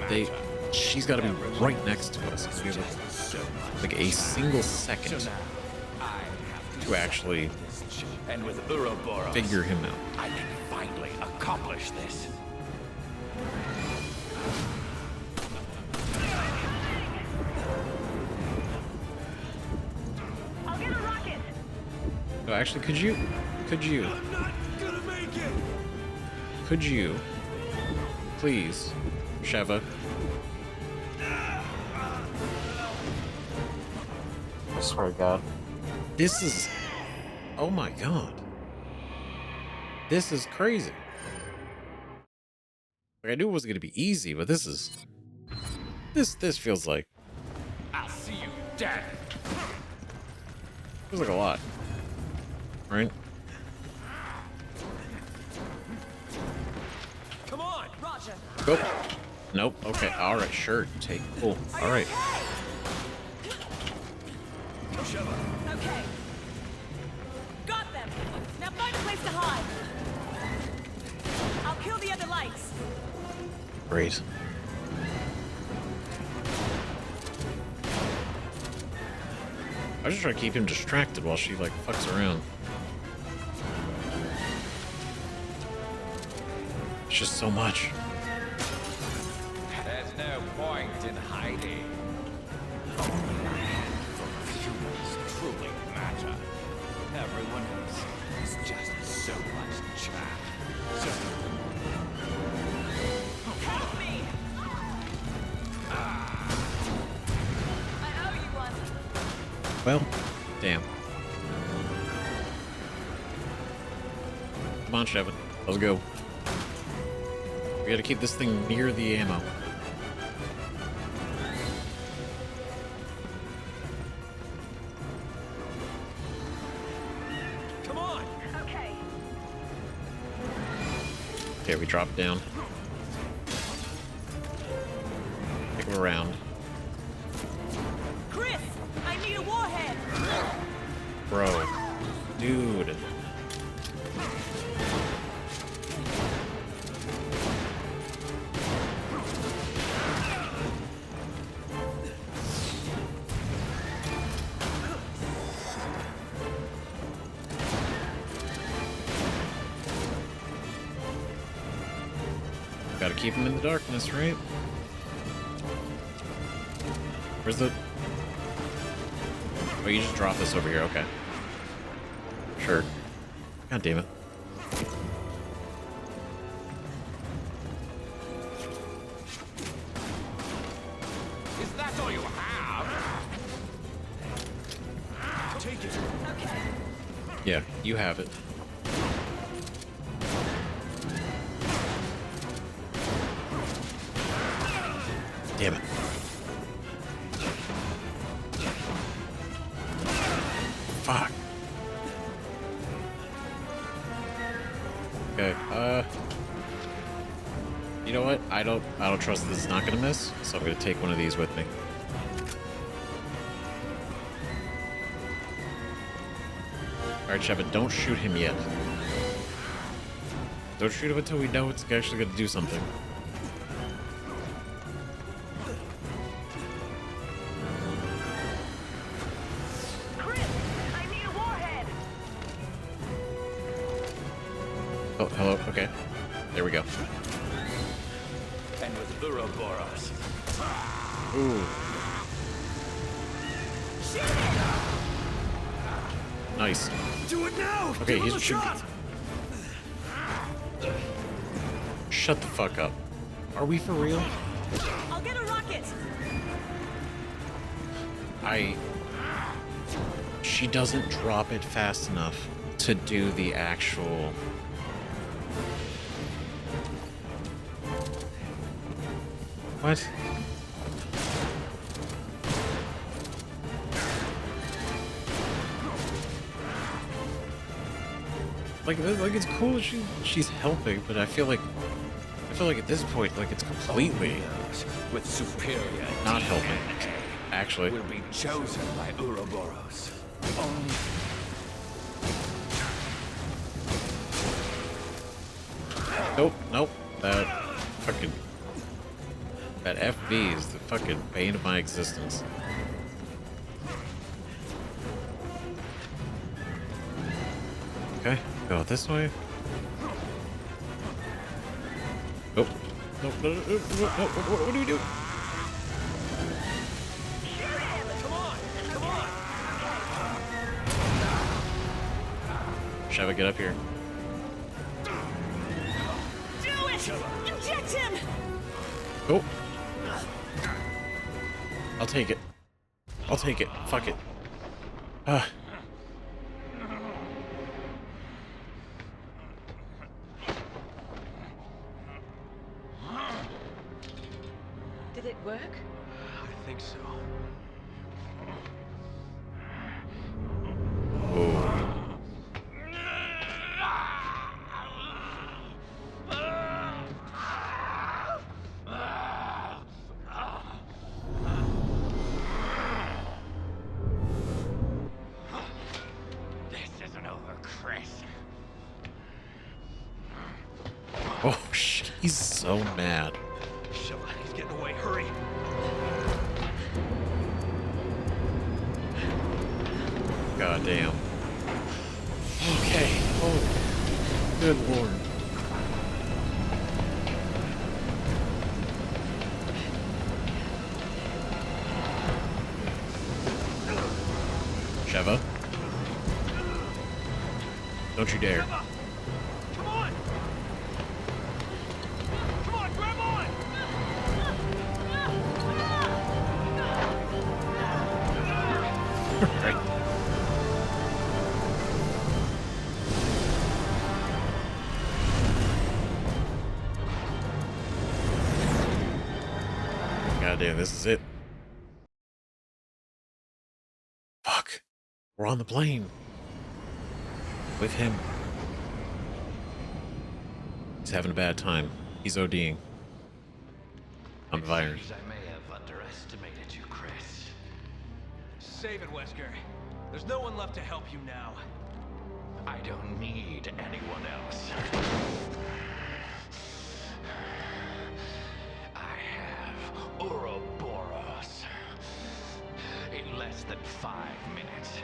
She's gotta be right next to us. We have like a single second to actually and with Uroboros, figure him out. I can finally accomplish this. I'll get a rocket. No, actually, could you, I'm not gonna make it! please, Sheva? I swear to God. This is, oh my God. This is crazy. Like, I knew it wasn't gonna be easy, but this feels like, I'll see you dead. feels like a lot. Right? Come on! Roger. Go. Nope. Okay. All right. Sure. Take. Cool. All right. Go, Sheva. Okay. Got them. Now find a place to hide. I'll kill the other lights. Great. I was just trying to keep him distracted while she like fucks around. It's just so much. There's no point in hiding. Only a handful of humans truly matter. Everyone else is just so much chaff. Help me. I owe you one. Well, damn. Come on, Sheva. Let's go. We gotta keep this thing near the ammo. Come on! Okay. Okay, we drop down. Take him around. Chris, I need a warhead. Bro. Dude. Gotta keep him in the darkness, right? Where's the... Oh, you just drop this over here, okay. Sure. God damn it. Is that all you have? Take it! Okay. Yeah, you have it. Damn it. Fuck. Okay, you know what? I don't trust this is not gonna miss, so I'm gonna take one of these with me. Alright, Sheva, don't shoot him yet. Don't shoot him until we know it's actually gonna do something. Chris, I need a warhead. Oh, hello. Okay. There we go. Uroboros. Ooh. Nice. Do it now! Okay, Give him he's a shot! Shut the fuck up. Are we for real? I'll get a rocket. She doesn't drop it fast enough to do the actual... What? Like it's cool that she's helping, but I feel like at this point, like it's completely With superior not helping. Actually, will be chosen by Uroboros. Only nope. That FV is the fucking bane of my existence. Okay, go this way. Nope. No. What do we do? Come on! Come on! Shall I get up here? Do it! Inject him! Oh. I'll take it. Fuck it. Did it work? I think so. this isn't over, Chris. Oh, she's so mad. Shit, he's getting away. Hurry! God damn. Okay. Oh, good lord. Sheva? Don't you dare. Come on! Come on, grab on! Right. God damn, this is it. Fuck. We're on the plane. With him. He's having a bad time. He's ODing. On the virus. I may have underestimated you, Chris. Save it, Wesker. There's no one left to help you now. I don't need anyone else. I have Uroboros. In less than 5 minutes,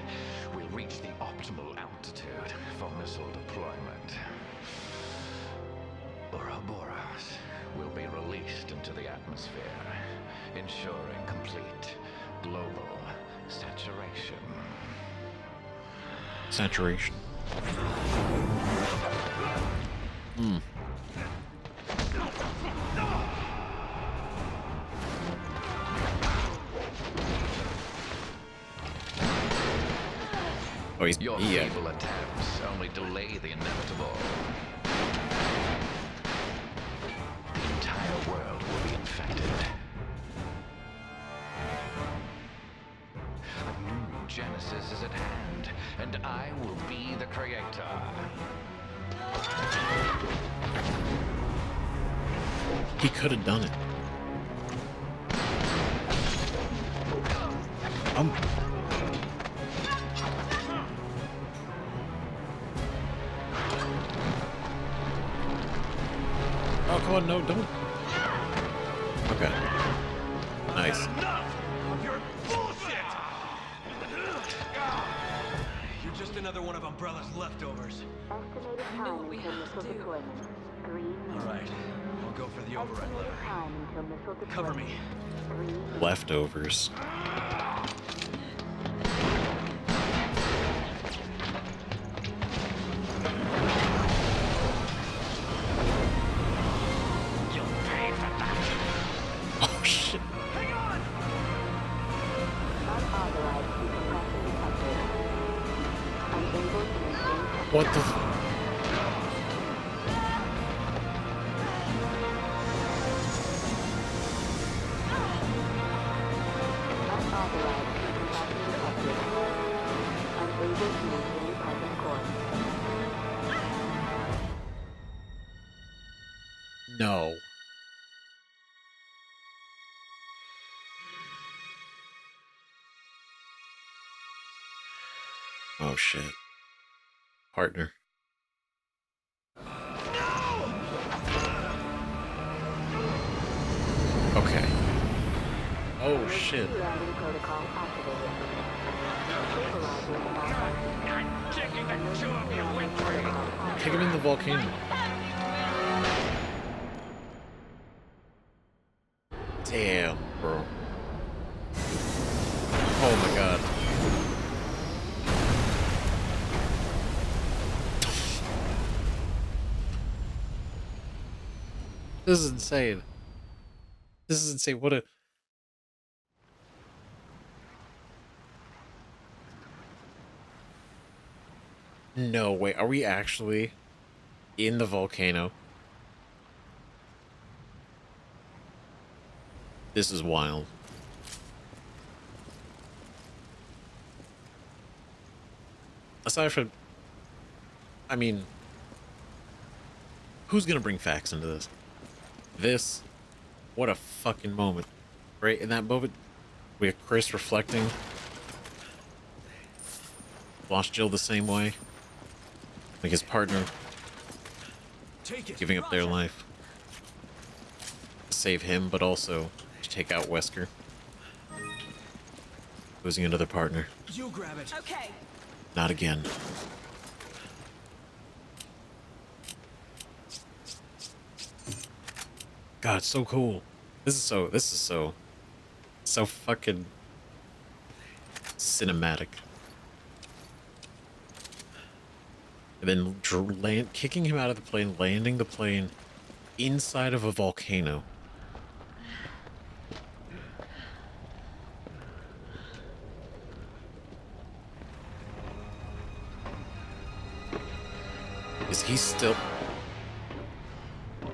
we'll reach the optimal altitude for missile deployment. Uroboros will be released into the atmosphere, ensuring complete global saturation. Saturation. Oh, he's Your yeah. feeble attempts only delay the inevitable. The entire world will be infected. A new genesis is at hand, and I will be the creator. He could have done it. Oh, come on, no, don't. Okay. Nice. Enough of your bullshit! You're just another one of Umbrella's leftovers. Estimated know what time we until have to missile do. deployment. Alright, I'll go for the override lever. Cover me. Leftovers. Oh shit. Hang on! What the No. Oh shit. Partner. Okay. Oh shit. Take him in the volcano. Damn, bro. Oh my god. This is insane. This is insane. What a... No, wait. Are we actually in the volcano? This is wild. Aside from... I mean... Who's gonna bring facts into this? This... What a fucking moment. Right in that moment, we have Chris reflecting. Lost Jill the same way. Like his partner giving up their life. To save him, but also to take out Wesker. Losing another partner. You grab it. Okay. Not again. God, it's so cool. This is so fucking cinematic. And then kicking him out of the plane, landing the plane inside of a volcano. Is he still...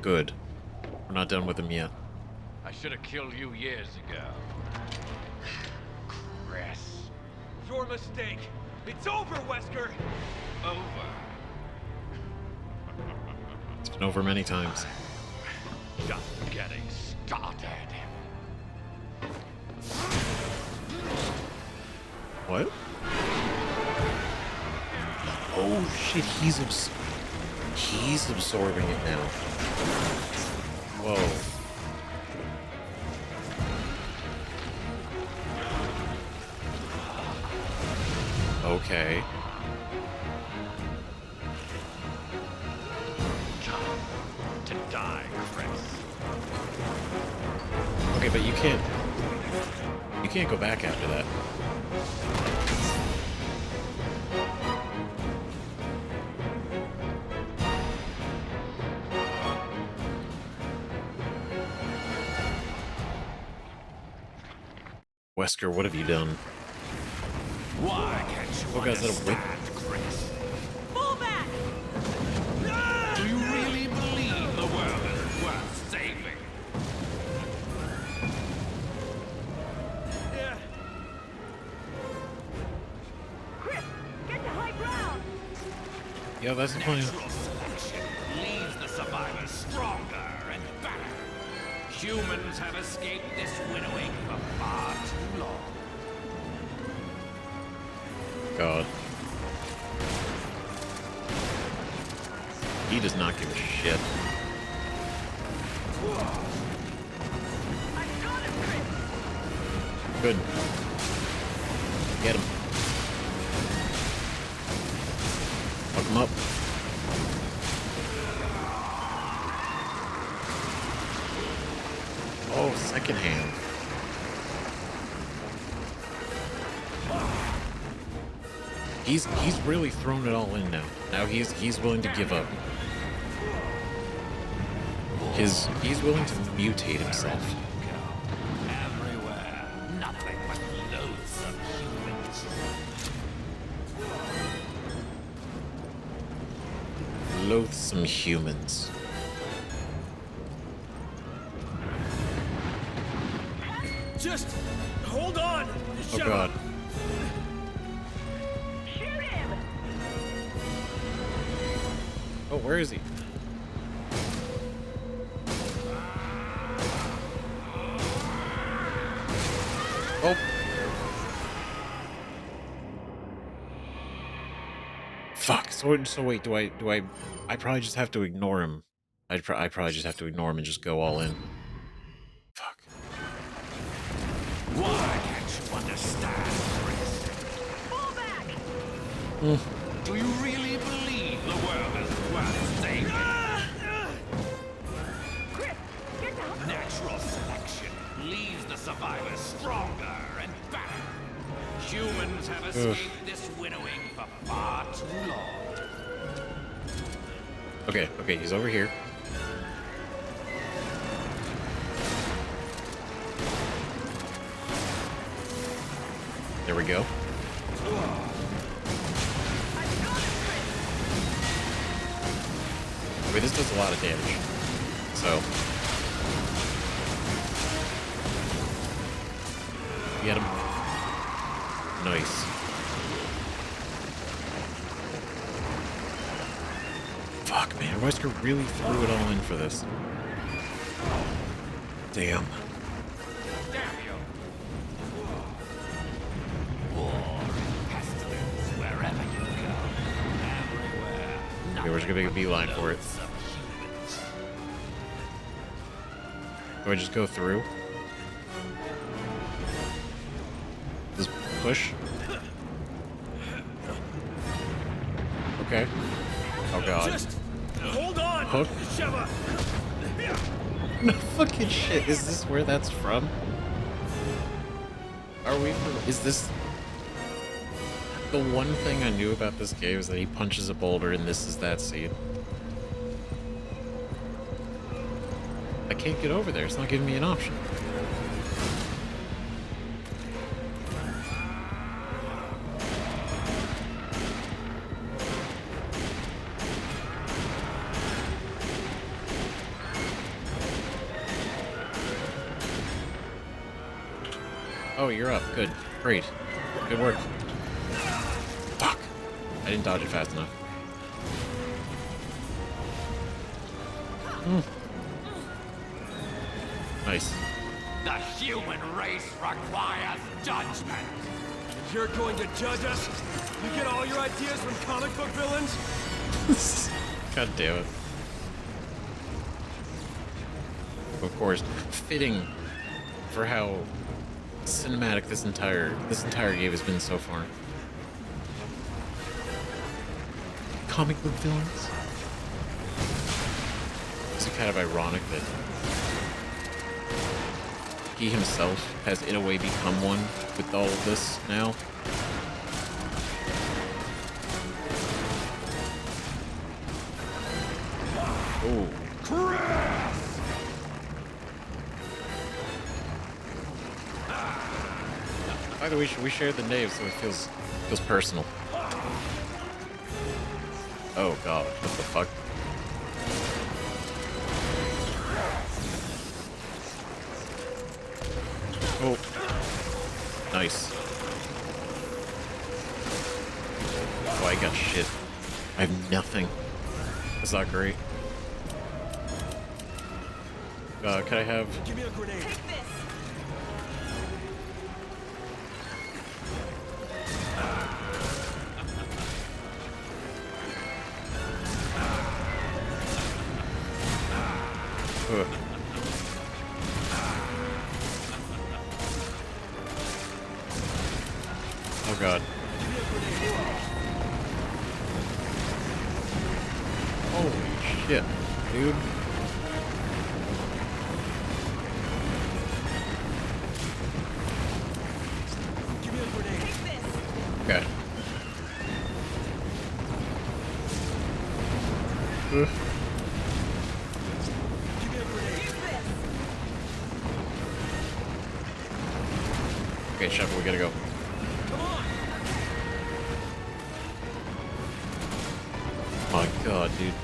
Good. We're not done with him yet. I should have killed you years ago. Chris. Your mistake. It's over, Wesker. Over. It's been over many times. Just getting started. What? Oh shit, he's absorbing it now. Whoa. Okay. To die, Chris. Okay, but you can't go back after that. Wesker, what have you done? Why can't you Oh, guys, that'll whip. understand, Chris? Fall back! Do you really believe the world is worth saving? Yeah. Chris, get to high ground! Yeah, that's the plan. Natural selection leaves the survivors stronger and better. Humans have escaped this winnowing for far too long. God. He does not give a shit. I got him, Chris! Good. Get him. Fuck him up. Oh, second hand. He's really thrown it all in now. Now he's willing to give up. He's willing to mutate himself. Everywhere, nothing but loathsome humans. Loathsome humans. Just hold on. Oh God. Shoot him! Oh, where is he? Oh. Fuck. So wait, do I probably just have to ignore him. I probably just have to ignore him and just go all in. Fuck. Why can't you understand, Chris? Pull back! Do you really believe the world is worth saving? Chris, get down! Natural selection leaves the survivors stronger and better. Humans have escaped this winnowing for far too long. Okay, he's over here. There we go. I mean, this does a lot of damage. So. Get him. Nice. Fuck, man. Wesker really threw it all in for this. Damn. Damn you! War, pestilence, wherever you go, everywhere. Okay, we're just gonna make a beeline for it. Loathsome humans. Do I just go through? Just push? Okay. Oh God. Just hold on. Hook? Sheva. No fucking shit. Is this where that's from? Are we from... Is this... The one thing I knew about this game is that he punches a boulder and this is that scene. I can't get over there. It's not giving me an option. Oh, you're up. Good. Great. Good work. Fuck. I didn't dodge it fast enough. Nice. The human race requires judgment. You're going to judge us? You get all your ideas from comic book villains? God damn it. Of course, fitting for how cinematic this entire game has been so far. Comic book villains. It's kind of ironic that he himself has in a way become one with all of this now. Oh. By the way, we shared the name, so it feels personal. Oh God, what the fuck? Oh, nice. Oh, I got shit. I have nothing. That's not great. Can I have? Give me a grenade. Take this! Ugh. Oh God. Holy shit, dude. Okay, Shepard, we gotta go. My god, dude.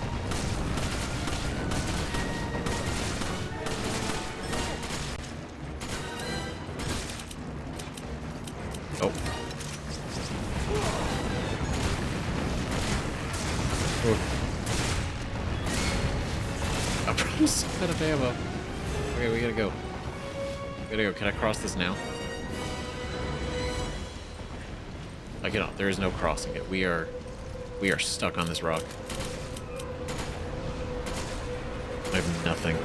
Oh. I'm so out of ammo. Okay, we gotta go. We gotta go. Can I cross this now? I cannot. There is no crossing it. We are stuck on this rock. I have nothing.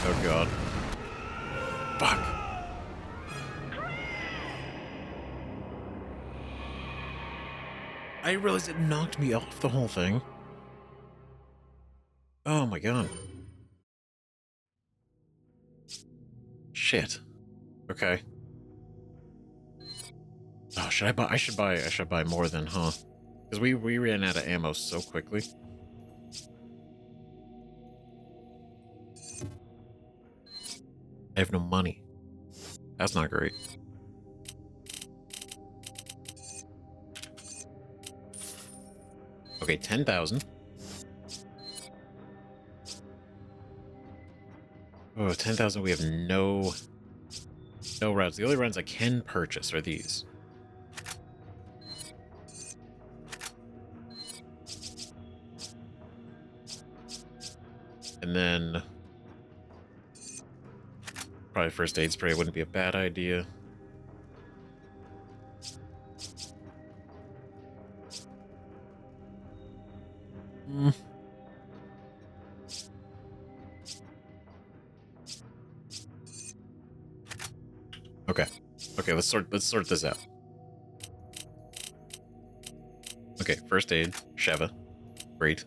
Oh god. Fuck. I realized it knocked me off the whole thing. Oh my god. Shit. Okay. Oh, should I buy? I should buy more than, huh? Because we ran out of ammo so quickly. I have no money. That's not great. Okay, 10,000. Oh, 10,000. We have no rounds. The only rounds I can purchase are these. And then probably first aid spray wouldn't be a bad idea. Okay. Okay, let's sort this out. Okay, first aid, Sheva. Great.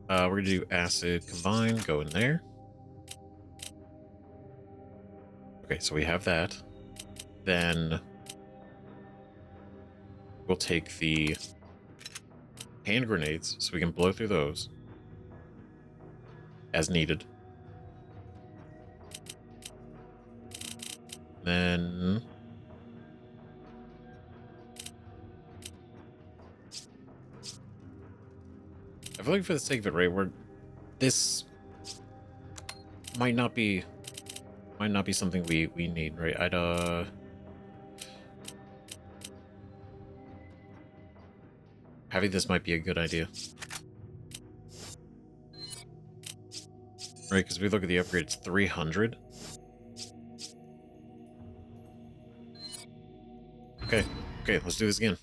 We're gonna do acid combine, go in there. Okay, so we have that. Then we'll take the hand grenades so we can blow through those as needed. Then I feel like for the sake of it, right, this might not be something we need, right? Having this might be a good idea. Right, because we look at the upgrade, it's 300. Okay, let's do this again.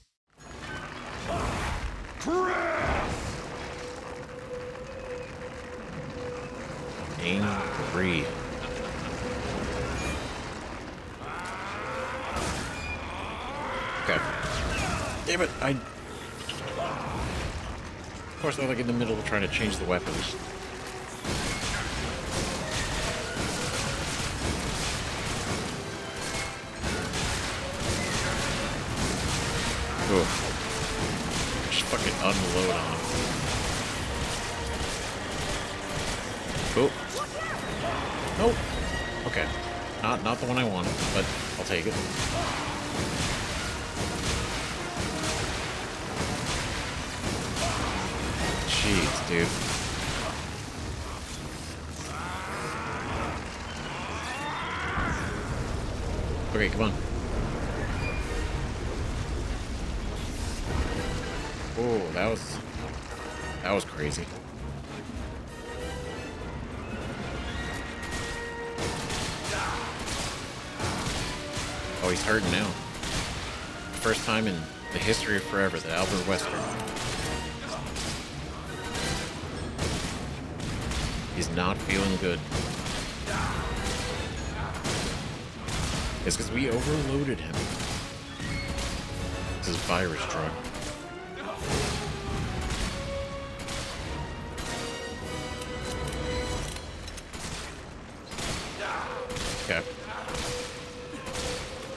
Aim 3. Okay. Damn it, of course, they're like in the middle of trying to change the weapons. Ooh. Just fucking unload on them. Oh. Nope. Okay. Not the one I wanted, but I'll take it. Jeez, dude. Okay, come on. Oh, that was crazy. Oh, he's hurting now. First time in the history of forever that Albert Wesker. He's not feeling good. It's because we overloaded him. This is virus drug. Okay.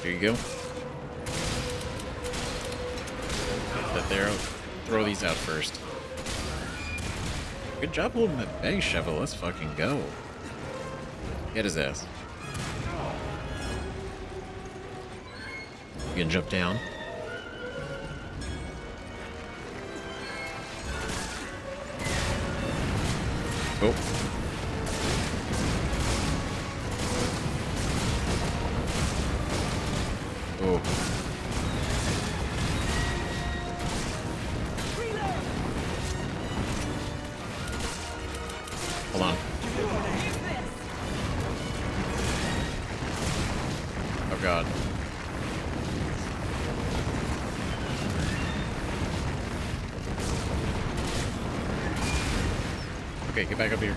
There you go. Put that there. Throw these out first. Good job holding that bag shovel. Let's fucking go. Get his ass. You can jump down. Oh. Oh. Hold on. Oh god. Okay, get back up here.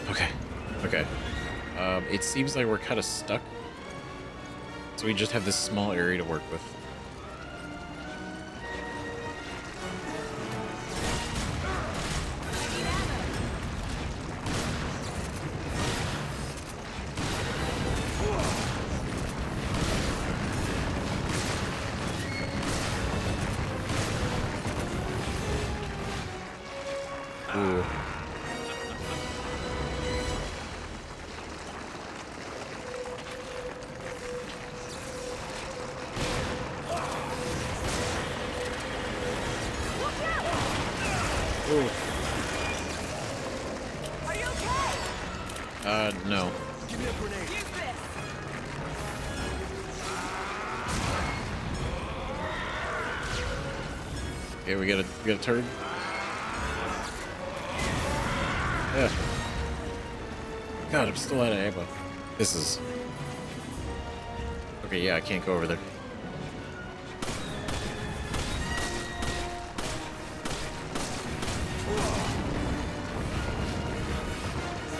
Okay. Okay. It seems like we're kind of stuck. So we just have this small area to work with. Ooh. Ooh. Are you okay? No. Give me a grenade. Use this. Okay, we got a turd. Yeah. God, I'm still out of ammo. This is... Okay, yeah, I can't go over there.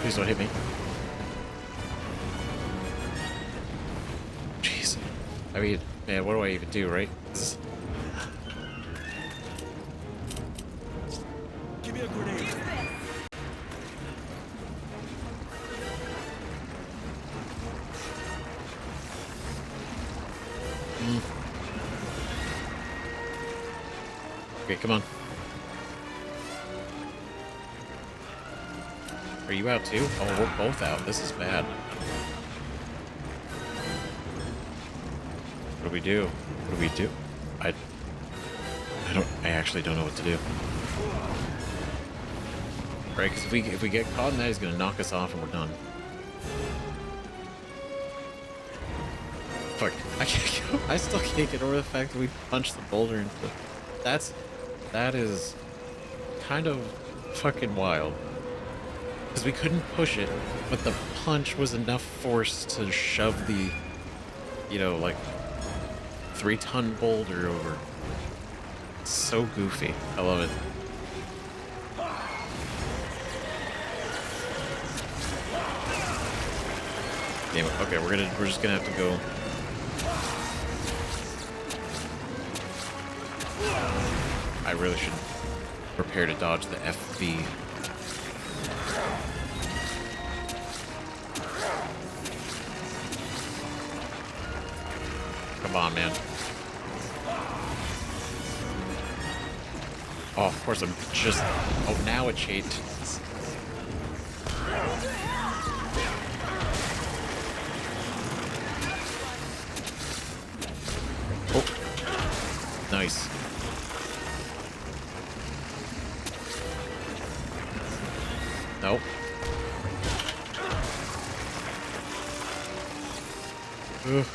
Please don't hit me. Jeez. I mean, man, what do I even do, right? This is... Give me a grenade. Okay, come on. Are you out too? Oh, we're both out. This is bad. What do we do? What do we do? I actually don't know what to do. Right, because if we get caught in that, he's gonna knock us off and we're done. Fuck, I can't go. I still can't get over the fact that we punched the boulder into the... That is kind of fucking wild. Because we couldn't push it, but the punch was enough force to shove the, you know, like, 3-ton boulder over. It's so goofy. I love it. Damn it. Okay, we're just gonna have to go. I really should prepare to dodge the FV. Come on, man. Oh, of course, I'm just... Oh, now it changed. Oh. Nice. Nope. Ugh.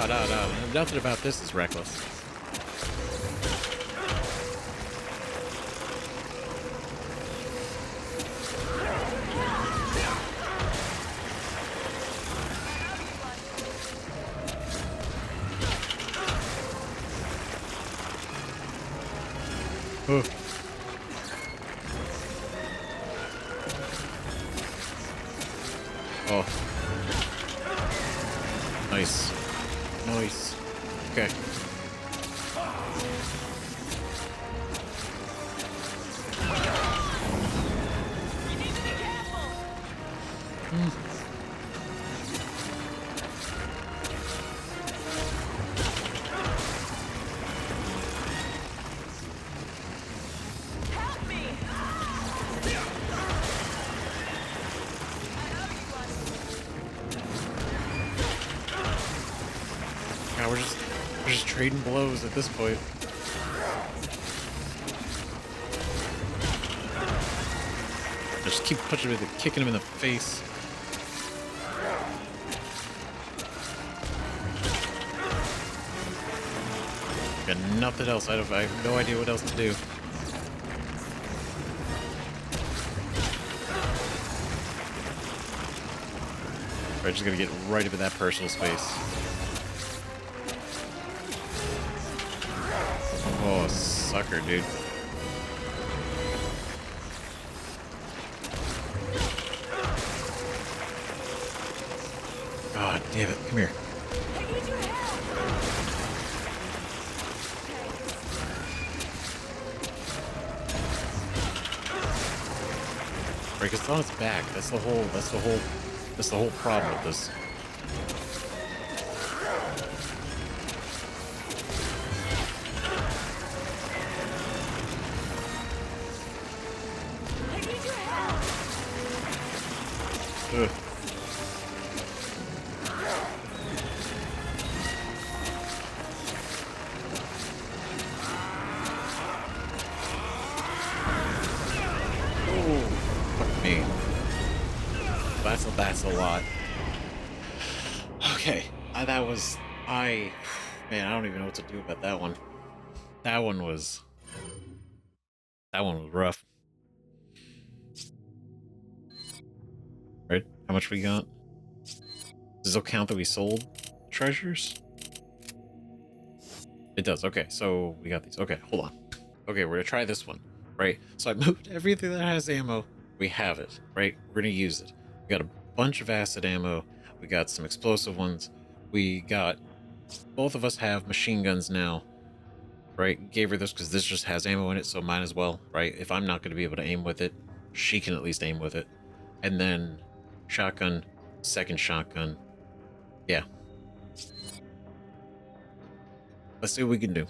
No. Nothing about this is reckless. Oh. Oh. Nice. Nice. Okay. You need to be careful. Help me. Yeah, we're just trading blows at this point. Just keep punching him, kicking him in the face. Got nothing else. I have no idea what else to do. I just gotta get right into that personal space. Oh, sucker, dude. God damn it. Come here. I need your help. Right, 'cause it's on its back. That's the whole problem with this. I need your help. Ugh. Oh, fuck me. That's a lot. Okay, man, I don't even know what to do about that one. That one was rough. Right? How much we got? Does it count that we sold treasures? It does. Okay, so we got these. Okay, hold on. Okay, we're gonna try this one, right? So I moved everything that has ammo. We have it, right? We're gonna use it. We got a bunch of acid ammo. We got some explosive ones. We got, both of us have machine guns now, right? Gave her this because this just has ammo in it, so might as well, right? If I'm not gonna be able to aim with it, she can at least aim with it. And then shotgun, second shotgun. Yeah. Let's see what we can do.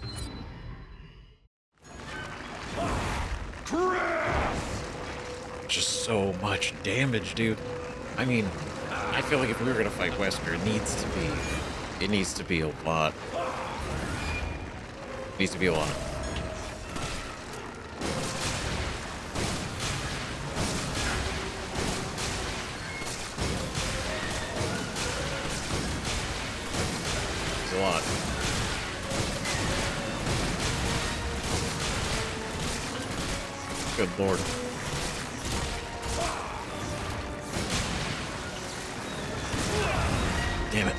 Just so much damage, dude. I mean, I feel like if we were gonna fight Wesker, it needs to be a lot. It needs to be a lot. It's a lot. Good lord. Damn it.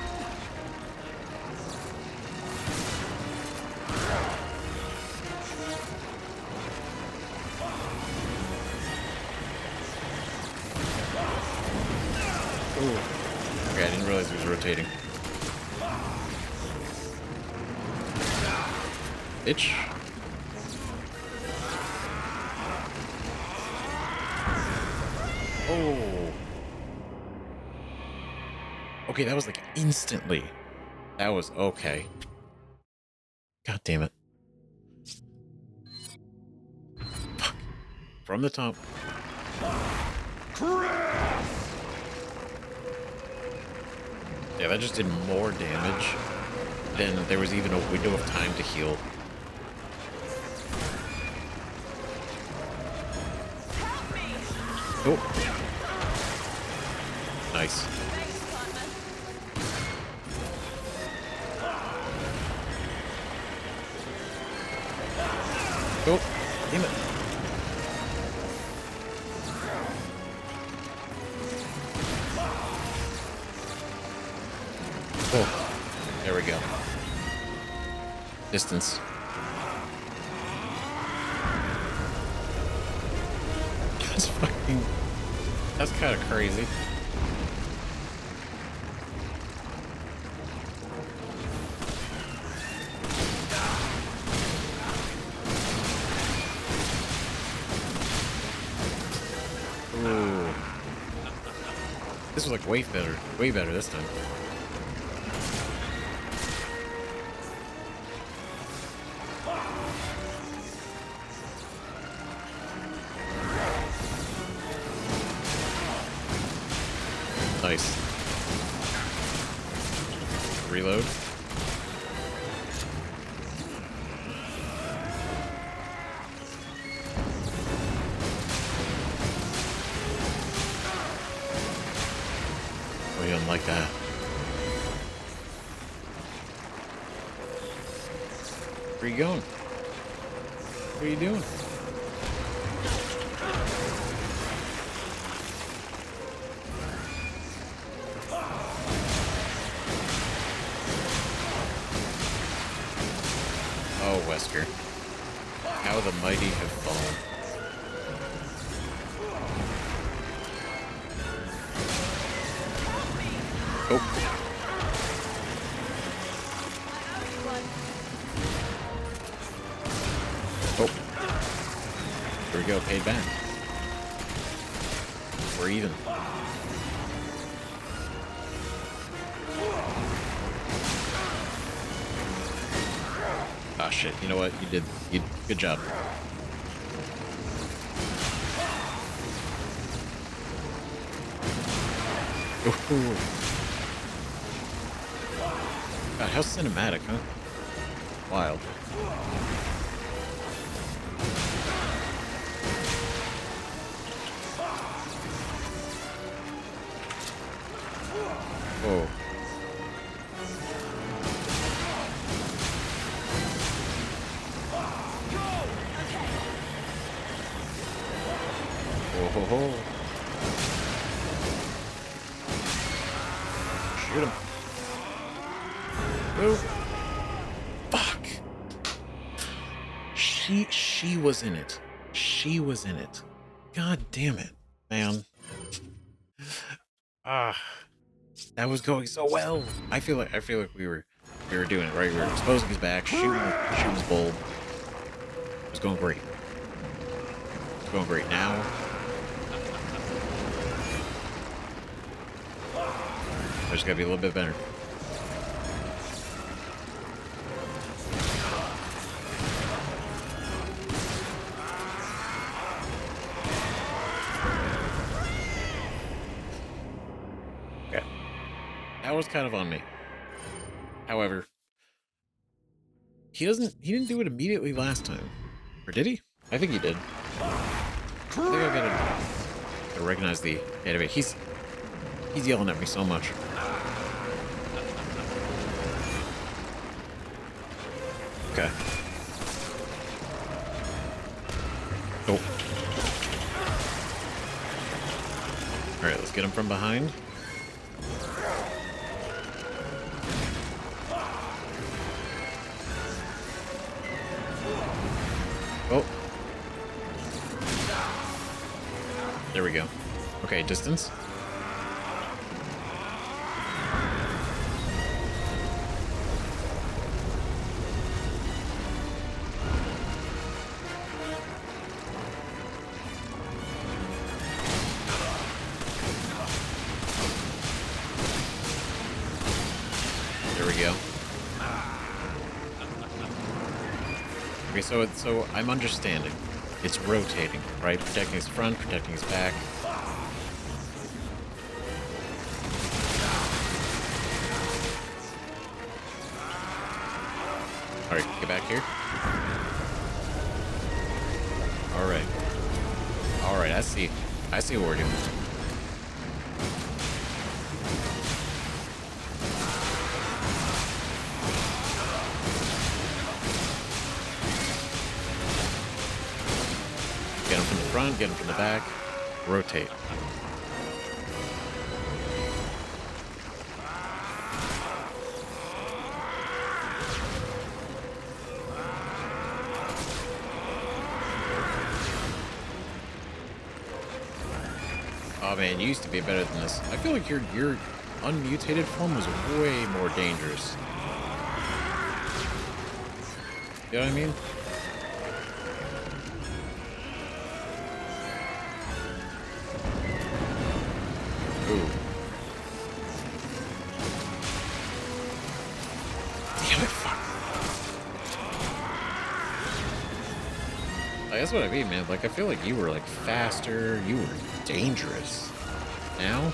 Ooh. Okay, I didn't realize he was rotating. Bitch. Oh. Okay, that was like instantly. That was okay. God damn it. Fuck. From the top. Yeah, that just did more damage than there was even a window of time to heal. Oh. Nice. Oh, damn it. Oh, there we go. Distance. That's kind of crazy. Ooh. This was like way better this time. Nice. Reload. Oh, you don't like that. Where are you going? What are you doing? Oh, Wesker. How the mighty have fallen. Oh. Oh. Here we go, paid back. We're even. Ah, shit. You know what? You good job. Ooh. God, how cinematic, huh? Wild. Whoa. Whoa, ho, ho. Shoot him. Move. Fuck. She was in it. She was in it. God damn it, man. Ah, that was going so well. I feel like we were doing it right. We were exposing his back, shooting his bulb. It was going great. It's going great now. I just gotta be a little bit better. Okay. That was kind of on me. However, he didn't do it immediately last time. Or did he? I think he did. I think I gotta recognize the enemy. He's yelling at me so much. Okay. Oh. Alright, let's get him from behind. Oh. There we go. Okay, distance. There we go. Okay, so I'm understanding. It's rotating, right? Protecting his front, protecting his back. Alright, get back here. Alright. Alright, I see what we're doing. Get him from the front, get him from the back. Rotate. Oh man, you used to be better than this. I feel like your unmutated form was way more dangerous. You know what I mean? Ooh. Damn it, fuck. Like, that's what I mean, man. Like, I feel like you were, like, faster. You were dangerous. Now?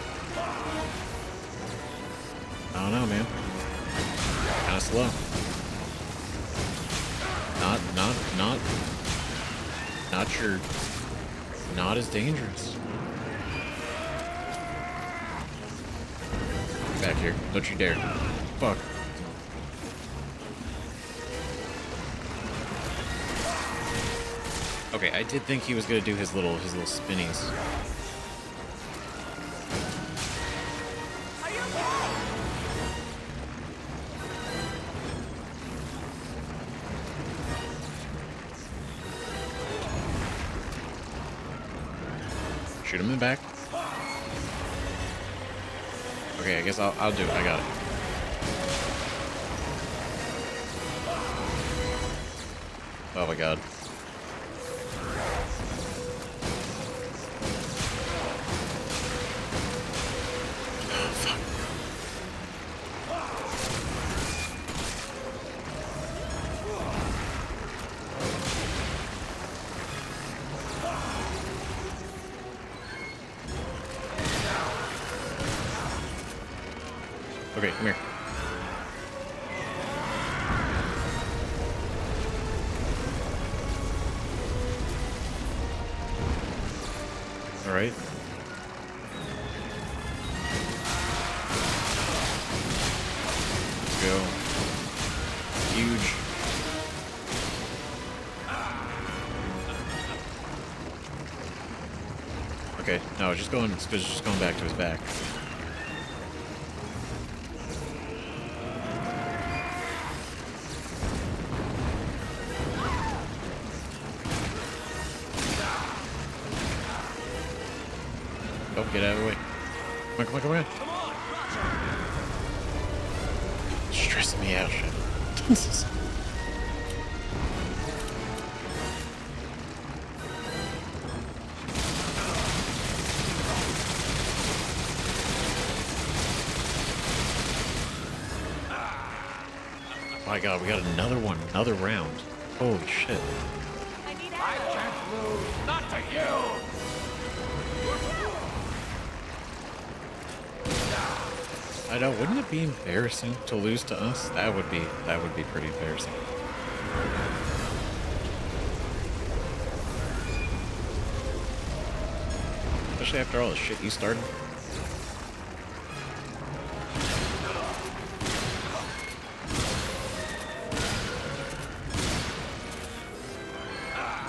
I don't know, man. Kind of slow. Not as dangerous. Get back here. Don't you dare. Fuck. Okay, I did think he was gonna do his little spinnies. Shoot him in the back. Okay, I guess I'll do it. I got it. Oh my god. Oh, fuck. Okay, come here. All right. Let's go. Huge. Okay, no, it's just going back to his back. Oh, get out of the way. Come on, come on, come on. Stressing me out, shit. My god, we got another one, another round. Holy shit. I need I help. can't lose, not to you! I know, wouldn't it be embarrassing to lose to us? That would be pretty embarrassing. Especially after all the shit you started.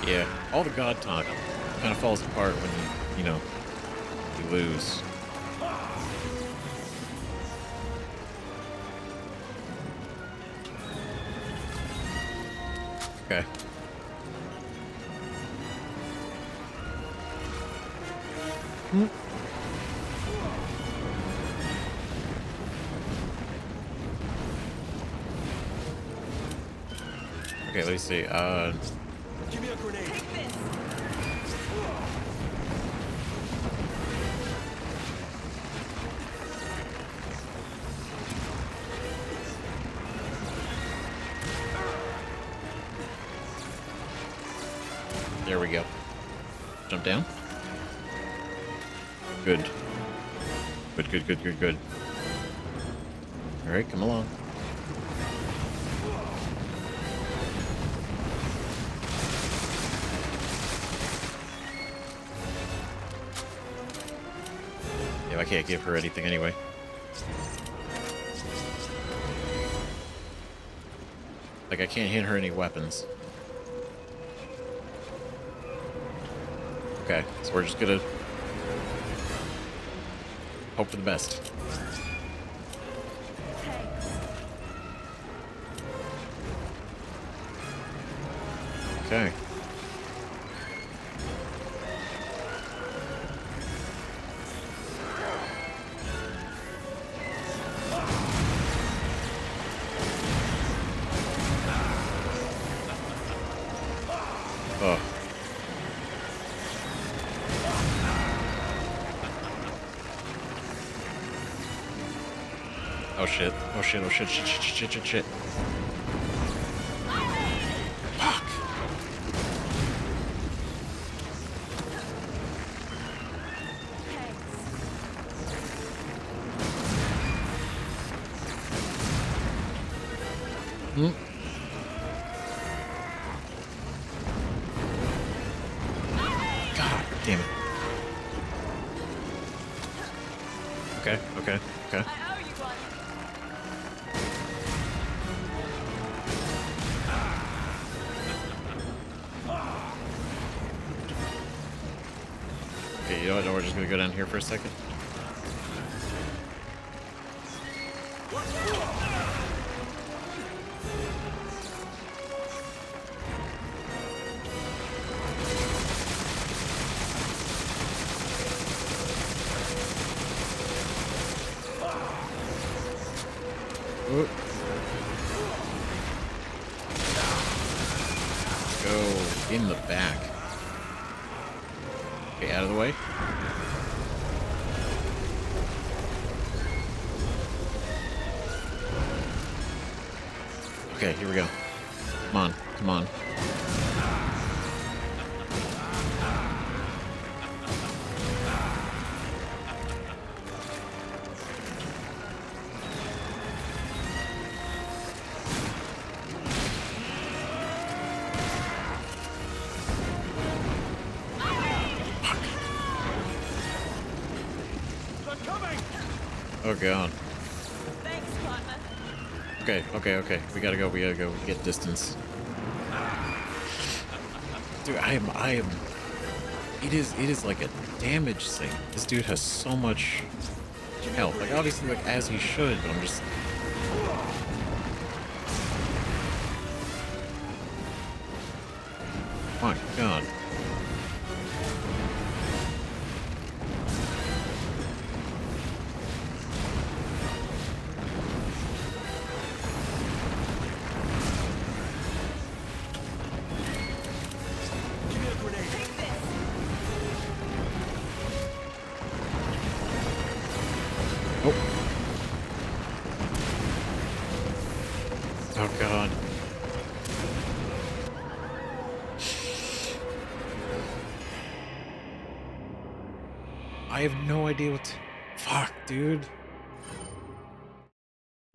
Yeah, all the god talk kind of falls apart when you know, you lose. Okay. Okay, let me see. Give me a grenade. Take this! There we go. Jump down. Good. Good. Alright, come along. Yeah, I can't give her anything anyway. Like, I can't hand her any weapons. Okay, so we're just gonna hope for the best. Okay. Oh. Oh shit. Oh shit. Oh shit. Shit. Shit. Shit. Shit. Shit. Fuck. Hmm. God damn it. Okay. Okay. Okay. I owe you one. Okay, you know what? We're just gonna go down here for a second. Oop. Go in the back. Okay, out of the way. Okay, here we go. Come on, come on. Oh god. Thanks, partner. Okay, okay, okay. We gotta go, we gotta go. Get distance. Dude, I am it is like a damage sink. This dude has so much health. Like obviously like as he should, but I'm just my god. Oh. Oh god. I have no idea what to... Fuck, dude.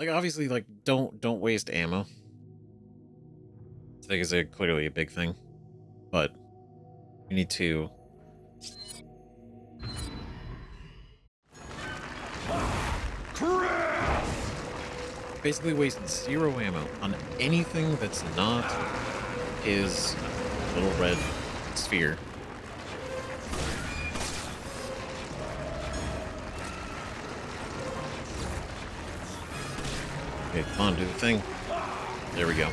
Like obviously like don't waste ammo. I think it's clearly a big thing. But we need to basically waste 0 ammo on anything that's not his little red sphere. Okay, come on, do the thing. There we go.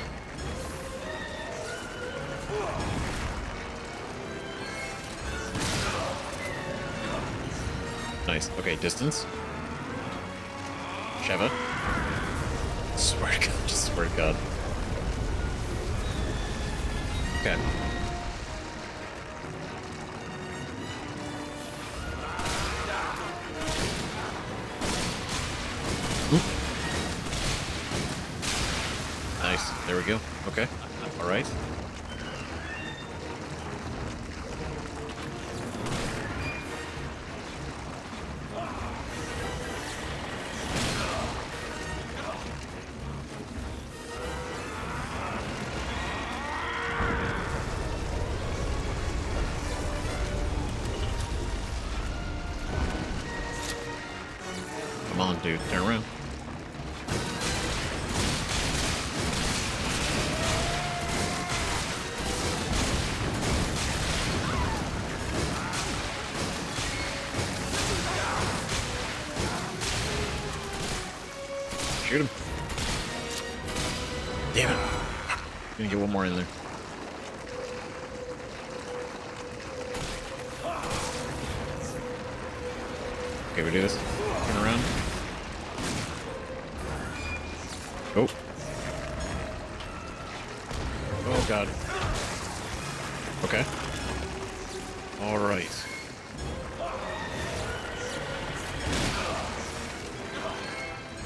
Nice. Okay, distance. Sheva. Swear to God, just swear to God. Okay. Oop. Nice. There we go. Okay. All right. Come on, dude. Turn around. Shoot him. Damn it. Gonna get one more in there. Okay, we do this. Turn around. Oh. Oh god. Okay. All right.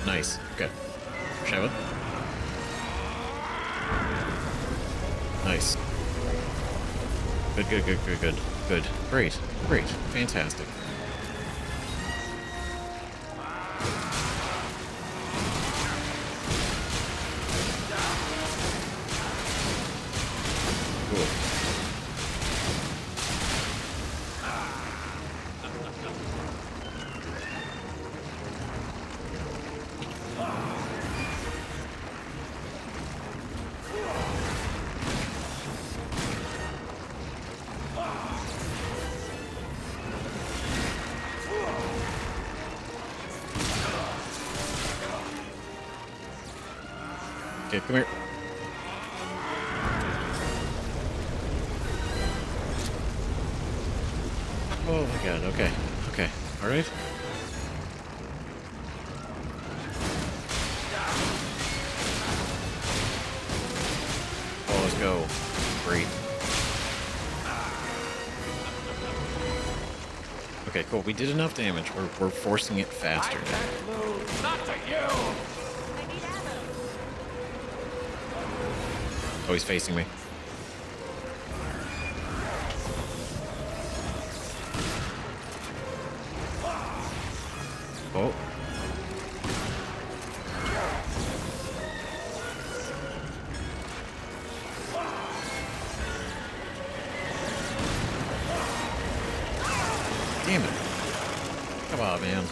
Nice. Okay. Sheva. Nice. Good, good, good, good, good. Good. Great. Great. Fantastic. Cool. Okay, come here. Oh my god, okay. Okay. Alright. Oh, let's go. Great. Okay, cool. We did enough damage. We're forcing it faster. Not to you! Oh, he's facing me. Oh. Damn it. Come on, man.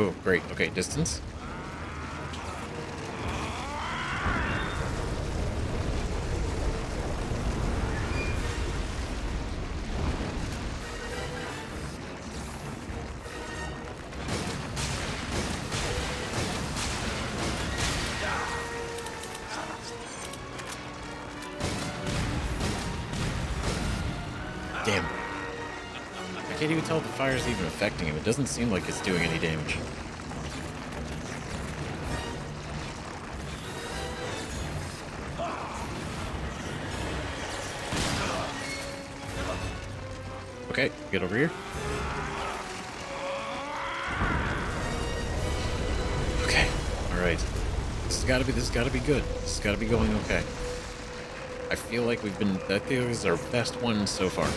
Oh, great. Okay, distance. Damn. I can't even tell if the fire's even affecting him. It doesn't seem like it's doing any damage. Okay, get over here. Okay, alright. This has gotta be good. This has gotta be going okay. I feel like I think this is our best one so far.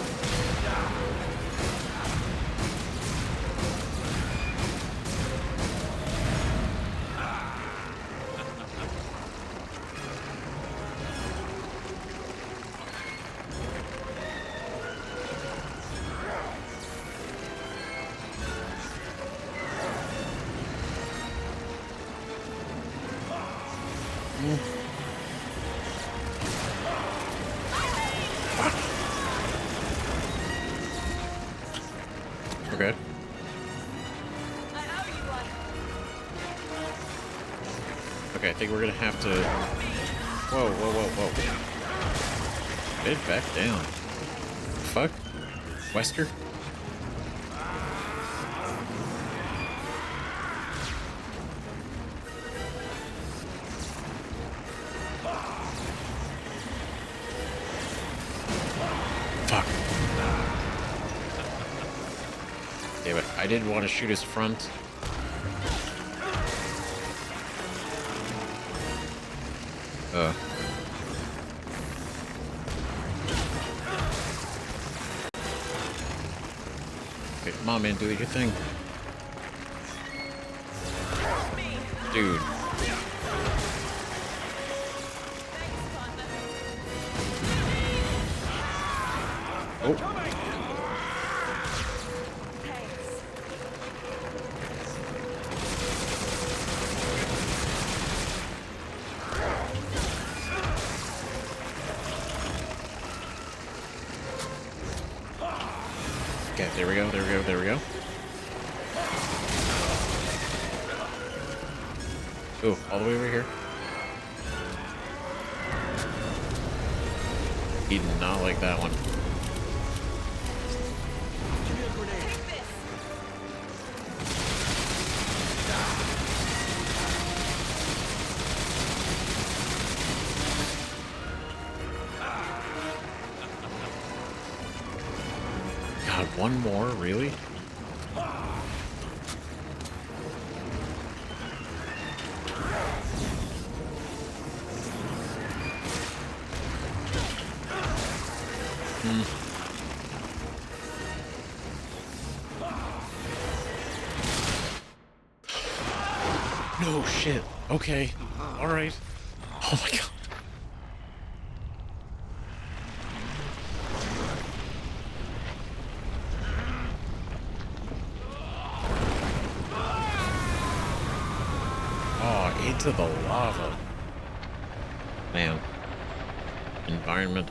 Okay. Okay, I think we're gonna have to... Whoa, whoa, whoa, whoa. Get back down. Fuck? Wesker? Fuck. Damn it. I didn't want to shoot his front. Okay, come on, man. Do your thing. Dude. Oh. Okay, there we go, there we go, there we go. Ooh, all the way over here. He did not like that one. Give me a grenade. God, one more? Really? No shit. Okay. Alright. Oh my god. Oh, into the lava. Man. Environment.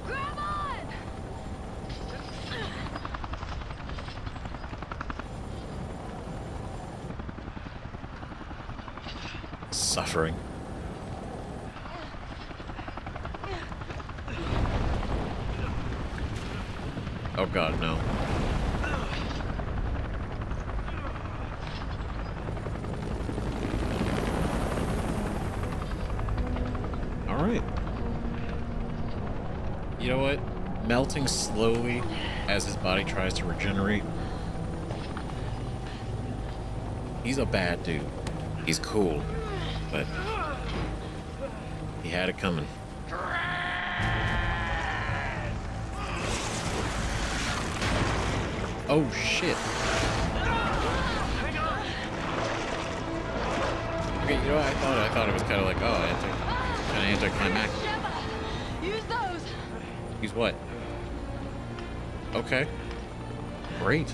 Grab on! Suffering. Oh god, no. Alright. You know what? Melting slowly as his body tries to regenerate. He's a bad dude. He's cool, but he had it coming. Oh shit. Okay, you know what? I thought it was kind of like, oh, kind of anticlimactic. Use those! Use what? Okay. Great.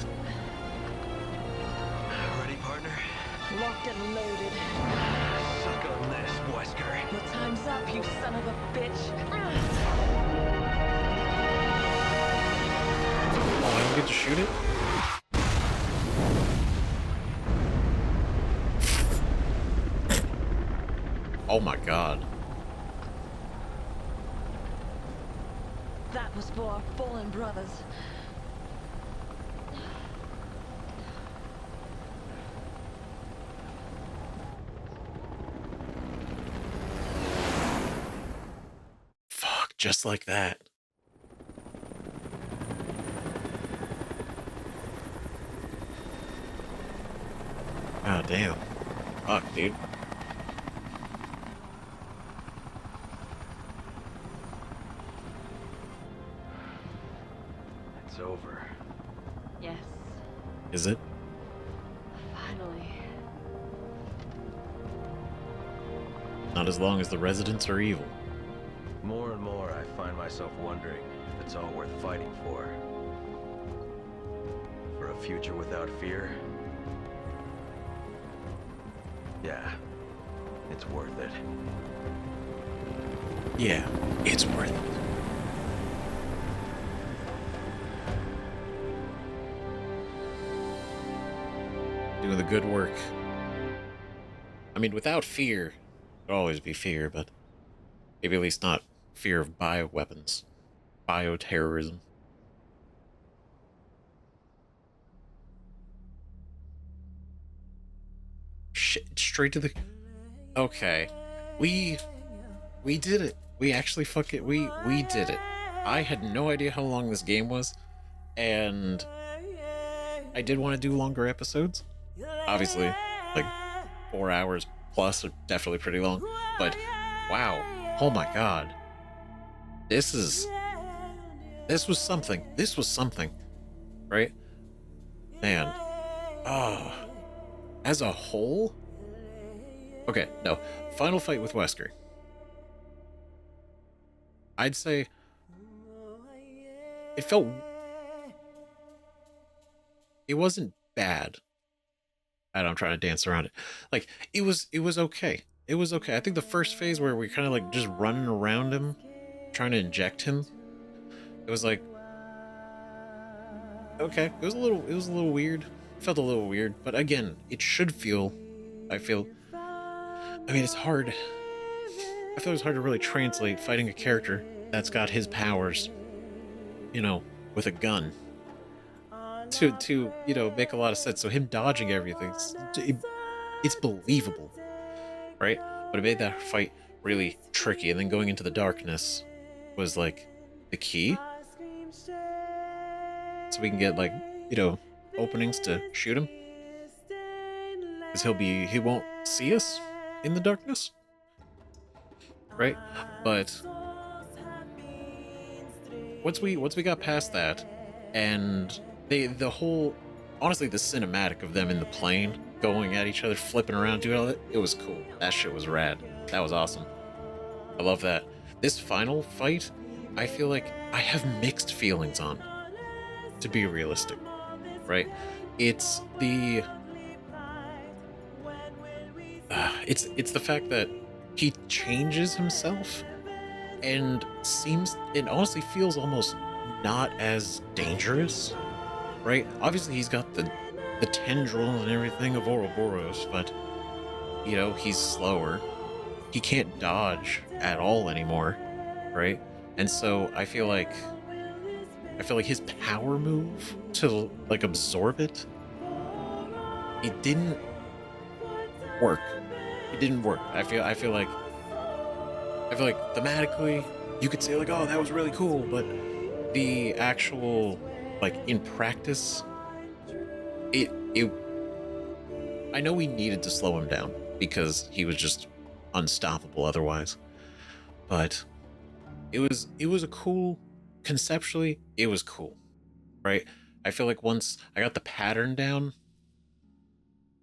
Ready, partner? Locked and loaded. Suck on this, Wesker. Your time's up, you son of a bitch. Oh, I don't get to shoot it? Oh my god. That was for our fallen brothers. Fuck, just like that. God damn. Fuck, dude. It's over. Yes, Is it? finally. Not as long as the residents are evil. More and more, I find myself wondering if it's all worth fighting for. For a future without fear? Yeah, it's worth it. Yeah, it's worth it. Doing the good work. I mean, without fear, there'd always be fear, but maybe at least not fear of bioweapons, bioterrorism. Shit, straight to the... Okay. We did it. We actually we did it. I had no idea how long this game was, and I did want to do longer episodes. Obviously, like 4 hours plus are definitely pretty long, but wow. Oh my god. This was something. This was something. Right? Man. Oh. As a whole? Okay, no. Final fight with Wesker. I'd say it felt... It wasn't bad. I'm trying to dance around it. Like, it was okay. It was okay. I think the first phase where we kind of like just running around him, trying to inject him, it was like, okay, it was a little weird. It felt a little weird, but again, it should feel, I mean, it's hard. I feel it's hard to really translate fighting a character that's got his powers, you know, with a gun to make a lot of sense. So him dodging everything, it's believable, right? But it made that fight really tricky, and then going into the darkness was like the key, so we can get like openings to shoot him, because he won't see us in the darkness, right? But once we got past that, and the whole, honestly, the cinematic of them in the plane going at each other, flipping around, doing all that, it was cool. That shit was rad. That was awesome. I love that. This final fight, I feel like I have mixed feelings on, to be realistic, right? It's the it's the fact that he changes himself and honestly feels almost not as dangerous, right? Obviously he's got the tendril and everything of Uroboros, but he's slower. He can't dodge at all anymore, right? And so I feel like his power move to like absorb it didn't work. It didn't work. I feel like thematically you could say like, oh, that was really cool, but the actual, like, in practice, it I know we needed to slow him down because he was just unstoppable otherwise. But it was a cool, conceptually, it was cool, right? I feel like once I got the pattern down,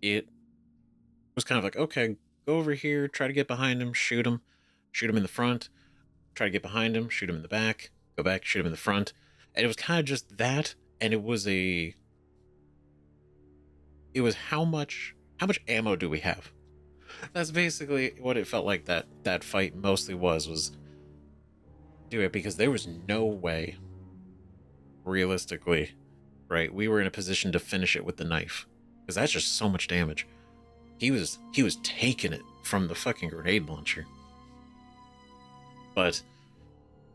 it was kind of like, okay, go over here, try to get behind him, shoot him in the front, try to get behind him, shoot him in the back, go back, shoot him in the front. And it was kind of just that, and it was how much ammo do we have? That's basically what it felt like that fight mostly was do it, because there was no way, realistically, right, we were in a position to finish it with the knife, because that's just so much damage. He was taking it from the fucking grenade launcher. But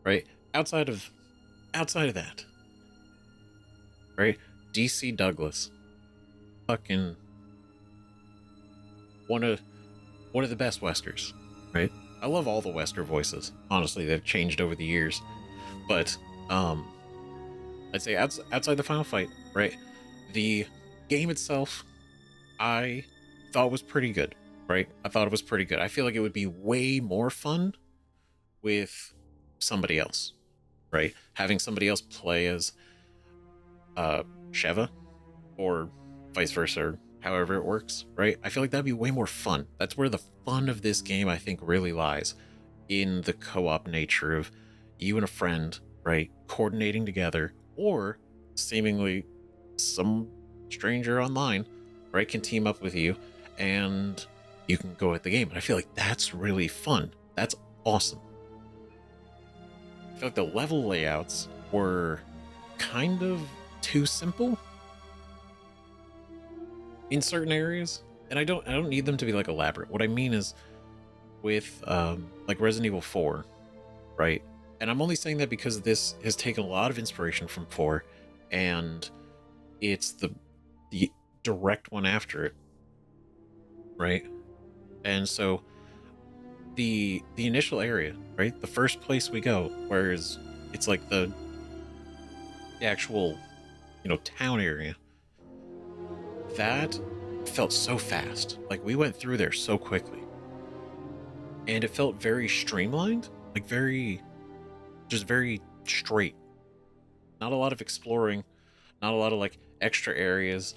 right, outside of that, right, DC Douglas, fucking one of the best Weskers, right? I love all the Wesker voices. Honestly, they've changed over the years, but I'd say outside the final fight, right, the game itself, I thought was pretty good, right? I thought it was pretty good. I feel like it would be way more fun with somebody else, right? Having somebody else play as Sheva, or vice versa, or however it works, right? I feel like that'd be way more fun. That's where the fun of this game, I think, really lies, in the co-op nature of you and a friend, right, coordinating together, or seemingly some stranger online, right, can team up with you and you can go at the game. And I feel like that's really fun. That's awesome. I feel like the level layouts were kind of too simple in certain areas, and I don't need them to be like elaborate. What I mean is with like Resident Evil 4, right? And I'm only saying that because this has taken a lot of inspiration from 4, and it's the direct one after it, right? And so the initial area, right, the first place we go, whereas it's like the actual town area, that felt so fast. Like, we went through there so quickly, and it felt very streamlined, like very straight. Not a lot of exploring, not a lot of like extra areas,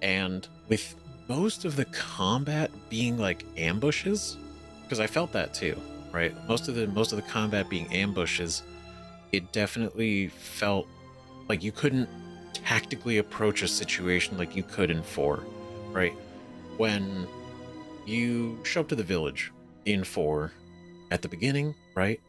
and with most of the combat being like ambushes, because I felt that too, right? Most of the combat being ambushes, it definitely felt like you couldn't tactically approach a situation like you could in 4, right? When you show up to the village in 4 at the beginning, right?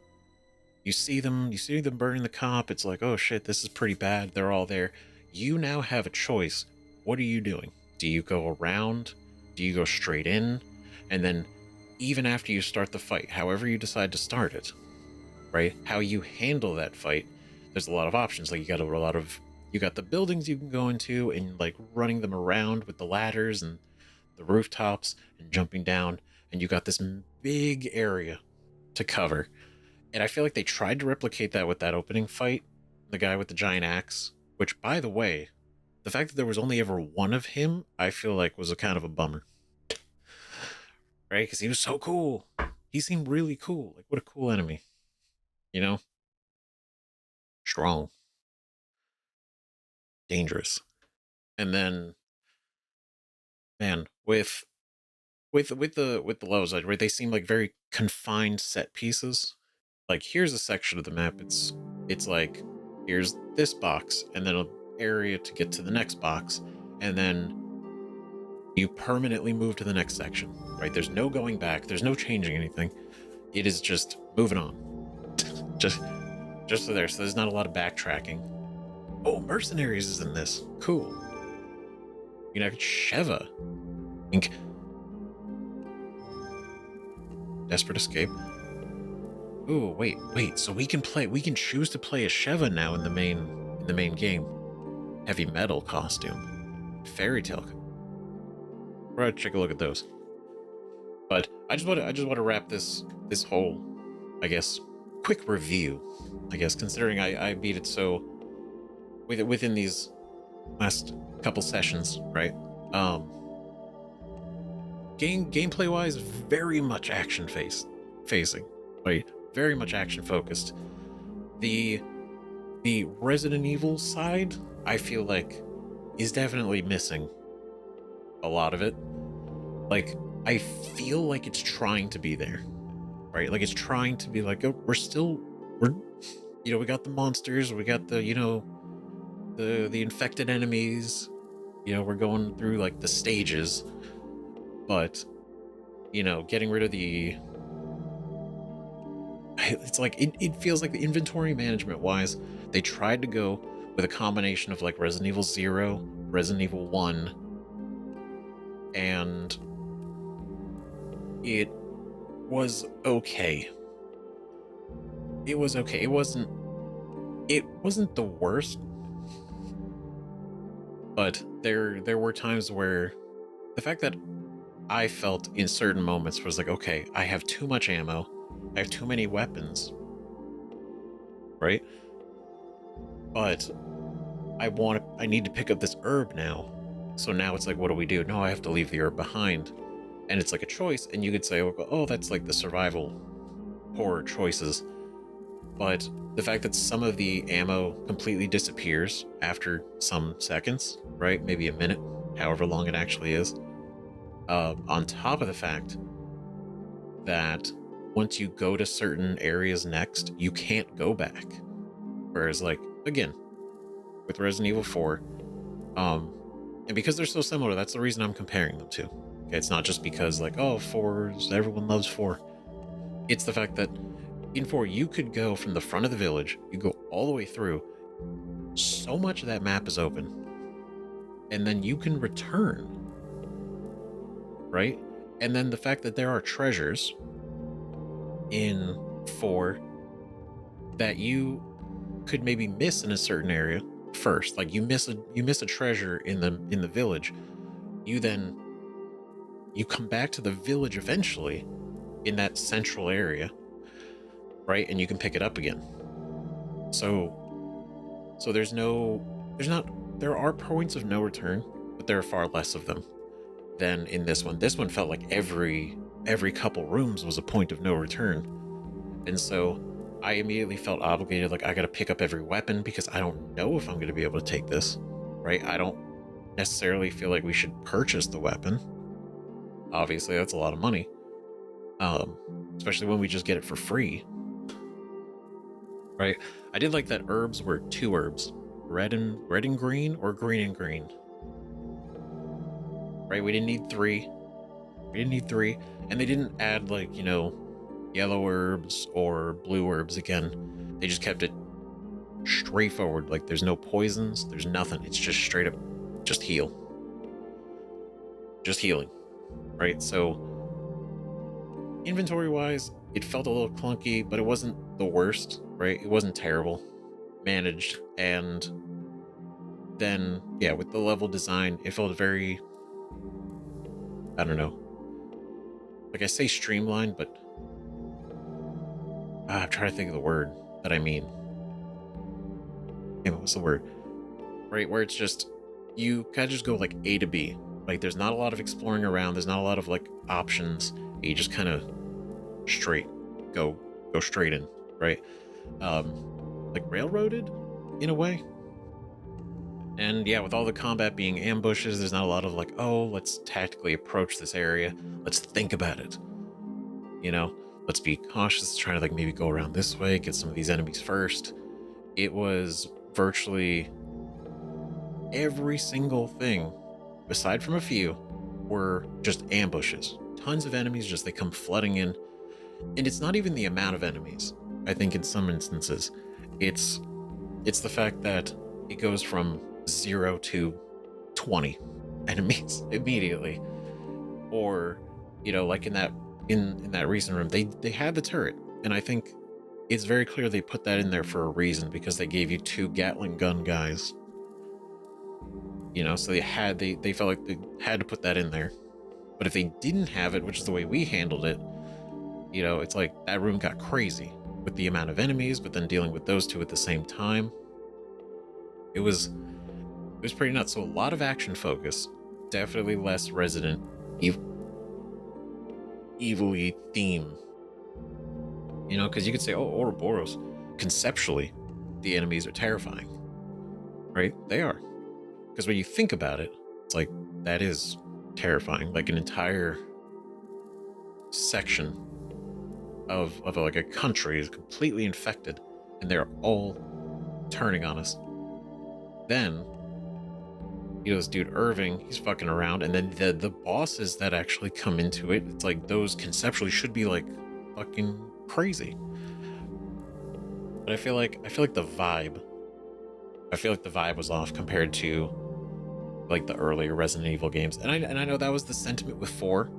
You see them burning the cop. It's like, oh shit, this is pretty bad. They're all there. You now have a choice. What are you doing? Do you go around? Do you go straight in? And then even after you start the fight, however you decide to start it, right? How you handle that fight, there's a lot of options. Like you got the buildings you can go into and like running them around with the ladders and the rooftops and jumping down, and you got this big area to cover. And I feel like they tried to replicate that with that opening fight, the guy with the giant axe, which, by the way, the fact that there was only ever one of him, I feel like was a kind of a bummer, right? Because he was so cool. He seemed really cool. Like, what a cool enemy, you know? Strong, dangerous. And then, man, with the levels, right? They seem like very confined set pieces. Like, here's a section of the map. It's like, here's this box, and then an area to get to the next box, and then you permanently move to the next section, right? There's no going back, there's no changing anything. It is just moving on. just so there. So there's not a lot of backtracking. Oh, mercenaries is in this. Cool. You know, Sheva. Ink. Desperate escape. Ooh, wait. So we can choose to play a Sheva now in the main game. Heavy metal costume. Fairy tale. We're gonna take a look at those. But I just want to wrap this whole, I guess, quick review. I guess, considering I beat it so within these last couple sessions, right? Gameplay wise, very much action facing, right? Very much action focused. The Resident Evil side, I feel like, is definitely missing a lot of it. Like, I feel like it's trying to be there, right? Like, it's trying to be like, oh, we're we got the monsters, we got the, the infected enemies, we're going through like the stages, but getting rid of it's like it feels like the inventory management wise, they tried to go with a combination of like Resident Evil 0, Resident Evil 1, and it was okay. It was okay. It wasn't the worst, but there were times where the fact that I felt in certain moments was like, okay, I have too much ammo, I have too many weapons, right? But I need to pick up this herb now. So now it's like, what do we do? No, I have to leave the herb behind. And it's like a choice, and you could say, oh, that's like the survival horror choices. But the fact that some of the ammo completely disappears after some seconds, right? Maybe a minute, however long it actually is. On top of the fact that once you go to certain areas next, you can't go back. Whereas, like, again, with Resident Evil 4, and because they're so similar, that's the reason I'm comparing them to. Okay, it's not just because, like, oh, 4, everyone loves 4. It's the fact that in 4, you could go from the front of the village, you go all the way through, so much of that map is open, and then you can return, right? And then the fact that there are treasures in 4 that you could maybe miss in a certain area first, like you miss a treasure in the village, you come back to the village eventually in that central area, right? And you can pick it up again. So there are points of no return, but there are far less of them than in this one. This one felt like every couple rooms was a point of no return. And so I immediately felt obligated, like, I gotta pick up every weapon because I don't know if I'm gonna be able to take this, right? I don't necessarily feel like we should purchase the weapon. Obviously, that's a lot of money. Especially when we just get it for free. Right? I did like that herbs were 2 herbs. Red and green, or green and green. Right? We didn't need 3. And they didn't add, like, yellow herbs or blue herbs again. They just kept it straightforward. Like, there's no poisons, there's nothing. It's just straight up, just heal. Just healing. Right? So Inventory wise, it felt a little clunky, but it wasn't the worst, right? It wasn't terrible. Managed. And then, yeah, with the level design, it felt very, I don't know. Like I say streamlined, but I'm trying to think of the word that I mean. Hey, what was the word? Right, where it's just, you kind of just go like A to B. Like there's not a lot of exploring around. There's not a lot of like options. You just kind of straight go straight in, right? Like railroaded in a way. And yeah, with all the combat being ambushes, there's not a lot of like, oh, let's tactically approach this area. Let's think about it. You know, let's be cautious, trying to like maybe go around this way, get some of these enemies first. It was virtually every single thing, aside from a few, were just ambushes. Tons of enemies, just they come flooding in. And it's not even the amount of enemies. I think in some instances, it's the fact that it goes from 0 to 20 enemies immediately. Or, you know, like in that recent room, they had the turret, and I think it's very clear they put that in there for a reason, because they gave you 2 Gatling gun guys. You know, so they felt like they had to put that in there. But if they didn't have it, which is the way we handled it, you know, it's like that room got crazy with the amount of enemies, but then dealing with those 2 at the same time. It was pretty nuts. So a lot of action focus, definitely less Resident Evilly theme. You know, because you could say, oh, Ouroboros, conceptually, the enemies are terrifying, right? They are. Because when you think about it, it's like, that is terrifying. Like an entire section of like a country is completely infected, and they're all turning on us. Then, you know, this dude Irving, he's fucking around, and then the bosses that actually come into it, it's like those conceptually should be like fucking crazy. But I feel like the vibe was off compared to like the earlier Resident Evil games. And I know that was the sentiment with 4,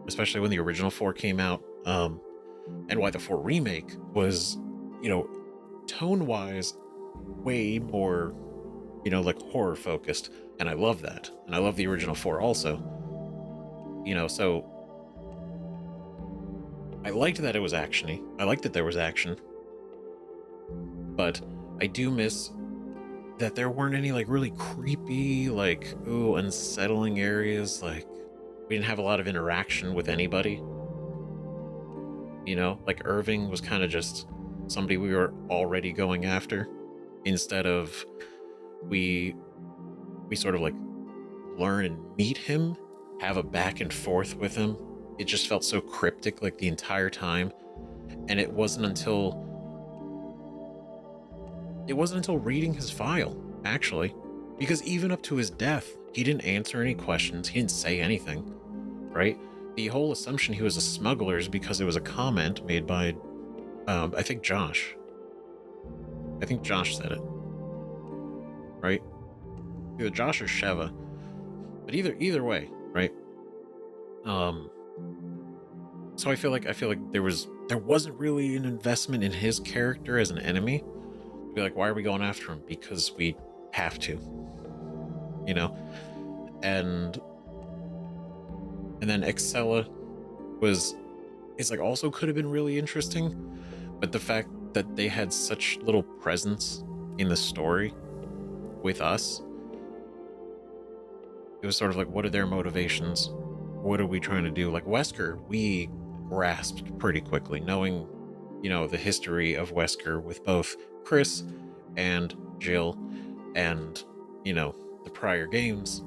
especially when the original 4 came out. And why the 4 remake was, you know, tone-wise way more, you know, like horror focused. And I love that. And I love the original 4 also. You know, so I liked that it was actiony. I liked that there was action. But I do miss that there weren't any like really creepy, like, ooh, unsettling areas. Like, we didn't have a lot of interaction with anybody. You know, like Irving was kind of just somebody we were already going after, instead of we sort of like learn and meet him, have a back and forth with him. It just felt so cryptic like the entire time. And it wasn't until reading his file, actually, because even up to his death, he didn't answer any questions. He didn't say anything, right? The whole assumption he was a smuggler is because it was a comment made by, I think Josh. I think Josh said it, right? Either Josh or Sheva, but either way, right? So I feel like there wasn't really an investment in his character as an enemy. Be like, why are we going after him? Because we have to, you know. And then Excella it's like also could have been really interesting, but the fact that they had such little presence in the story with us, it was sort of like, what are their motivations? What are we trying to do? Like Wesker, we grasped pretty quickly, knowing, you know, the history of Wesker with both Chris and Jill and, you know, the prior games.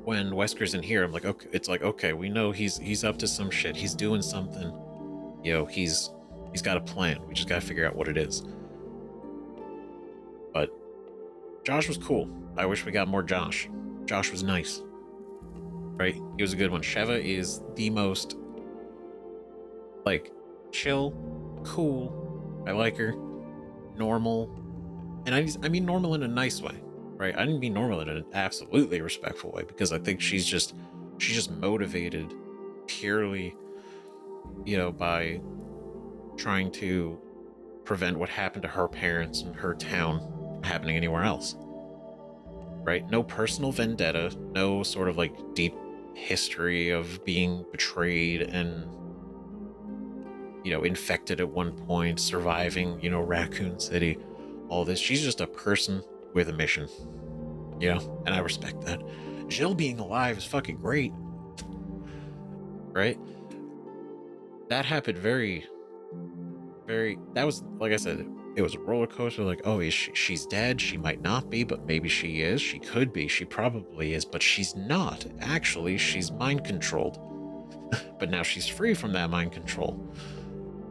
When Wesker's in here, I'm like, okay, it's like, okay, we know he's up to some shit. He's doing something. You know, he's got a plan. We just got to figure out what it is. But Josh was cool. I wish we got more Josh. Josh was nice. Right? He was a good one. Sheva is the most, like, chill, cool. I like her. Normal. And I mean normal in a nice way, right? I didn't mean normal in an absolutely respectful way, because I think she's just motivated purely by trying to prevent what happened to her parents and her town from happening anywhere else. Right? No personal vendetta, no sort of like deep history of being betrayed and, infected at one point, surviving, Raccoon City, all this. She's just a person with a mission, and I respect that. Jill being alive is fucking great, right? That happened very, very, that was, like I said, it was a roller coaster. Like, oh, she's dead? She might not be, but maybe she is. She could be. She probably is, but she's not. Actually, she's mind controlled. But now she's free from that mind control.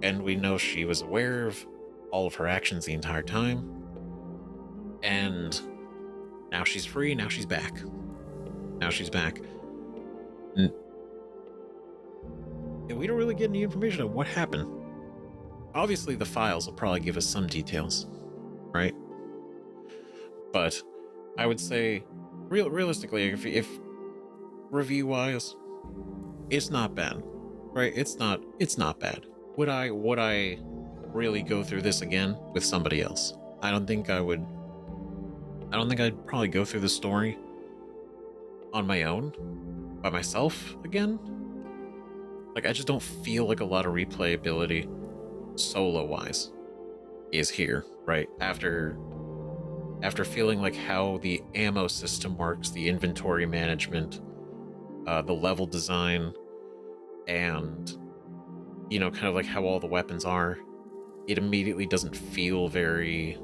And we know she was aware of all of her actions the entire time. And now she's free. Now she's back. Now she's back. And we don't really get any information on what happened. Obviously, the files will probably give us some details, right? But I would say, realistically, if review-wise, it's not bad, right? It's not bad. Would I really go through this again with somebody else? I don't think I would. I don't think I'd probably go through the story on my own, by myself again. Like, I just don't feel like a lot of replayability solo-wise is here, right? After feeling like how the ammo system works, the inventory management, the level design, and kind of like how all the weapons are, it immediately doesn't feel very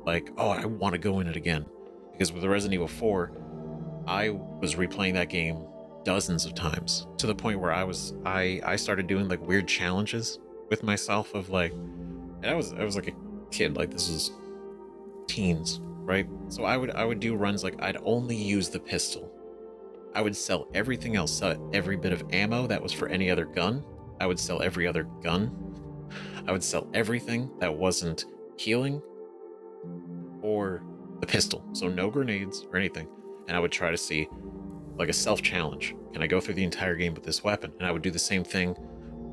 like, oh, I want to go in it again. Because with the Resident Evil 4, I was replaying that game dozens of times, to the point where I started doing like weird challenges with myself of like, and I was like a kid, like this was teens, right? So I would do runs like I'd only use the pistol. I would sell everything else, sell every bit of ammo that was for any other gun. I would sell every other gun. I would sell everything that wasn't healing or the pistol. So no grenades or anything. And I would try to see like a self-challenge. Can I go through the entire game with this weapon? And I would do the same thing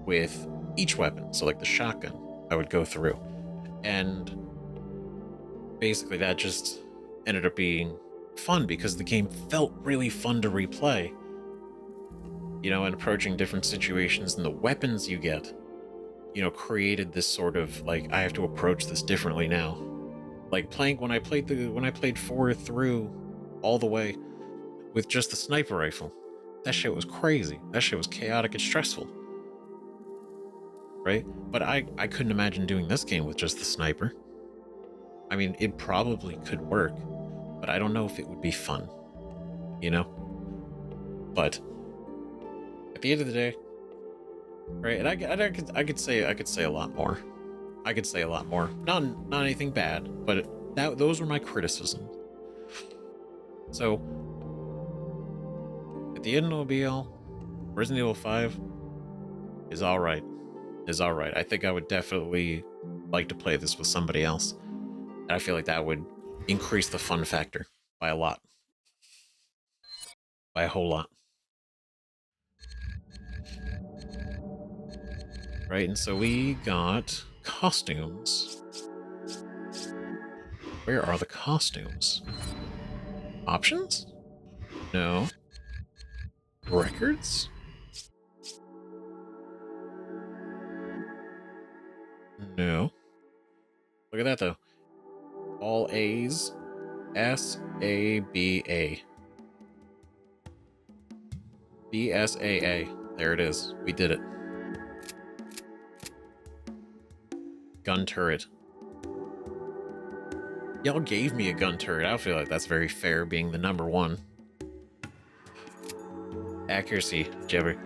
with each weapon. So like the shotgun, I would go through. And basically that just ended up being fun because the game felt really fun to replay. And approaching different situations and the weapons you get, created this sort of like, I have to approach this differently now. Like when I played 4 through all the way with just the sniper rifle, that shit was crazy. That shit was chaotic and stressful. Right? But I couldn't imagine doing this game with just the sniper. I mean, it probably could work, but I don't know if it would be fun. But at the end of the day, right? And I could say a lot more. I could say a lot more. Not anything bad, but those were my criticisms. So at the end of the all, Resident Evil 5 is all right. I think I would definitely like to play this with somebody else. And I feel like that would increase the fun factor by a lot. By a whole lot. Right, and so we got costumes. Where are the costumes? Options? No. Records? No. Look at that, though. All A's. S-A-B-A. B-S-A-A. There it is. We did it. Gun turret. Y'all gave me a gun turret. I feel like that's very fair, being the number one. Accuracy. Jebber.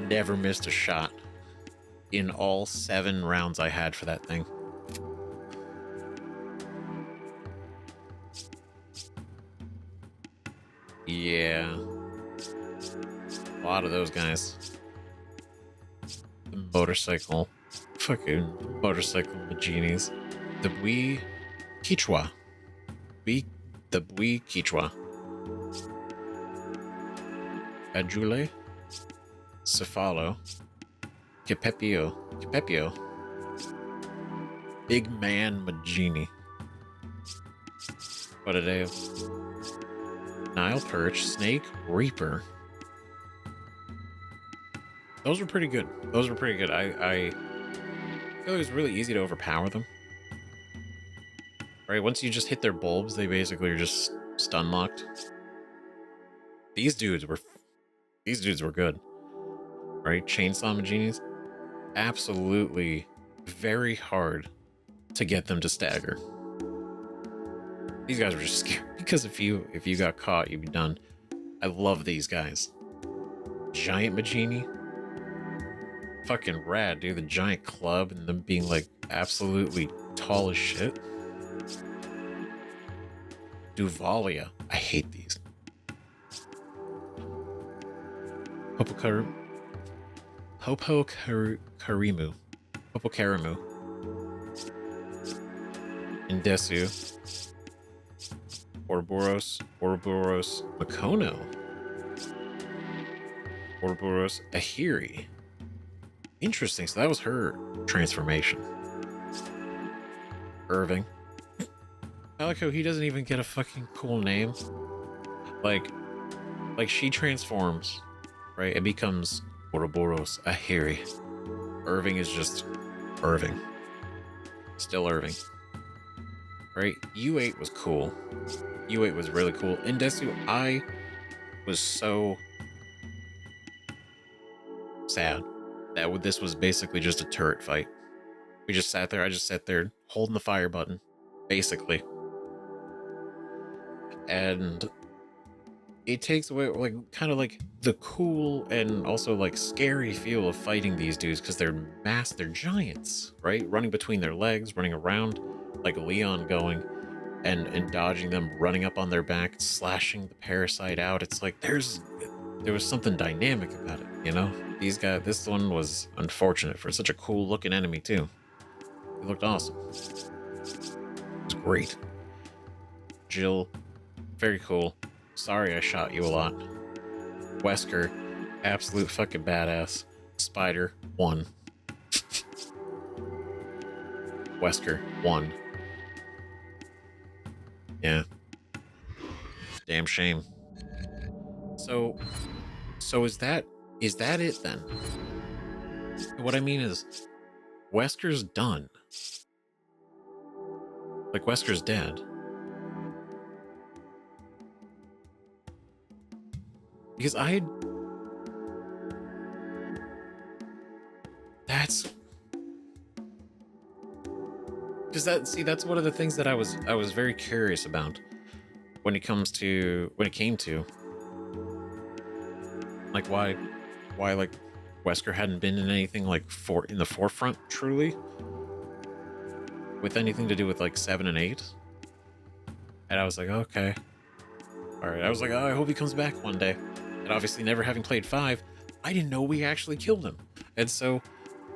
Never missed a shot in all 7 rounds I had for that thing. Yeah. A lot of those guys. The motorcycle. Fucking motorcycle genies. The Bui Quichua. The Bui Quichua. Adjule. Cephalo. Capepio. Big Man Magini. What a day. Nile Perch, Snake, Reaper. Those were pretty good. Those were pretty good. I feel like it was really easy to overpower them. Right? Once you just hit their bulbs, they basically are just stun locked. These dudes were good. Right? Chainsaw Maginis. Absolutely very hard to get them to stagger. These guys were just scary because if you got caught, you'd be done. I love these guys. Giant Magini. Fucking rad, dude. The giant club and them being like absolutely tall as shit. Duvalia. I hate these. Hopokarimu. Indesu. Uroboros, Makono. Uroboros, Ahiri. Interesting, so that was her transformation. Irving. I like how he doesn't even get a fucking cool name. Like she transforms, right? It becomes Uroboros, Ahiri. Irving is just Irving. Still Irving. Right? U8 was cool. U8 was really cool. Indesu, I was so sad that this was basically just a turret fight. We just sat there. I just sat there holding the fire button, basically. And it takes away, like, kind of like the cool and also like scary feel of fighting these dudes because they're they're giants, right? Running between their legs, running around like Leon going and dodging them, running up on their back, slashing the parasite out. It's like there was something dynamic about it, you know? These guys, this one was unfortunate for such a cool looking enemy too. It looked awesome. It was great. Jill, very cool. Sorry I shot you a lot. Wesker, absolute fucking badass. Spider, 1. Wesker, 1. Yeah. Damn shame. So is that it then? What I mean is, Wesker's done. Like, Wesker's dead. Because that's one of the things that I was very curious about when it came to like why like Wesker hadn't been in anything like in the forefront truly with anything to do with like 7 and 8. And I was like, okay. All right. I was like, oh, I hope he comes back one day. And obviously never having played 5, I didn't know we actually killed him. And so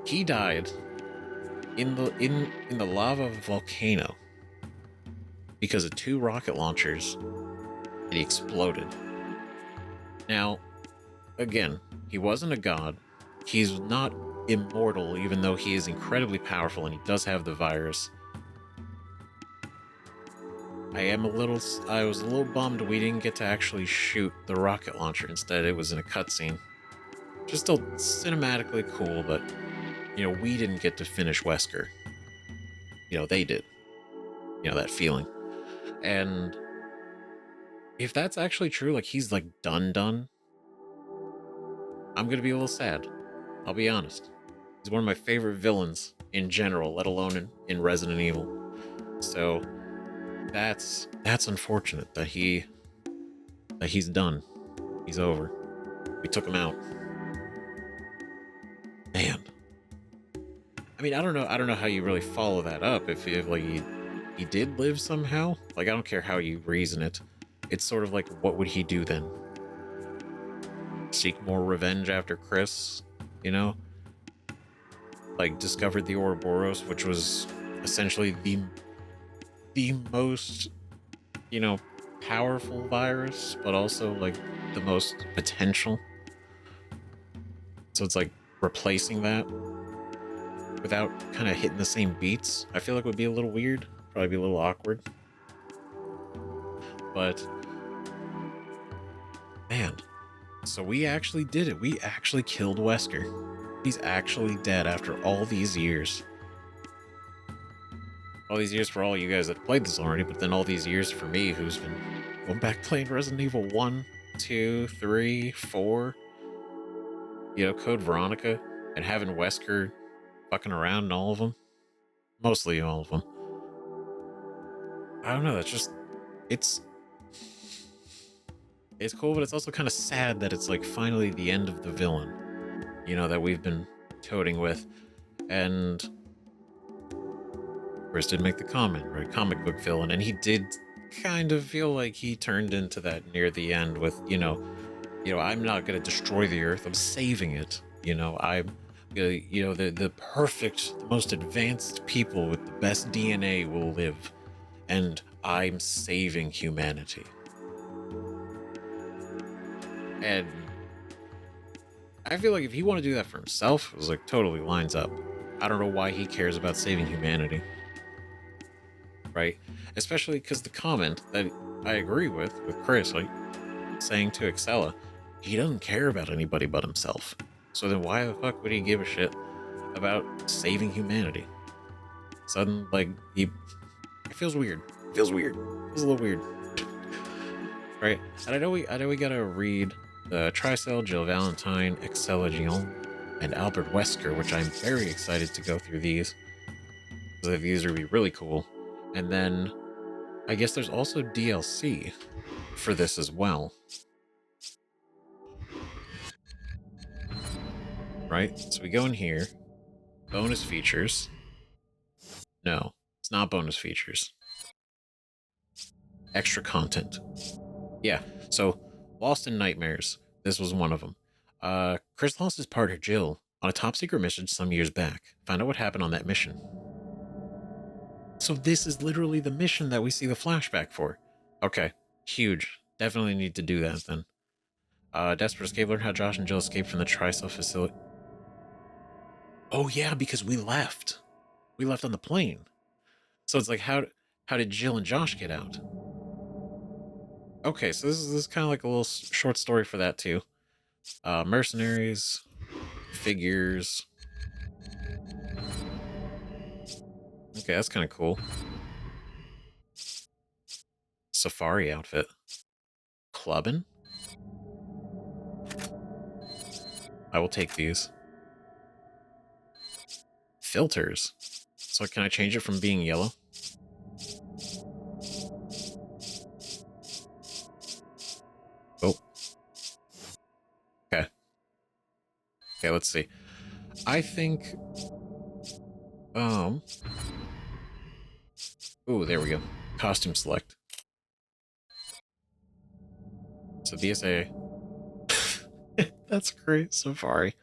he died in the lava volcano because of 2 rocket launchers, and he exploded. Now, again, he wasn't a god. He's not immortal, even though he is incredibly powerful and he does have the virus. I was a little bummed we didn't get to actually shoot the rocket launcher. Instead, it was in a cutscene. Just still cinematically cool, but, you know, we didn't get to finish Wesker. You know, they did. You know, that feeling. And if that's actually true, like, he's, like, done, I'm gonna be a little sad. I'll be honest. He's one of my favorite villains in general, let alone in Resident Evil. So that's unfortunate that he's done. He's over. We took him out. Man. I mean, I don't know how you really follow that up. If like he did live somehow. Like, I don't care how you reason it. It's sort of like, what would he do then? Seek more revenge after Chris, you know? Like, discovered the Uroboros, which was essentially the most, you know, powerful virus, but also like the most potential. So it's like, replacing that without kind of hitting the same beats, I feel like would be a little weird, probably be a little awkward. But man, so we actually did it. We actually killed Wesker. He's actually dead after all these years. All these years for all you guys that played this already, but then all these years for me who's been going back playing Resident Evil 1, 2, 3, 4, you know, Code Veronica, and having Wesker fucking around in all of them. Mostly all of them. I don't know, that's just, it's cool, but it's also kind of sad that it's like finally the end of the villain, you know, that we've been toting with. And Chris did make the comment, right? Comic book villain, and he did kind of feel like he turned into that near the end with, you know, I'm not gonna destroy the Earth, I'm saving it. You know, I'm gonna, you know, the perfect, the most advanced people with the best DNA will live, and I'm saving humanity. And I feel like if he wanted to do that for himself, it was like totally lines up. I don't know why he cares about saving humanity. Right? Especially because the comment that I agree with Chris, like saying to Excella, he doesn't care about anybody but himself. So then why the fuck would he give a shit about saving humanity? Sudden, like, it feels weird. It feels weird. It feels a little weird. Right? And I know we gotta read Tricell, Jill Valentine, Excella Gion, and Albert Wesker, which I'm very excited to go through these. Because these would be really cool. And then I guess there's also DLC for this as well. Right? So we go in here. Bonus features. No, it's not bonus features. Extra content. Yeah, so Lost in Nightmares. This was one of them. Chris lost his partner Jill on a top secret mission some years back. Find out what happened on that mission. So this is literally the mission that we see the flashback for. Okay, huge. Definitely need to do that then. Desperate Escape, learn how Josh and Jill escaped from the Tricell facility. Oh yeah, because we left. We left on the plane. So it's like, how did Jill and Josh get out? Okay, so this is kind of like a little short story for that too. Mercenaries, figures. Okay, that's kind of cool. Safari outfit. Clubbing? I will take these. Filters. So can I change it from being yellow? Oh. Okay. Okay, let's see. I think... Ooh, there we go. Costume select. So BSA. That's great. Safari.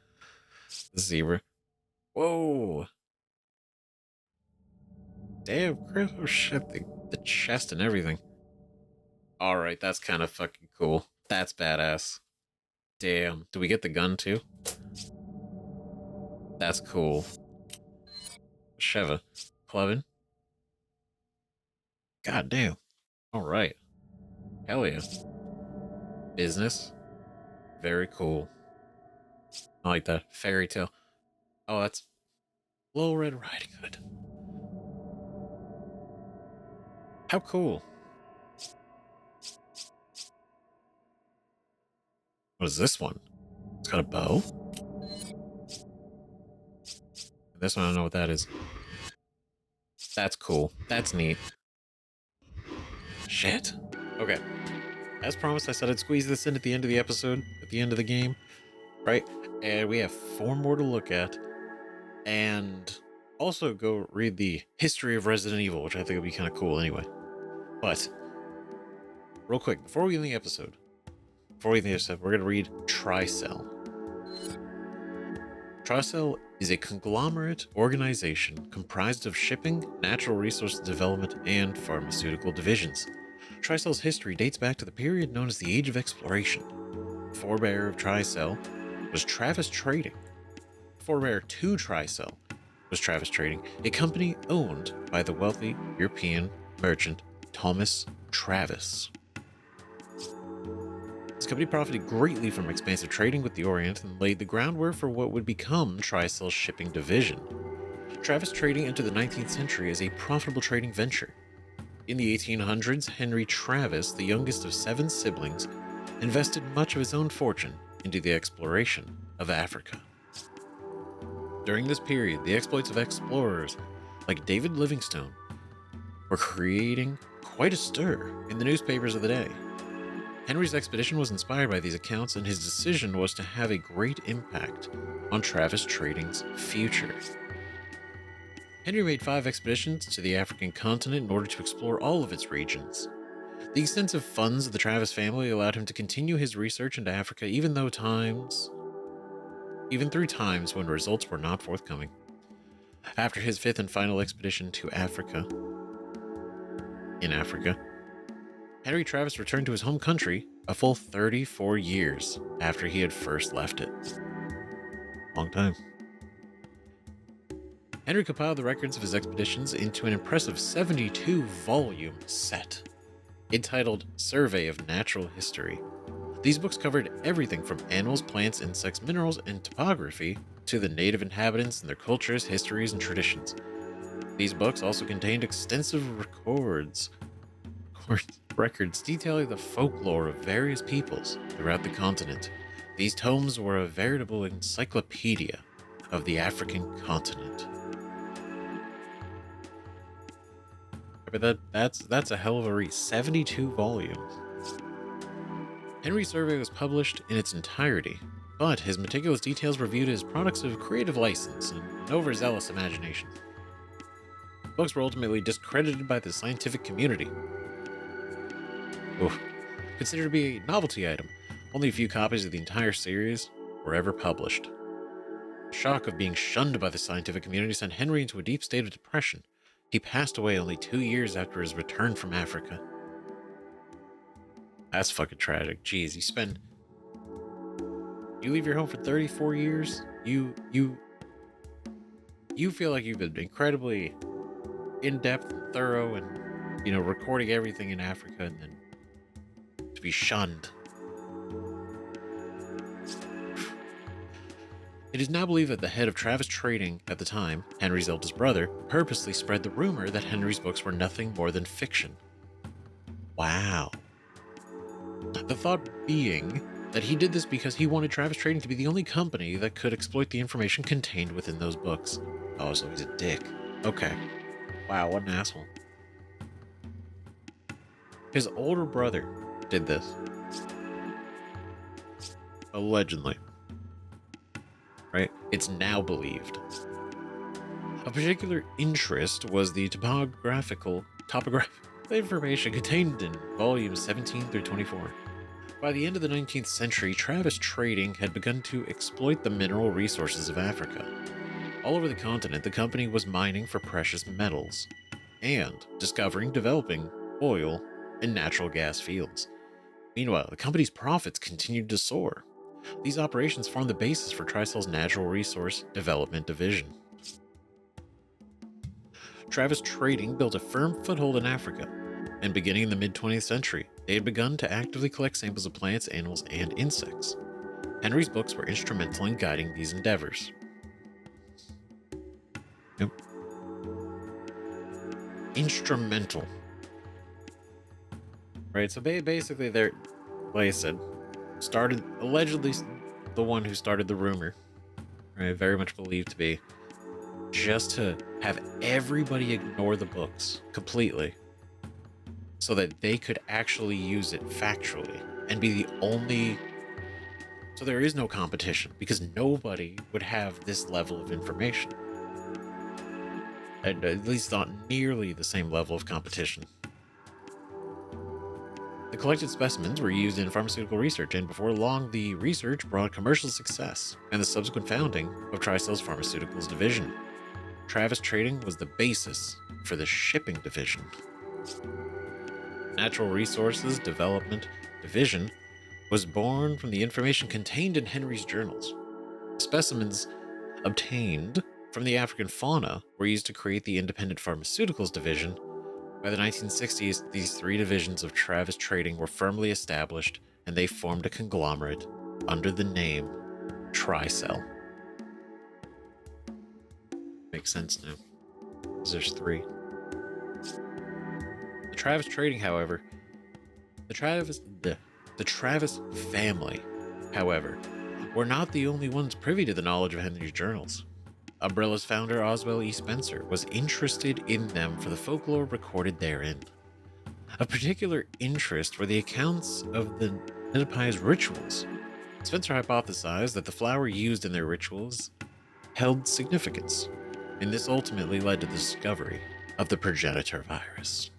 Zebra. Whoa. Damn, Chris. Oh shit. The chest and everything. Alright, that's kind of fucking cool. That's badass. Damn. Do we get the gun too? That's cool. Sheva. Clevin. God damn. Alright. Hell yeah. Business. Very cool. I like that. Fairy tale. Oh, that's Little Red Riding Hood. How cool. What is this one? It's got a bow. This one, I don't know what that is. That's cool. That's neat. Shit. Okay. As promised, I said I'd squeeze this in at the end of the episode, at the end of the game. Right? And we have 4 more to look at. And also go read the history of Resident Evil, which I think would be kind of cool anyway. But, real quick, before we end the episode, we're going to read Tricell. Tricell is a conglomerate organization comprised of shipping, natural resource development, and pharmaceutical divisions. Tricell's history dates back to the period known as the Age of Exploration. The forebearer of Tricell was Travis Trading, forebear to Tricell was Travis Trading, a company owned by the wealthy European merchant Thomas Travis. This company profited greatly from expansive trading with the Orient and laid the groundwork for what would become Tricell's shipping division. Travis Trading entered the 19th century as a profitable trading venture. In the 1800s, Henry Travis, the youngest of 7 siblings, invested much of his own fortune into the exploration of Africa. During this period, the exploits of explorers like David Livingstone were creating quite a stir in the newspapers of the day. Henry's expedition was inspired by these accounts, and his decision was to have a great impact on Travis Trading's future. Henry made 5 expeditions to the African continent in order to explore all of its regions. The extensive funds of the Travis family allowed him to continue his research into Africa even through times when results were not forthcoming. After his 5th and final expedition to Africa, Henry Travis returned to his home country a full 34 years after he had first left it. Long time. Henry compiled the records of his expeditions into an impressive 72-volume set entitled Survey of Natural History. These books covered everything from animals, plants, insects, minerals, and topography to the native inhabitants and their cultures, histories, and traditions. These books also contained extensive records detailing the folklore of various peoples throughout the continent. These tomes were a veritable encyclopedia of the African continent. But that's a hell of a read. 72 volumes. Henry's survey was published in its entirety, but his meticulous details were viewed as products of creative license and an overzealous imagination. Books were ultimately discredited by the scientific community. Considered to be a novelty item, only a few copies of the entire series were ever published. The shock of being shunned by the scientific community sent Henry into a deep state of depression. He passed away only 2 years after his return from Africa. That's fucking tragic. Jeez, you leave your home for 34 years, you feel like you've been incredibly in-depth and thorough and, recording everything in Africa, and then to be shunned. It is now believed that the head of Travis Trading at the time, Henry's eldest brother, purposely spread the rumor that Henry's books were nothing more than fiction. Wow. The thought being that he did this because he wanted Travis Trading to be the only company that could exploit the information contained within those books. Oh, so he's a dick. Okay. Wow, what an asshole. His older brother did this. Allegedly. Right? It's now believed. Of particular interest was the topographical information contained in volumes 17 through 24. By the end of the 19th century, Travis Trading had begun to exploit the mineral resources of Africa. All over the continent, the company was mining for precious metals and discovering, developing oil and natural gas fields. Meanwhile, the company's profits continued to soar. These operations formed the basis for Tricell's Natural Resource Development Division. Travis Trading built a firm foothold in Africa, and beginning in the mid-20th century, they had begun to actively collect samples of plants, animals, and insects. Henry's books were instrumental in guiding these endeavors. Yep. Instrumental. Right, so basically they're, like I said, allegedly the one who started the rumor, right, very much believed to be, just to have everybody ignore the books completely so that they could actually use it factually and be the only, so there is no competition because nobody would have this level of information, and at least not nearly the same level of competition. The collected specimens were used in pharmaceutical research, and before long, the research brought commercial success and the subsequent founding of Tricell's Pharmaceuticals Division. Travis Trading was the basis for the shipping division. Natural Resources Development Division was born from the information contained in Henry's journals. Specimens obtained from the African fauna were used to create the independent pharmaceuticals division. By the 1960s, these three divisions of Travis Trading were firmly established, and they formed a conglomerate under the name Tricell. Makes sense now, because there's three. The Travis Trading, however, the Travis family, however, were not the only ones privy to the knowledge of Henry's journals. Umbrella's founder, Oswell E. Spencer, was interested in them for the folklore recorded therein. Of particular interest were the accounts of the Nidapai's rituals. Spencer hypothesized that the flower used in their rituals held significance, and this ultimately led to the discovery of the progenitor virus.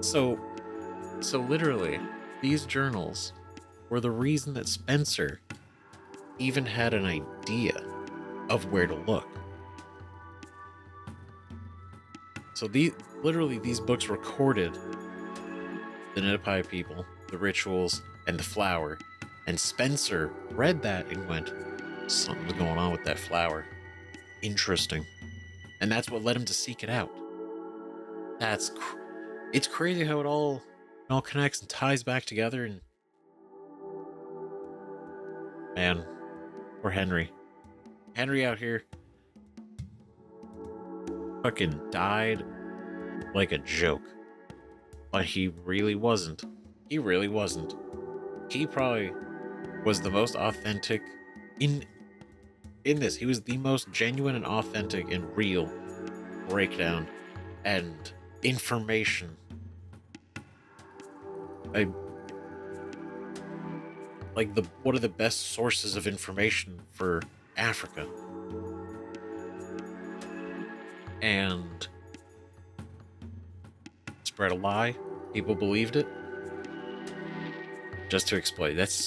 So literally, these journals were the reason that Spencer even had an idea of where to look. So these books recorded the Nidapai people, the rituals, and the flower, and Spencer read that and went, something's going on with that flower. Interesting. And that's what led him to seek it out. It's crazy how it all connects and ties back together. And man, poor Henry out here fucking died like a joke, but he really wasn't. He probably was the most authentic in this. He was the most genuine and authentic and real breakdown and information. One of the best sources of information for Africa. And spread a lie. People believed it. Just to explain, it's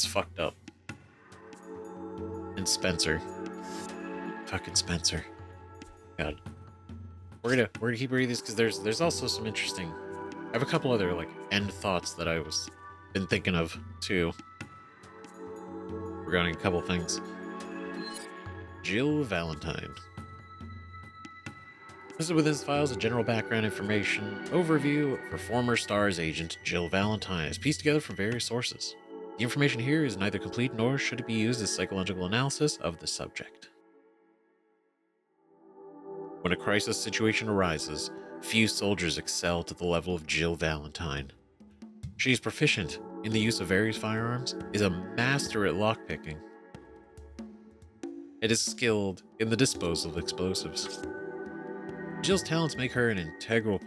fucked up. And Spencer, fucking Spencer. God, we're gonna keep reading this because there's also some interesting. I have a couple other end thoughts that I was been thinking of too regarding a couple things. Jill Valentine. This is within his files a general background information overview for former STARS agent Jill Valentine is pieced together from various sources. The information here is neither complete nor should it be used as psychological analysis of the subject. When a crisis situation arises, few soldiers excel to the level of Jill Valentine. She is proficient in the use of various firearms, is a master at lockpicking, and is skilled in the disposal of explosives. Jill's talents make her an integral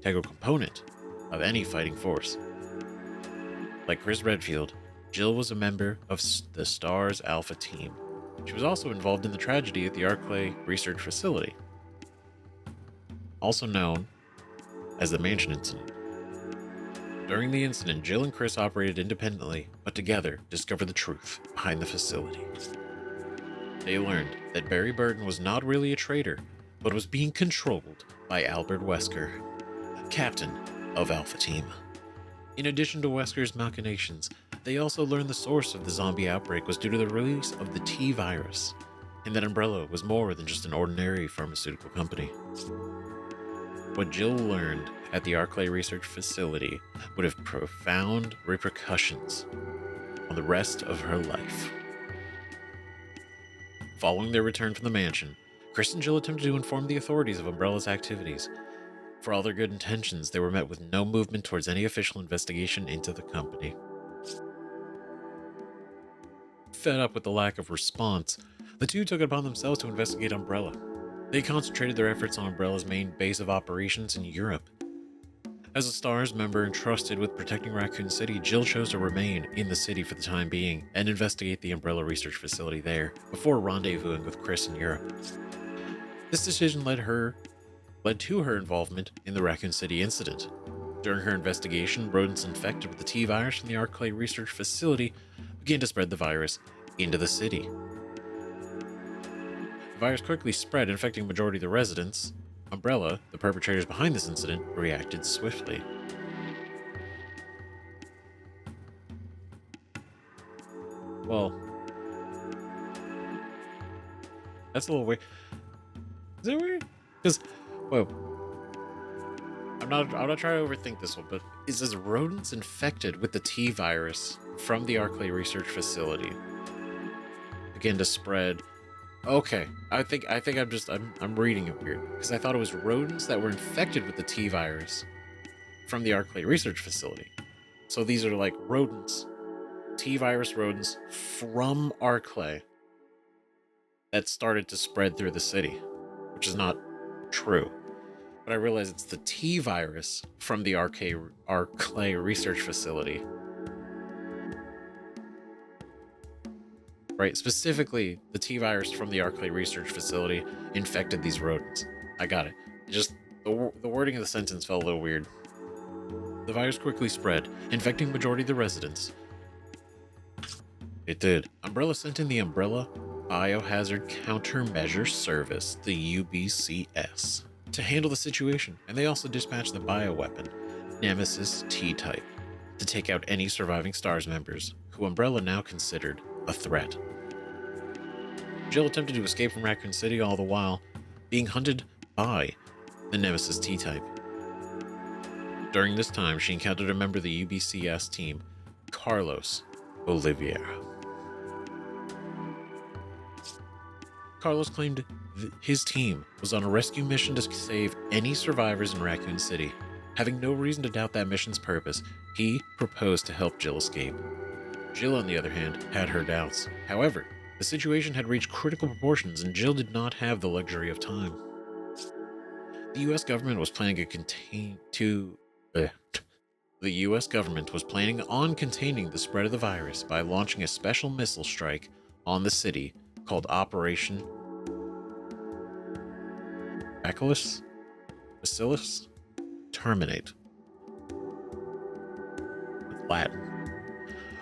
component of any fighting force. Like Chris Redfield, Jill was a member of the STARS Alpha team. She was also involved in the tragedy at the Arclay Research Facility, also known as the Mansion Incident. During the incident, Jill and Chris operated independently, but together discovered the truth behind the facility. They learned that Barry Burton was not really a traitor, but was being controlled by Albert Wesker, captain of Alpha Team. In addition to Wesker's machinations, they also learned the source of the zombie outbreak was due to the release of the T virus, and that Umbrella was more than just an ordinary pharmaceutical company. What Jill learned at the Arclay Research Facility would have profound repercussions on the rest of her life. Following their return from the mansion, Chris and Jill attempted to inform the authorities of Umbrella's activities. For all their good intentions, they were met with no movement towards any official investigation into the company. Fed up with the lack of response, the two took it upon themselves to investigate Umbrella. They concentrated their efforts on Umbrella's main base of operations in Europe. As a STARS member entrusted with protecting Raccoon City, Jill chose to remain in the city for the time being and investigate the Umbrella research facility there before rendezvousing with Chris in Europe. This decision led to her involvement in the Raccoon City incident. During her investigation, rodents infected with the T virus from the Arclay research facility began to spread the virus into the city. The virus quickly spread, infecting the majority of the residents. Umbrella, the perpetrators behind this incident, reacted swiftly. Well, that's a little weird. Is it weird? Because, well, I'm not trying to overthink this one, but is this rodents infected with the T virus from the Arclay research facility begin to spread? Okay, I think I'm reading it weird because I thought it was rodents that were infected with the T virus from the Arclay research facility. So these are like rodents, T virus rodents from Arclay that started to spread through the city, which is not true. But I realize it's the T virus from the Arclay research facility. Right, specifically, the T virus from the Arclay research facility infected these rodents. I got it. Just the wording of the sentence felt a little weird. The virus quickly spread, infecting majority of the residents. It did. Umbrella sent in the Umbrella Biohazard Countermeasure Service, the UBCS, to handle the situation, and they also dispatched the bioweapon, Nemesis T-Type, to take out any surviving STARS members, who Umbrella now considered a threat. Jill attempted to escape from Raccoon City, all the while being hunted by the Nemesis T-Type. During this time, she encountered a member of the UBCS team, Carlos Oliveira. Carlos claimed his team was on a rescue mission to save any survivors in Raccoon City. Having no reason to doubt that mission's purpose, he proposed to help Jill escape. Jill, on the other hand, had her doubts. However, the situation had reached critical proportions and Jill did not have the luxury of time. The US government was planning on containing the spread of the virus by launching a special missile strike on the city called Operation Bacillus Terminate. With Latin.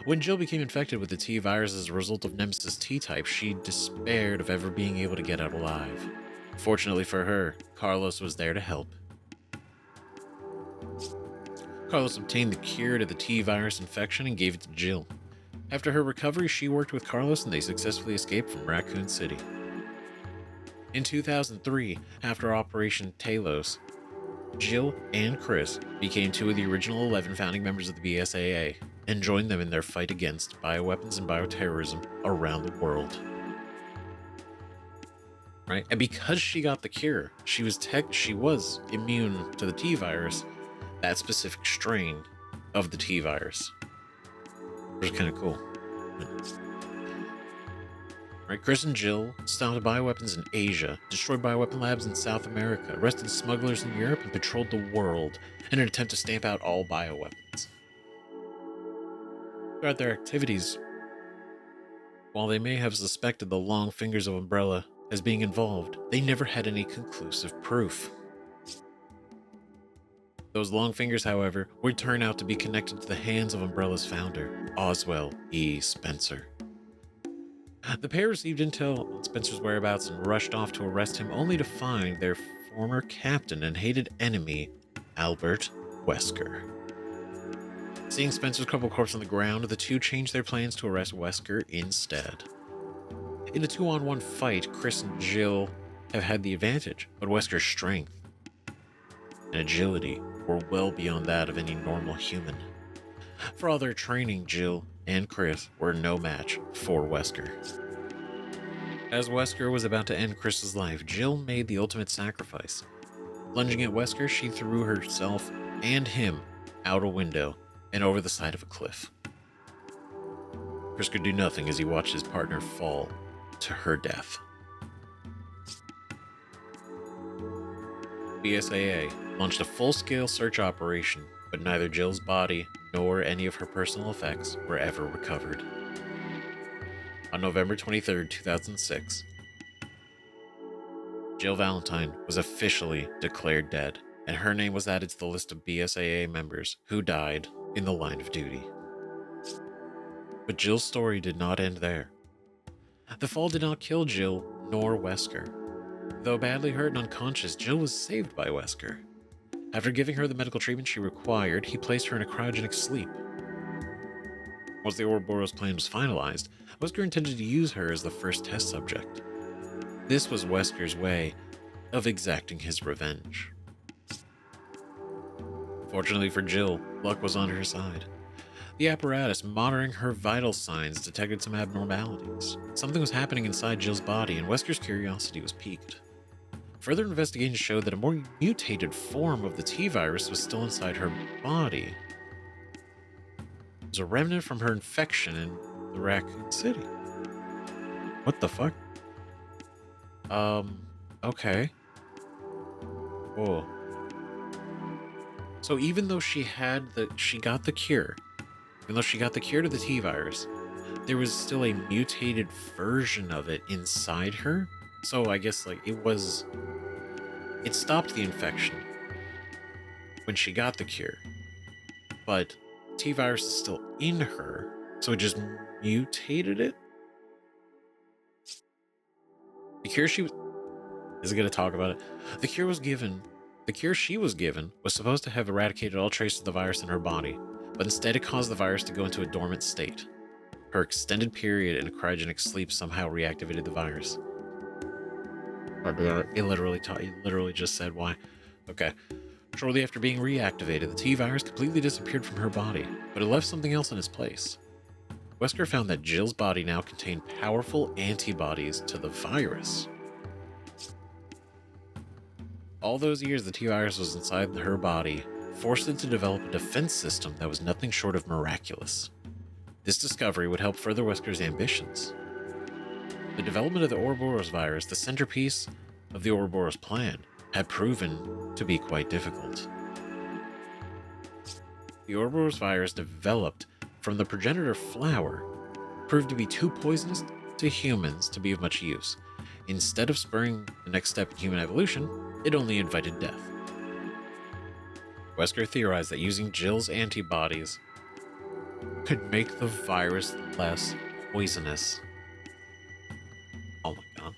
When Jill became infected with the T virus as a result of Nemesis T-Type, she despaired of ever being able to get out alive. Fortunately for her, Carlos was there to help. Carlos obtained the cure to the T virus infection and gave it to Jill. After her recovery, she worked with Carlos and they successfully escaped from Raccoon City. In 2003, after Operation Talos, Jill and Chris became two of the original 11 founding members of the BSAA and joined them in their fight against bioweapons and bioterrorism around the world. Right? And because she got the cure, she was immune to the T virus, that specific strain of the T virus. Which is kind of cool. Right, Chris and Jill stopped bioweapons in Asia, destroyed bioweapon labs in South America, arrested smugglers in Europe, and patrolled the world in an attempt to stamp out all bioweapons. Throughout their activities, while they may have suspected the long fingers of Umbrella as being involved, they never had any conclusive proof. Those long fingers, however, would turn out to be connected to the hands of Umbrella's founder, Oswell E. Spencer. The pair received intel on Spencer's whereabouts and rushed off to arrest him, only to find their former captain and hated enemy, Albert Wesker. Seeing Spencer's crumpled corpse on the ground, the two changed their plans to arrest Wesker instead. In a 2-on-1 fight, Chris and Jill have had the advantage, but Wesker's strength and agility were well beyond that of any normal human. For all their training, Jill and Chris were no match for Wesker. As Wesker was about to end Chris's life, Jill made the ultimate sacrifice. Lunging at Wesker, she threw herself and him out a window and over the side of a cliff. Chris could do nothing as he watched his partner fall to her death. BSAA launched a full-scale search operation, but neither Jill's body nor any of her personal effects were ever recovered. On November 23, 2006, Jill Valentine was officially declared dead, and her name was added to the list of BSAA members who died in the line of duty. But Jill's story did not end there. The fall did not kill Jill nor Wesker. Though badly hurt and unconscious, Jill was saved by Wesker. After giving her the medical treatment she required, he placed her in a cryogenic sleep. Once the Ouroboros plan was finalized, Wesker intended to use her as the first test subject. This was Wesker's way of exacting his revenge. Fortunately for Jill, luck was on her side. The apparatus monitoring her vital signs detected some abnormalities. Something was happening inside Jill's body, and Wesker's curiosity was piqued. Further investigation showed that a more mutated form of the T-virus was still inside her body. It was a remnant from her infection in the Raccoon City. What the fuck? Okay. Whoa. So even though she got the cure, even though she got the cure to the T-virus, there was still a mutated version of it inside her. So I guess like it stopped the infection when she got the cure, but T-virus is still in her, so it just mutated it. The cure she isn't going to talk about it. The cure she was given was supposed to have eradicated all traces of the virus in her body, but instead it caused the virus to go into a dormant state. Her extended period in cryogenic sleep somehow reactivated the virus. It literally just said why. Okay. Shortly after being reactivated, the T-virus completely disappeared from her body, but it left something else in its place. Wesker found that Jill's body now contained powerful antibodies to the virus. All those years the T-virus was inside her body forced it to develop a defense system that was nothing short of miraculous. This discovery would help further Wesker's ambitions. The development of the Uroboros virus, the centerpiece of the Uroboros plan, had proven to be quite difficult. The Uroboros virus, developed from the progenitor flower, proved to be too poisonous to humans to be of much use. Instead of spurring the next step in human evolution, it only invited death. Wesker theorized that using Jill's antibodies could make the virus less poisonous. Oh my god.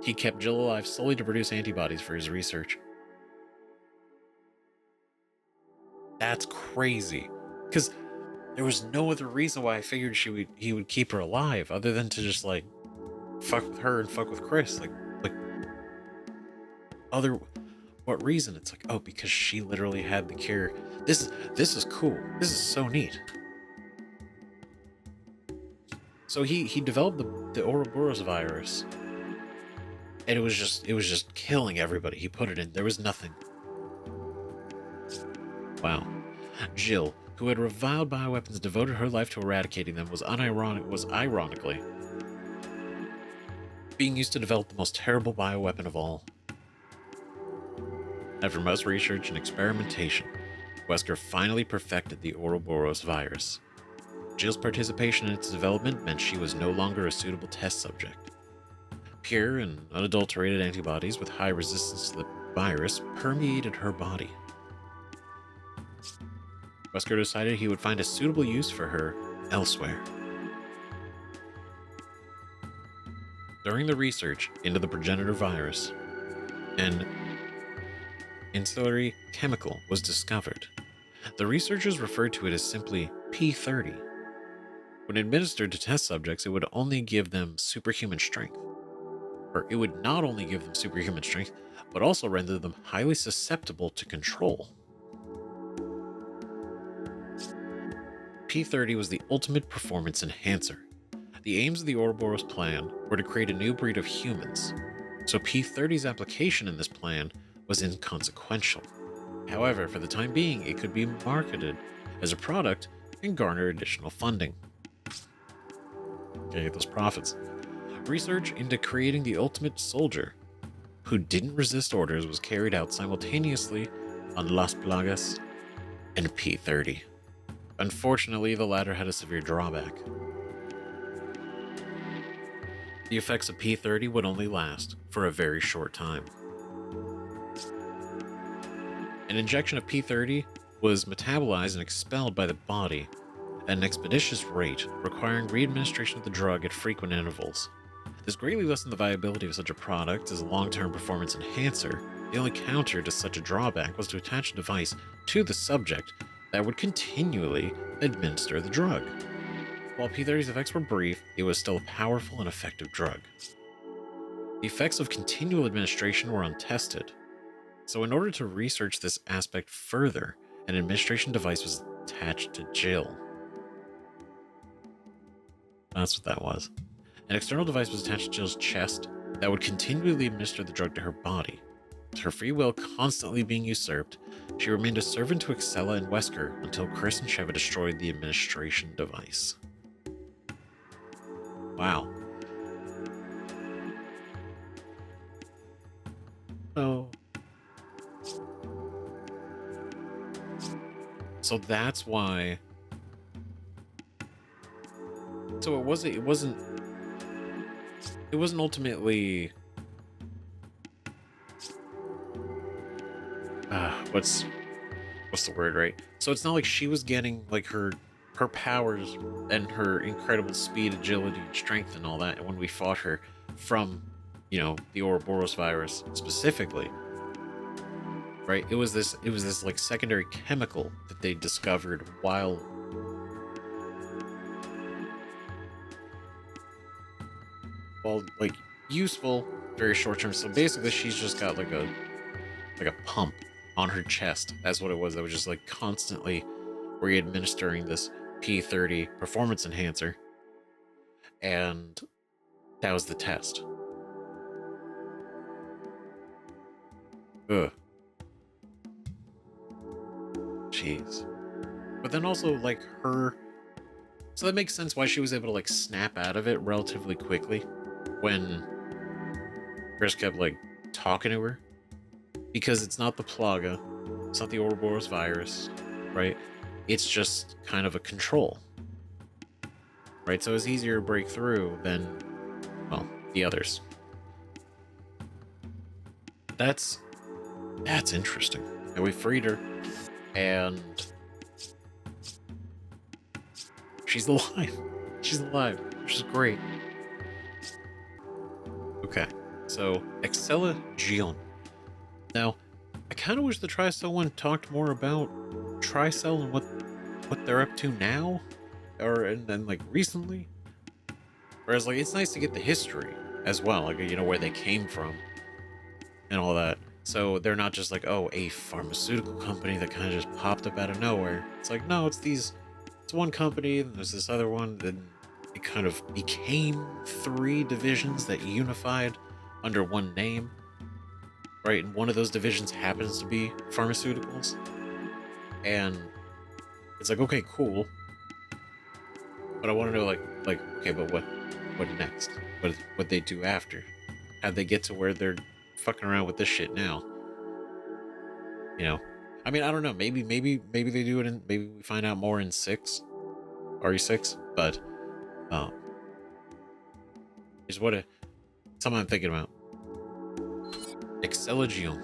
He kept Jill alive solely to produce antibodies for his research. That's crazy. Because there was no other reason why I figured he would keep her alive other than to just like fuck with her and fuck with Chris. Like what reason? It's like, oh, because she literally had the cure. This is cool. This is so neat. So he developed the Uroboros virus, and it was just killing everybody. He put it in. There was nothing. Wow. Jill, who had reviled bioweapons, devoted her life to eradicating them, was ironically being used to develop the most terrible bioweapon of all. After much research and experimentation, Wesker finally perfected the Uroboros virus. Jill's participation in its development meant she was no longer a suitable test subject. Pure and unadulterated antibodies with high resistance to the virus permeated her body. Wesker decided he would find a suitable use for her elsewhere. During the research into the progenitor virus, an ancillary chemical was discovered. The researchers referred to it as simply P30. When administered to test subjects, it would only give them superhuman strength. Or it would not only give them superhuman strength, but also render them highly susceptible to control. P30 was the ultimate performance enhancer. The aims of the Uroboros plan were to create a new breed of humans, so P30's application in this plan was inconsequential. However, for the time being, it could be marketed as a product and garner additional funding. Okay, those profits. Research into creating the ultimate soldier who didn't resist orders was carried out simultaneously on Las Plagas and P30. Unfortunately, the latter had a severe drawback. The effects of P30 would only last for a very short time. An injection of P30 was metabolized and expelled by the body at an expeditious rate, requiring re-administration of the drug at frequent intervals. This greatly lessened the viability of such a product as a long-term performance enhancer. The only counter to such a drawback was to attach a device to the subject that would continually administer the drug. While P30's effects were brief, it was still a powerful and effective drug. The effects of continual administration were untested, so in order to research this aspect further, an administration device was attached to Jill. That's what that was. An external device was attached to Jill's chest that would continually administer the drug to her body. With her free will constantly being usurped, she remained a servant to Excella and Wesker until Chris and Sheva destroyed the administration device. Wow. So that's why. So it wasn't ultimately what's the word, right? So it's not like she was getting like her powers and her incredible speed, agility, and strength and all that when we fought her from, you know, the Uroboros virus specifically. Right? It was this like secondary chemical that they discovered while like useful, very short term. So basically she's just got like a pump on her chest. That's what it was. That was just like constantly re-administering this P30 performance enhancer. And that was the test. Ugh. Jeez. But then also like her, so that makes sense why she was able to like snap out of it relatively quickly when Chris kept like talking to her, because it's not the Plaga, it's not the Uroboros virus, right? It's just kind of a control, right? So it's easier to break through than, well, the others. That's interesting. And we freed her, and she's alive. She's alive, which is great. Okay, so Excella Gion. Now, I kind of wish the Tricell one talked more about Tricell and what they're up to now, and then like recently. Whereas like it's nice to get the history as well, like, you know, where they came from and all that. So they're not just like, oh, a pharmaceutical company that kind of just popped up out of nowhere. It's like, no, it's one company, and there's this other one, then it kind of became 3 divisions that unified under one name, right? And one of those divisions happens to be pharmaceuticals. And it's like, okay, cool. But I want to know, like, okay, but what next? What they do after? How'd they get to where they're fucking around with this shit now? You know, I mean, I don't know. Maybe they do it in. Maybe we find out more in 6, RE6. But is something I'm thinking about. Excella Gion.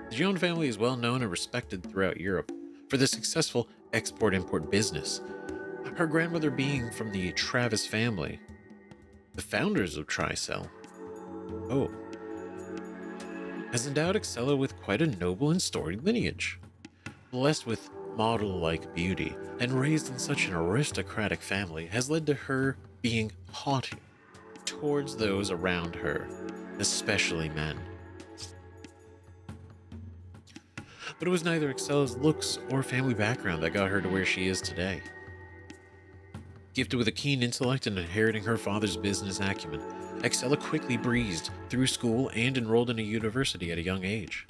The Gion family is well known and respected throughout Europe for their successful export-import business. Her grandmother being from the Travis family, the founders of Tricell. Oh. Has endowed Excella with quite a noble and storied lineage. Blessed with model-like beauty and raised in such an aristocratic family has led to her being haughty towards those around her, especially men. But it was neither Excella's looks or family background that got her to where she is today. Gifted with a keen intellect and inheriting her father's business acumen, Excella quickly breezed through school and enrolled in a university at a young age.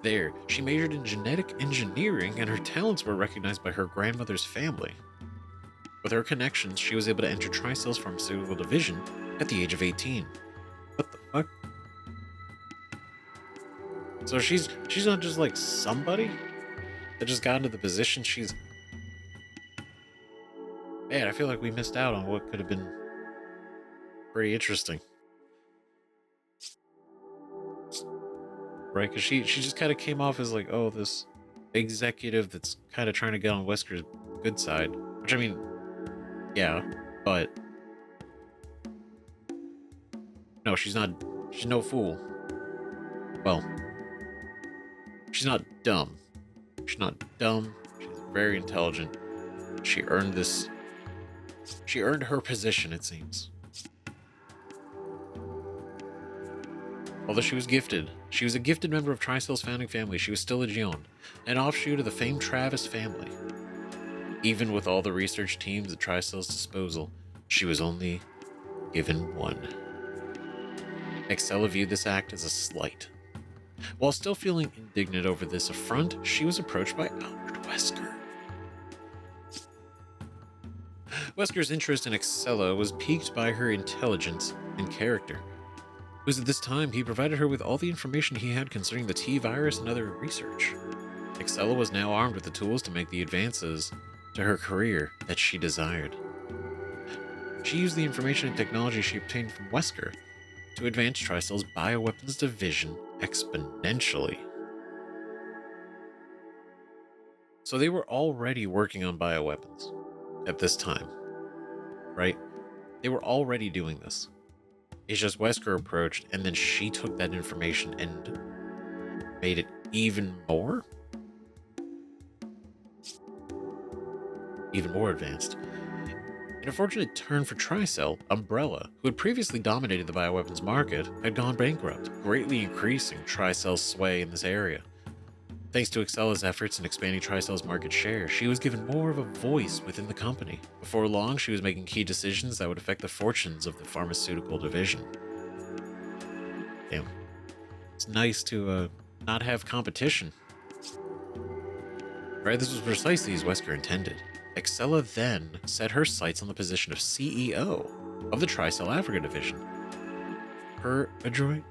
There, she majored in genetic engineering, and her talents were recognized by her grandmother's family. With her connections, she was able to enter Tricell's pharmaceutical division at the age of 18. What the fuck? So she's not just like somebody that just got into the position. She's... Man, I feel like we missed out on what could have been pretty interesting. Right? Because she just kind of came off as like, oh, this executive that's kind of trying to get on Wesker's good side. Which, I mean, yeah, but... No, she's no fool. Well, she's not dumb. She's not dumb. She's very intelligent. She earned this. She earned her position, it seems. Although she was a gifted member of Tricell's founding family, she was still a Geon, an offshoot of the famed Travis family. Even with all the research teams at Tricell's disposal, she was only given one. Excella viewed this act as a slight. While still feeling indignant over this affront, she was approached by Albert Wesker. Wesker's interest in Excella was piqued by her intelligence and character. It was at this time he provided her with all the information he had concerning the T-virus and other research. Excella was now armed with the tools to make the advances to her career that she desired. She used the information and technology she obtained from Wesker to advance Tricell's bioweapons division exponentially. So they were already working on bioweapons at this time, right? They were already doing this. It's just Wesker approached, and then she took that information and made it even more advanced. In a fortunate turn for Tricell, Umbrella, who had previously dominated the bioweapons market, had gone bankrupt, greatly increasing Tricell's sway in this area. Thanks to Excella's efforts in expanding Tricell's market share, she was given more of a voice within the company. Before long, she was making key decisions that would affect the fortunes of the pharmaceutical division. Damn. It's nice to not have competition. Right, this was precisely as Wesker intended. Excella then set her sights on the position of CEO of the Tricell Africa division. Her adroit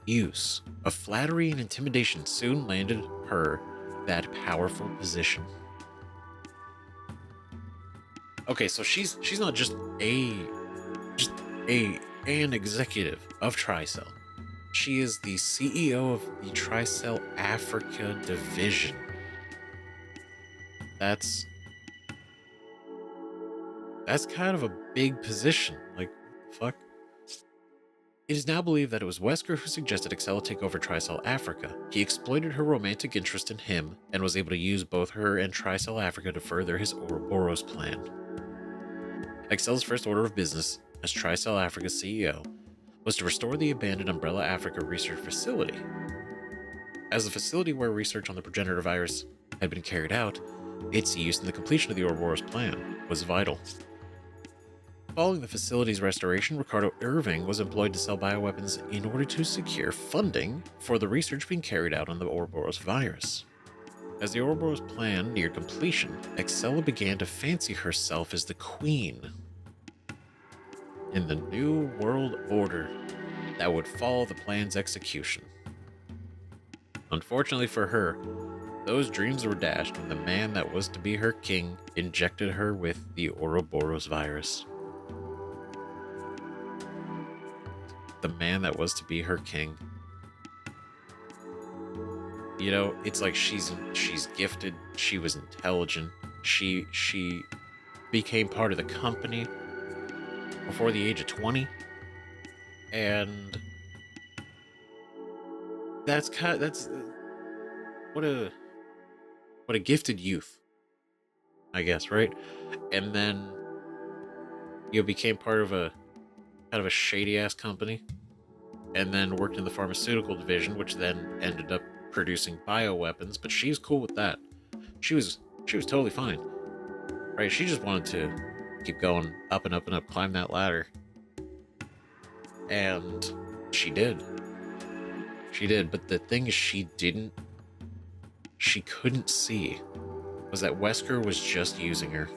use of flattery and intimidation soon landed her that powerful position. Okay, so she's not just an executive of Tricell. She is the CEO of the Tricell Africa division. That's kind of a big position. Like, fuck. It is now believed that it was Wesker who suggested Excella take over Tricell Africa. He exploited her romantic interest in him and was able to use both her and Tricell Africa to further his Uroboros plan. Excella's first order of business as Tricell Africa's CEO was to restore the abandoned Umbrella Africa research facility. As the facility where research on the progenitor virus had been carried out, its use in the completion of the Uroboros plan was vital. Following the facility's restoration, Ricardo Irving was employed to sell bioweapons in order to secure funding for the research being carried out on the Uroboros virus. As the Uroboros plan neared completion, Excella began to fancy herself as the queen in the new world order that would follow the plan's execution. Unfortunately for her, those dreams were dashed when the man that was to be her king injected her with the Uroboros virus. The man that was to be her king. You know, it's like she's gifted, she was intelligent, she became part of the company before the age of 20, and that's what a gifted youth, I guess, right? And then you became part of a kind of a shady ass company, and then worked in the pharmaceutical division, which then ended up producing bioweapons. But she's cool with that. She was totally fine, right? She just wanted to keep going up and up and up, climb that ladder, and she did. But the thing she couldn't see was that Wesker was just using her.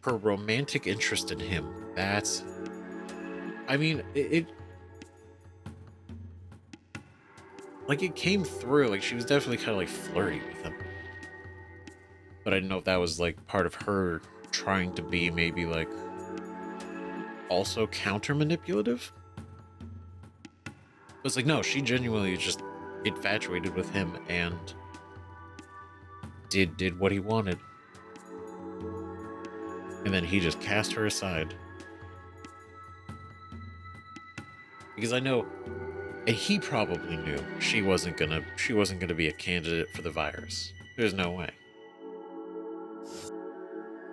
Her romantic interest in him, that's... I mean, it came through. Like, she was definitely kind of, like, flirty with him. But I didn't know if that was, like, part of her trying to be maybe, like, also counter-manipulative. It was like, no, she genuinely just infatuated with him and did what he wanted. And then he just cast her aside. Because I know And he probably knew she wasn't gonna be a candidate for the virus. There's no way.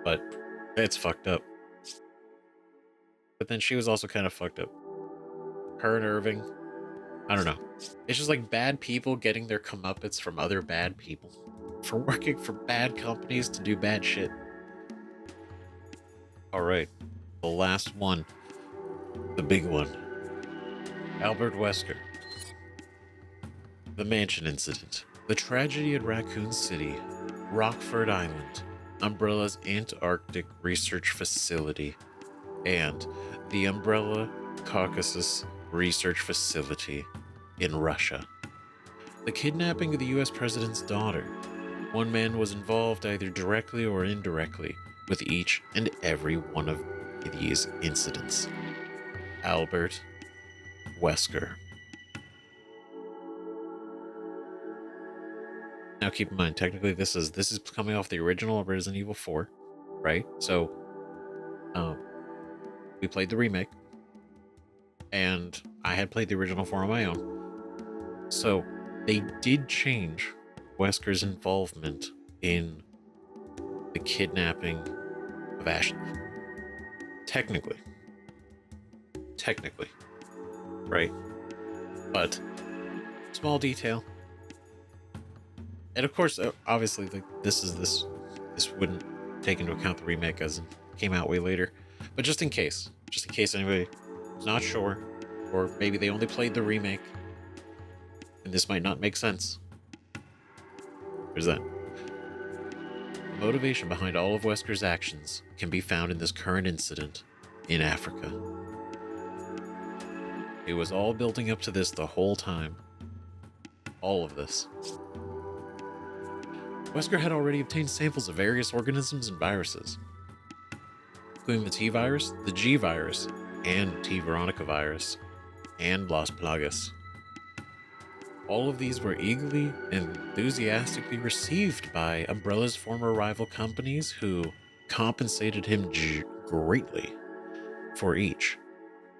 But it's fucked up. But then she was also kind of fucked up. Her and Irving, I don't know. It's just like bad people getting their comeuppance from other bad people for working for bad companies to do bad shit. All right, the last one, the big one. Albert Wesker. The mansion incident. The tragedy at Raccoon City, Rockford Island, Umbrella's Antarctic Research Facility, and the Umbrella Caucasus Research Facility in Russia. The kidnapping of the US president's daughter. One man was involved either directly or indirectly with each and every one of these incidents. Albert Wesker. Now keep in mind, technically this is coming off the original Resident Evil 4, right? So we played the remake, and I had played the original 4 on my own. So they did change Wesker's involvement in the kidnapping of Ashley. Technically, right? But small detail. And of course, obviously, this wouldn't take into account the remake as it came out way later. But just in case anybody is not sure, or maybe they only played the remake, and this might not make sense. There's that. The motivation behind all of Wesker's actions can be found in this current incident in Africa. It was all building up to this the whole time. All of this. Wesker had already obtained samples of various organisms and viruses, including the T virus, the G virus, and T Veronica virus, and Las Plagas. All of these were eagerly and enthusiastically received by Umbrella's former rival companies, who compensated him greatly for each.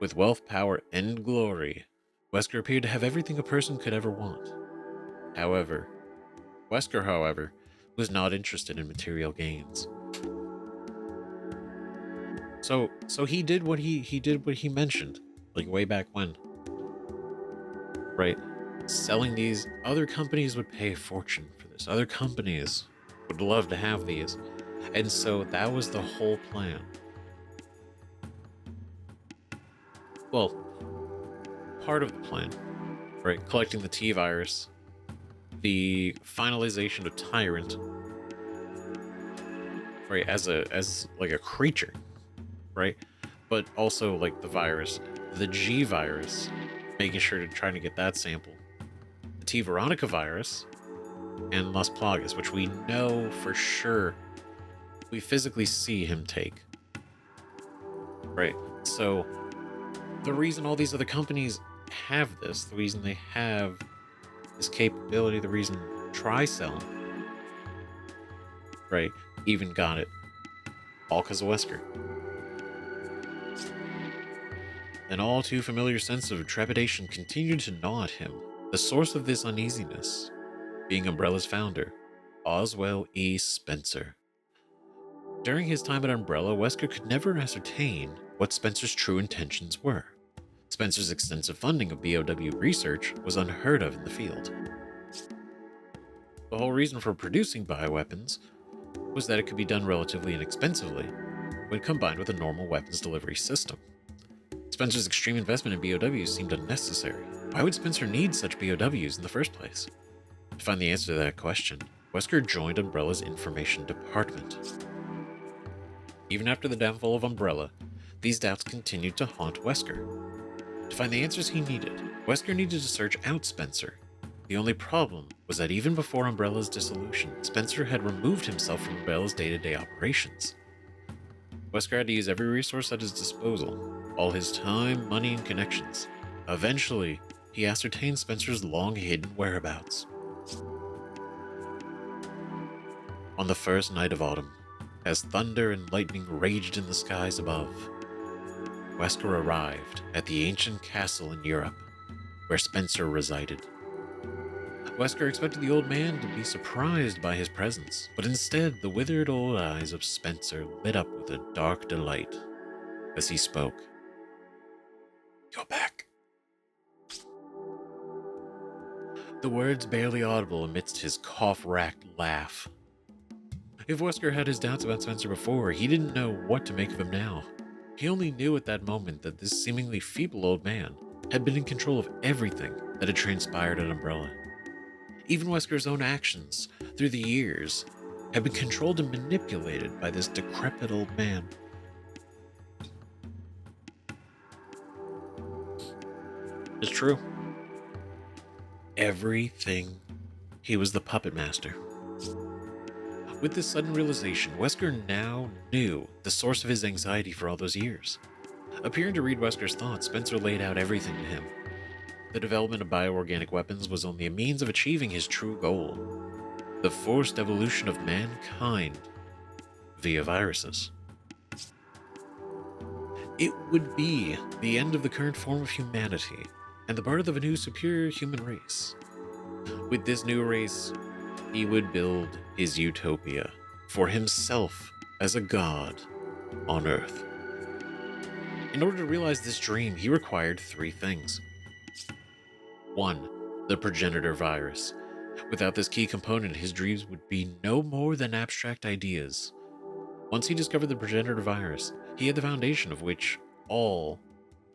With wealth, power, and glory, Wesker appeared to have everything a person could ever want. Wesker, however, was not interested in material gains. So he did what he mentioned, like way back when. Right? Selling these, other companies would pay a fortune for this. Other companies would love to have these. And so that was the whole plan. Well, part of the plan, right? Collecting the T virus, the finalization of Tyrant, right, as like a creature, right? But also like the virus, the G virus, making sure to try to get that sample, the T Veronica virus, and Las Plagas, which we know for sure we physically see him take, right? So the reason all these other companies have this, the reason they have this capability, the reason Tricell, right, even got it, all because of Wesker. An all too familiar sense of trepidation continued to gnaw at him, the source of this uneasiness being Umbrella's founder, Oswell E. Spencer. During his time at Umbrella, Wesker could never ascertain what Spencer's true intentions were. Spencer's extensive funding of BOW research was unheard of in the field. The whole reason for producing bioweapons was that it could be done relatively inexpensively when combined with a normal weapons delivery system. Spencer's extreme investment in BOWs seemed unnecessary. Why would Spencer need such BOWs in the first place? To find the answer to that question, Wesker joined Umbrella's information department. Even after the downfall of Umbrella, these doubts continued to haunt Wesker. To find the answers he needed, Wesker needed to search out Spencer. The only problem was that even before Umbrella's dissolution, Spencer had removed himself from Umbrella's day-to-day operations. Wesker had to use every resource at his disposal, all his time, money, and connections. Eventually, he ascertained Spencer's long-hidden whereabouts. On the first night of autumn, as thunder and lightning raged in the skies above, Wesker arrived at the ancient castle in Europe, where Spencer resided. Wesker expected the old man to be surprised by his presence, but instead the withered old eyes of Spencer lit up with a dark delight as he spoke. "You're back." The words barely audible amidst his cough-racked laugh. If Wesker had his doubts about Spencer before, he didn't know what to make of him now. He only knew at that moment that this seemingly feeble old man had been in control of everything that had transpired at Umbrella. Even Wesker's own actions, through the years, had been controlled and manipulated by this decrepit old man. It's true. Everything. He was the puppet master. With this sudden realization, Wesker now knew the source of his anxiety for all those years. Appearing to read Wesker's thoughts, Spencer laid out everything to him. The development of bioorganic weapons was only a means of achieving his true goal: the forced evolution of mankind via viruses. It would be the end of the current form of humanity and the birth of a new superior human race. With this new race, he would build his utopia for himself as a god on Earth. In order to realize this dream, he required 3 things. 1. The progenitor virus. Without this key component, his dreams would be no more than abstract ideas. Once he discovered the progenitor virus, he had the foundation of which all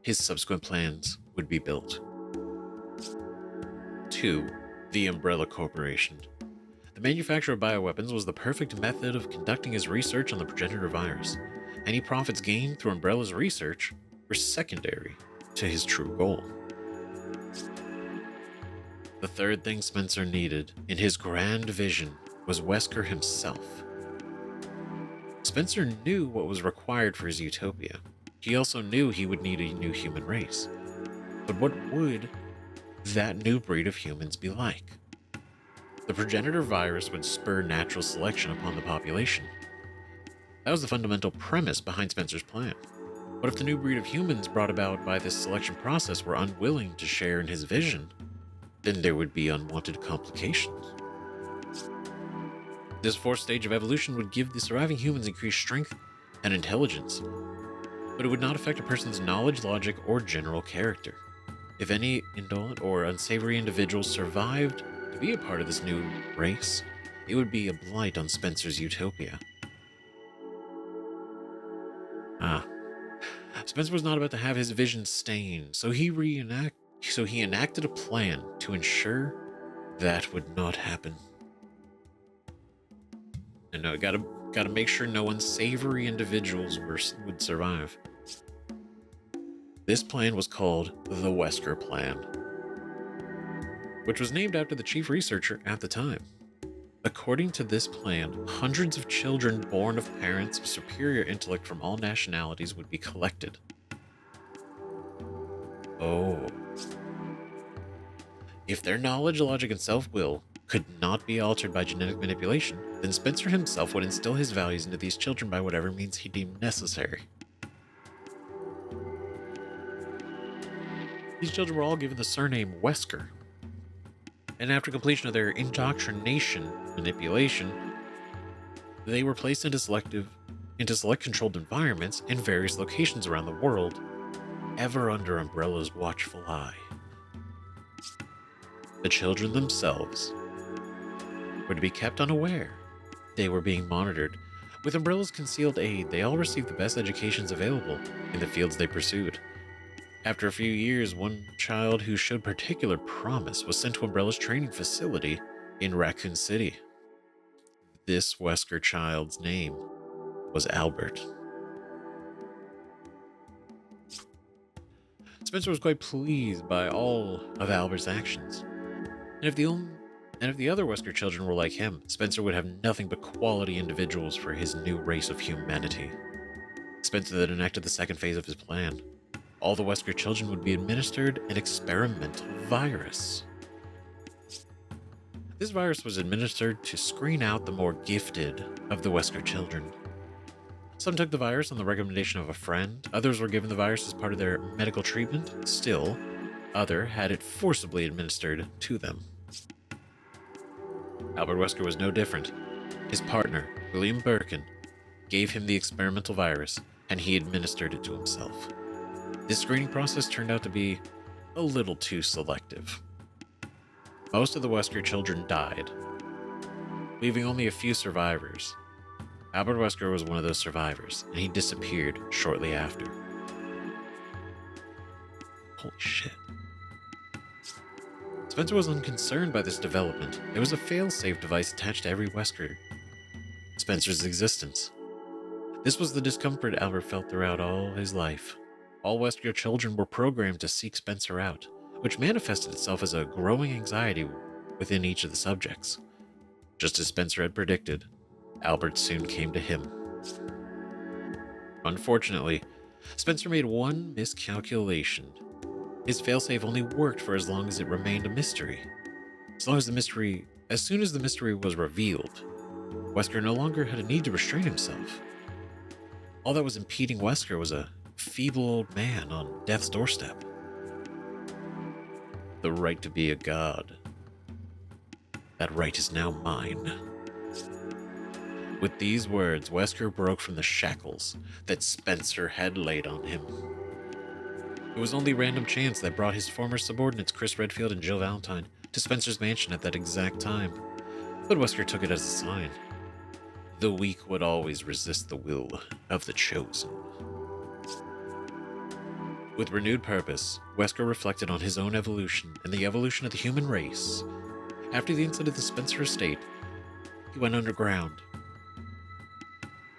his subsequent plans would be built. 2. The Umbrella Corporation. The manufacture of bioweapons was the perfect method of conducting his research on the progenitor virus. Any profits gained through Umbrella's research were secondary to his true goal. The third thing Spencer needed in his grand vision was Wesker himself. Spencer knew what was required for his utopia. He also knew he would need a new human race. But what would that new breed of humans be like? The progenitor virus would spur natural selection upon the population. That was the fundamental premise behind Spencer's plan. What if the new breed of humans brought about by this selection process were unwilling to share in his vision? Then there would be unwanted complications. This 4th stage of evolution would give the surviving humans increased strength and intelligence, but it would not affect a person's knowledge, logic, or general character. If any indolent or unsavory individuals survived to be a part of this new race, it would be a blight on Spencer's utopia. Spencer was not about to have his vision stained, so he enacted a plan to ensure that would not happen. And no, gotta make sure no unsavory individuals would survive. This plan was called the Wesker Plan, which was named after the chief researcher at the time. According to this plan, hundreds of children born of parents of superior intellect from all nationalities would be collected. Oh. If their knowledge, logic, and self-will could not be altered by genetic manipulation, then Spencer himself would instill his values into these children by whatever means he deemed necessary. These children were all given the surname Wesker, and after completion of their indoctrination manipulation, they were placed into select controlled environments in various locations around the world, ever under Umbrella's watchful eye. The children themselves were to be kept unaware. They were being monitored. With Umbrella's concealed aid, they all received the best educations available in the fields they pursued. After a few years, one child who showed particular promise was sent to Umbrella's training facility in Raccoon City. This Wesker child's name was Albert. Spencer was quite pleased by all of Albert's actions. And if the other Wesker children were like him, Spencer would have nothing but quality individuals for his new race of humanity. Spencer then enacted the 2nd phase of his plan. All the Wesker children would be administered an experimental virus. This virus was administered to screen out the more gifted of the Wesker children. Some took the virus on the recommendation of a friend, others were given the virus as part of their medical treatment. Still, other had it forcibly administered to them. Albert Wesker was no different. His partner, William Birkin, gave him the experimental virus, and he administered it to himself. This screening process turned out to be a little too selective. Most of the Wesker children died, leaving only a few survivors. Albert Wesker was one of those survivors, and he disappeared shortly after. Holy shit. Spencer was unconcerned by this development. There was a fail-safe device attached to every Wesker Spencer's existence. This was the discomfort Albert felt throughout all his life. All Wesker children were programmed to seek Spencer out, which manifested itself as a growing anxiety within each of the subjects. Just as Spencer had predicted, Albert soon came to him. Unfortunately, Spencer made one miscalculation. His failsafe only worked for as long as it remained a mystery. As soon as the mystery was revealed, Wesker no longer had a need to restrain himself. All that was impeding Wesker was a feeble old man on death's doorstep. The right to be a god. That right is now mine. With these words, Wesker broke from the shackles that Spencer had laid on him. It was only random chance that brought his former subordinates Chris Redfield and Jill Valentine to Spencer's mansion at that exact time, but Wesker took it as a sign. The weak would always resist the will of the chosen. With renewed purpose, Wesker reflected on his own evolution and the evolution of the human race. After the incident at the Spencer estate, he went underground.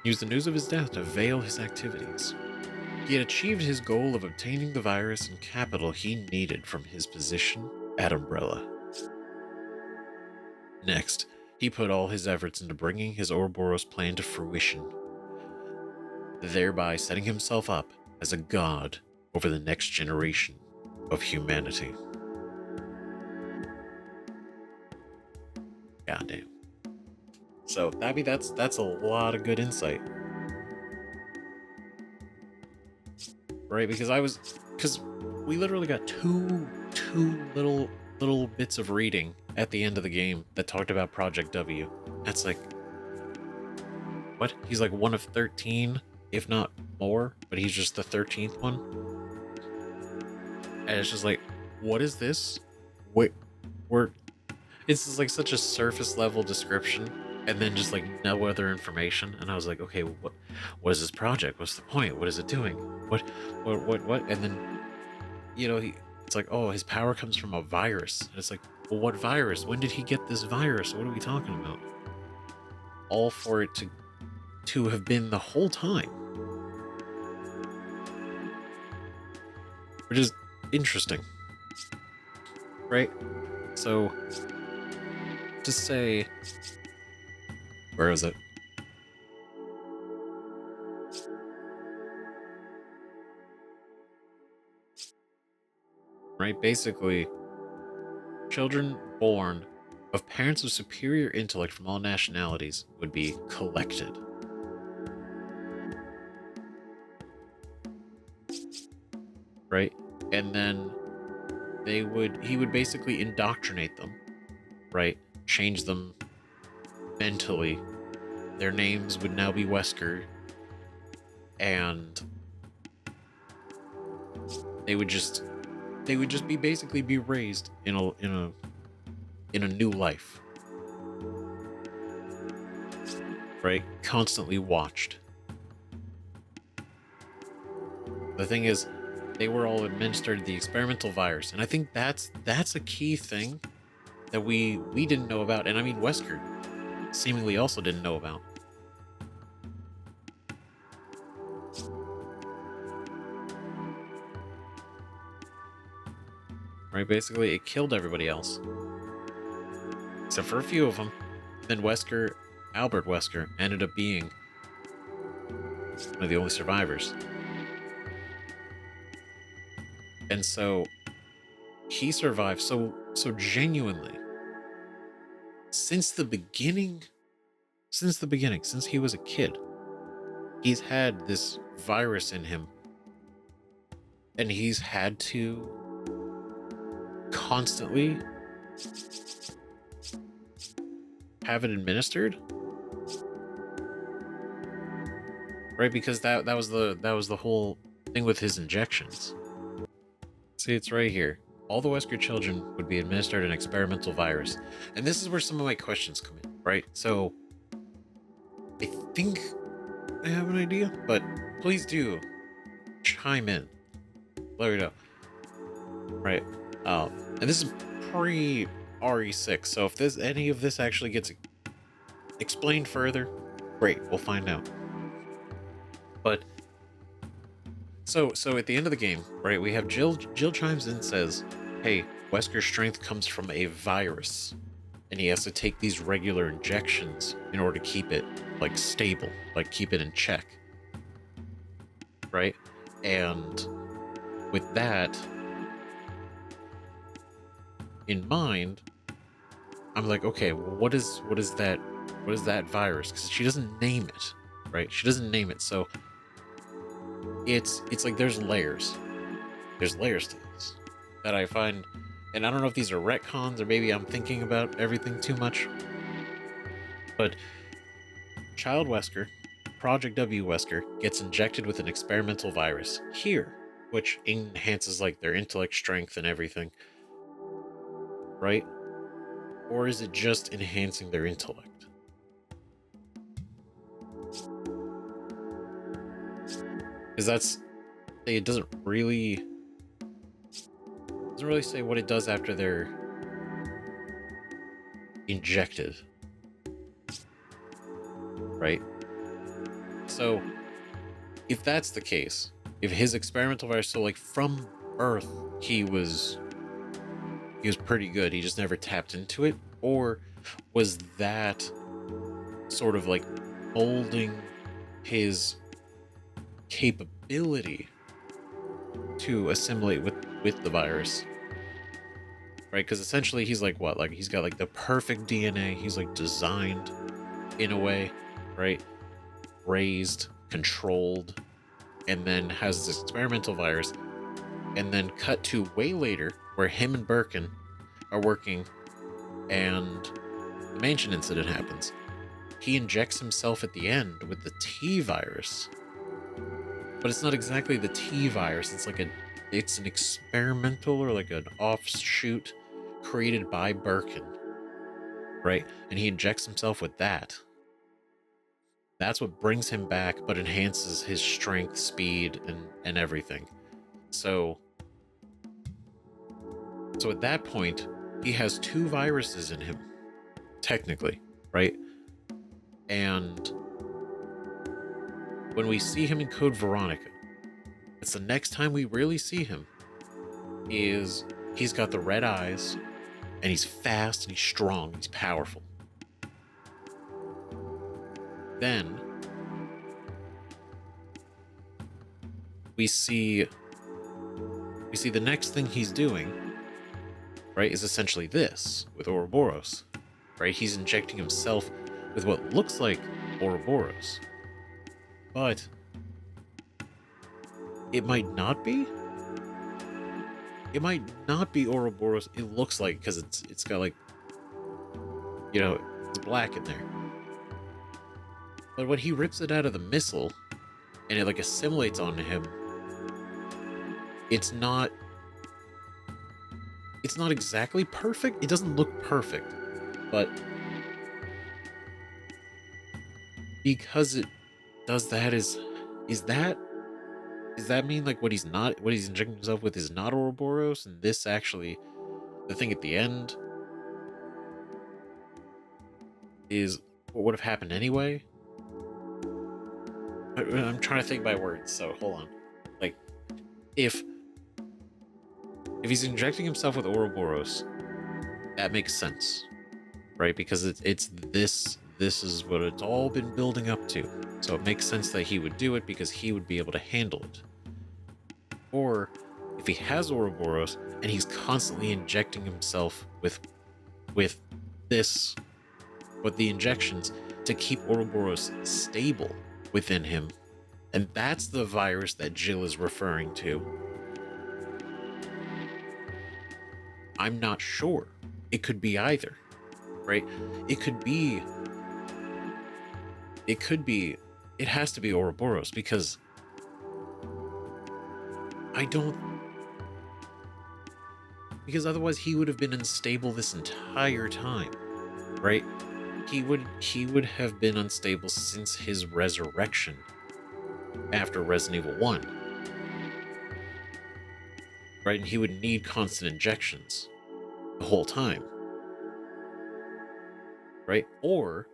He used the news of his death to veil his activities. He had achieved his goal of obtaining the virus and capital he needed from his position at Umbrella. Next, he put all his efforts into bringing his Uroboros plan to fruition, thereby setting himself up as a god over the next generation of humanity. Goddamn. So, that's a lot of good insight. Right, because we literally got two little bits of reading at the end of the game that talked about Project W. That's like, what? He's like one of 13, if not more, but he's just the 13th one. And it's just like, what is this? Wait, it's just like such a surface level description, and then just like no other information. And I was like, okay, what is this project? What's the point? What is it doing? What? And then, it's like, oh, his power comes from a virus. And it's like, well, what virus? When did he get this virus? What are we talking about? All for it to have been the whole time. Which is interesting. Right? So, to say, where is it? Right? Basically, children born of parents of superior intellect from all nationalities would be collected. Right? And then he would basically indoctrinate them, right? Change them mentally. Their names would now be Wesker, and they would just be raised in a new life, right? Constantly watched. The thing is, they were all administered the experimental virus, and I think that's a key thing that we didn't know about, and I mean Wesker seemingly also didn't know about. Right, basically it killed everybody else. Except for a few of them. Then Albert Wesker, ended up being one of the only survivors. And so he survived so genuinely. Since the beginning, since he was a kid, he's had this virus in him, and he's had to constantly have it administered, right? Because that was the whole thing with his injections. See, it's right here. All the Wesker children would be administered an experimental virus, and this is where some of my questions come in, right? So I think I have an idea, but please do chime in. Let me know. Right. And this is pre RE6, so if this any of this actually gets explained further, great, we'll find out. But so at the end of the game, right, we have Jill chimes in and says, hey, Wesker's strength comes from a virus, and he has to take these regular injections in order to keep it like stable, like keep it in check. Right? And with that in mind, I'm like, okay, well, what is that virus? Because she doesn't name it, right? She doesn't name it, so it's like there's layers to this that I find, and I don't know if these are retcons or maybe I'm thinking about everything too much, but Child Wesker, Project W Wesker, gets injected with an experimental virus here, which enhances like their intellect, strength, and everything, right? Or is it just enhancing their intellect? Because it doesn't really say what it does after they're injected, right? So if that's the case, if his experimental virus, so like from birth he was pretty good, he just never tapped into it, or was that sort of like molding his capability to assimilate with the virus, right? Because essentially he's like what, like he's got like the perfect DNA, he's like designed in a way, right? Raised, controlled, and then has this experimental virus, and then cut to way later where him and Birkin are working and the mansion incident happens. He injects himself at the end with the T virus, but it's not exactly the T virus. It's an experimental or like an offshoot created by Birkin, right? And he injects himself with that. That's what brings him back, but enhances his strength, speed, and everything. So at that point, he has 2 viruses in him, technically, right? And when we see him in Code Veronica, it's the next time we really see him, is he's got the red eyes, and he's fast, and he's strong, and he's powerful. Then we see the next thing he's doing, right, is essentially this with Uroboros, right? He's injecting himself with what looks like Uroboros, but it might not be. It might not be Uroboros. It looks like, because it's got like, you know, it's black in there. But when he rips it out of the missile and it like assimilates onto him, it's not exactly perfect. It doesn't look perfect, but because it does that, does that mean like what he's injecting himself with is not Ouroboros, and this actually, the thing at the end, is what would have happened anyway? I'm trying to think by words, so hold on. Like, if he's injecting himself with Ouroboros, that makes sense, right? Because it's this is what it's all been building up to. So it makes sense that he would do it because he would be able to handle it. Or if he has Ouroboros and he's constantly injecting himself with the injections to keep Ouroboros stable within him, and that's the virus that Jill is referring to. I'm not sure. It could be either, right? It could be, it has to be Uroboros, because I don't, because otherwise he would have been unstable this entire time, right? He would have been unstable since his resurrection after Resident Evil 1, right? And he would need constant injections the whole time, right? Or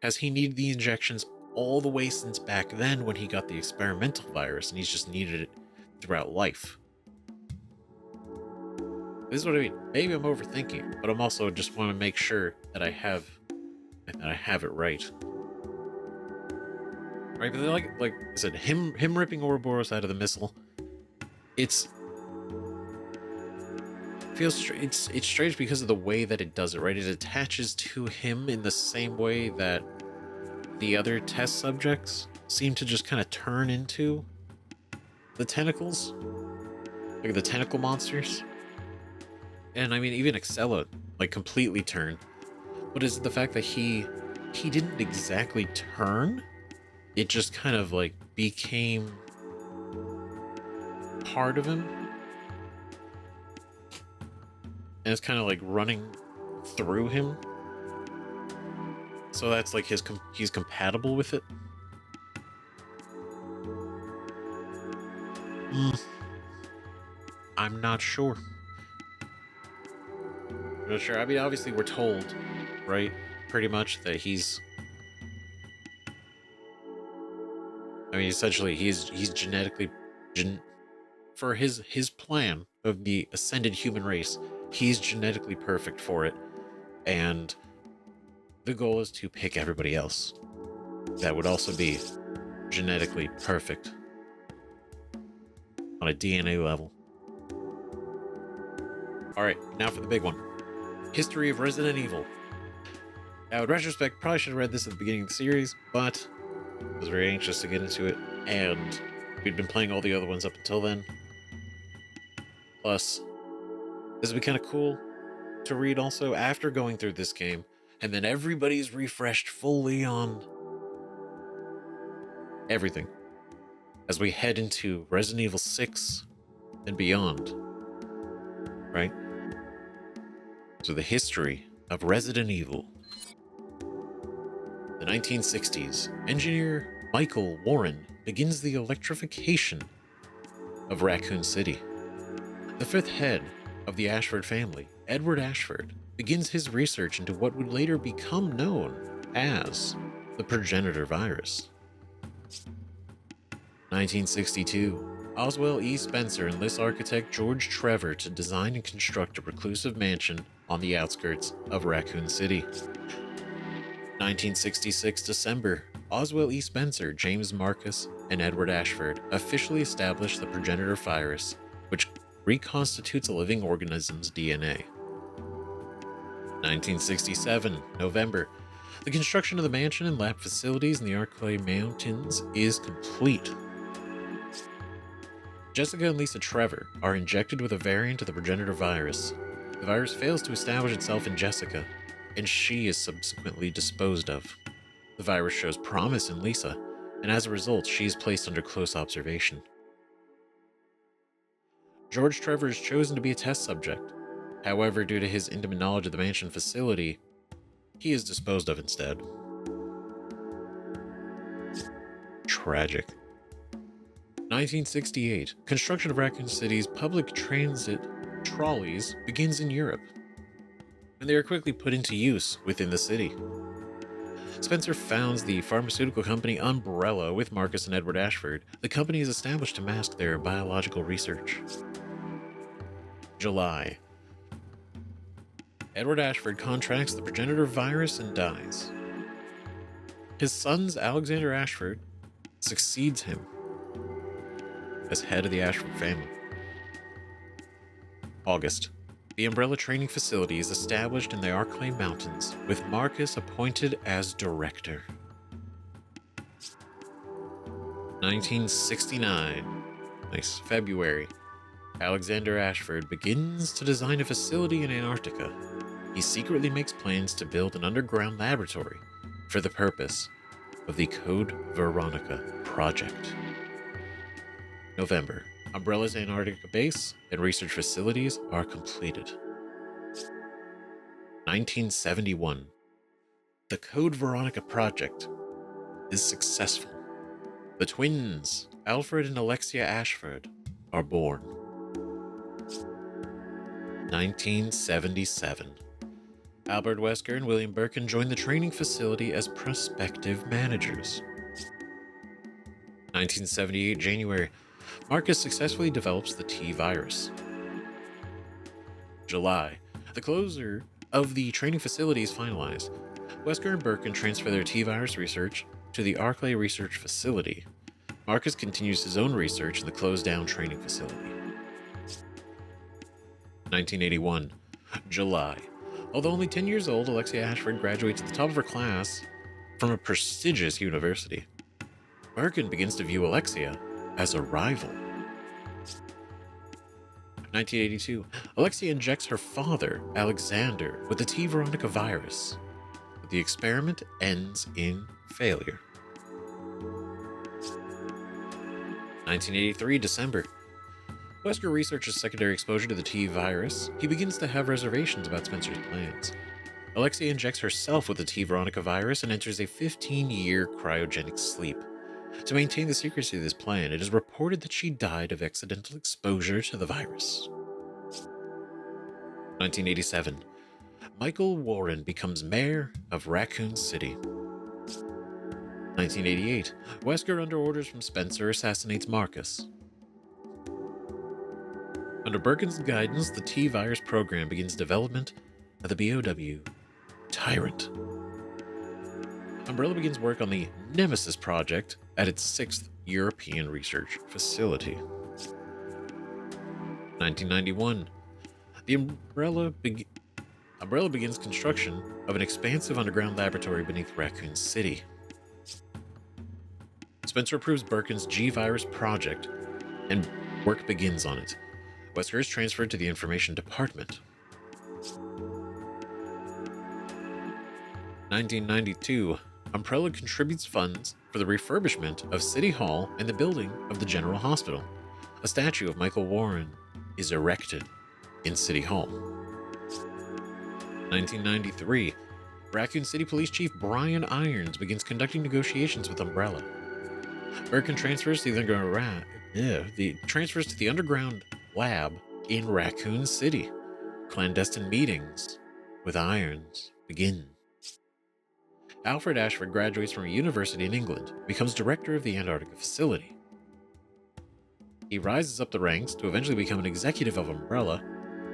has he needed the injections all the way since back then when he got the experimental virus and he's just needed it throughout life? This is what I mean. Maybe I'm overthinking, but I'm also just want to make sure that I have it right. Right, but like I said, him ripping Ouroboros out of the missile, it's strange because of the way that it does it, right? It attaches to him in the same way that the other test subjects seem to just kind of turn into the tentacles, like the tentacle monsters. And I mean, even Excella, like, completely turned. But is it the fact that he didn't exactly turn? It just kind of like became part of him, and it's kind of like running through him. So that's like he's compatible with it. I'm not sure. I'm not sure. I mean, obviously we're told, right, pretty much that he's. I mean, essentially, he's genetically, for his plan of the ascended human race, he's genetically perfect for it, and the goal is to pick everybody else that would also be genetically perfect on a DNA level. All right, now for the big one: history of Resident Evil. Now, in retrospect, probably should have read this at the beginning of the series, but I was very anxious to get into it, and we'd been playing all the other ones up until then. Plus, this would be kind of cool to read also after going through this game, and then everybody's refreshed fully on everything as we head into Resident Evil 6 and beyond, right? So the history of Resident Evil. The 1960s, engineer Michael Warren begins the electrification of Raccoon City. The fifth head of the Ashford family, Edward Ashford, begins his research into what would later become known as the progenitor virus. 1962, Oswell E. Spencer enlists architect George Trevor to design and construct a reclusive mansion on the outskirts of Raccoon City. 1966 December, Oswell E. Spencer, James Marcus, and Edward Ashford officially establish the progenitor virus, which reconstitutes a living organism's DNA. 1967 November, the construction of the mansion and lab facilities in the Arklay Mountains is complete. Jessica and Lisa Trevor are injected with a variant of the progenitor virus. The virus fails to establish itself in Jessica, and she is subsequently disposed of. The virus shows promise in Lisa, and as a result, she is placed under close observation. George Trevor is chosen to be a test subject. However, due to his intimate knowledge of the mansion facility, he is disposed of instead. Tragic. 1968, construction of Raccoon City's public transit trolleys begins in Europe, and they are quickly put into use within the city. Spencer founds the pharmaceutical company Umbrella with Marcus and Edward Ashford. The company is established to mask their biological research. July. Edward Ashford contracts the progenitor virus and dies. His sons, Alexander Ashford, succeeds him as head of the Ashford family. August. The Umbrella training facility is established in the Arklay Mountains, with Marcus appointed as director. 1969. Nice. February. Alexander Ashford begins to design a facility in Antarctica. He secretly makes plans to build an underground laboratory for the purpose of the Code Veronica project. November. Umbrella's Antarctica base and research facilities are completed. 1971. The Code Veronica project is successful. The twins, Alfred and Alexia Ashford, are born. 1977. Albert Wesker and William Birkin join the training facility as prospective managers. 1978 January. Marcus successfully develops the T virus. July. The closure of the training facility is finalized. Wesker and Birkin transfer their T virus research to the Arclay Research Facility. Marcus continues his own research in the closed-down training facility. 1981. July. Although only 10 years old, Alexia Ashford graduates at the top of her class from a prestigious university. Birkin begins to view Alexia as a rival. 1982. Alexia injects her father, Alexander, with the T Veronica virus. But the experiment ends in failure. 1983, December. Wesker researches secondary exposure to the T virus. He begins to have reservations about Spencer's plans. Alexia injects herself with the T Veronica virus and enters a 15-year cryogenic sleep. To maintain the secrecy of this plan, it is reported that she died of accidental exposure to the virus. 1987. Michael Warren becomes mayor of Raccoon City. 1988. Wesker, under orders from Spencer, assassinates Marcus. Under Birkin's guidance, the T-Virus program begins development of the BOW Tyrant. Umbrella begins work on the Nemesis project at its 6th European research facility. 1991. The Umbrella begins construction of an expansive underground laboratory beneath Raccoon City. Spencer approves Birkin's G-Virus project, and work begins on it. Wesker is transferred to the Information Department. 1992. Umbrella contributes funds for the refurbishment of City Hall and the building of the General Hospital. A statue of Michael Warren is erected in City Hall. 1993. Raccoon City Police Chief Brian Irons begins conducting negotiations with Umbrella. Birkin transfers to the underground lab in Raccoon City. Clandestine meetings with Irons begin. Alfred Ashford graduates from a university in England, becomes director of the Antarctica facility. He rises up the ranks to eventually become an executive of Umbrella,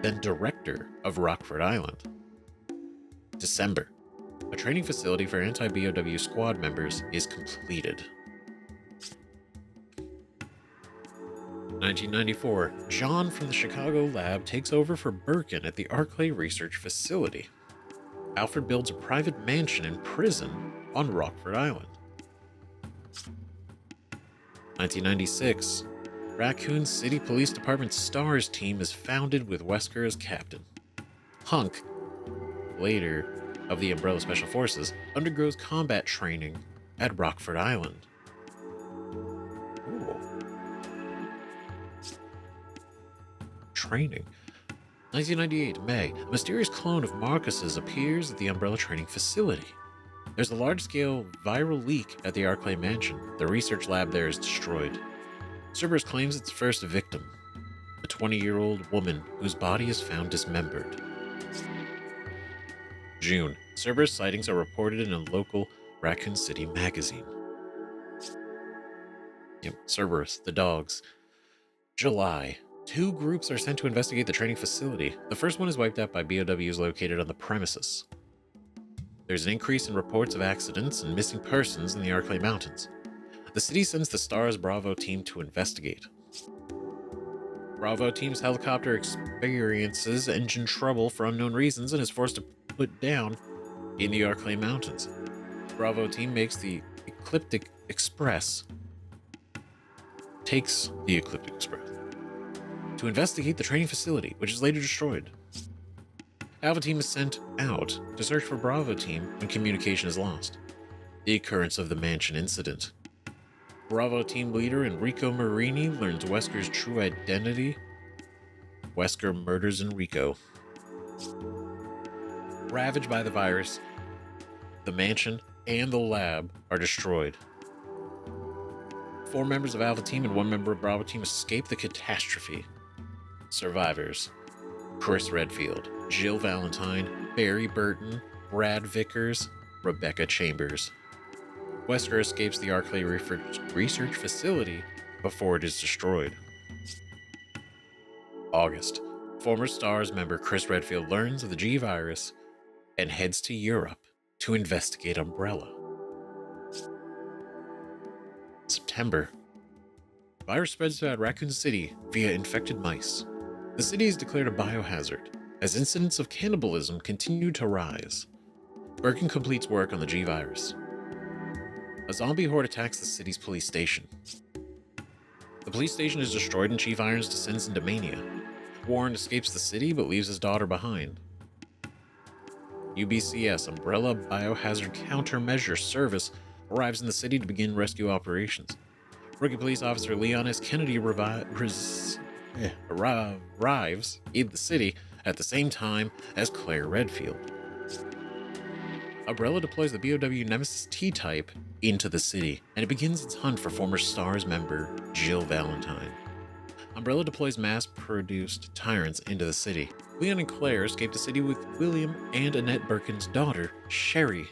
then director of Rockford Island. December. A training facility for anti-BOW squad members is completed. 1994. John from the Chicago lab takes over for Birkin at the Arclay Research Facility. Alfred builds a private mansion and prison on Rockford Island. 1996. Raccoon City Police Department STARS team is founded with Wesker as captain. Hunk, later of the Umbrella Special Forces, undergoes combat training at Rockford Island. Ooh. Training. 1998, May. A mysterious clone of Marcus's appears at the Umbrella training facility. There's a large-scale viral leak at the Arclay mansion. The research lab there is destroyed. Cerberus claims its first victim, a 20-year-old woman whose body is found dismembered. June. Cerberus sightings are reported in a local Raccoon City magazine. Yep, Cerberus, the dogs. July. 2 groups are sent to investigate the training facility. The first one is wiped out by BOWs located on the premises. There's an increase in reports of accidents and missing persons in the Arclay Mountains. The city sends the STARS Bravo team to investigate. Bravo team's helicopter experiences engine trouble for unknown reasons and is forced to put down in the Arclay Mountains. Bravo team takes the Ecliptic Express. to investigate the training facility, which is later destroyed. Alpha Team is sent out to search for Bravo Team when communication is lost. The occurrence of the mansion incident. Bravo Team leader Enrico Marini learns Wesker's true identity. Wesker murders Enrico. Ravaged by the virus, the mansion and the lab are destroyed. 4 members of Alpha Team and 1 member of Bravo Team escape the catastrophe. Survivors: Chris Redfield, Jill Valentine, Barry Burton, Brad Vickers, Rebecca Chambers. Wesker escapes the Arclay research facility before it is destroyed. August. Former STARS member Chris Redfield learns of the G virus and heads to Europe to investigate Umbrella. September. Virus spreads throughout Raccoon City via infected mice. The city is declared a biohazard as incidents of cannibalism continue to rise. Birkin completes work on the G virus. A zombie horde attacks the city's police station. The police station is destroyed and Chief Irons descends into mania. Warren escapes the city but leaves his daughter behind. UBCS, Umbrella Biohazard Countermeasure Service, arrives in the city to begin rescue operations. Rookie police officer Leon S. Kennedy arrives in the city at the same time as Claire Redfield. Umbrella deploys the BOW Nemesis T-Type into the city, and it begins its hunt for former STARS member Jill Valentine. Umbrella deploys mass-produced tyrants into the city. Leon and Claire escape the city with William and Annette Birkin's daughter, Sherry.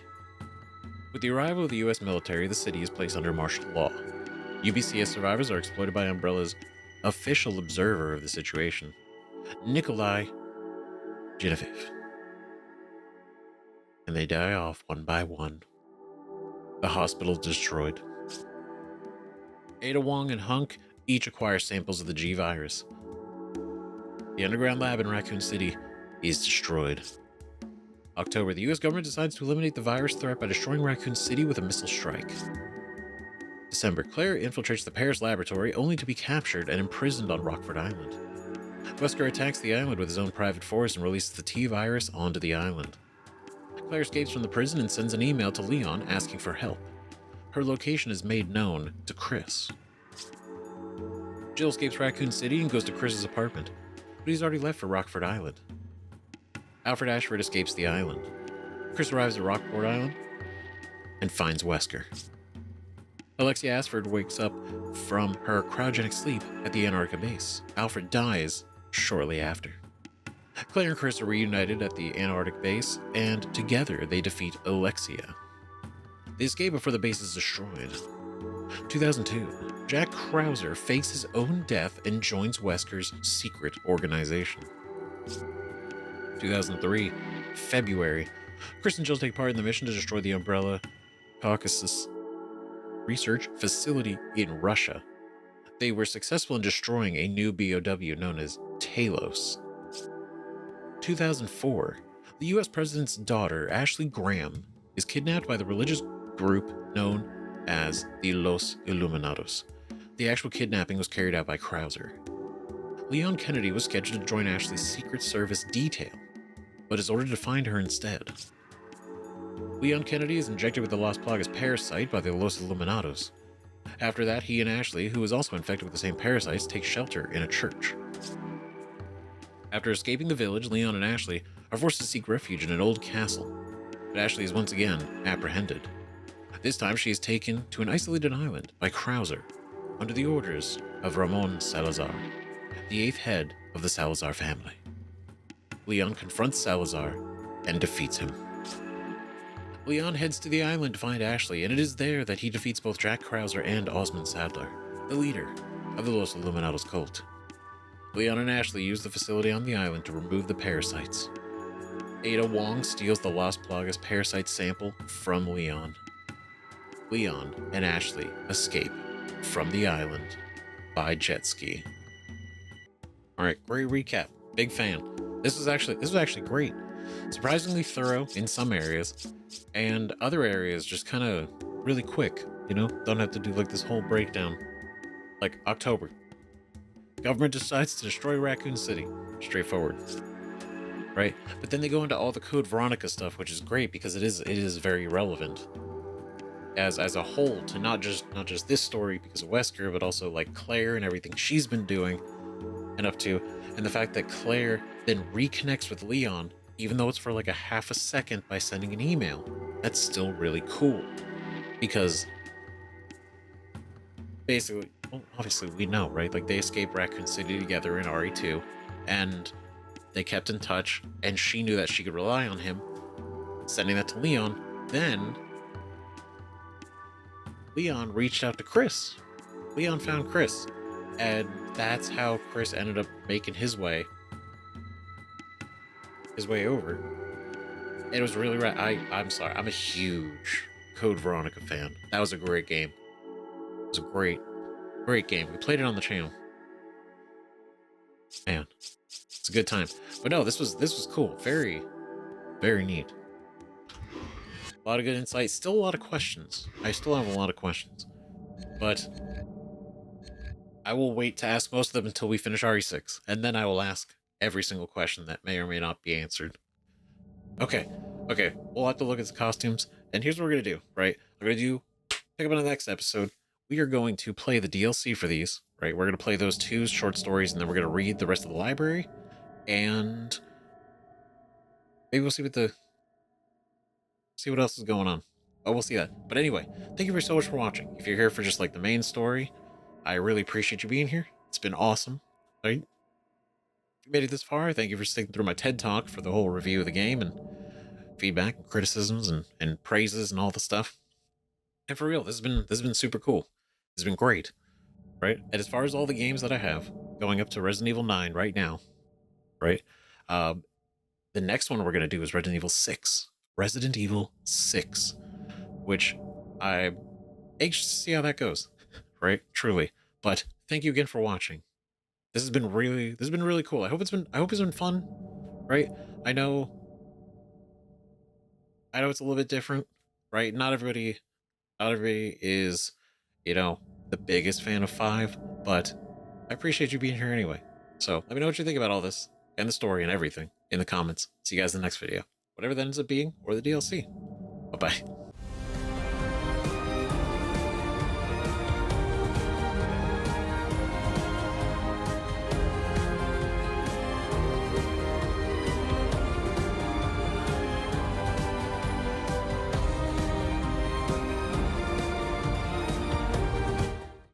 With the arrival of the US military, the city is placed under martial law. UBCS survivors are exploited by Umbrella's official observer of the situation, Nikolai Genevieve. And they die off one by one. The hospital is destroyed. Ada Wong and Hunk each acquire samples of the G virus. The underground lab in Raccoon City is destroyed. October, the US government decides to eliminate the virus threat by destroying Raccoon City with a missile strike. December, Claire infiltrates the Paris laboratory only to be captured and imprisoned on Rockford Island. Wesker attacks the island with his own private force and releases the T-virus onto the island. Claire escapes from the prison and sends an email to Leon asking for help. Her location is made known to Chris. Jill escapes Raccoon City and goes to Chris's apartment, but he's already left for Rockford Island. Alfred Ashford escapes the island. Chris arrives at Rockford Island and finds Wesker. Alexia Ashford wakes up from her cryogenic sleep at the Antarctica base. Alfred dies shortly after. Claire and Chris are reunited at the Antarctic base, and together they defeat Alexia. They escape before the base is destroyed. 2002, Jack Krauser fakes his own death and joins Wesker's secret organization. 2003, February, Chris and Jill take part in the mission to destroy the Umbrella Caucasus research facility in Russia. They were successful in destroying a new BOW known as Talos. 2004, the US President's daughter, Ashley Graham, is kidnapped by the religious group known as the Los Illuminados. The actual kidnapping was carried out by Krauser. Leon Kennedy was scheduled to join Ashley's Secret Service detail, but is ordered to find her instead. Leon Kennedy is injected with the Las Plagas parasite by the Los Illuminados. After that, he and Ashley, who is also infected with the same parasites, take shelter in a church. After escaping the village, Leon and Ashley are forced to seek refuge in an old castle, but Ashley is once again apprehended. This time, she is taken to an isolated island by Krauser, under the orders of Ramon Salazar, the 8th head of the Salazar family. Leon confronts Salazar and defeats him. Leon heads to the island to find Ashley, and it is there that he defeats both Jack Krauser and Osmond Sadler, the leader of the Los Illuminados cult. Leon and Ashley use the facility on the island to remove the parasites. Ada Wong steals the Las Plagas parasite sample from Leon. Leon and Ashley escape from the island by jet ski. Alright, great recap. Big fan. This was actually great. Surprisingly thorough in some areas, and other areas just kind of really quick, don't have to do like this whole breakdown. Like October. Government decides to destroy Raccoon City. Straightforward. Right? But then they go into all the Code Veronica stuff, which is great because it is very relevant as a whole to not just this story because of Wesker, but also like Claire and everything she's been doing and up to, and the fact that Claire then reconnects with Leon, even though it's for like a half a second by sending an email. That's still really cool because basically, well, obviously we know, right? Like they escaped Raccoon City together in RE2, and they kept in touch, and she knew that she could rely on him, sending that to Leon. Then Leon reached out to Chris. Leon found Chris, and that's how Chris ended up making his way over. And it was really right. I'm sorry, I'm a huge Code Veronica fan. That was a great game. It was a great game. We played it on the channel. Man, it's a good time. But no, this was cool. Very, very neat. A lot of good insight. Still a lot of questions. I still have a lot of questions. But I will wait to ask most of them until we finish RE6. And then I will ask every single question that may or may not be answered. Okay. We'll have to look at the costumes. And here's what we're going to do, right? We're going to pick up on the next episode. We are going to play the DLC for these, right? We're going to play those 2 short stories, and then we're going to read the rest of the library. And maybe we'll see what else is going on. Oh, we'll see that. But anyway, thank you so much for watching. If you're here for just like the main story, I really appreciate you being here. It's been awesome, right? If you made it this far, thank you for sticking through my TED Talk for the whole review of the game and feedback and criticisms and praises and all the stuff. And for real, this has been super cool. This has been great, right? And as far as all the games that I have, going up to Resident Evil 9 right now, right? The next one we're going to do is Resident Evil 6. Resident Evil 6, which I'm anxious to see how that goes, right? Truly. But thank you again for watching. This has been really cool. I hope it's been fun, right? I know it's a little bit different, right? Not everybody is, the biggest fan of 5, but I appreciate you being here anyway. So let me know what you think about all this and the story and everything in the comments. See you guys in the next video, whatever that ends up being, or the DLC. Bye-bye.